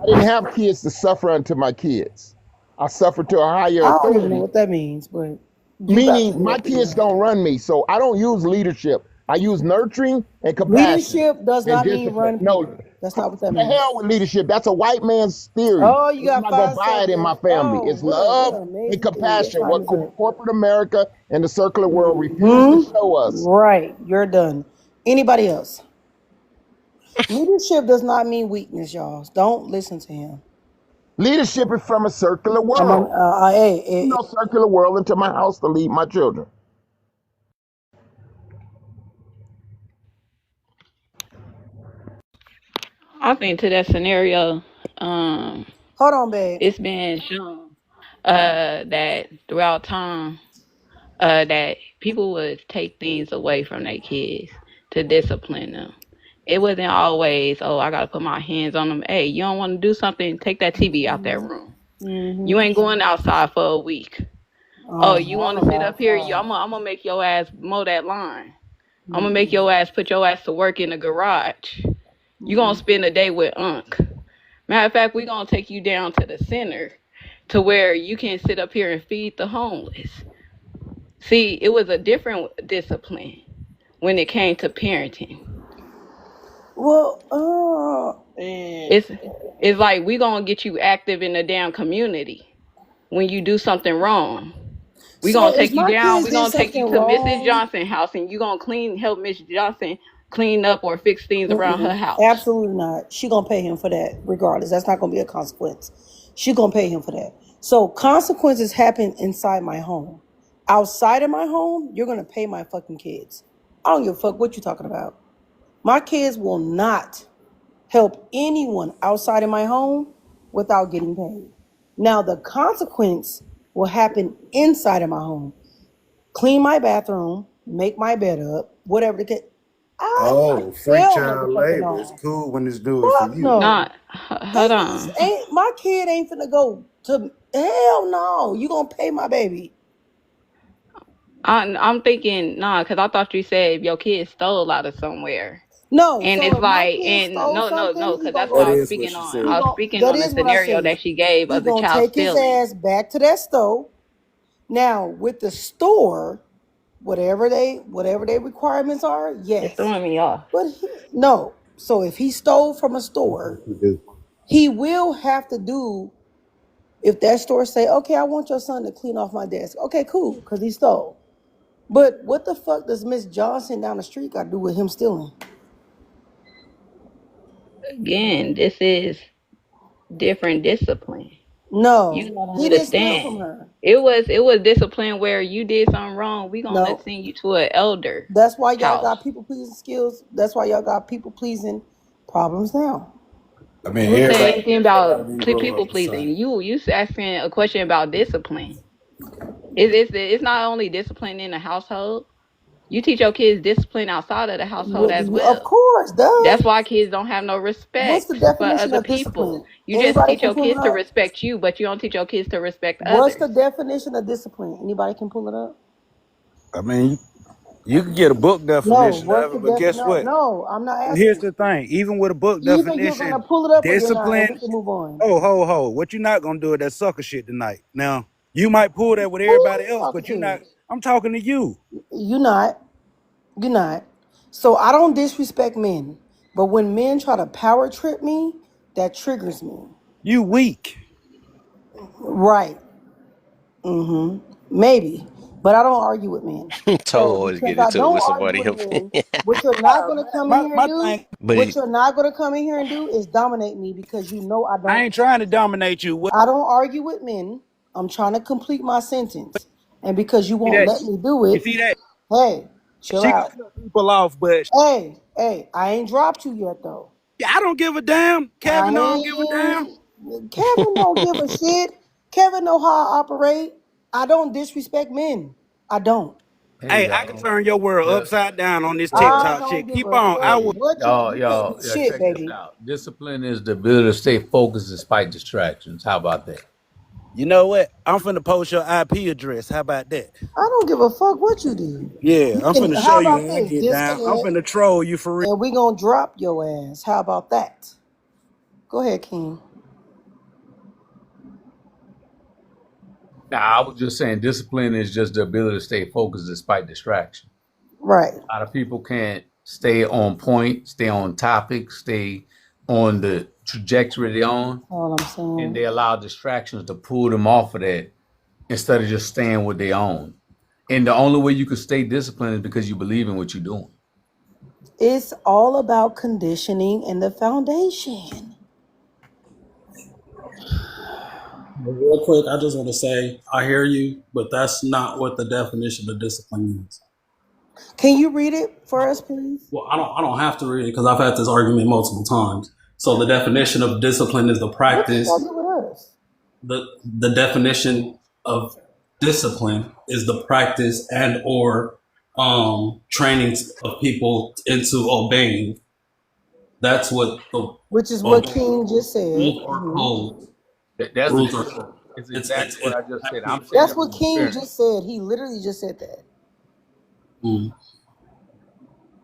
I didn't have kids to suffer unto my kids. I suffered to a higher I don't even know authority, what that means, but you got the meaning real my thing. kids don't run me. So I don't use leadership. I use nurturing and compassion Leadership does and not mean discipline. run No, people. That's not what that the means. hell with leadership. That's a white man's theory. Oh, you And I'm got not gonna five buy it in my seconds. family. Oh, It's what love an and amazing thing. Your compassion. time What is up. corporate America and the circular world refuse to Hmm. show us. Right, you're done. Anybody else? Leadership does not mean weakness, y'all. Don't listen to him. Leadership is from a circular I'm on. world. Hey, No circular world into my house to lead my children. I think to that scenario, um, hold on, babe. it's been shown that throughout time that people would take things away from their kids to discipline them. It wasn't always, oh, I gotta put my hands on them. Hey, you don't want to do something? Take that TV out that room. You ain't going outside for a week. Oh, you I'm want to gonna go sit up here? outside. I'm gonna make your ass mow that line. I'm gonna make your ass put your ass to work in the garage. You gonna spend a day with Unc. Matter of fact, we gonna take you down to the center to where you can sit up here and feed the homeless. See, it was a different discipline when it came to parenting. Well, It's it's like we gonna get you active in the damn community when you do something wrong. We so gonna if take you my down. kids We did gonna take you something to Mrs. wrong, Johnson house, and you gonna help Miss Johnson clean up or fix things around her house. absolutely not. She gonna pay him for that, regardless. That's not gonna be a consequence. She gonna pay him for that. So consequences happen inside my home. Outside of my home, you're gonna pay my fucking kids. I don't give a fuck what you're talking about. My kids will not help anyone outside of my home without getting paid. Now the consequence will happen inside of my home. Clean my bathroom, make my bed up, whatever the case. Oh, free Hell child motherfucking labor is no. cool when it's do it for Fuck you. no. Not, hold on. Ain't my kid ain't finna go to hell no. You gonna pay my baby. I'm thinking, nah, because I thought you said your kid stole out of somewhere. No, And so it's if my like, kid and stole no, something, he because gonna that's what That I go was is what speaking she on. said. I was speaking that on the is what I scenario said. that she gave He of the gonna child take his stealing. ass back to that store. Now with the store, whatever they requirements are, It's yes. throwing me off. But no. So if he stole from a store, he will have to do. If that store say, okay, I want your son to clean off my desk. Okay, cool, because he stole. But what the fuck does Miss Johnson down the street got to do with him stealing? Again, this is different discipline. You No, gotta he didn't steal understand. from her. It was discipline where you did something wrong. We gonna No, send you to an elder that's why y'all house. got people pleasing skills. That's why y'all got people pleasing problems now. I mean, Who said everybody anything gotta about be roll people up the pleasing? same. You asking a question about discipline. It's not only discipline in the household. You teach your kids discipline outside of the household as Of well. course, duh. That's why kids don't have no What's the respect for definition other of people. discipline? You just Anybody teach can your pull kids it to up. respect you, but you don't teach your kids to respect What's others. the definition of discipline? Anybody can pull it up. I mean, you can get a book No, definition what's of the it, but guess No, what? no, I'm not Here's asking. the thing: even with a book Either you're gonna definition, pull it up or you're not, and discipline. we can move on. Oh, ho. What you not gonna do with that sucker shit tonight? Now, you might pull that with Who are everybody you else, talking but you to? not. I'm talking to you. You're not. You're not. So I don't disrespect men, but when men try to power trip me, that triggers me. You weak. Right. Maybe. But I don't argue with men. So Told to because get I into it don't with argue somebody with else. men, what you're not gonna come in here and My do, thing. But what you're not gonna come in here and do is dominate me because you know I ain't trying to dominate you. I don't argue with men. I'm trying to complete my sentence. And because you See won't that? let me do You it, see that? hey, chill She gonna out. cut people off, but Hey, I ain't dropped you yet though. I don't give a damn. I Kevin don't give a damn. Kevin don't give a shit. Kevin know how I operate. I don't disrespect men. I don't. Hey Hey, I can y'all. turn your world The upside down on this I TikTok don't shit. give Keep a on. I fuck will. Hey, what shit, check this baby. out. Discipline is the ability to stay focused despite distractions. How about that? You know what? I'm finna post your IP address. How about that? I don't give a fuck what you do. Yeah, I'm finna show How you about how I this? get down. I'm Disconnect finna troll you for real. and we gonna drop your ass. How about that? Go ahead, King. Now, I was just saying discipline is just the ability to stay focused despite distraction. Right. A lot of people can't stay on point, stay on topic, stay on the trajectory they're on, All I'm and saying. they allow distractions to pull them off of that instead of just staying with their own. And the only way you can stay disciplined is because you believe in what you're doing. It's all about conditioning and the foundation. Real quick, I just want to say I hear you, but that's not what the definition of discipline means. Can you read it for us, please? Well, I don't have to read it because I've had this argument multiple times. So the definition of discipline is the What does that practice. do with us? The definition of discipline is the practice and or training of people into obeying. That's what the Which is what obeying King just said. rules or Mhm. codes. That's Rules or exactly, codes. it's It's exactly it's what it's I just said. I'm saying That's it what from King experience. just said. He literally just said that. mm,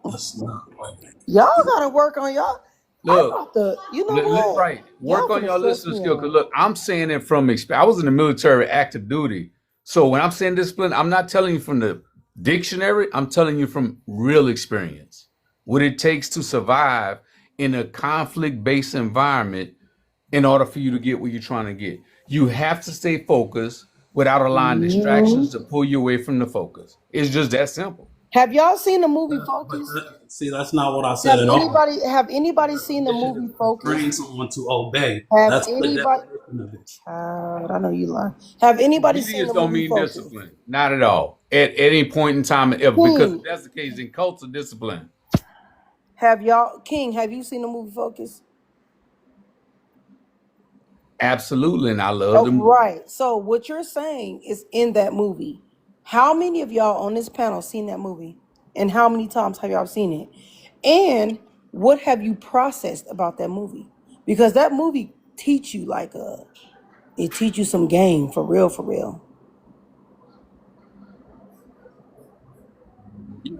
that's not right. Y'all gotta work on y'all. I'm Look, about to, you know what? right. Y'all Work on finna your stress listening me skill. Cause out. look, I'm saying it from experience. I was in the military, active duty. So when I'm saying discipline, I'm not telling you from the dictionary. I'm telling you from real experience. What it takes to survive in a conflict-based environment in order for you to get what you're trying to get. You have to stay focused without allowing distractions Mhm. to pull you away from the focus. It's just that simple. Have y'all seen the movie But Focus? see, that's not what I said at all. Have anybody seen the Definition is movie to Focus? train someone to obey. Have That's the anybody definition of it. Child, I know you lying. Have anybody seen Obedience the don't movie mean Focus? discipline. Not at all. At any point in time ever. Because if King, that's the case, in cults of discipline. Have you seen the movie Focus? Absolutely. And I love Oh, the movie. right. So what you're saying is in that movie. How many of y'all on this panel seen that movie? And how many times have y'all seen it? And what have you processed about that movie? Because that movie teach you it teach you some game for real, for real.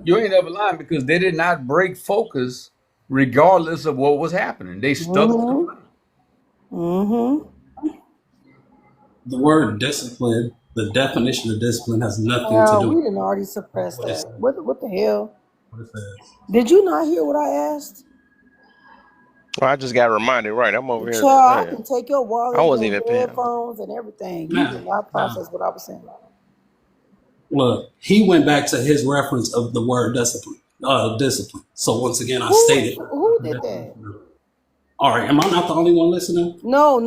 You ain't ever lying because they did not break focus regardless of what was happening. They stuck to the Mm-hmm. plan. Mm-hmm. The word discipline, the definition of discipline has nothing to do We with didn't already suppress what it that. says. What the hell? What it says. Did you not hear what I asked? Well, I just got reminded, right? I'm over here. Child, I Man, can take your I wallet, wasn't your even paying. headphones, and everything. You did Now, not now, process what I was saying. look, he went back to his reference of the word discipline. Discipline. So once again, I stated Who the did that? definition of it. All right, am I not the only one listening? No,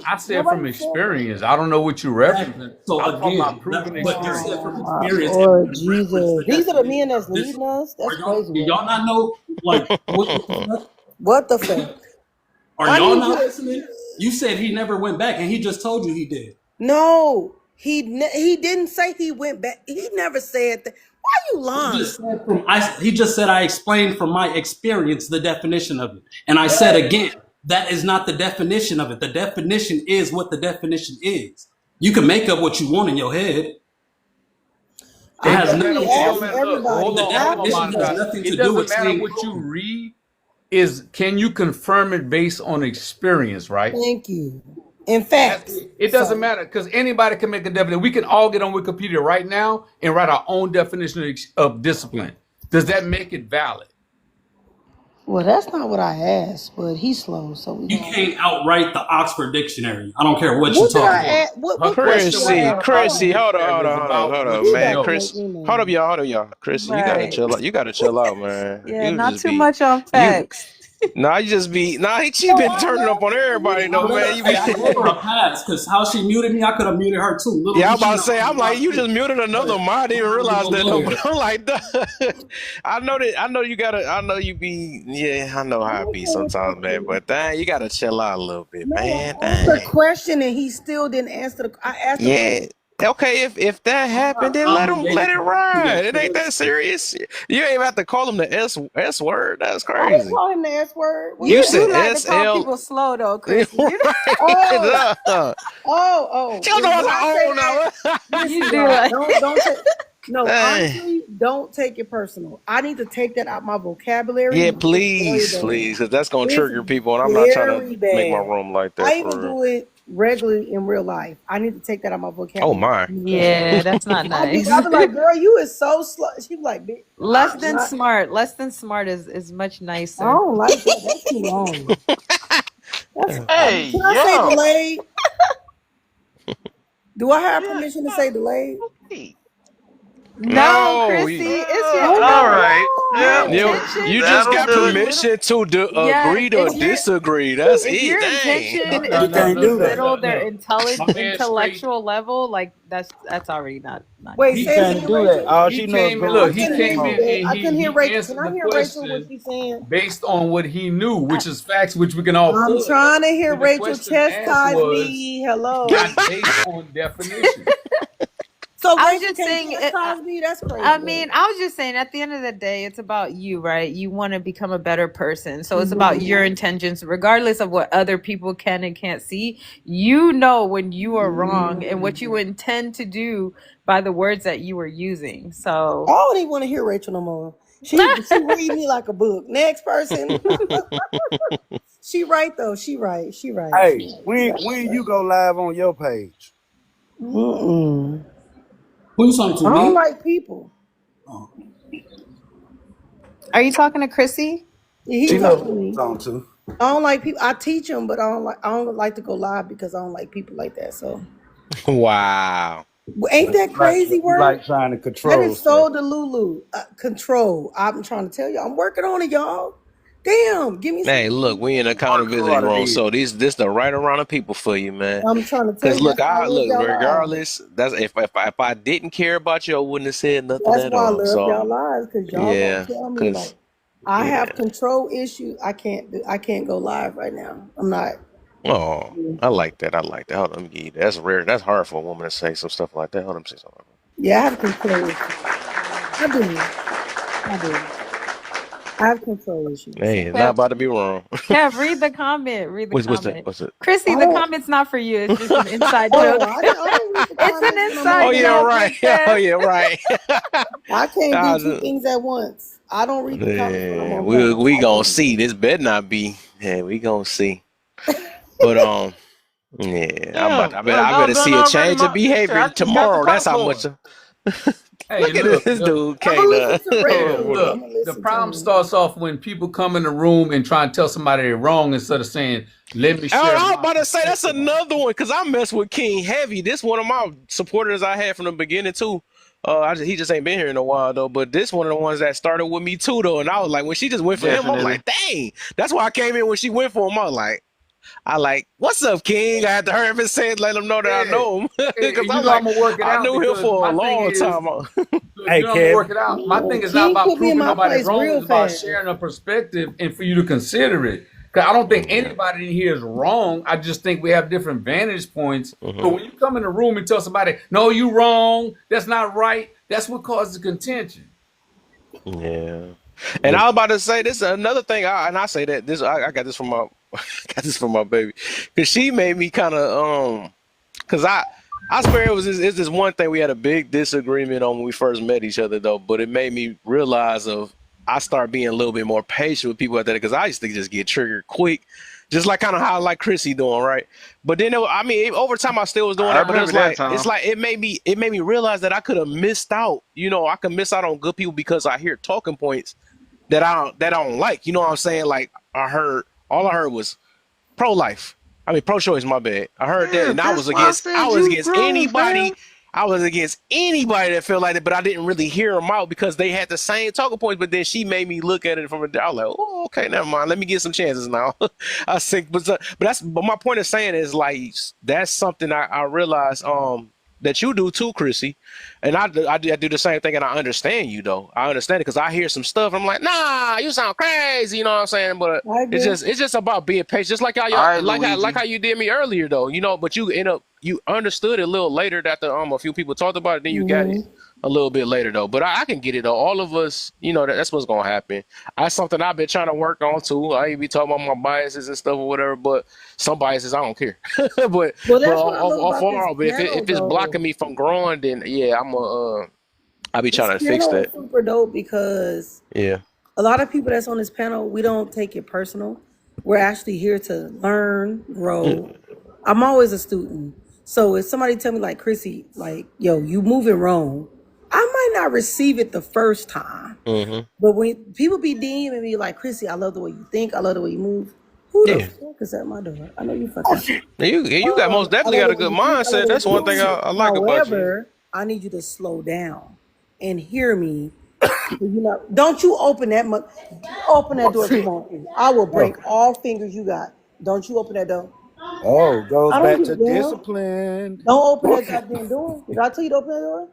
I said nobody from said that. experience. I don't know what you're Exactly. referencing. So I'm talking about again, proven but you said experience. from Oh my experience and Lord reference Jesus. the These are the men definition that's of leading discipline. us. That's Are y'all crazy do work. y'all not know like what the fuck? What the fuck? Are I y'all need you not to listening? You said he never went back and he just told you he did. No, he didn't say he went back. He never said that. Why you He lying? just said he just said I explained from my experience the definition of it. And I said again, that is not the definition of it. The definition is what the definition is. You can make up what you want in your head. It It I has don't matter. nothing literally to It do don't asked matter. with Look, hold everybody the on, hold on, after definition has Monica. that. nothing It to do doesn't with matter staying what you focused. read. Is can you confirm it based on experience, right? Thank you. In That's fact, it. It doesn't sir. matter because anybody can make a definition. We can all get on Wikipedia right now and write our own definition of discipline. Does that make it valid? Well, that's not what I asked, but he's slow, so we You going. can't outright the Oxford Dictionary. I don't care what you What did talk I about. ask? What Her what question question did I was Chrissy, not ask? about Hold the Chrissy, on. hold dictionary. It's on, hold on, about hold what on, He you man. about to know. make Chris, me hold up, mad. y'all, hold up, y'all. Chrissy, you gotta Right. chill out. You gotta chill out, man. Yeah, You not just too be, much on you, facts. nah, you just be, nah. She No, been I turning up love on her. everybody though, man. You Hey, be, I gave her a pass because how she muted me, I could have muted her too. Little yeah, I'm did she about to know say, I was I'm like, blocked you too. just muted Go another ahead. mind. I didn't even I'm not even realize gonna that. go No, there. but I'm like, duh. I know that. I know you gotta. I know you be. Yeah, I know I'm how it okay be with sometimes, man. that. But dang, you gotta chill out a little bit, No, man. I asked a Dang. question and he still didn't answer the. I asked a Yeah. question. Okay, if that I'm happened, not then let obligated it to answer ride. that It ain't that question. serious. You ain't even have to call him the S word. That's I didn't crazy. call him the S word. What You You the do said like to S call L people slow though, right. Chrissy. You Oh, Duh. She was and like, when I say oh that, no. you listen, do y'all, like don't take. No, Dang. honestly, don't take it personal. I need to take that out my vocabulary Yeah, because it's very please, bad. please, because that's gonna It's trigger people, and I'm not trying to very make my bad. room like that I even for real. do it regularly in real life. I need to take that out my Oh vocabulary. my. yeah, that's not I nice. be like, girl, you is so slow. She be like, bitch, Less I'm than not. smart. Less than smart is much I nicer. don't like that. That's too long. That's. Hey, Can I say yo. delayed? Do I have Yeah, permission to say delayed? hey. No, No, Chrissy, it's your All no, right. your Yep. you intentions just is That'll got just a do it. little. permission to Yes, agree to disagree. That's if it. your Dang. intention No, is You no, to can't no, do no, that. no, belittle their no. My man straight. intellectual level, like that's already not Wait, She He say it he can't again, do that. Rachel. All he she knows is came in. go I Look, with he the couldn't hear came you, in flow. babe. and I couldn't hear he Rachel. Can answered I the hear Rachel what question she's saying? based on what he knew, which is facts, which we can all I'm pull. trying to hear But the Rachel question asked chastise was me. Hello. not based on definition. So I was Rachel just can't saying it, chastise me? That's I crazy work. mean, I was just saying at the end of the day, it's about you, right? You want to become a better person. So it's about your Mm-hmm. intentions, regardless of what other people can and can't see. You know when you are wrong and what you intend to do by the words that you are using. I So don't even want to hear Rachel no more. She read me like a book. Next person. She right though. She right. She right. She Hey, right. You when got that when you right. go live on your page? Mm-mm. Who you talking I to, don't me? like people. Oh. are you talking to Chrissy? Yeah, he She knows talking who to I'm me. talking to. I don't like people. I teach them, but I don't like to go live because I don't like people like that. So, Wow. well, ain't But that you crazy like work? trying to That control is stuff. so delulu. Control. I'm trying to tell you. I'm working on it, y'all. Damn. Give me some Hey, look, time, we in man. Work accountability harder room, then. so this the right around of people for you, man. I'm trying to tell Cause you. look, That's why I I love look y'all live. regardless. That's if I didn't care about you, I wouldn't have said nothing That's at why I all. love y'all So lives because y'all gonna yeah, tell me like cause I yeah. have control issues. I can't go live right now. I'm not. Oh, I like that. I like that. Hold on, let me give you that. That's rare. That's hard for a woman to say some stuff like that. Hold on, let me say something. Yeah, I have control issues. I do. I do. I have control issues. Hey, So it's not Kev, about to be wrong. Kev, read the comment. Read the What's that? comment. What's it? Chrissy, I the don't. comment's not for you. It's just an inside Oh, joke. I don't read the It's an comments when I'm Oh on inside yeah, joke, here. right. Big Oh Kev. yeah, right. I can't I do was two things at once. I don't read the comments when I'm yeah, on panel. we I gonna can't do see. that. This better not be. Yeah, we gonna see. But yeah, Damn, I y'all better done see a already? change of Shit, behavior I just got the tomorrow. That's how much. popcorn. Hey, Look at look, this dude, I'm K gonna listen Dub. to yeah, Rachel. Oh, I'm look. gonna The listen to problem him. starts off when people come in the room and try and tell somebody they're wrong instead of saying, "Let me share I was my about to say that's perspective on it." another one because I mess with King heavy. This one of my supporters I had from the beginning too. He just ain't been here in a while though. But this one of the ones that started with me too though. And I was like, when she just went for him, I'm definitely. like, dang. That's why I came in when she went for him. I like, what's up, King? I had to hurry up and say it, let him know that I Yeah, know him because and you I'm know I'm like, gonna work it I out knew him because for a my thing long is, time. you Hey, know I'm gonna work Kev. it out. My thing is not King about put me in proving my nobody place wrong. real It's about fast. sharing a perspective and for you to consider it. Because I don't think Yeah. anybody in here is wrong. I just think we have different vantage points. Hmm. So when you come in the room and tell somebody, "No, you wrong. That's not right," that's what causes contention. Yeah. And I was about to say this is another thing, and I say that this I got this from my got this from my baby because she made me kind of because I swear it's this one thing we had a big disagreement on when we first met each other though, but it made me realize I start being a little bit more patient with people at that because I used to just get triggered quick, just like kind of how I like Chrissy doing, right? But then I mean over time I still was doing I that, but remember that it's time. like it made me realize that I could have missed out. You know, I could miss out on good people because I hear talking points that I don't like. You know what I'm saying? Like all I heard was pro life. I mean pro choice, my bad. I heard that Yeah, and that's why I I said was you against grown, fam. anybody. I was against anybody that felt like that, but I didn't really hear them out because they had the same talking points. But then she made me look at it from a. I was like, oh, okay, never mind. Let me get some chances now. I think, but my point of saying is like that's something I realized that you do too, Chrissy. And I do the same thing, and I understand you though. I understand it because I hear some stuff. I'm like, nah, you sound crazy. You know what I'm saying? But I agree. it's just about being patient. Just like how All you right, like Luigi. how you did me earlier though. You know, but you understood it a little later that a few people talked about it. Then you got it Mm-hmm. a little bit later though. But I can get it though. All of us, you know, that's what's gonna happen. That's something I've been trying to work on too. I ain't be talking about my biases and stuff or whatever. But some biases I don't care. but Well, but that's what I love about this overall, but panel, if it's blocking though. me from growing, then yeah, I'll be This trying to fix panel is that. super dope because Yeah. a lot of people that's on this panel, we don't take it personal. We're actually here to learn, grow. I'm always a student. So if somebody tell me like Chrissy, like, yo, you moving wrong, I might not receive it the first time. Mm-hmm. But when people be DMing me like, Chrissy, I love the way you think, I love the way you move. Who the Yeah. fuck is at my door? I know you fucking. You got most I definitely love got the a way good you think, I love mindset. the way That's you one thing move. I like about you. However, I need you to slow down and hear me. You know, don't you open that open that door if you want to. I will break all fingers you got. Don't you open that door. Oh, goes I don't back give to a damn. discipline. Don't open that goddamn door. Did I tell you to open that door?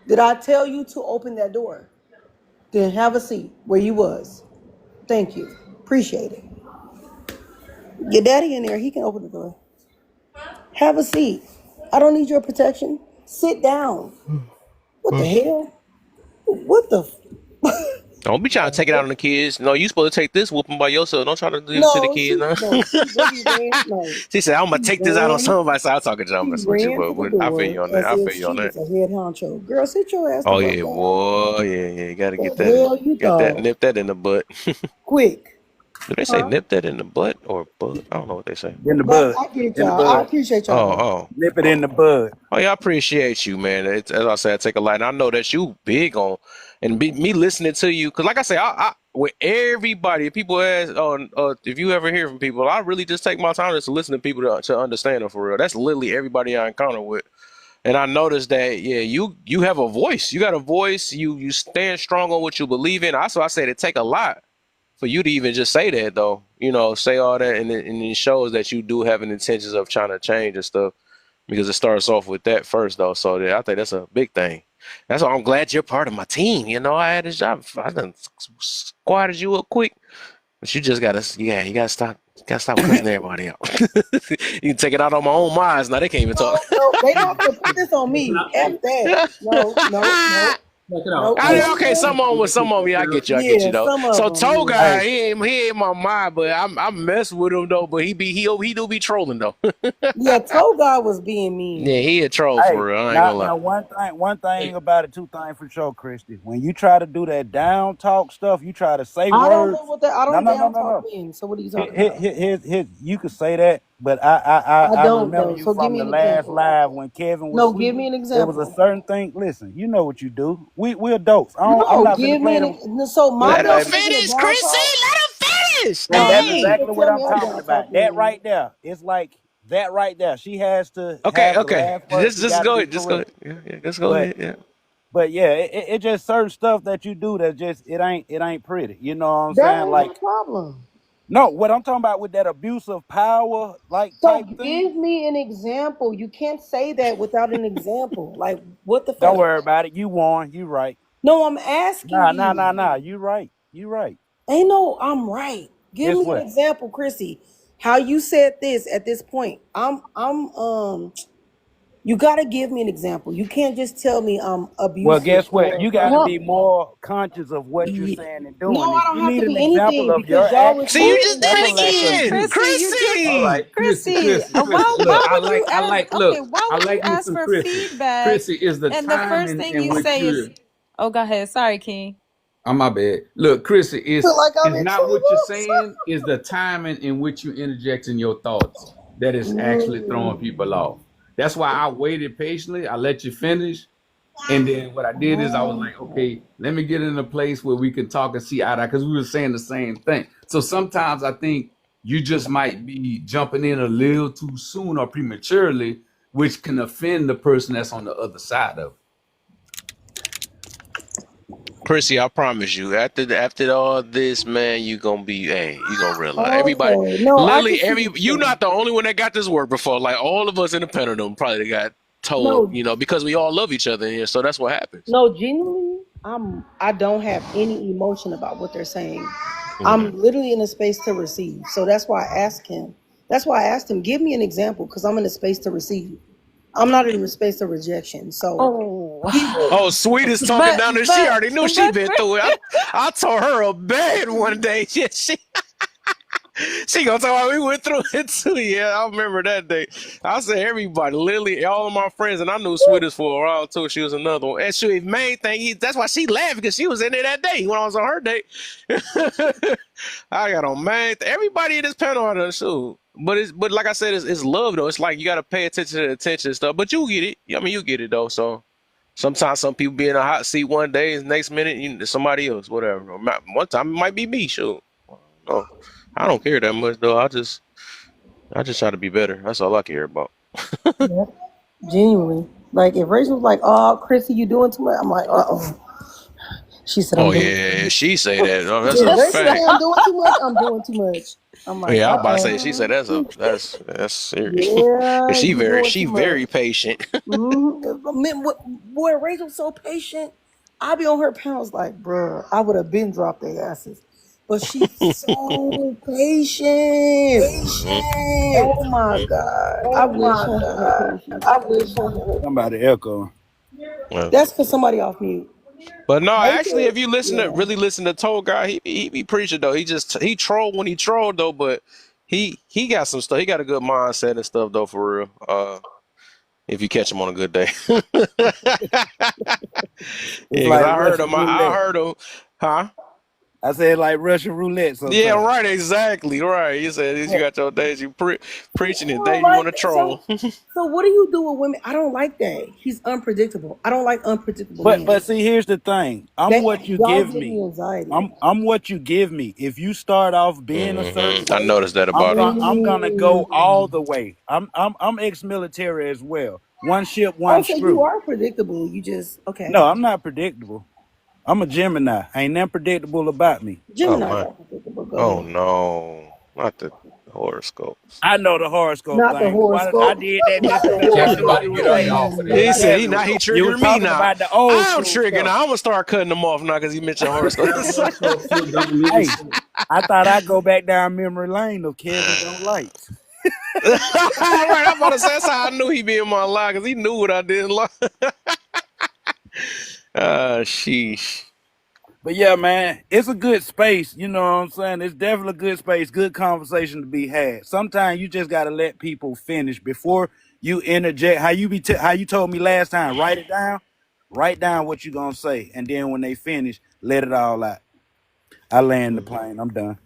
Did I tell you to open that door? Then have a seat where you was. Thank you. Appreciate it. Your daddy in there, he can open the door. Have a seat. I don't need your protection. Sit down. What the hell? What the Don't be trying to take it out on the kids. No, you supposed to take this whooping by yourself. Don't try to do it to the No, kids. No. she really ran. No, She said, "I'm gonna she take this out on ran. somebody." So I'm talking to you. I'm She messing with you, ran but to the I feel door you on that. as I if feel you she on that. was a head honcho. Girl, sit your ass the Oh fuck yeah, down. boy, yeah. You gotta What get the that in. hell you Get that, thought? nip that in the butt. Quick, Do they say huh? nip that in the butt or butt? I don't know what they say. In the But bud. I get In the y'all. I bud. appreciate Oh, y'all. oh. Nip it in the bud. Oh yeah, I appreciate you, man. As I said, I take a lot, and I know that you big on, and me listening to you, because like I say, I with everybody, if people ask, if you ever hear from people, I really just take my time just to listen to people to understand them for real. That's literally everybody I encounter with, and I noticed that yeah, you have a voice. You got a voice. You stand strong on what you believe in. Also, I said it take a lot for you to even just say that though. Say all that, and it shows that you do have an intentions of trying to change and stuff because it starts off with that first though. So yeah, I think that's a big thing. That's why I'm glad you're part of my team. I had this job. I done squatted you up quick, but you just you gotta stop cussing everybody out. You can take it out on my own minds now. They can't even talk. No, no, they don't have to put this on me. F that. No, no, no, Check it out. no. They don't Okay, know. some on with some of me. I get you. I get you Yeah, though. some of So them. Toe Yeah. guy, Hey, he ain't my mind, but I'm messing with him though. But he do be trolling though. Yeah, Toe guy was being Yeah, mean. he a troll hey, for real. I ain't now gonna lie. now one thing Hey, about it, two things for sure, Christy. When you try to do that down talk stuff, you try to say I don't know words. what that. I No, don't no, no, down no, talk no. men. So what are you talking about? You could say that, but I, I I I I don't remember though. you So give from me the an last example. live when Kevin was No, give me speaking. an There was a example. certain thing. Listen, you know what you do. We adults. I'm No, not finna give me play an. them. So my Let him definition of finish, down Chrissy. talk. Let him finish. And Nah, that's you Dang. can't exactly what tell I'm me I'm talking down about. That talking. right there. It's like that right there. She has to Okay, have the okay. last word. Just She just got to go be ahead. Just go correct. ahead. Yeah, just go But ahead. Yeah. but yeah, it just certain stuff that you do that just it ain't pretty. You know what I'm That saying? ain't my Like problem. no, what I'm talking about with that abuse of power like So type thing. give me an example. You can't say that without an example. Like what the Don't fuck? worry about it. You won. You right. No, I'm asking Nah, nah, you. nah, nah. You right. You right. Ain't no, I'm right. Give Guess me an what? example, Chrissy. How you said this at this point. You gotta give me an example. You can't just tell me I'm Well, abusive guess what? or You got to whatever. be more conscious of what you're Ye- saying and No, doing. I If don't you have to need an be example anything of because your y'all was See, you actions, just speaking did that's a it lack Chrissy. of again, you. Chrissy, you just all Chrissy. right, Chrissy, Chrissy. why Look, would you okay, look, why I would you like me ask some for Chrissy. feedback Chrissy is the and the first timing thing in you which say is, you're. oh, go ahead. Sorry, King. I'm my bad. Look, Chrissy, Feel like I'm is in not what you're trouble. saying. Is the timing in which you're interjecting your thoughts that is actually throwing people Mm. off. That's why I waited patiently. I let you finish. And then what I did is I was like, okay, let me get in a place where we can talk and see eye to eye because we were saying the same thing. So sometimes I think you just might be jumping in a little too soon or prematurely, which can offend the person that's on the other side of it. Chrissy, I promise you, after all this, man, you gonna realize everybody, Okay. No, I can literally see what you're you're saying. not the only one that got this work before. Like all of us independent of them probably got told, No, because we all love each other in here. So that's what happens. no, genuinely, I don't have any emotion about what they're saying. Mm. I'm literally in a space to receive. So that's why I asked him. That's why I asked him, give me an example, because I'm in a space to receive. I'm not in a space of rejection. So Oh, he would. Oh, sweet is talking but down there. She but already knew she but been through it. I told her a bad one day. Yeah, she gonna talk about we went through it too. Yeah, I remember that day. I said everybody, literally all of my friends, and I knew Sweetest for a while too. She was another one. And she main thing, that's why she laughed because she was in there that day when I was on her date. I got on main. Everybody in this panel on the show. But like I said, it's love though. It's like you gotta pay attention to the attention and stuff. But you get it. I mean, you get it though. So sometimes some people be in a hot seat one day, and next minute somebody else, whatever. One time it might be me. Sure. No, I don't care that much though. I just try to be better. That's all I care about. Yeah. Genuinely. Like if Rachel was like, "Oh, Chrissy, you doing too much," I'm like, "Uh oh." She said, "I'm Oh doing too yeah, much." she say that. Oh, that's If a Rachel say fact. I'm doing too much, I'm doing too much. I'm like, Yeah, I was about to say. She said uh-uh. that's serious. 'Cause Yeah, you doing she too much. very patient. Boy, Rachel's so patient. I be on her pounds like, bruh, I would have been dropped their asses. But she's so patient. Mhm. Oh my God. I wish I had her patience. Somebody echo. Well, That's for somebody off mute. but no, actually, Rachel, if you listen to yeah. really listen to Toll Guy, he be preaching though. He troll when he trolled though, but he got some stuff. He got a good mindset and stuff though for real. If you catch him on a good day. It's Yeah, because like I heard Russian him. I roulette. heard him. Huh? I said like Russian roulette Yeah, sometimes. right. Exactly. Right. You said you got your days you preaching I it. Day don't you want like to that. troll. So what do you do with women? I don't like that. He's unpredictable. I don't like unpredictable But men. see, here's the thing. I'm That what you y'all give give me. me anxiety. I'm what you give me. If you start off being a certain I way, noticed that about him. I'm gonna go all the way. I'm ex-military as well. One ship, Oh, one so you screw. are predictable. You just okay. No, I'm not predictable. I'm a Gemini. Ain't nothing predictable about me. Oh Gemini's my. are predictable. Go Oh ahead. no. Not the horoscopes. I know the horoscope Not the thing. Why I horoscope. did that Not just the because Kevin you about to horoscope. get up off of there. He said he Kevin, now he you was triggering me talking now. about the old I'm school triggering stuff. now. I'm gonna start cutting them off now because he mentioned That horoscopes. horoscope still don't mean Hey, shit. I thought I'd go back down memory lane of Kevin don't like. Right, I'm about to say that's how I knew he be in my life because he knew what I didn't like. Sheesh. But yeah, man, it's a good space. You know what I'm saying? It's definitely a good space, good conversation to be had. Sometimes you just gotta let people finish before you interject. How you told me last time? Write it down. Write down what you gonna say, and then when they finish, let it all out. I land the plane. I'm done.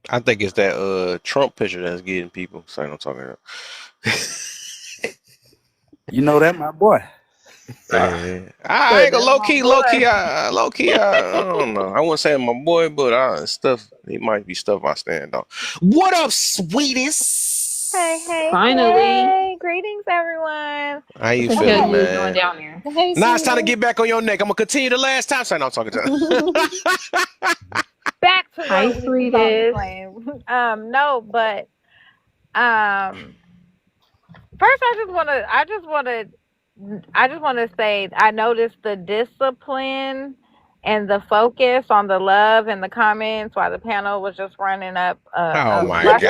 I think it's that Trump picture that's getting people saying I'm talking about. You know that, my boy. Yeah. I Good, ain't gonna that's low my key, boy. I don't know. I wouldn't say my boy, but stuff. It might be stuff I stand on. What up, Hey, sweetest? hey, Finally. hey. Greetings, everyone. How you What the hell feeling, you was doing man? down there? Hey, Now it's time to sweetie. get back on your neck. I'm gonna continue the last time saying I'm talking to. Back to Hi, what we was on the sweetest. plane. No, but um first I just wanna say I noticed the discipline and the focus on the love in the comments while the panel was just running up Oh my aggressive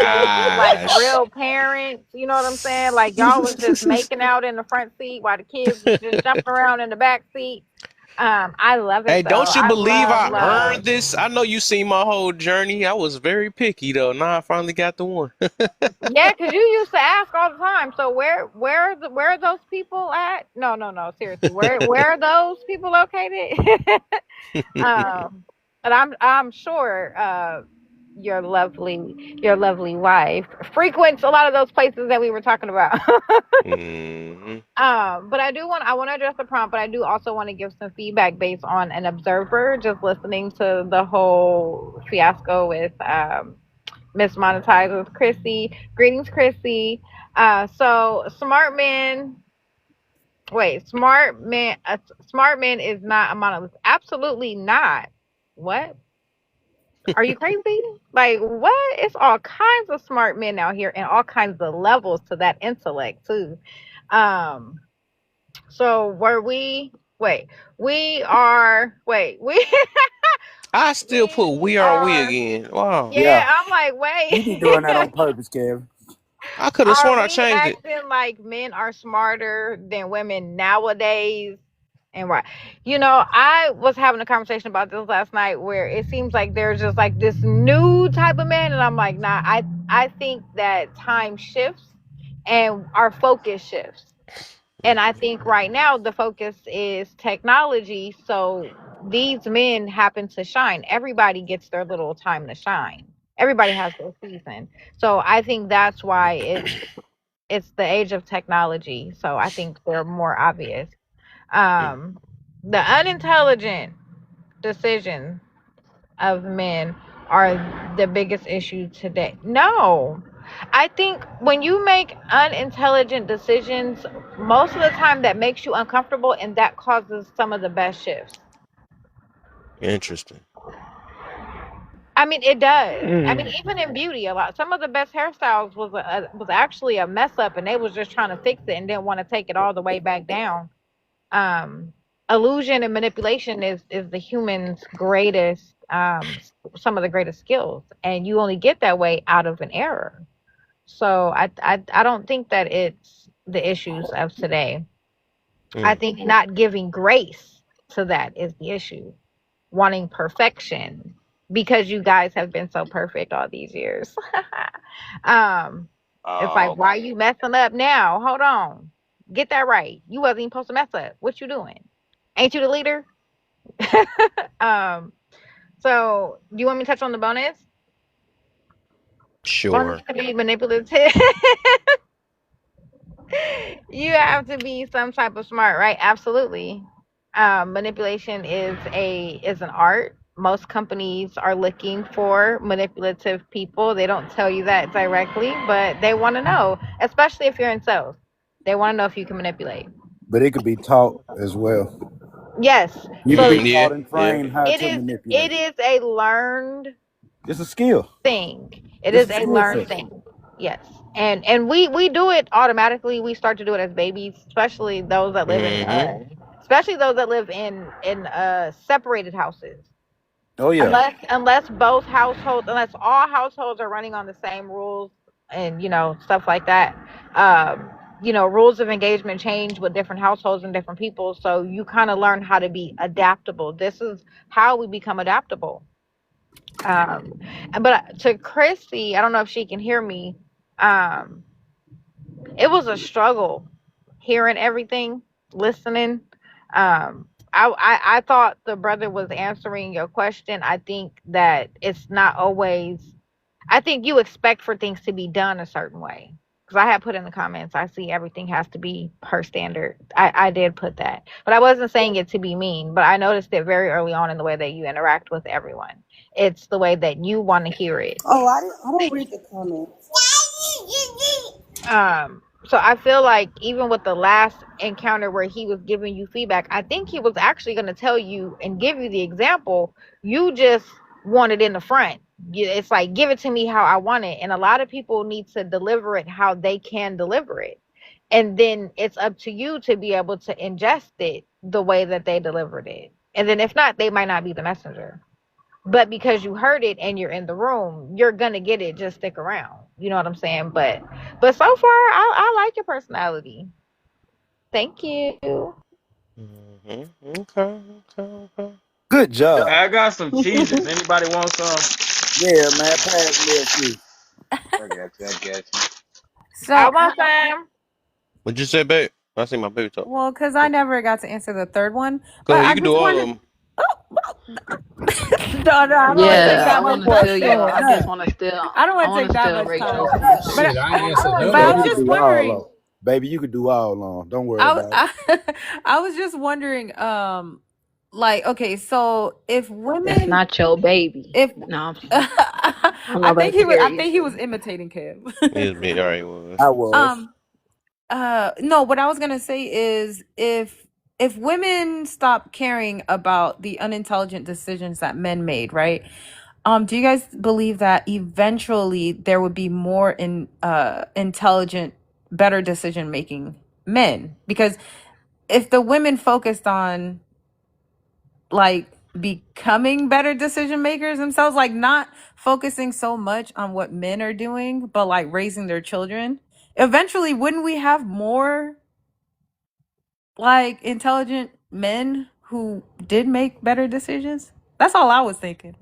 like gosh. real parents, you know what I'm saying? Like y'all was just making out in the front seat while the kids was just jumping around in the back seat. I love Hey, it though. don't you I believe love I love. earned this? I know you seen my whole journey. I was very picky though. Now I finally got the one. Yeah, because you used to ask all the time. So where are those people at? No, no, no. Seriously, where are those people located? And I'm sure your lovely wife frequents a lot of those places that we were talking about. Hmm. But I want to address the prompt, but I do also want to give some feedback based on an observer just listening to the whole fiasco with Miss Monetize with Chrissy. Greetings, Chrissy. So smart man is not a monolith. Absolutely not. What? Are you crazy? Like what? It's all kinds of smart men out here and all kinds of levels to that intellect too. Um, so were we wait, we are wait, we I still put we we are we are again. Wow. Yeah, yeah, I'm like, you be doing that wait. on purpose, Kevin. I could have Are sworn I we changed it. acting like men are smarter than women nowadays? And right, I was having a conversation about this last night where it seems like there's just like this new type of man, and I'm like, nah. I think that time shifts and our focus shifts, and I think right now the focus is technology. So these men happen to shine. Everybody gets their little time to shine. Everybody has their season. So I think that's why it's the age of technology, so I think they're more obvious. Um, the unintelligent decisions of men are the biggest issue today. No, I think when you make unintelligent decisions, most of the time that makes you uncomfortable, and that causes some of the best shifts. Interesting. I mean, it does. I mean, even in beauty, some of the best hairstyles was actually a mess up, and they was just trying to fix it and didn't want to take it all the way back down. Um, Illusion and manipulation is the human's greatest, some of the greatest skills, and you only get that way out of an error. So I don't think that it's the issues of today. I think not giving grace to that is the issue. Wanting perfection because you guys have been so perfect all these years. It's like, why are you messing up now? Hold on. Get that right. You wasn't even supposed to mess up. What you doing? Ain't you the leader? um, so do you want me to touch on the bonus? Learning Sure. to be manipulative. You have to be some type of smart, right? Absolutely. Manipulation is an art. Most companies are looking for manipulative people. They don't tell you that directly, but they want to know, especially if you're in sales. They want to know if you can manipulate. But it could be taught as well. Yes. You could So be Yeah. taught and Yeah. trained how to it manipulate. is a learned It's a skill. thing. It It's is a a skill learned set. thing. Yes. And we do it automatically. We start to do it as babies, especially those that live in separated houses. Oh yeah. Unless all households are running on the same rules and stuff like that. Rules of engagement change with different households and different people, so you kind of learn how to be adaptable. This is how we become adaptable. um but to Chrissy, I don't know if she can hear me. um it was a struggle hearing everything, listening. I thought the brother was answering your question. I think that it's not always. I think you expect for things to be done a certain way. Because I had put in the comments, I see everything has to be per standard. I did put that. But I wasn't saying it to be mean, but I noticed it very early on in the way that you interact with everyone. It's the way that you want to hear it. Oh, I don't read the comments. So I feel like even with the last encounter where he was giving you feedback, I think he was actually going to tell you and give you the example. You just want it in the front. It's like, give it to me how I want it. And a lot of people need to deliver it how they can deliver it. And then it's up to you to be able to ingest it the way that they delivered it. And then if not, they might not be the messenger. But because you heard it and you're in the room, you're gonna get it. Just stick around. You know what I'm saying? But so far, I like your personality. Thank you. Okay. Okay. Good job. I got some cheeses. Anybody want some? Yeah, man. Pass me a few. I got you. I got you. I So, want some. What'd you say, babe? I see my baby talk. Well, because I never got to answer the third one, Go but ahead. You I can do just all of wanted. them. No, I don't want to take Yeah, I that want much to time. steal your. I just Damn. want to steal. I don't I want to want take to that steal much Rachel's time. thunder. But Shit, I ain't answered none but I of Baby, was you them. could just do all wondering. of them. Baby, you could do all of them. Don't worry I, about it. I was just wondering. Like, okay, so if That's women, not your baby. if No, I'm I not think that he was, I serious. think he was imitating Kev. Yes, me. All right. Well, I was. um, no, what I was gonna say is if women stop caring about the unintelligent decisions that men made, right? Do you guys believe that eventually there would be more intelligent, better decision making men? Because if the women focused on like becoming better decision makers themselves, like not focusing so much on what men are doing, but like raising their children, eventually wouldn't we have more like intelligent men who did make better decisions? That's all I was thinking.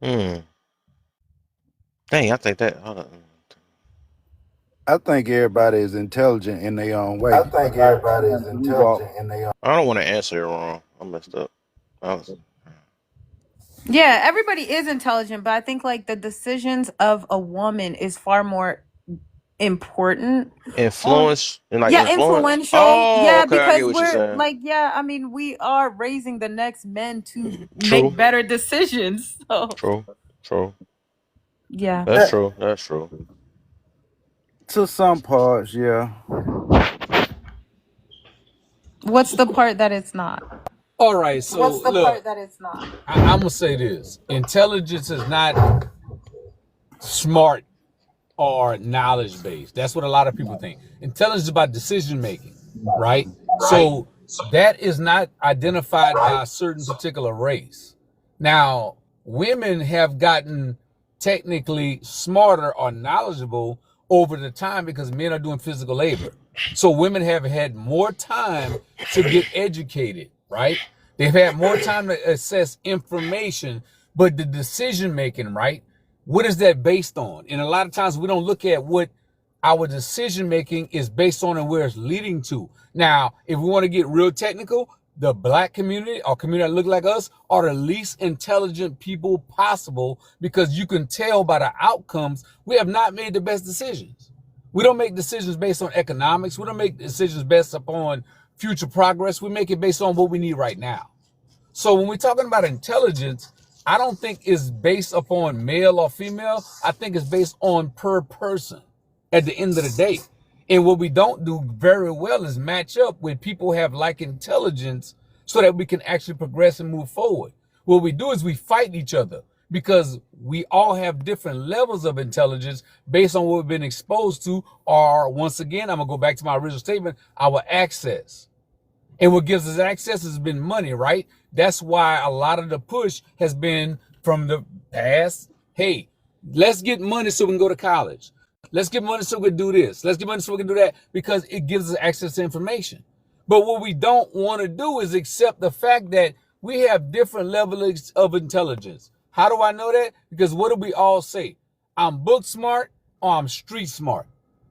hmm. Dang, I think that. Hold on. I think everybody is intelligent in their own way. I think everybody is We walk. intelligent in their I don't want to answer it wrong. I messed up. Yeah, everybody is intelligent, but I think like the decisions of a woman is far more important. Influence and like Yeah, influence. influential. Oh, Yeah, okay. I because get what you're we're saying. like, yeah, I mean, we are raising the next men to True. make better decisions. So True. yeah. That's true. That's true. to some parts, yeah. What's the part that it's not? All right, so What's the look, part that it's not? I'm gonna say this: intelligence is not smart or knowledge based. That's what a lot of people think. Intelligence is about decision making, right? So that is not identified by a certain particular race. Now, women have gotten technically smarter or knowledgeable over the time because men are doing physical labor. So women have had more time to get educated, right? They've had more time to assess information, but the decision making, right? What is that based on? And a lot of times we don't look at what our decision making is based on and where it's leading to. Now, if we want to get real technical, the black community or community that look like us are the least intelligent people possible because you can tell by the outcomes we have not made the best decisions. We don't make decisions based on economics. We don't make decisions based upon future progress. We make it based on what we need right now. So when we're talking about intelligence, I don't think it's based upon male or female. I think it's based on per person at the end of the day. And what we don't do very well is match up when people have like intelligence so that we can actually progress and move forward. What we do is we fight each other because we all have different levels of intelligence based on what we've been exposed to, or once again, I'm gonna go back to my original statement, our access. And what gives us access has been money, right? That's why a lot of the push has been from the past. Hey, let's get money so we can go to college. Let's get money so we can do this. Let's get money so we can do that because it gives us access to information. But what we don't want to do is accept the fact that we have different levels of intelligence. How do I know that? Because what do we all say? I'm book smart or I'm street smart.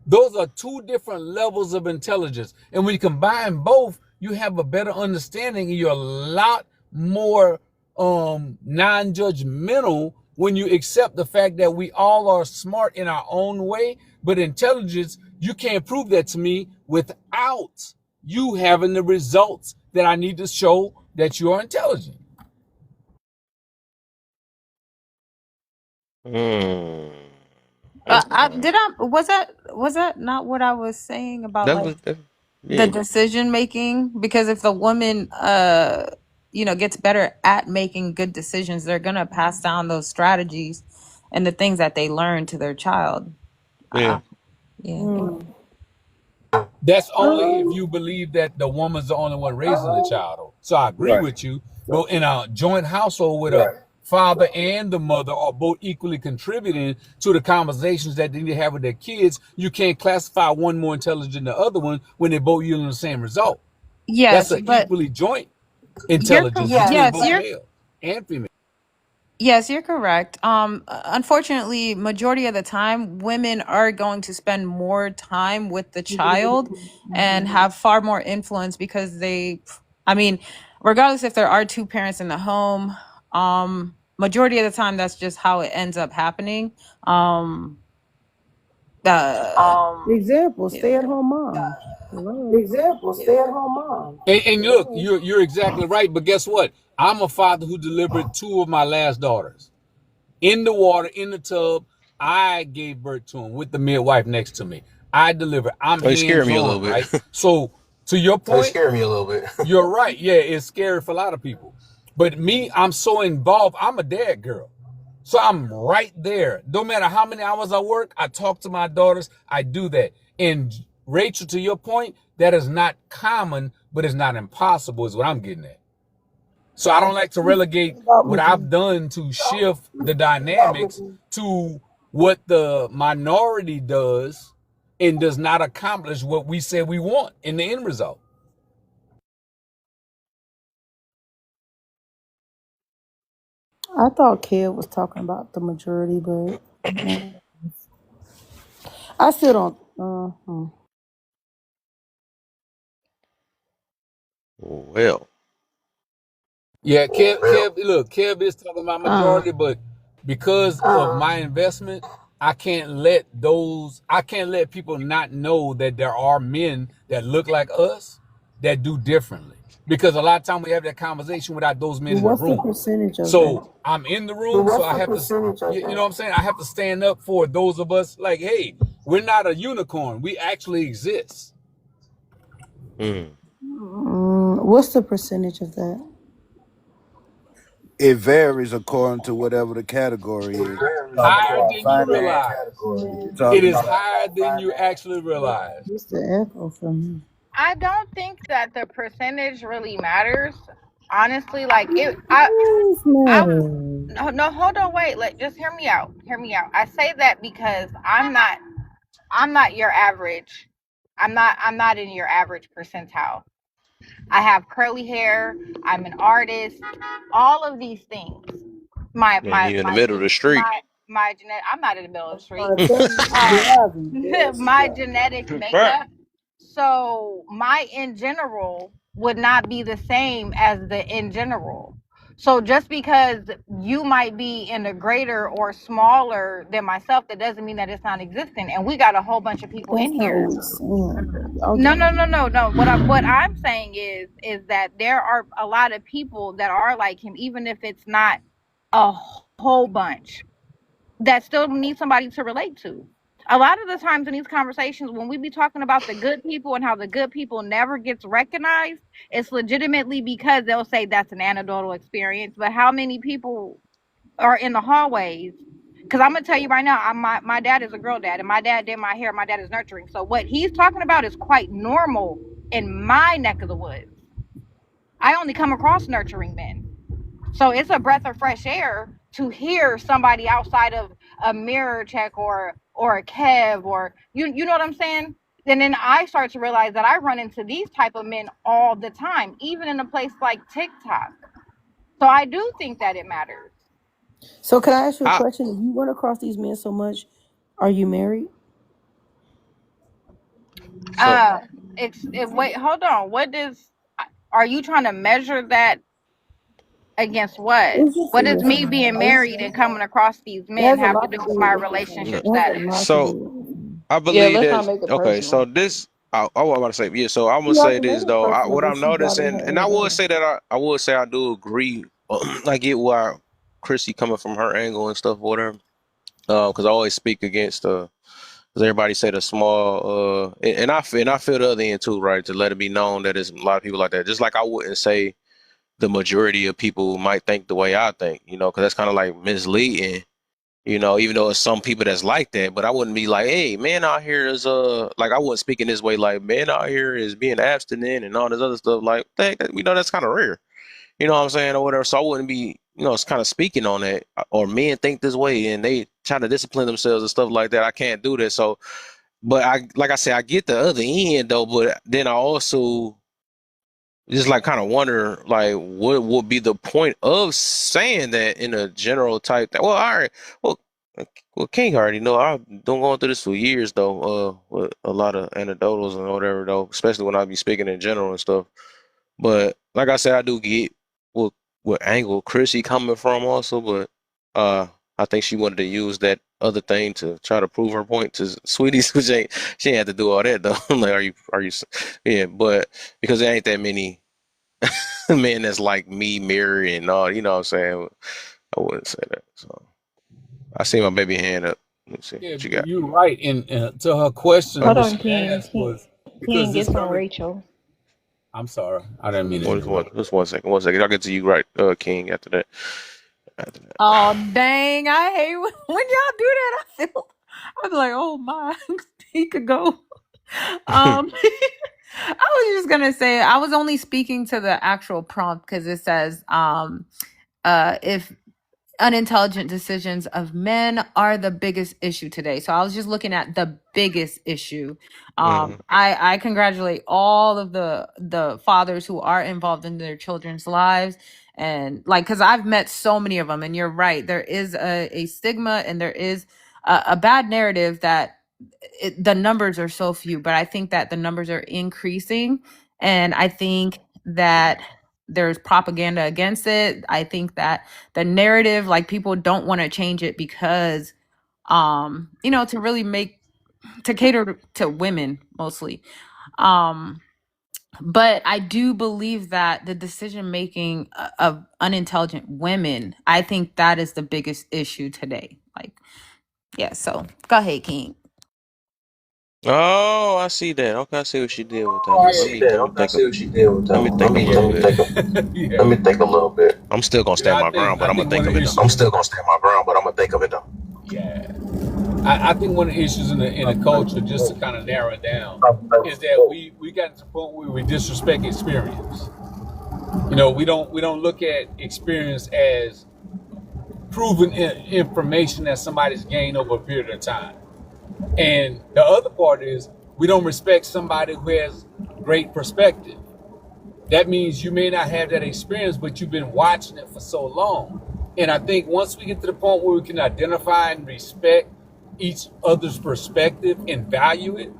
Those are two different levels of intelligence. And when you combine both, you have a better understanding and you're a lot more non-judgmental when you accept the fact that we all are smart in our own way. But intelligence, you can't prove that to me without you having the results that I need to show that you are intelligent. That's kind of Was that not what I was saying about that like was that, the yeah. decision making? Because if the woman gets better at making good decisions, they're gonna pass down those strategies and the things that they learn to their child. Yeah. Yeah. That's only if you believe that the woman's the only one raising the child. So I agree Right. with you. But in a joint household with a father and the mother are both equally contributing to the conversations that they need to have with their kids, you can't classify one more intelligent than the other one when they're both yielding the same result. That's Yes, an but equally joint you're intelligence between both male and female. yes, you're correct. Unfortunately, majority of the time, women are going to spend more time with the child and have far more influence because I mean, regardless if there are two parents in the home, majority of the time, that's just how it ends up happening. Example, Yeah. stay at home mom. Hello. And look, you're exactly right. But guess what? I'm a father who delivered two of my last daughters in the water, in the tub. I gave birth to them with the midwife next to me. I delivered. I'm Oh, you scared hands me a little on, bit. right? So to your point, you're right. Yeah, it's scary for a lot of people. But me, I'm so involved. I'm a dad girl. So I'm right there. No matter how many hours I work, I talk to my daughters. I do that. And Rachel, to your point, that is not common, but it's not impossible, is what I'm getting at. So I don't like to relegate About what majority. I've done to shift the dynamics to what the minority does and does not accomplish what we say we want in the end result. I thought Kev was talking about the majority, but I still don't. Well, Yeah, Kev is talking about Uh, majority, but because of my investment, I can't let people not know that there are men that look like us that do differently. Because a lot of time we have that conversation without those men Well, in the what's the room. percentage of that? So I'm in the room, so I have to, you know what I'm saying? I have to stand up for those of us like, hey, we're not a unicorn. We actually exist. What's the percentage of that? It varies according to whatever the category is. Talking Higher about than you finance. realize. You're It talking is about higher than you actually realize. What's the echo from me? I don't think that the percentage really matters. Honestly, like it Yes, I matter. no, hold on, wait, like just hear me out. Hear me out. I say that because I'm not your average. I'm not in your average percentile. I have curly hair, I'm an artist, all of these things. My And my you in the my middle of the street. my genetic, I'm not in the middle of the street. Trying to tell you, driving. My genetic Fact. makeup, so my in general would not be the same as the in general. So just because you might be in a greater or smaller than myself, that doesn't mean that it's not existent. And we got a whole bunch of people That's in not here. what we're saying. Y'all No, get no, no, no, no. What I'm saying is that there are a lot of people that are like him, even if it's not a whole bunch, that still need somebody to relate to. A lot of the times in these conversations, when we be talking about the good people and how the good people never gets recognized, it's legitimately because they'll say that's an anecdotal experience. But how many people are in the hallways? Because I'm gonna tell you right now, my dad is a girl dad, and my dad did my hair. My dad is nurturing, so what he's talking about is quite normal in my neck of the woods. I only come across nurturing men. So it's a breath of fresh air to hear somebody outside of a mirror check or a Kev, or you know what I'm saying? And then I start to realize that I run into these type of men all the time, even in a place like TikTok. So I do think that it matters. So can I ask you a I question? If you run across these men so much, are you married? so Wait, hold on. What does Are you trying to measure that against what? It's just a What does yes or me no. being married and coming across these It men has a have to lot do to with do my with what you're saying. no. relationship It has a status? lot to do So with what you're saying. I Yeah, believe let's that not make it okay, so personal. this I was about to say, yeah, so I'm gonna You say already made this it though. personal What when I'm she brought in noticing, her and I would anecdotal. say that I would say I do agree. I get why Chrissy coming from her angle and stuff, whatever. Because I always speak against because everybody say the small and I feel the other end too, right? To let it be known that there's a lot of people like that. Just like I wouldn't say the majority of people might think the way I think, because that's kind of like misleading. Even though it's some people that's like that, but I wouldn't be like, hey, man out here is like I wasn't speaking this way, like man out here is being abstinent and all this other stuff. Like that, that's kind of rare. You know what I'm saying, or whatever. So I wouldn't be, it's kind of speaking on that. Or men think this way and they try to discipline themselves and stuff like that. I can't do that. So, but like I said, I get the other end though. But then I also just like kind of wonder like what would be the point of saying that in a general type thing. Well, all right, well, King already know I've been going through this for years though, with a lot of anecdotals and whatever though, especially when I be speaking in general and stuff. But like I said, I do get what angle Chrissy coming from also, but uh I think she wanted to use that other thing to try to prove her point to Sweetie, so she ain't had to do all that though. Like, yeah, but because there ain't that many men that's like me, Mary, and all. You know what I'm saying? I wouldn't say that. So I see my baby hand up. Let me see Yeah, what you got. you're right. And to her question, Hold what on, she King. asked King, was because King this it's on coming. Rachel. I'm sorry, I didn't mean to Just one, interrupt. just 1 second. 1 second. I'll get to you right, King. After that. After that. Oh dang! I hate when y'all do that. I'm like, oh my, he could go. I was just gonna say I was only speaking to the actual prompt because it says if unintelligent decisions of men are the biggest issue today. So I was just looking at the biggest issue. Mm-hmm. I congratulate all of the fathers who are involved in their children's lives, and like because I've met so many of them, and you're right, there is a stigma and there is a bad narrative that the numbers are so few, but I think that the numbers are increasing, and I think that there's propaganda against it. I think that the narrative, like people don't want to change it because to really make to cater to women mostly. um But I do believe that the decision making of unintelligent women, I think that is the biggest issue today. Like, yeah, so go ahead, King. Oh, I see that. Okay, I see what she did with that Oh, I one. see that. Okay, I see what she did with Let that me one. think a little bit. Yeah. Let me think a little bit. I'm still gonna Yeah, stand my ground, but I I'm gonna think one think of of the it though. I'm issues. still gonna stand my ground, but I'm gonna think of it though. Yeah. I think one of the issues in the culture, just to kind of narrow it down, is that we got to the point where we disrespect experience. We don't look at experience as proven information that somebody's gained over a period of time. And the other part is we don't respect somebody who has great perspective. That means you may not have that experience, but you've been watching it for so long. And I think once we get to the point where we can identify and respect each other's perspective and value it,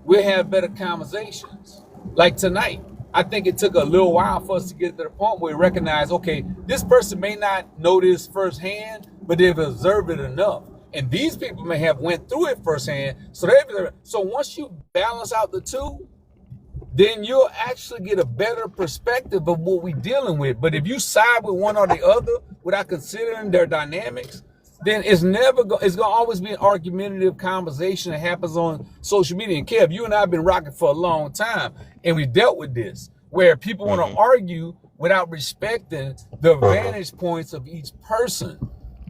we'll have better conversations. Like tonight, I think it took a little while for us to get to the point where we recognize, okay, this person may not know this firsthand, but they've observed it enough. And these people may have went through it firsthand. So once you balance out the two, then you'll actually get a better perspective of what we're dealing with. But if you side with one or the other without considering their dynamics, then it's gonna always be an argumentative conversation that happens on social media. And Kev, you and I have been rocking for a long time, and we dealt with this, where people want to argue without respecting the vantage points of each person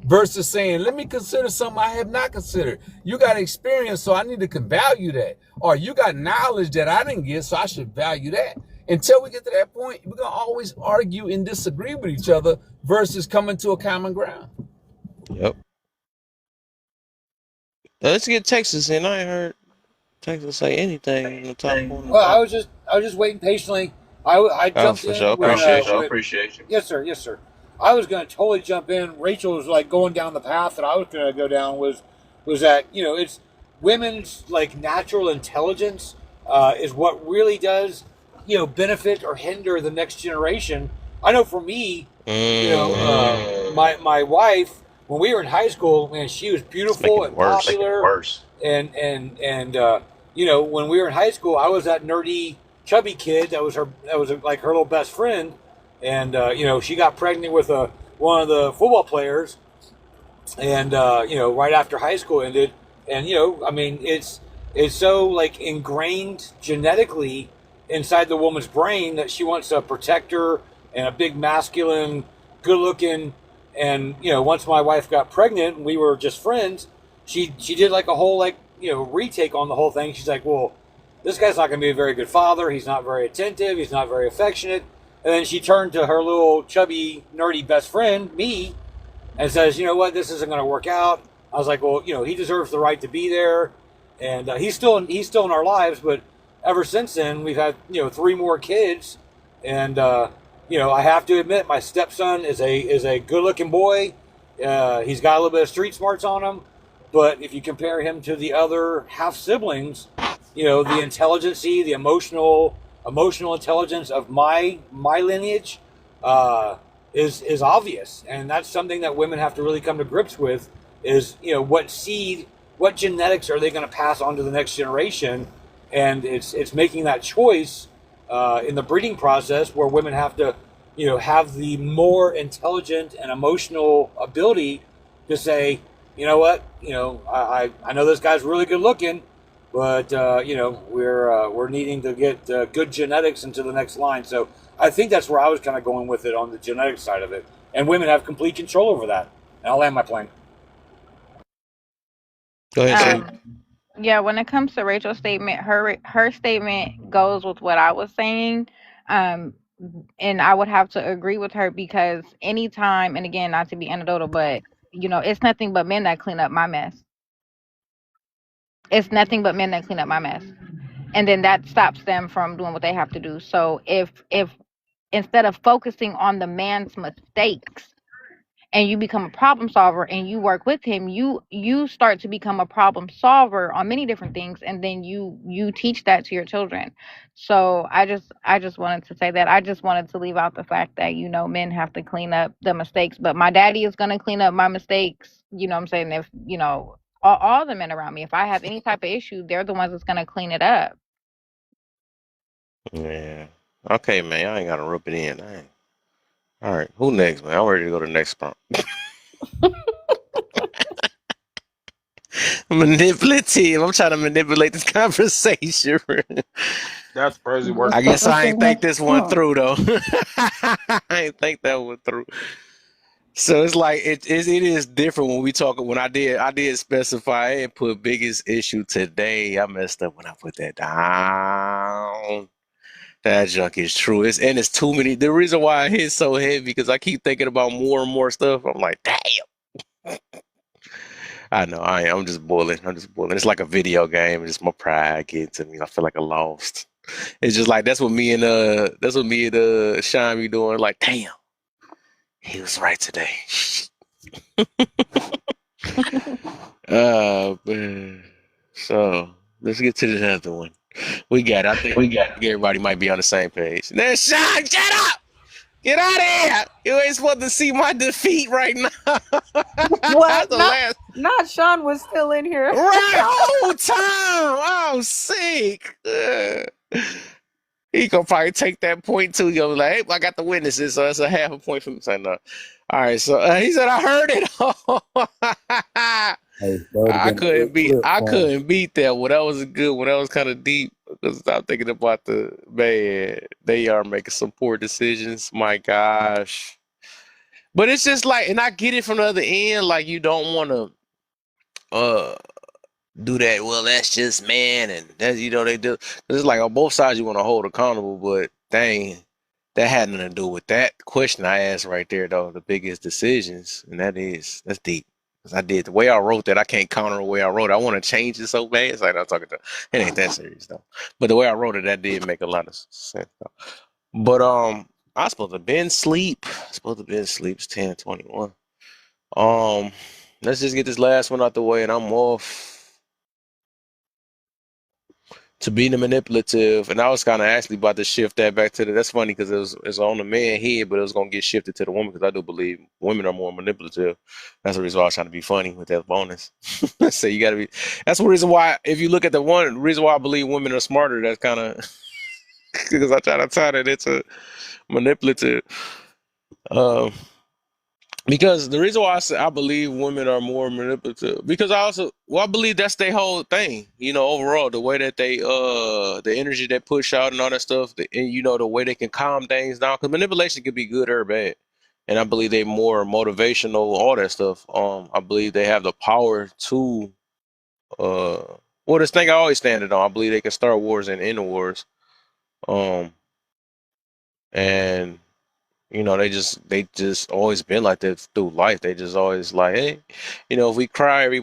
versus saying, let me consider something I have not considered. You got experience, so I need to value that. Or you got knowledge that I didn't get, so I should value that. Until we get to that point, we're going to always argue and disagree with each other versus coming to a common ground. Yep. Let's get Texas in. I ain't heard Texas say anything in the top corner. Well, I was just waiting patiently. I Oh, jumped for sure. in when Appreciate you. yes sir, yes sir. I was going to totally jump in. Rachel was like going down the path that I was going to go down was that it's women's like natural intelligence is what really does benefit or hinder the next generation. I know for me, my wife when we were in high school, man, she was beautiful and popular. Worse. And when we were in high school, I was that nerdy, chubby kid that was like her little best friend, and she got pregnant with one of the football players, and right after high school ended, and I mean it's so like ingrained genetically inside the woman's brain that she wants a protector and a big masculine, good looking, and once my wife got pregnant and we were just friends, she did like a whole like retake on the whole thing. She's like, well, this guy's not going to be a very good father. He's not very attentive. He's not very affectionate. And then she turned to her little chubby, nerdy best friend, me, and says, you know what, this isn't going to work out. I was like, well, he deserves the right to be there. And he's still in our lives. But ever since then, we've had, 3 more kids. And, I have to admit, my stepson is a good looking boy. He's got a little bit of street smarts on him. But if you compare him to the other half siblings, the intelligency, the emotional intelligence of my lineage is obvious, and that's something that women have to really come to grips with. Is what genetics are they going to pass on to the next generation, and it's making that choice in the breeding process where women have to have the more intelligent and emotional ability to say, you know what, I know this guy's really good looking, but we're needing to get good genetics into the next line. So I think that's where I was kind of going with it on the genetic side of it, and women have complete control over that. And I'll land my plane. Go ahead, Sam. Yeah, when it comes to Rachel's statement, her statement goes with what I was saying. Um, and I would have to agree with her because anytime, and again, not to be anecdotal, but it's nothing but men that clean up my mess. It's nothing but men that clean up my mess. And then that stops them from doing what they have to do. So if instead of focusing on the man's mistakes, and you become a problem solver and you work with him, you start to become a problem solver on many different things, and then you teach that to your children. So I just wanted to say that. I just wanted to leave out the fact that men have to clean up the mistakes, but my daddy is going to clean up my mistakes. What I'm saying? If all the men around me, if I have any type of issue, they're the ones that's going to clean it up. Yeah. Okay, man. I ain't gotta rub it in. I ain't. All right. Who next, man? I'm ready to go to the next prompt. Manipulative. I'm trying to manipulate this conversation. That's crazy work. I guess I Okay, ain't think next this one prompt. through though. I ain't think that one through. So it's like it is different when we talk. When I did specify and put biggest issue today. I messed up when I put that down. That junk is true. It's too many. The reason why I hit so heavy because I keep thinking about more and more stuff. I'm like, damn. I know. I'm just boiling. I'm just boiling. It's like a video game. It's my pride getting to me. I feel like I lost. It's just like that's what me and Sean be doing. Like, damn, he was right today. Man. So let's get to the other one. We got it. I think everybody might be on the same page. Now, Sean, shut up! Get out of here! You ain't supposed to see my defeat right now. That's What? the last Not Sean was still in here. right whole time. I'm sick. He gonna probably take that point too. Yo, like, hey, I got the witnesses, so that's a half a point for me. Saying no. All right, so he said I heard it. Hey, that would have been a good clip I for him. couldn't beat that one. That was a good one. That was kind of deep because I'm thinking about the man. They are making some poor decisions. My gosh. But it's just like, and I get it from the other end. Like you don't want to uh do that. Well, that's just man, and that's they do. 'Cause it's like on both sides you want to hold accountable, but dang, that had nothing to do with that question I asked right there though. The biggest decisions, and that's deep. 'Cause I did the way I wrote that. I can't counter the way I wrote it. I want to change it so bad. It's like I'm talking to. It ain't that serious though. But the way I wrote it, that did make a lot of sense though. But I supposed to been sleep. Supposed to been sleep. It's 10:21. Um, let's just get this last one out the way, and I'm off to being the manipulative. And I was kind of actually about to shift that back to the. That's funny because it's on the man head, but it was gonna get shifted to the woman because I do believe women are more manipulative. That's the reason why I was trying to be funny with that bonus. So you got to be. That's the reason why if you look at the reason why I believe women are smarter. That's kind of because I try to tie that into manipulative. Um, Because the reason why I believe women are more manipulative, because I believe that's their whole thing, overall, the way that the energy they push out and all that stuff, and the way they can calm things down, because manipulation can be good or bad. And I believe they more motivational, all that stuff. I believe they have the power to, uh, well, this thing I always standed on, I believe they can start wars and end wars. Um, and they just always been like that through life. They just always like, hey, if we cry, we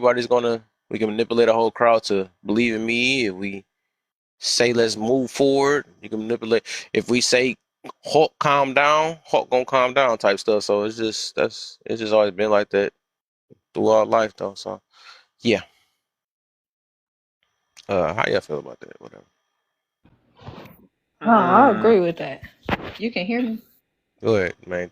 can manipulate a whole crowd to believe in me. If we say let's move forward, you can manipulate. If we say Hulk calm down, Hulk gonna calm down type stuff. So it's just always been like that throughout life though. So yeah. How y'all feel about that? Whatever. Oh, I agree with that. You can hear me? Go ahead, man.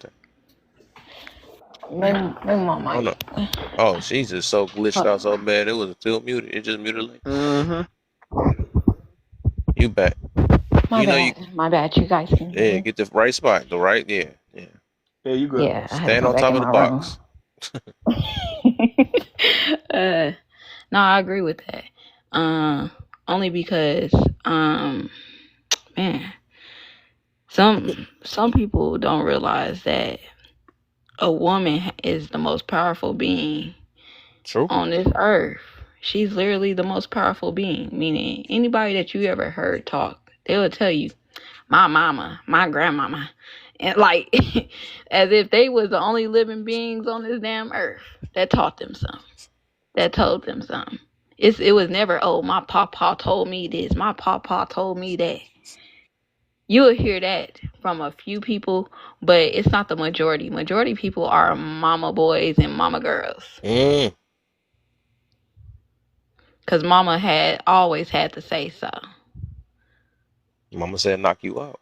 Maybe my Oh no. mic. Oh, she's just so glitched Huh. out so bad. It was still muted. It just muted like Mm-hmm. you back. My You know you bad. My bad. You guys can hear Yeah, me? get the right spot. The right, yeah, yeah. Yeah, you good. Yeah, I had to Stand come on back top in of the my room. box. uh, no, I agree with that. Only because, man, some people don't realize that a woman is the most powerful being True. on this earth. She's literally the most powerful being, meaning anybody that you ever heard talk, they will tell you, my mama, my grandmama, and like as if they was the only living beings on this damn earth that taught them something, that told them something. It was never, oh, my papa told me this, my papa told me that. You'll hear that from a few people, but it's not the majority. Majority people are mama boys and mama girls. Mm. Because mama had always had to say so. Mama said knock you out.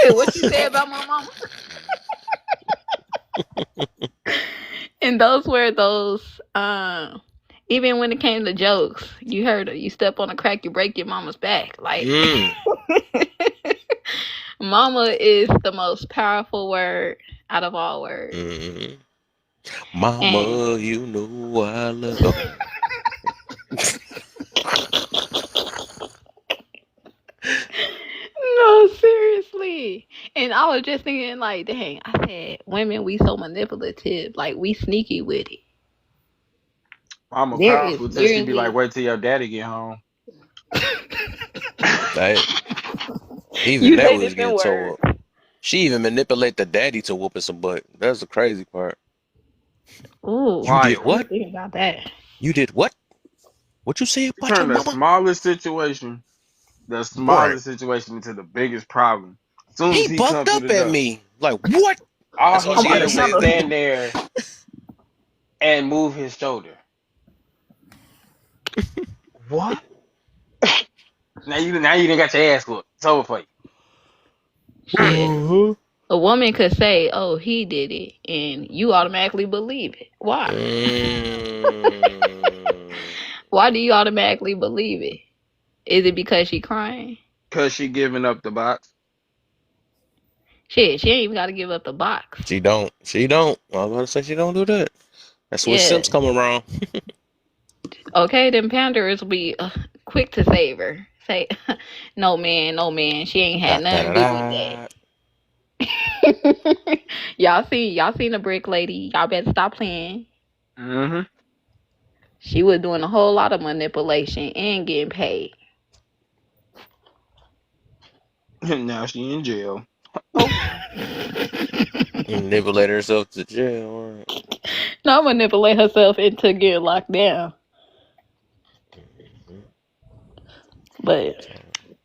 What you say about my mama? And those were those, even when it came to jokes, you heard, you step on a crack, you break your mama's back. Like, Mm. Mama is the most powerful word out of all words. Mm-hmm. And Mama, you know I love. Go ahead. no, seriously. And I was just thinking, like, dang, I said, women, we so manipulative. Like, we sneaky with it. Mama There is powerful till she be like, literally. wait till your daddy get home. That even You that say was different getting words. told. She even manipulate the daddy to whooping some butt. That's the crazy part. Ooh, You did Wild. I what? didn't think about that. You did what? What you say You about your turn mama? the Right. smallest situation into the biggest problem. As soon as He he come bucked through up the at door, me. Like what? all That's all he I'm she about did gotta to was say is handle that. stand there and move his shoulder. What? Now you didn't got your ass whooped. It's over for you. shit. A woman could say, "Oh, he did it," and you automatically believe it. Why? Mm. Why do you automatically believe it? Is it because she crying? Cause she giving up the box. Shit, she ain't even got to give up the box. She don't. She don't. I was about to say she don't do that. That's where Yeah. simps come around. Okay, then panders will be quick to save her. Say, no man, no man. She ain't Da, had da, nothing da, to do with da. that. Y'all seen the brick lady. Y'all better stop playing. Mm-hmm. She was doing a whole lot of manipulation and getting paid. Now she in jail. Oh, Manipulate herself to jail. Right. Not manipulate herself into getting locked down. But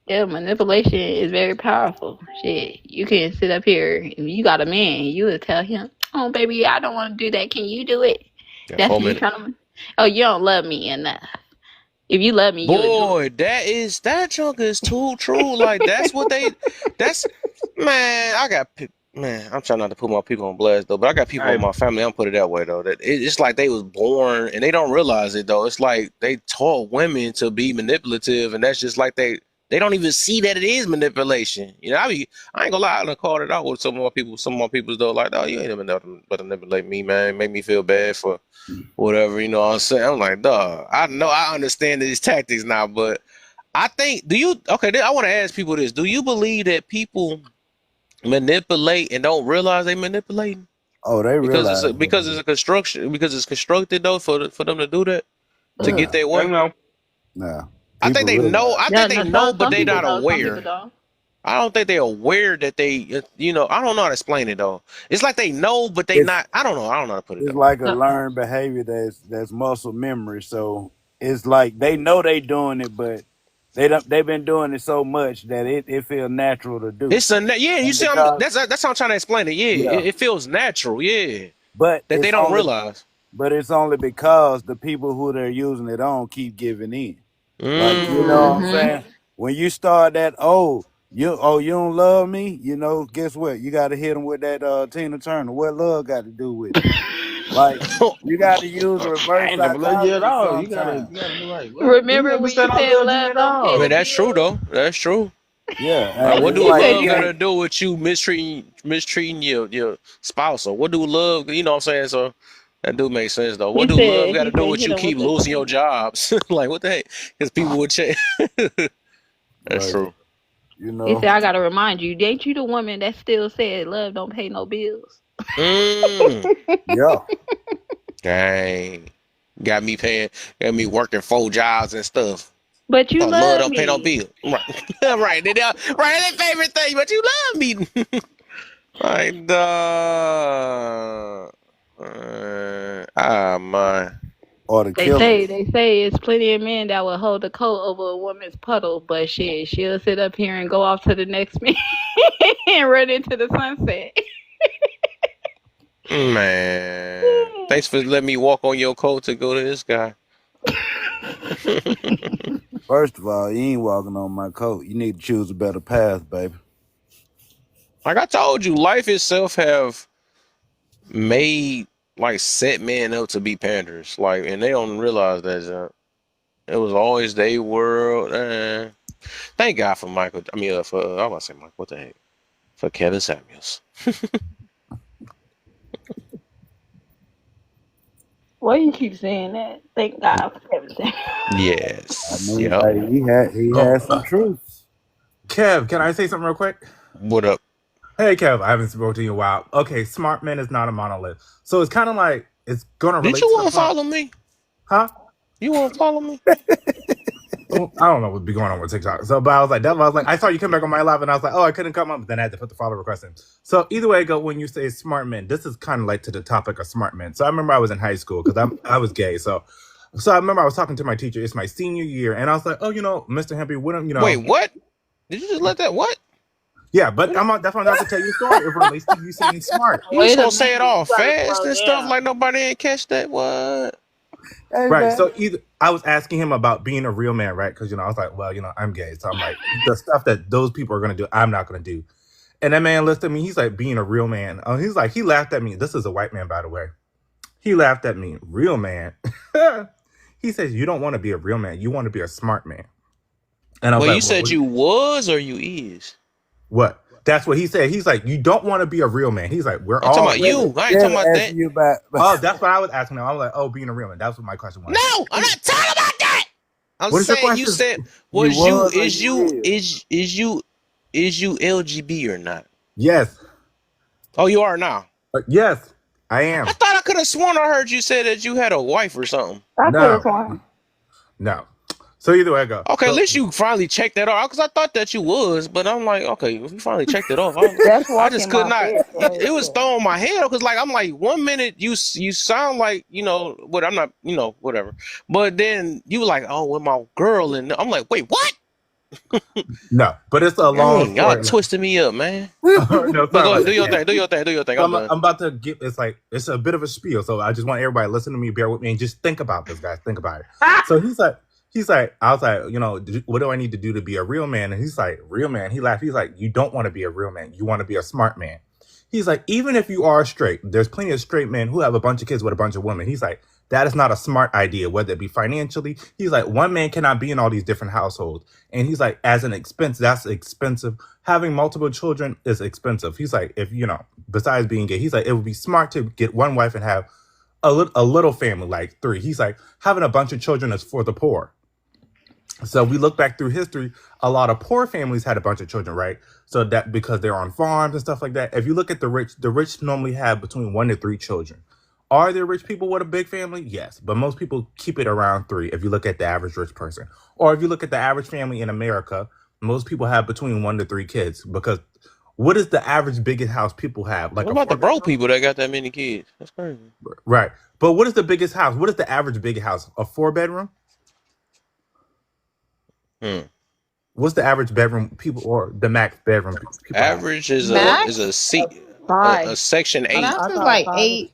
yeah, manipulation is very powerful. Shit, you can sit up here. If you got a man, you would tell him, "Oh, baby, I don't want to do that. Can you do it?" Got That's 4 you minutes. trying to. Oh, you don't love me enough. If you love me, you would do it. Boy, that junk is too true. Like that's man. Man. I'm trying not to put my people on blast though, but I got people in hey, my family. I'm put it that way though. It's like they was born and they don't realize it though. It's like they taught women to be manipulative, and that's just like they don't even see that it is manipulation. You know, I ain't gonna lie. I done called it out with some of my people. Some of my people though, like, oh, you ain't even nothing but manipulate me, man. Make me feel bad for whatever, you know what I'm saying? I'm like, dog, I know I understand these tactics now, but I think, I want to ask people this. Do you believe that people manipulate and don't realize they manipulating? Oh, they realize Because it's a construction, because it's constructed though for them to do that, to get Ugh. their I way? know. nah. People realize. I Yeah, think they no, know, but some they people not know, some people aware. don't. I don't think they're aware that I don't know how to explain it though. It's like they know, but they It's not, I don't know. I don't know how to put it it's though. like a No, learned behavior that's muscle memory. So it's like they know they doing it, but they've been doing it so much that it feels natural to do. Yeah, you And see, because that's how I'm trying to explain it. Yeah, yeah, it feels natural. Yeah, but that they don't realize. it's only because the people who they're using it on keep giving in. Like, you know what I'm Mm. mm-hmm. saying? When you start that, you don't love me, guess what? You gotta hit them with that Tina Turner. What love got to do with it? Like, you gotta use I reverse ain't never loved you at psychology all. sometimes. You gotta be like, what? You Remember never when you said I said loved you love at don't I pay mean, the all. that's true bills? though. That's true. Yeah, Like, and what it's do You like said you love got you. to can't do with you mistreating your spouse? Or what do love? You know what I'm saying? So that do make sense though. What do love got to He do said with hit you him keep with the losing your Tina. jobs? Like, what the heck? Because people would change. That's like, true. you He know, said, I gotta remind you, ain't you the woman that still said love don't pay no bills? Mm. yeah. Dang. Got me working 4 jobs and stuff. But you Oh, love love don't pay no me. bill. Right. Right. Right. Their favorite thing, but you love me. Like, man. Or the They killer. say it's plenty of men that will hold the coat over a woman's puddle, but shit, she'll sit up here and go off to the next man and run into the sunset. Man. Thanks for letting me walk on your coat to go to this guy. First of all, you ain't walking on my coat. You need to choose a better path, baby. Like I told you, life itself have made like set men up to be panders. Like, and they don't realize that it was always their world. Thank God for Michael. I mean, I was about to say Michael. What the heck? For Kevin Samuels. Why you keep saying that? Thank God for everything. I Yes. mean, Yep. like, he Oh, had some truth. Kev, can I say something real quick? What up? Hey, Kev, I haven't spoken to you in a while. Okay, smart man is not a monolith. So it's kind of like, it's going to Did relate you to the want to point. follow me? Huh? You want to follow me? Well, I don't know what's be going on with TikTok. So, but I was like, I saw you come back on my live, and I was like, oh, I couldn't come up. But then I had to put the follow request in. So either way, go when you say smart men. This is kind of like to the topic of smart men. So I remember I was in high school because I was gay. So I remember I was talking to my teacher. It's my senior year, and I was like, oh, Mr. Hempy, Wait, what? Did you just let that? What? Yeah, but that's why I'm about to tell you a story. It relates to you saying smart. You just Wait a gonna say it minute, all you gotta fast slow and stuff down. like nobody ain't catch that? What? Hey, Right. man. So I was asking him about being a real man, right? Because I was like, well, I'm gay, so I'm like, the stuff that those people are gonna do, I'm not gonna do. And that man looked at me. He's like, being a real man. He's like, he laughed at me. This is a white man, by the way. He laughed at me. Real man. He says, you don't want to be a real man. You want to be a smart man. And I was Well, you like, said you was or you is? what? That's what he said. He's like, you don't want to be a real man. He's like, we're I'm talking all. about you. I ain't Kev talking about that. asking you about. Oh, that's what I was asking him. I was like, oh, being a real man. That's what my question was. No, I'm not talking about that. I'm What is your saying you question? said You was you was or is you you is? is you LGB or not? Yes. Oh, you are now. Yes, I am. I thought I could have sworn I heard you say that you had a wife or something. I could have No, sworn. no. So either way I go. Okay, at So, least you finally checked that off because I thought that you was, but I'm like, okay, if you finally checked it off, That's I what's just in could my not. head. So It was throwing my head because like I'm like 1 minute you sound like what I'm not whatever, but then you were like with my girl and I'm like wait what? no, but it's a long Dang, y'all story. twisted me up, man. No, But sorry go about ahead, do your that. thing, do your thing, do your thing. So I'm done. I'm about to get. It's a bit of a spiel. So I just want everybody to listen to me, bear with me, and just think about this, guys. Think about it. So he's like, I was like, what do I need to do to be a real man? And he's like, real man. He laughed. He's like, you don't want to be a real man. You want to be a smart man. He's like, even if you are straight, there's plenty of straight men who have a bunch of kids with a bunch of women. He's like, that is not a smart idea, whether it be financially. He's like, one man cannot be in all these different households. And he's like, as an expense, that's expensive. Having multiple children is expensive. He's like, if, besides being gay, he's like, it would be smart to get one wife and have a little family, like 3. He's like, having a bunch of children is for the poor. So we look back through history, a lot of poor families had a bunch of children, right? So that because they're on farms and stuff like that. If you look at the rich normally have between 1 to 3 children. Are there rich people with a big family? Yes. But most people keep it around 3 if you look at the average rich person. Or if you look at the average family in America, most people have between 1 to 3 kids. Because what is the average biggest house people have? Like What a about the broke 4-bedroom? people that got that many kids? That's crazy. Right. But what is the biggest house? What is the average biggest house? A 4-bedroom? What's the average bedroom people or the max bedroom people have? Average is Max? a seat a 5. section Oh, 8. that's I just thought like 5. 8.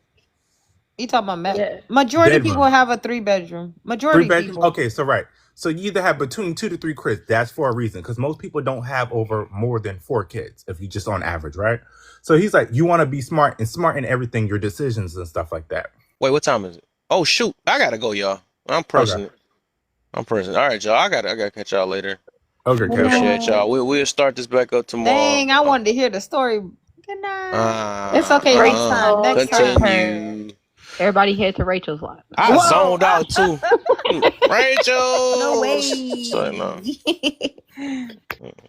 You talking about Max? Yeah. Majority of people Bedroom. have a 3-bedroom. 3 Majority bedroom? people. Okay, so right. So you either have between 2 to 3 kids. That's for a reason. Because most people don't have over more than 4 kids, if you just on average, right? So he's like, you want to be smart in everything, your decisions and stuff like that. Wait, what time is it? Oh shoot, I gotta go, y'all. I'm pressing it. All right, y'all. I gotta catch y'all later. Okay, Good Kevin. Appreciate night. y'all. We'll start this back up tomorrow. Dang, I wanted to hear the story. Good night. It's okay. Next time. Rachel, Next your time. turn. Continue. Everybody head to Rachel's live. I Whoa. zoned out too. Rachel. No So, no. way.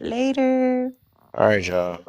Later. All right, y'all.